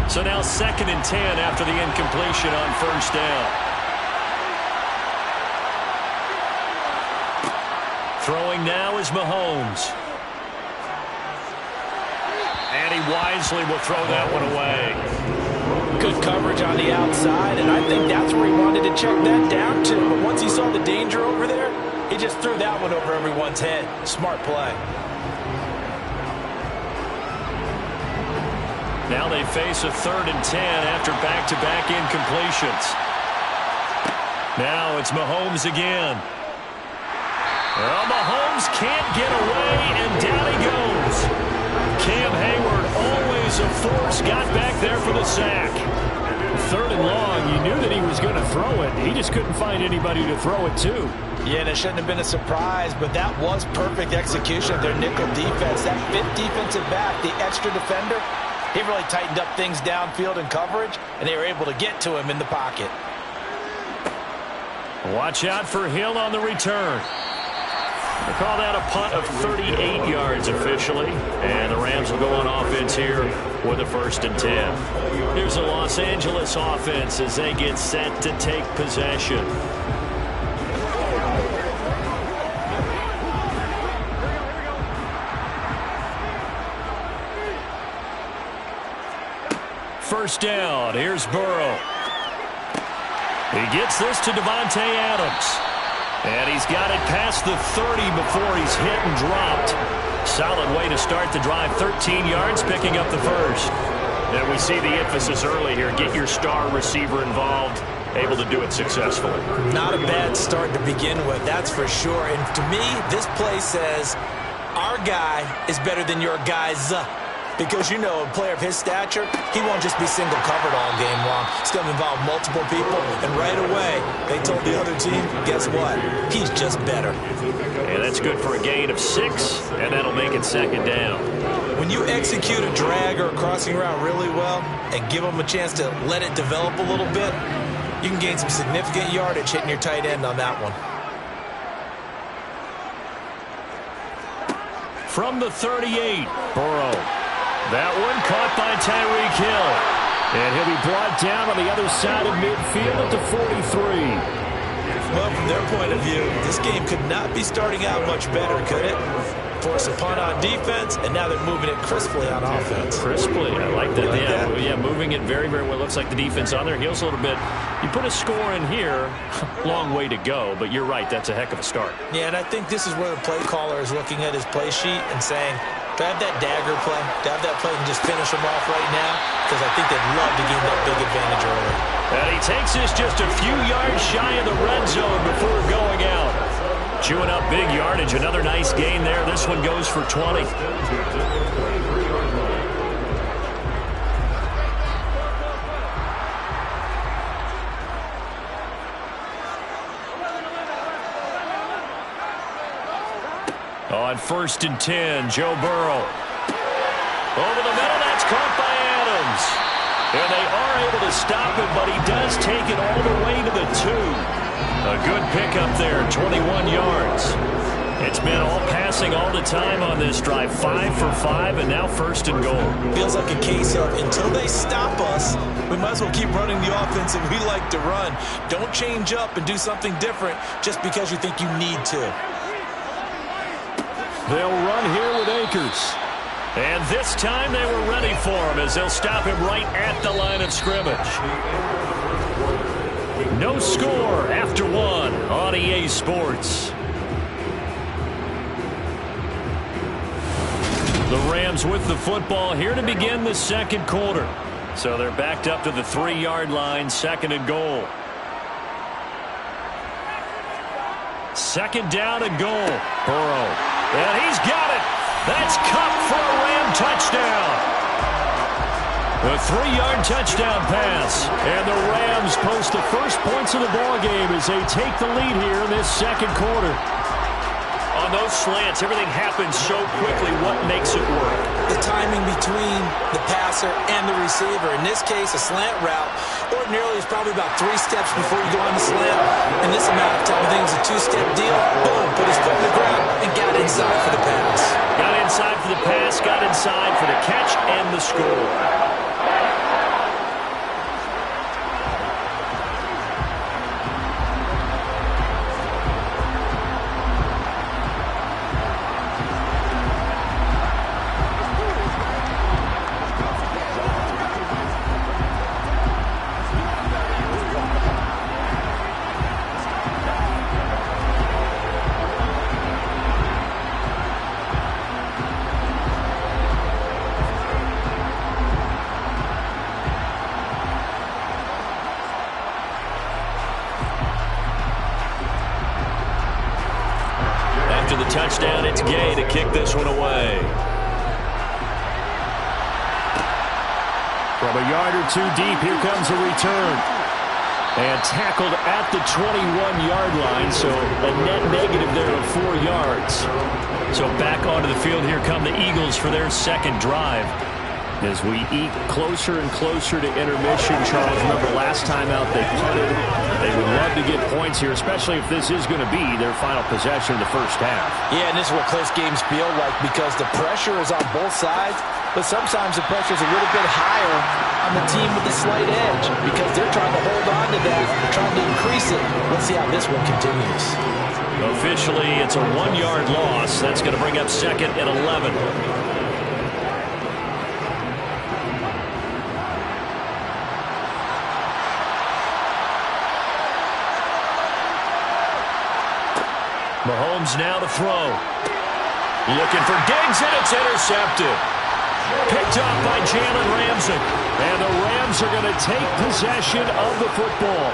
So now second and 10 after the incompletion on first down. Throwing now is Mahomes. And he wisely will throw that one away. Good coverage on the outside, and I think that's where he wanted to check that down to. But once he saw the danger over there, he just threw that one over everyone's head. Smart play. Now they face a third and 10 after back-to-back incompletions. Now it's Mahomes again. Well, Mahomes can't get away, and down he goes. Cam Hayward, always a force, got back there for the sack. Third and long, you knew that he was going to throw it. He just couldn't find anybody to throw it to. Yeah, and it shouldn't have been a surprise, but that was perfect execution of their nickel defense. That fifth defensive back, the extra defender, he really tightened up things downfield in coverage, and they were able to get to him in the pocket. Watch out for Hill on the return. They call that a punt of 38 yards officially. And the Rams will go on offense here with a first and 10. Here's the Los Angeles offense as they get set to take possession. First down. Here's Burrow. He gets this to Davante Adams. And he's got it past the 30 before he's hit and dropped. Solid way to start the drive. 13 yards, picking up the first. And we see the emphasis early here. Get your star receiver involved. Able to do it successfully. Not a bad start to begin with, that's for sure. And to me, this play says, our guy is better than your guy's. Because, you know, a player of his stature, he won't just be single covered all game long. It's going to involve multiple people. And right away, they told the other team, guess what? He's just better. And that's good for a gain of 6, and that'll make it second down. When you execute a drag or a crossing route really well and give them a chance to let it develop a little bit, you can gain some significant yardage hitting your tight end on that one. From the 38, Burrow. That one caught by Tyreek Hill. And he'll be brought down on the other side of midfield at the 43. Well, from their point of view, this game could not be starting out much better, could it? Force a punt on defense, and now they're moving it crisply on offense. Crisply, I like that. Yeah, moving it very, very well. Looks like the defense on their heels a little bit. You put a score in here, long way to go, but you're right, that's a heck of a start. Yeah, and I think this is where the play caller is looking at his play sheet and saying, do I have that dagger play? Do I have that play and just finish them off right now? Because I think they'd love to gain that big advantage early. And he takes this just a few yards shy of the red zone before going out. Chewing up big yardage. Another nice gain there. This one goes for 20. On 1st and 10, Joe Burrow. Over the middle, that's caught by Adams. And they are able to stop him, but he does take it all the way to the 2. A good pickup there, 21 yards. It's been all passing all the time on this drive. 5 for 5, and now 1st and goal. Feels like a case of until they stop us, we might as well keep running the offense that we like to run. Don't change up and do something different just because you think you need to. They'll run here with Akers. And this time they were ready for him as they'll stop him right at the line of scrimmage. No score after 1 on EA Sports. The Rams with the football here to begin the second quarter. So they're backed up to the 3-yard line, 2nd and goal. 2nd down and goal. Burrow. And he's got it. That's Kupp for a Ram touchdown. A 3-yard touchdown pass. And the Rams post the first points of the ballgame as they take the lead here in this second quarter. On those slants, everything happens so quickly. What makes it work? The timing between the passer and the receiver. In this case, a slant route ordinarily is probably about 3 steps before you go on the slant. In this amount of time, I think it's a 2-step deal. Boom, put his foot in the ground and got inside for the pass. Got inside for the pass, got inside for the catch and the score. The touchdown, it's Gay to kick this one away. From a yard or 2 deep, here comes a return. And tackled at the 21-yard line, so a net negative there of 4 yards. So back onto the field, here come the Eagles for their second drive. As we eat closer and closer to intermission, Charles, remember last time out they punted. They would love to get points here, especially if this is going to be their final possession of the first half. Yeah, and this is what close games feel like because the pressure is on both sides, but sometimes the pressure is a little bit higher on the team with the slight edge because they're trying to hold on to that, trying to increase it. Let's see how this one continues. Officially, it's a 1-yard loss. That's going to bring up 2nd and 11. Mahomes now to throw. Looking for Diggs, and it's intercepted. Picked up by Jalen Ramsey. And the Rams are going to take possession of the football.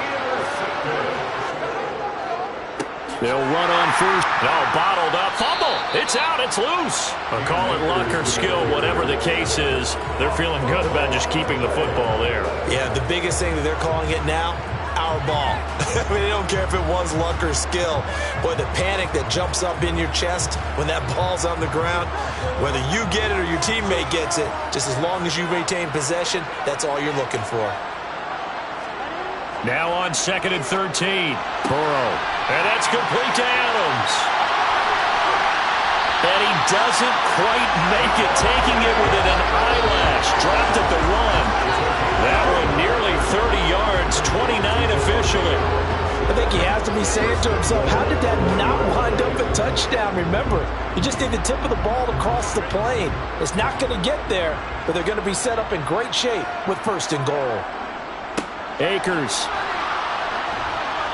They'll run on first. No, bottled up. Fumble. It's out. It's loose. I'll call it luck or skill, whatever the case is. They're feeling good about just keeping the football there. Yeah, the biggest thing that they're calling it now, our ball. I mean, they don't care if it was luck or skill. Boy, the panic that jumps up in your chest when that ball's on the ground, whether you get it or your teammate gets it, just as long as you retain possession, that's all you're looking for. Now on 2nd and 13. Burrow. And that's complete to Adams. And he doesn't quite make it, taking it within an eyelash. Dropped at the 1. That one nearly 30 yards, 29 officially. I think he has to be saying to himself, how did that not wind up a touchdown? Remember, you just need the tip of the ball to cross the plane. It's not going to get there, but they're going to be set up in great shape with 1st and goal. Akers.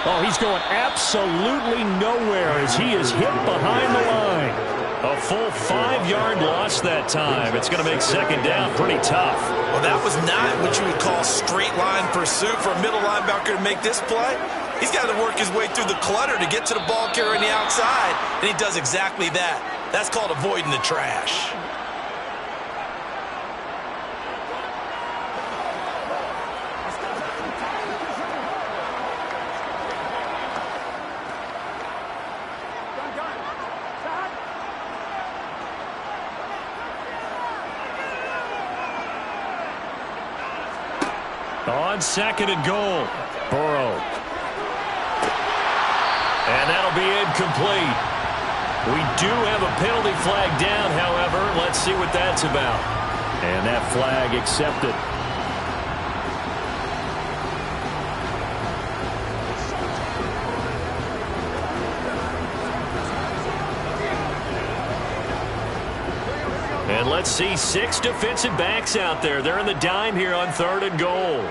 Oh, he's going absolutely nowhere as he is hit behind the line. A full 5-yard loss that time. It's going to make second down pretty tough. Well, that was not what you would call straight line pursuit for a middle linebacker to make this play. He's got to work his way through the clutter to get to the ball carrier on the outside, and he does exactly that. That's called avoiding the trash. On second and goal, Burrow. And that'll be incomplete. We do have a penalty flag down, however. Let's see what that's about. And that flag accepted. And let's see 6 defensive backs out there. They're in the dime here on third and goal.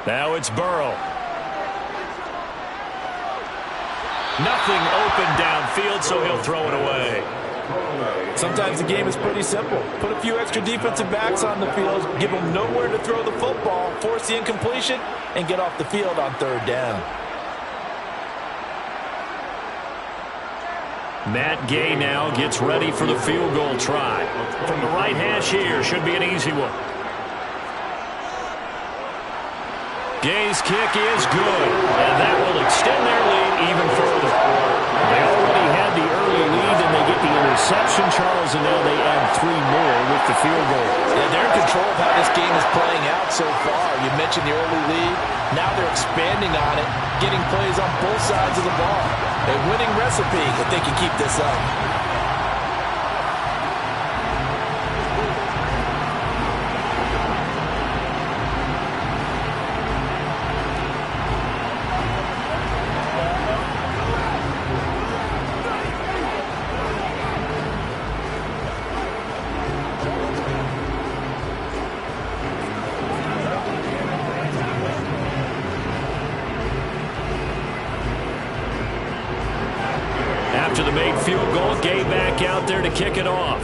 Now it's Burrow. Nothing open downfield, so he'll throw it away. Sometimes the game is pretty simple. Put a few extra defensive backs on the field, give them nowhere to throw the football, force the incompletion, and get off the field on third down. Matt Gay now gets ready for the field goal try. From the right hash here, should be an easy one. Gay's kick is good, and that will extend their lead even further. They already had the early lead, and they get the interception, Charles, and now they add 3 more with the field goal. Yeah, they're in control of how this game is playing out so far. You mentioned the early lead. Now they're expanding on it, getting plays on both sides of the ball. A winning recipe if they can keep this up. After the made field goal, Gay back out there to kick it off.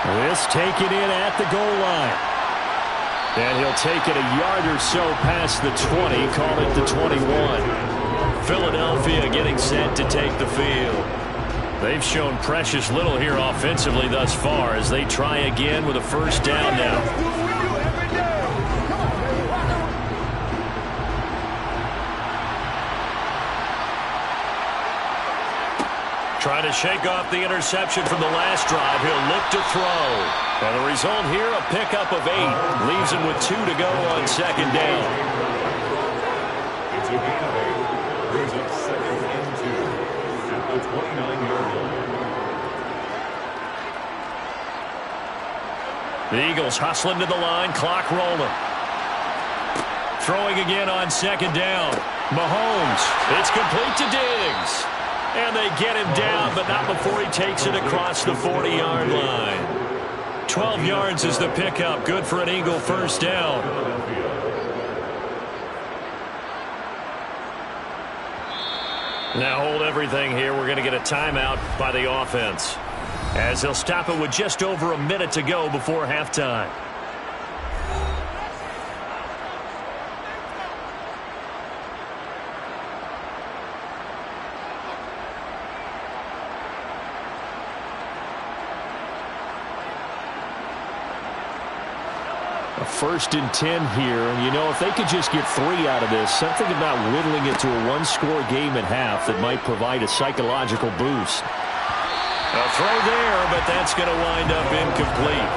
This taken in at the goal line. And he'll take it a yard or so past the 20, call it the 21. Philadelphia getting set to take the field. They've shown precious little here offensively thus far as they try again with a first down now. Trying to shake off the interception from the last drive. He'll look to throw. And the result here, a pickup of 8. Leaves him with 2 to go on second down. It's a gain of 8. Brings up second and 2 at the 29-yard line. The Eagles hustling to the line. Clock rolling. Throwing again on second down. Mahomes. It's complete to Diggs. And they get him down, but not before he takes it across the 40-yard line. 12 yards is the pickup. Good for an Eagle first down. Now hold everything here. We're going to get a timeout by the offense, as they'll stop it with just over a minute to go before halftime. First and 10 here, and you know, if they could just get 3 out of this, something about whittling it to a 1-score game at half that might provide a psychological boost. A throw there, but that's going to wind up incomplete.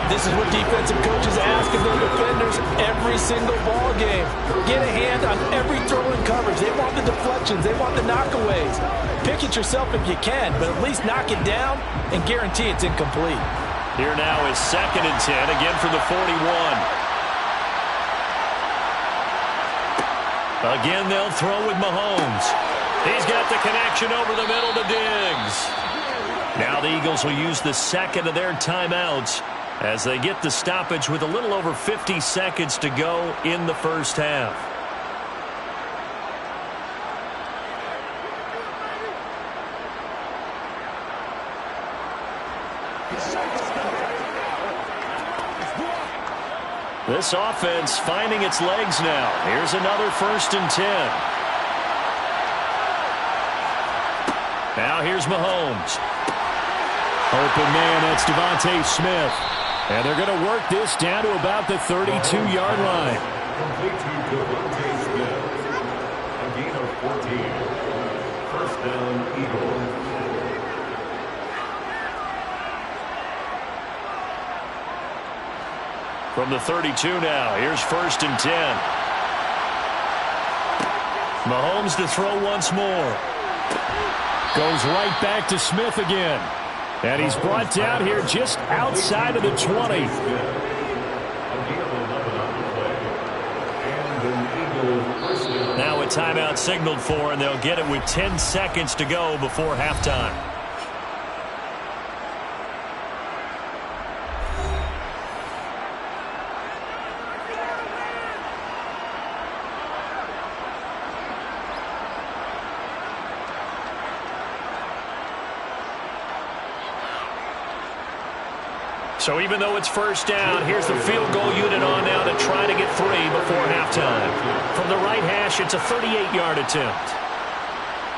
This is what defensive coaches ask of their defenders every single ball game. Get a hand on every throw in coverage. They want the deflections. They want the knockaways. Pick it yourself if you can, but at least knock it down and guarantee it's incomplete. Here now is second and 10, again from the 41. Again, they'll throw with Mahomes. He's got the connection over the middle to Diggs. Now the Eagles will use the second of their timeouts as they get the stoppage with a little over 50 seconds to go in the first half. This offense finding its legs now. Here's another 1st and 10. Now here's Mahomes. Open man, that's Devontae Smith. And they're going to work this down to about the 32-yard line. Complete to Devontae Smith. A gain of 14. 1st down, Eagles. From the 32 now, here's 1st and 10. Mahomes to throw once more. Goes right back to Smith again. And he's brought down here just outside of the 20. Now a timeout signaled for, and they'll get it with 10 seconds to go before halftime. So even though it's 1st down, here's the field goal unit on now to try to get 3 before halftime. From the right hash, it's a 38-yard attempt.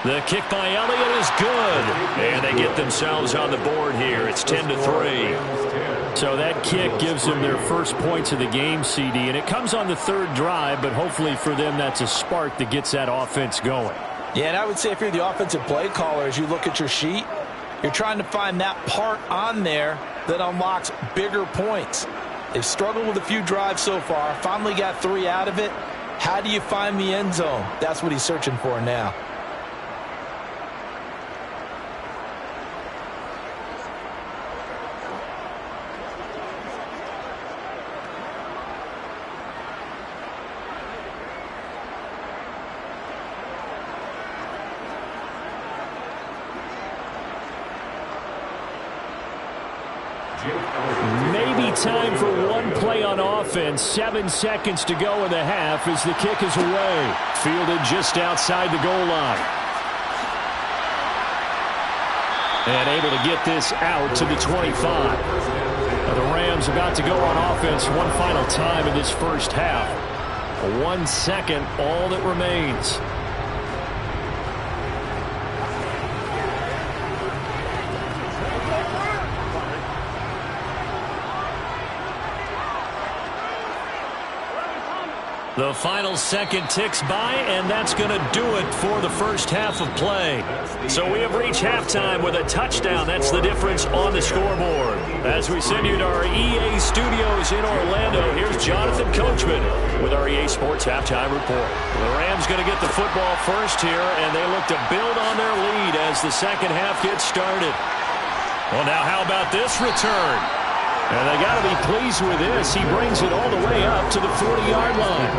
The kick by Elliott is good. And they get themselves on the board here. It's 10-3. So that kick gives them their first points of the game, CD. And it comes on the 3rd drive, but hopefully for them that's a spark that gets that offense going. Yeah, and I would say if you're the offensive play caller, as you look at your sheet, you're trying to find that part on there that unlocks bigger points. They've struggled with a few drives so far. Finally got 3 out of it. How do you find the end zone? That's what he's searching for now. Maybe time for one play on offense. 7 seconds to go in the half as the kick is away. Fielded just outside the goal line. And able to get this out to the 25. Now the Rams about to go on offense one final time in this first half. 1 second, all that remains. The final second ticks by, and that's going to do it for the first half of play. So we have reached halftime with a touchdown. That's the difference on the scoreboard. As we send you to our EA studios in Orlando, here's Jonathan Coachman with our EA Sports Halftime Report. The Rams going to get the football first here, and they look to build on their lead as the second half gets started. Well, now how about this return? And they got to be pleased with this. He brings it all the way up to the 40-yard line.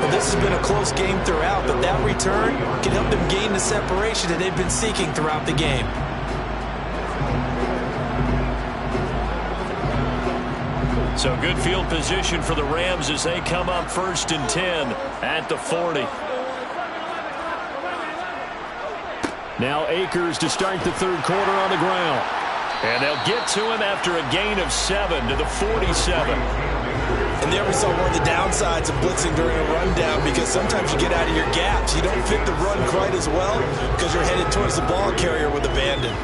Well, this has been a close game throughout, but that return can help them gain the separation that they've been seeking throughout the game. So good field position for the Rams as they come up 1st and 10 at the 40. Now Akers to start the 3rd quarter on the ground. And they'll get to him after a gain of 7 to the 47. And there we saw one of the downsides of blitzing during a rundown, because sometimes you get out of your gaps. You don't fit the run quite as well because you're headed towards the ball carrier with abandon.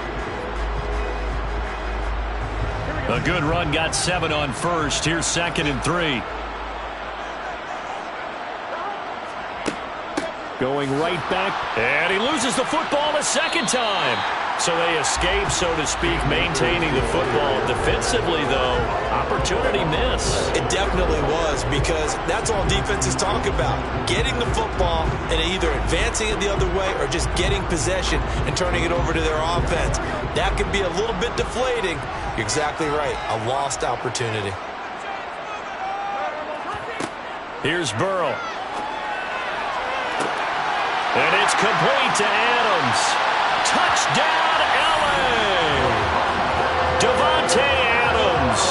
A good run got 7 on 1st. Here's 2nd and 3. Going right back. And he loses the football a second time. So they escape, so to speak, maintaining the football. Defensively, though, opportunity miss. It definitely was, because that's all defenses talk about. Getting the football and either advancing it the other way or just getting possession and turning it over to their offense. That could be a little bit deflating. You're exactly right. A lost opportunity. Here's Burrow. And it's complete to Adams. Touchdown, LA! Davante Adams,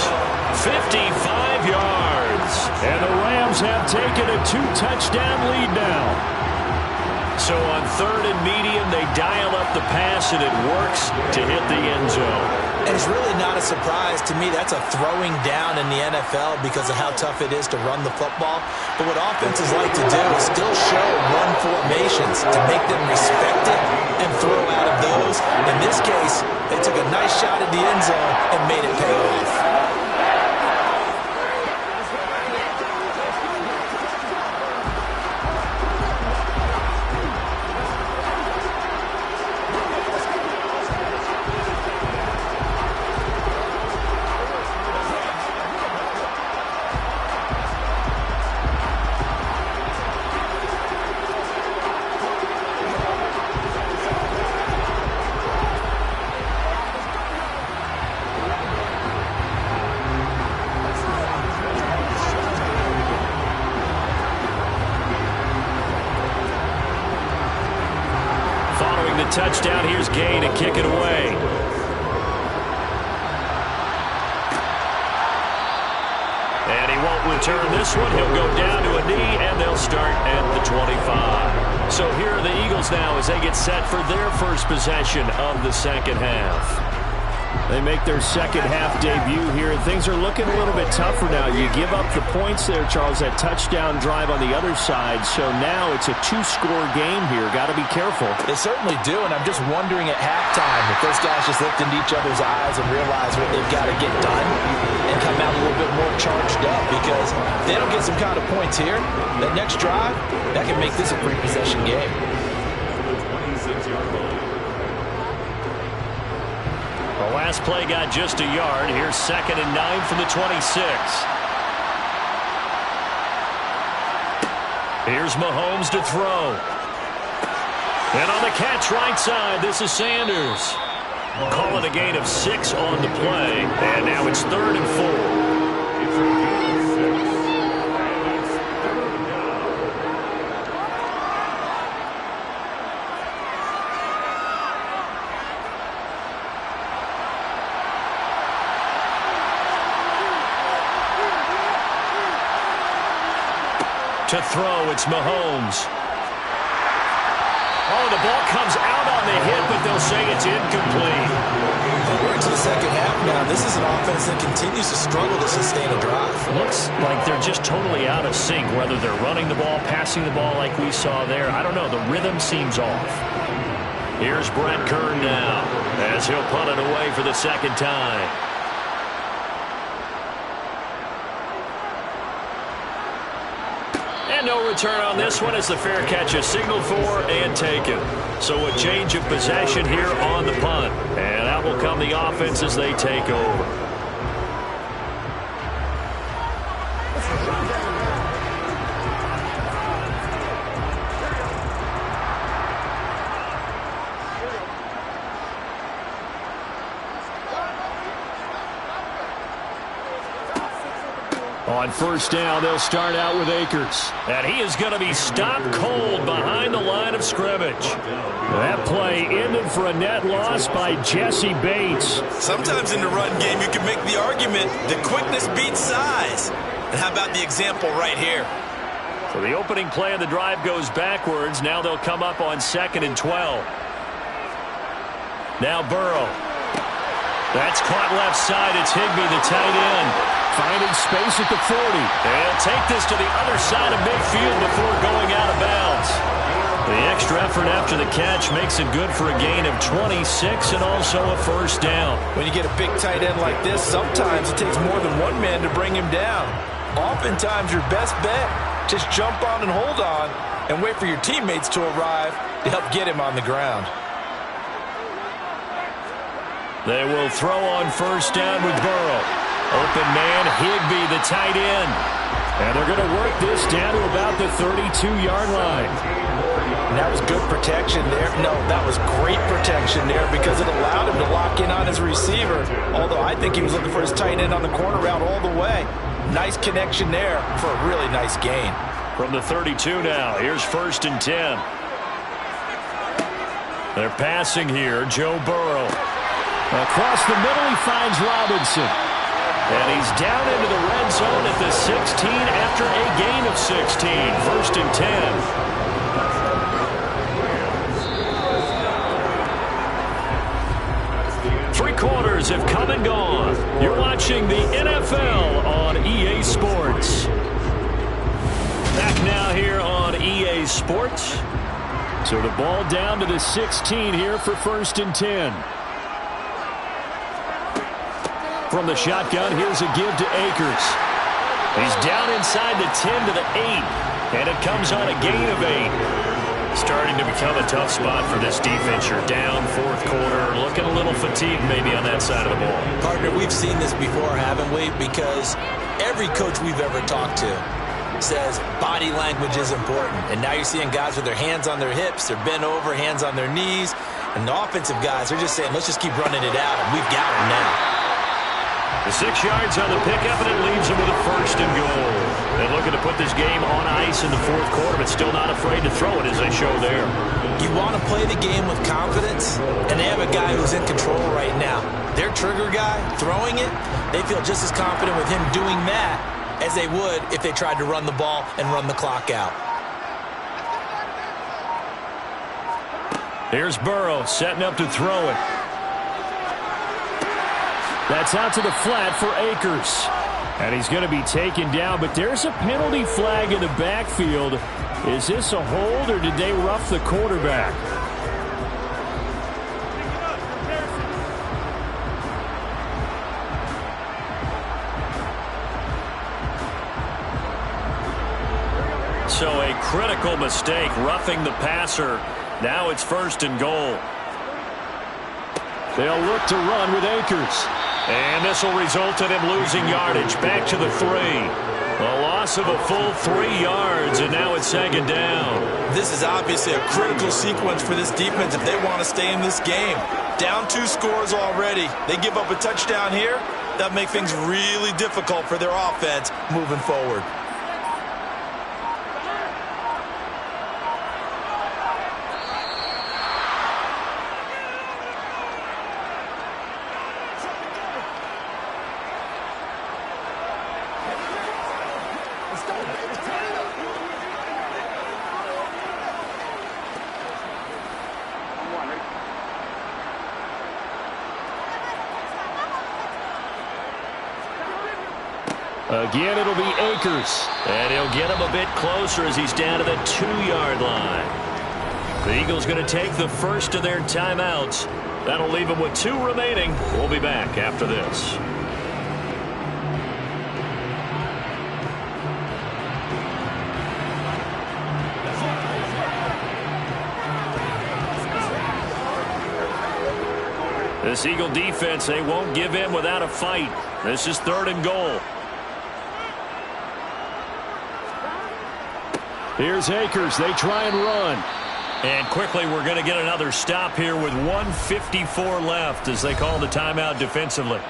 55 yards. And the Rams have taken a 2-touchdown lead now. So on 3rd and medium, they dial up the pass, and it works to hit the end zone. And it's really not a surprise to me. That's a throwing down in the NFL because of how tough it is to run the football. But what offenses like to do is still show run formations to make them respect it and throw out of those. In this case, they took a nice shot at the end zone and made it pay off. Touchdown, here's Gay to kick it away. And he won't return this one. He'll go down to a knee, and they'll start at the 25. So here are the Eagles now as they get set for their first possession of the second half. They make their second half debut here. Things are looking a little bit tougher now. You give up the points there, Charles, that touchdown drive on the other side. So now it's a 2-score game here. Got to be careful. They certainly do, and I'm just wondering at halftime if those guys just looked into each other's eyes and realize what they've got to get done and come out a little bit more charged up, because if they don't get some kind of points here, that next drive, that can make this a 3-possession game. The last play got just a yard. Here's 2nd and 9 from the 26. Here's Mahomes to throw. And on the catch right side, this is Sanders. Call it a gain of 6 on the play. And now it's 3rd and 4. To throw, it's Mahomes. Oh, the ball comes out on the hit, but they'll say it's incomplete. We're into the second half now. This is an offense that continues to struggle to sustain a drive. Looks like they're just totally out of sync, whether they're running the ball, passing the ball like we saw there. I don't know. The rhythm seems off. Here's Brett Kern now as he'll punt it away for the second time. No return on this one as the fair catch is signaled for and taken. So a change of possession here on the punt. And out will come the offense as they take over. On first down, they'll start out with Akers. And he is going to be stopped cold behind the line of scrimmage. That play ended for a net loss by Jesse Bates. Sometimes in the run game, you can make the argument that quickness beats size. And how about the example right here? So the opening play of the drive goes backwards. Now they'll come up on 2nd and 12. Now Burrow. That's caught left side. It's Higbee, the tight end. Finding space at the 40. They'll take this to the other side of midfield before going out of bounds. The extra effort after the catch makes it good for a gain of 26 and also a first down. When you get a big tight end like this, sometimes it takes more than one man to bring him down. Oftentimes your best bet, just jump on and hold on and wait for your teammates to arrive to help get him on the ground. They will throw on first down with Burrow. Open man, Higbee, the tight end. And they're going to work this down to about the 32-yard line. And that was good protection there. No, that was great protection there because it allowed him to lock in on his receiver. Although I think he was looking for his tight end on the corner route all the way. Nice connection there for a really nice gain. From the 32 now, here's 1st and 10. They're passing here, Joe Burrow. Across the middle, he finds Robinson. And he's down into the red zone at the 16 after a gain of 16. 1st and 10. players have come and gone. You're watching the NFL on EA Sports. Back now here on EA Sports. So the ball down to the 16 here for 1st and 10. From the shotgun, here's a give to Akers. He's down inside the 10 to the 8, and it comes on a gain of 8. Starting to become a tough spot for this defense. You're down 4th quarter, looking a little fatigued maybe on that side of the ball. Partner, we've seen this before, haven't we? Because every coach we've ever talked to says body language is important. And now you're seeing guys with their hands on their hips, they're bent over, hands on their knees. And the offensive guys are just saying, let's just keep running it out, and we've got them now. The 6 yards on the pickup, and it leaves them with a 1st and goal. They're looking to put this game on ice in the 4th quarter, but still not afraid to throw it as they show there. You want to play the game with confidence, and they have a guy who's in control right now. Their trigger guy, throwing it, they feel just as confident with him doing that as they would if they tried to run the ball and run the clock out. Here's Burrow setting up to throw it. That's out to the flat for Akers. And he's going to be taken down, but there's a penalty flag in the backfield. Is this a hold, or did they rough the quarterback? So a critical mistake, roughing the passer. Now it's 1st and goal. They'll look to run with Akers. And this will result in him losing yardage. Back to the 3. A loss of a full 3 yards, and now it's 2nd down. This is obviously a critical sequence for this defense if they want to stay in this game. Down 2 scores already. They give up a touchdown here. That makes things really difficult for their offense moving forward. Again, it'll be Akers. And he'll get him a bit closer as he's down to the 2-yard line. The Eagles going to take the first of their timeouts. That'll leave them with 2 remaining. We'll be back after this. This Eagle defense, they won't give in without a fight. This is 3rd and goal. Here's Akers. They try and run. And quickly we're going to get another stop here with 1:54 left as they call the timeout defensively.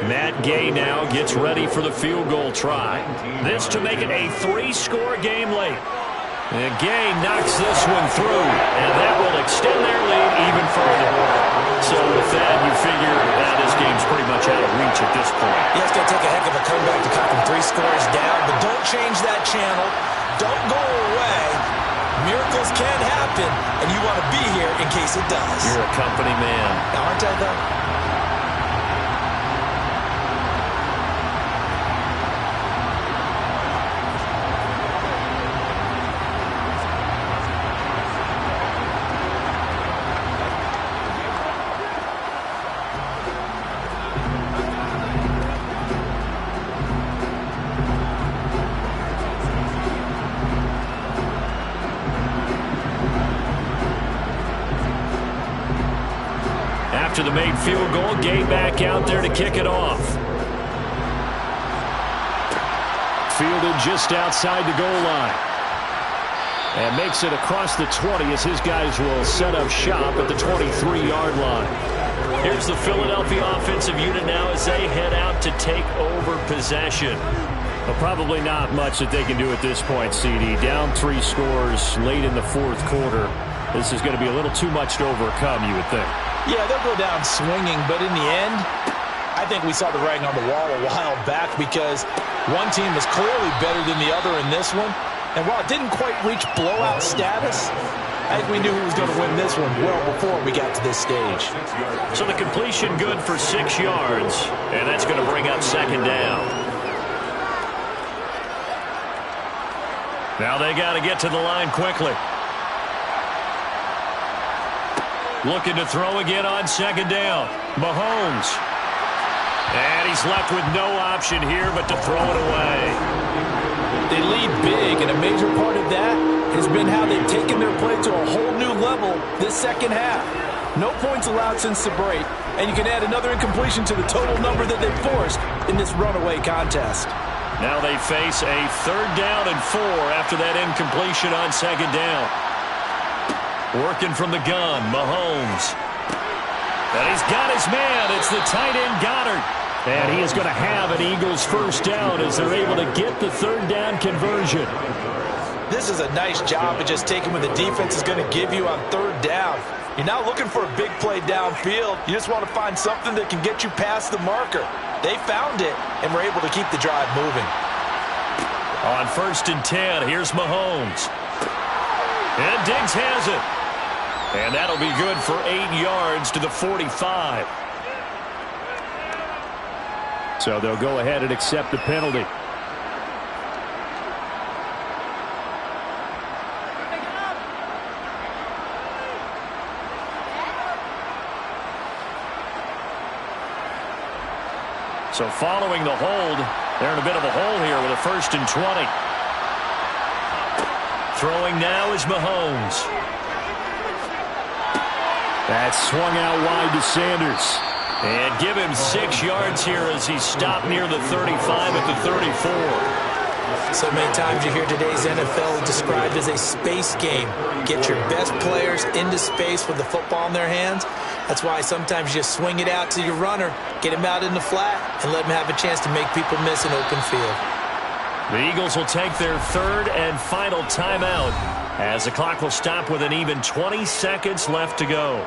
Matt Gay now gets ready for the field goal try. This to make it a 3-score game late. And Gay knocks this one through, and that will extend their lead even further. So with that, you figure that this game's pretty much out of reach at this point. Yeah, it's going to take a heck of a comeback to cut them 3 scores down, but don't change that channel. Don't go away. Miracles can happen, and you want to be here in case it does. You're a company man. Now, aren't I, though? After the made field goal, Gay back out there to kick it off. Fielded just outside the goal line. And makes it across the 20 as his guys will set up shop at the 23-yard line. Here's the Philadelphia offensive unit now as they head out to take over possession. Well, probably not much that they can do at this point, CD. Down 3 scores late in the 4th quarter. This is going to be a little too much to overcome, you would think. Yeah, they'll go down swinging, but in the end, I think we saw the writing on the wall a while back because one team was clearly better than the other in this one. And while it didn't quite reach blowout status, I think we knew who was going to win this one well before we got to this stage. So the completion good for 6 yards, and that's going to bring up second down. Now they got to get to the line quickly. Looking to throw again on second down. Mahomes. And he's left with no option here but to throw it away. They lead big, and a major part of that has been how they've taken their play to a whole new level this second half. No points allowed since the break, and you can add another incompletion to the total number that they forced in this runaway contest. Now they face a 3rd down and 4 after that incompletion on second down. Working from the gun, Mahomes. And he's got his man. It's the tight end, Goddard. And he is going to have an Eagles first down as they're able to get the 3rd down conversion. This is a nice job of just taking what the defense is going to give you on 3rd down. You're not looking for a big play downfield. You just want to find something that can get you past the marker. They found it and were able to keep the drive moving. On 1st and 10, here's Mahomes. And Diggs has it. And that'll be good for 8 yards to the 45. So they'll go ahead and accept the penalty. So following the hold, they're in a bit of a hole here with a 1st and 20. Throwing now is Mahomes. That's swung out wide to Sanders. And give him 6 yards here as he stopped near the 35 at the 34. So many times you hear today's NFL described as a space game. Get your best players into space with the football in their hands. That's why sometimes you just swing it out to your runner, get him out in the flat, and let him have a chance to make people miss an open field. The Eagles will take their 3rd and final timeout as the clock will stop with an even 20 seconds left to go.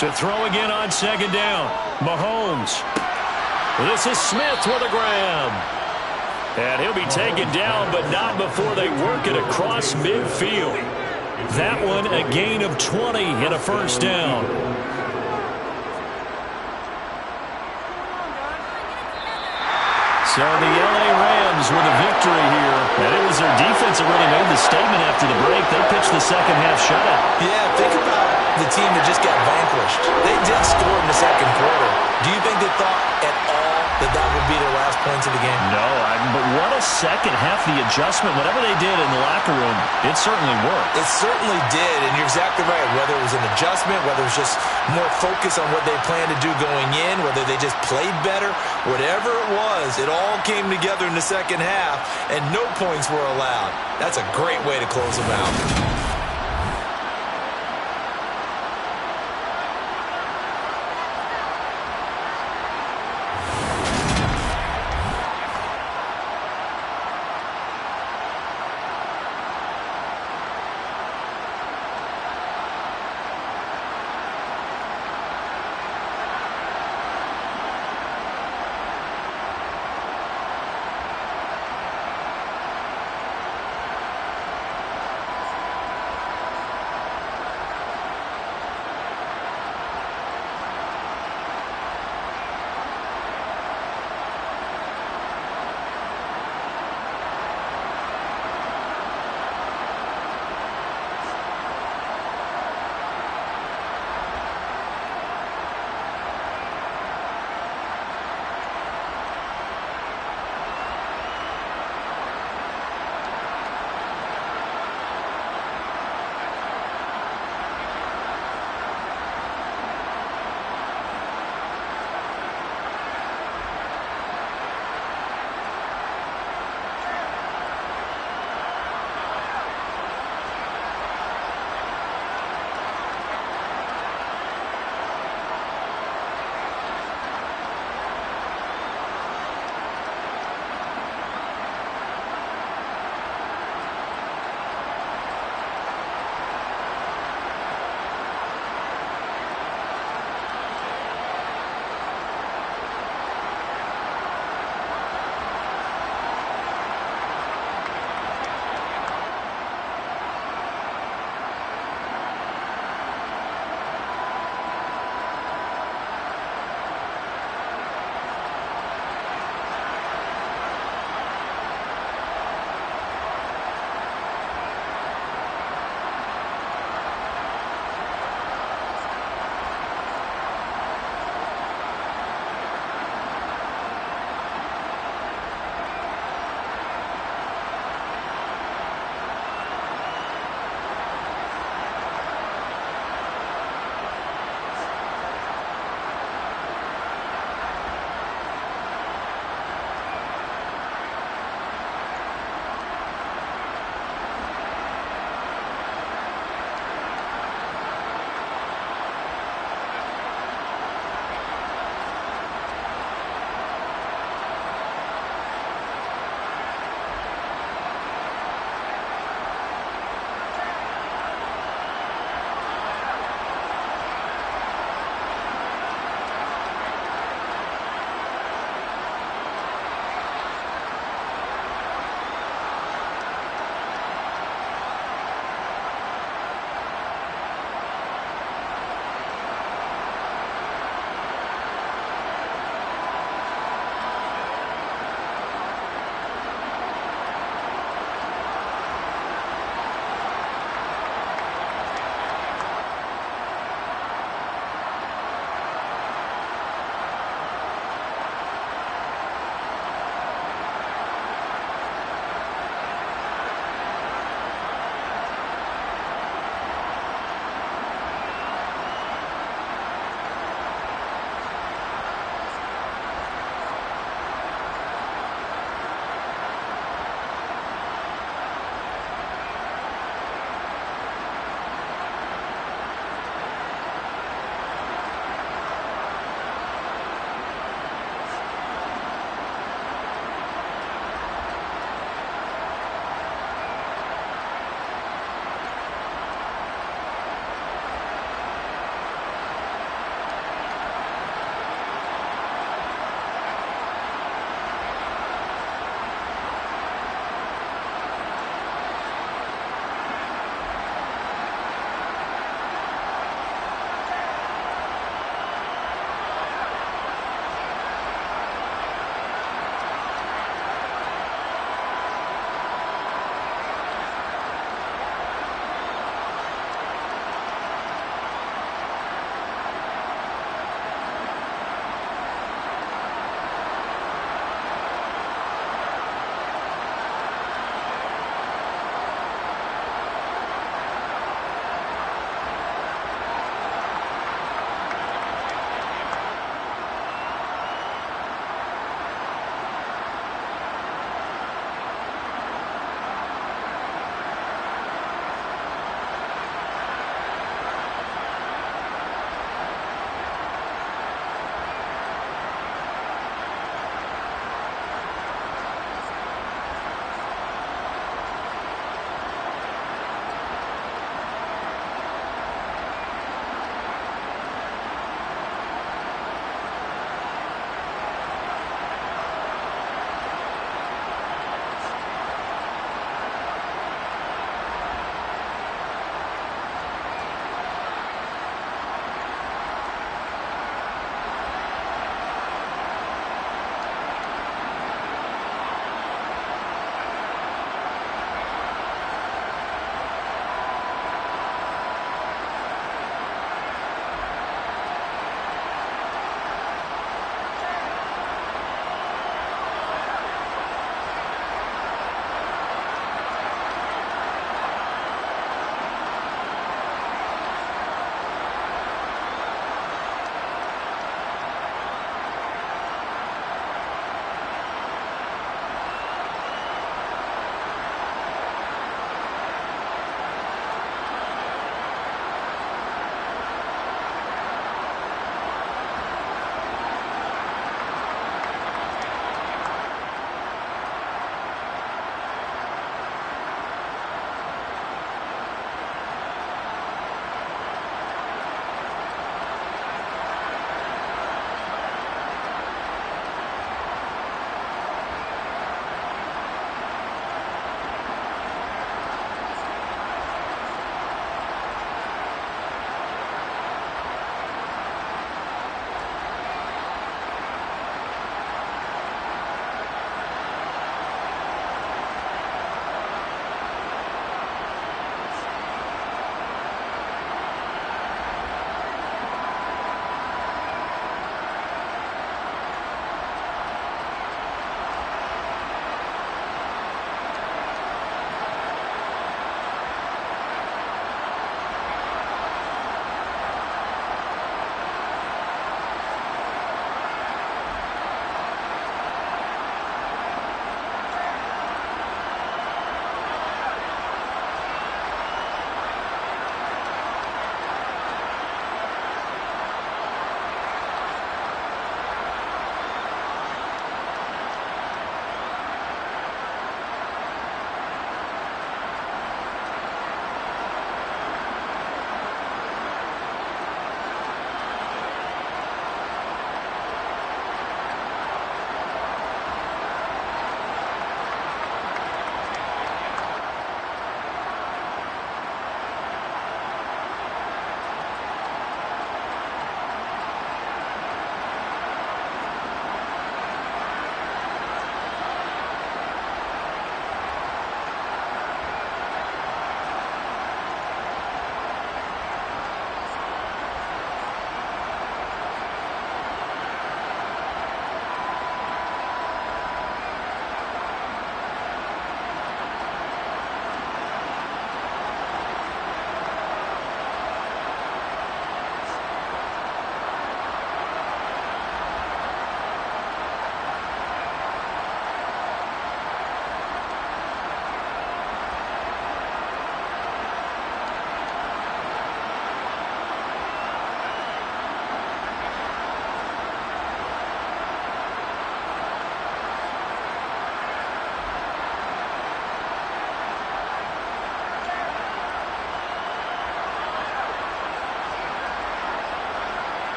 To throw again on second down. Mahomes. This is Smith with a grab. And he'll be taken down, but not before they work it across midfield. That one a gain of 20 and a first down. So the L.A. Rams with a victory here. And it was their defense that really made the statement after the break. They pitched the second half shutout. Yeah, think about the team that just got vanquished. They did score in the second quarter. Do you think they thought at all that that would be their last points of the game? No, but what a second half. The adjustment, whatever they did in the locker room, it certainly worked. It certainly did, and you're exactly right. Whether it was an adjustment, whether it was just more focus on what they planned to do going in, whether they just played better, whatever it was, it all came together in the second half, and no points were allowed. That's a great way to close them out.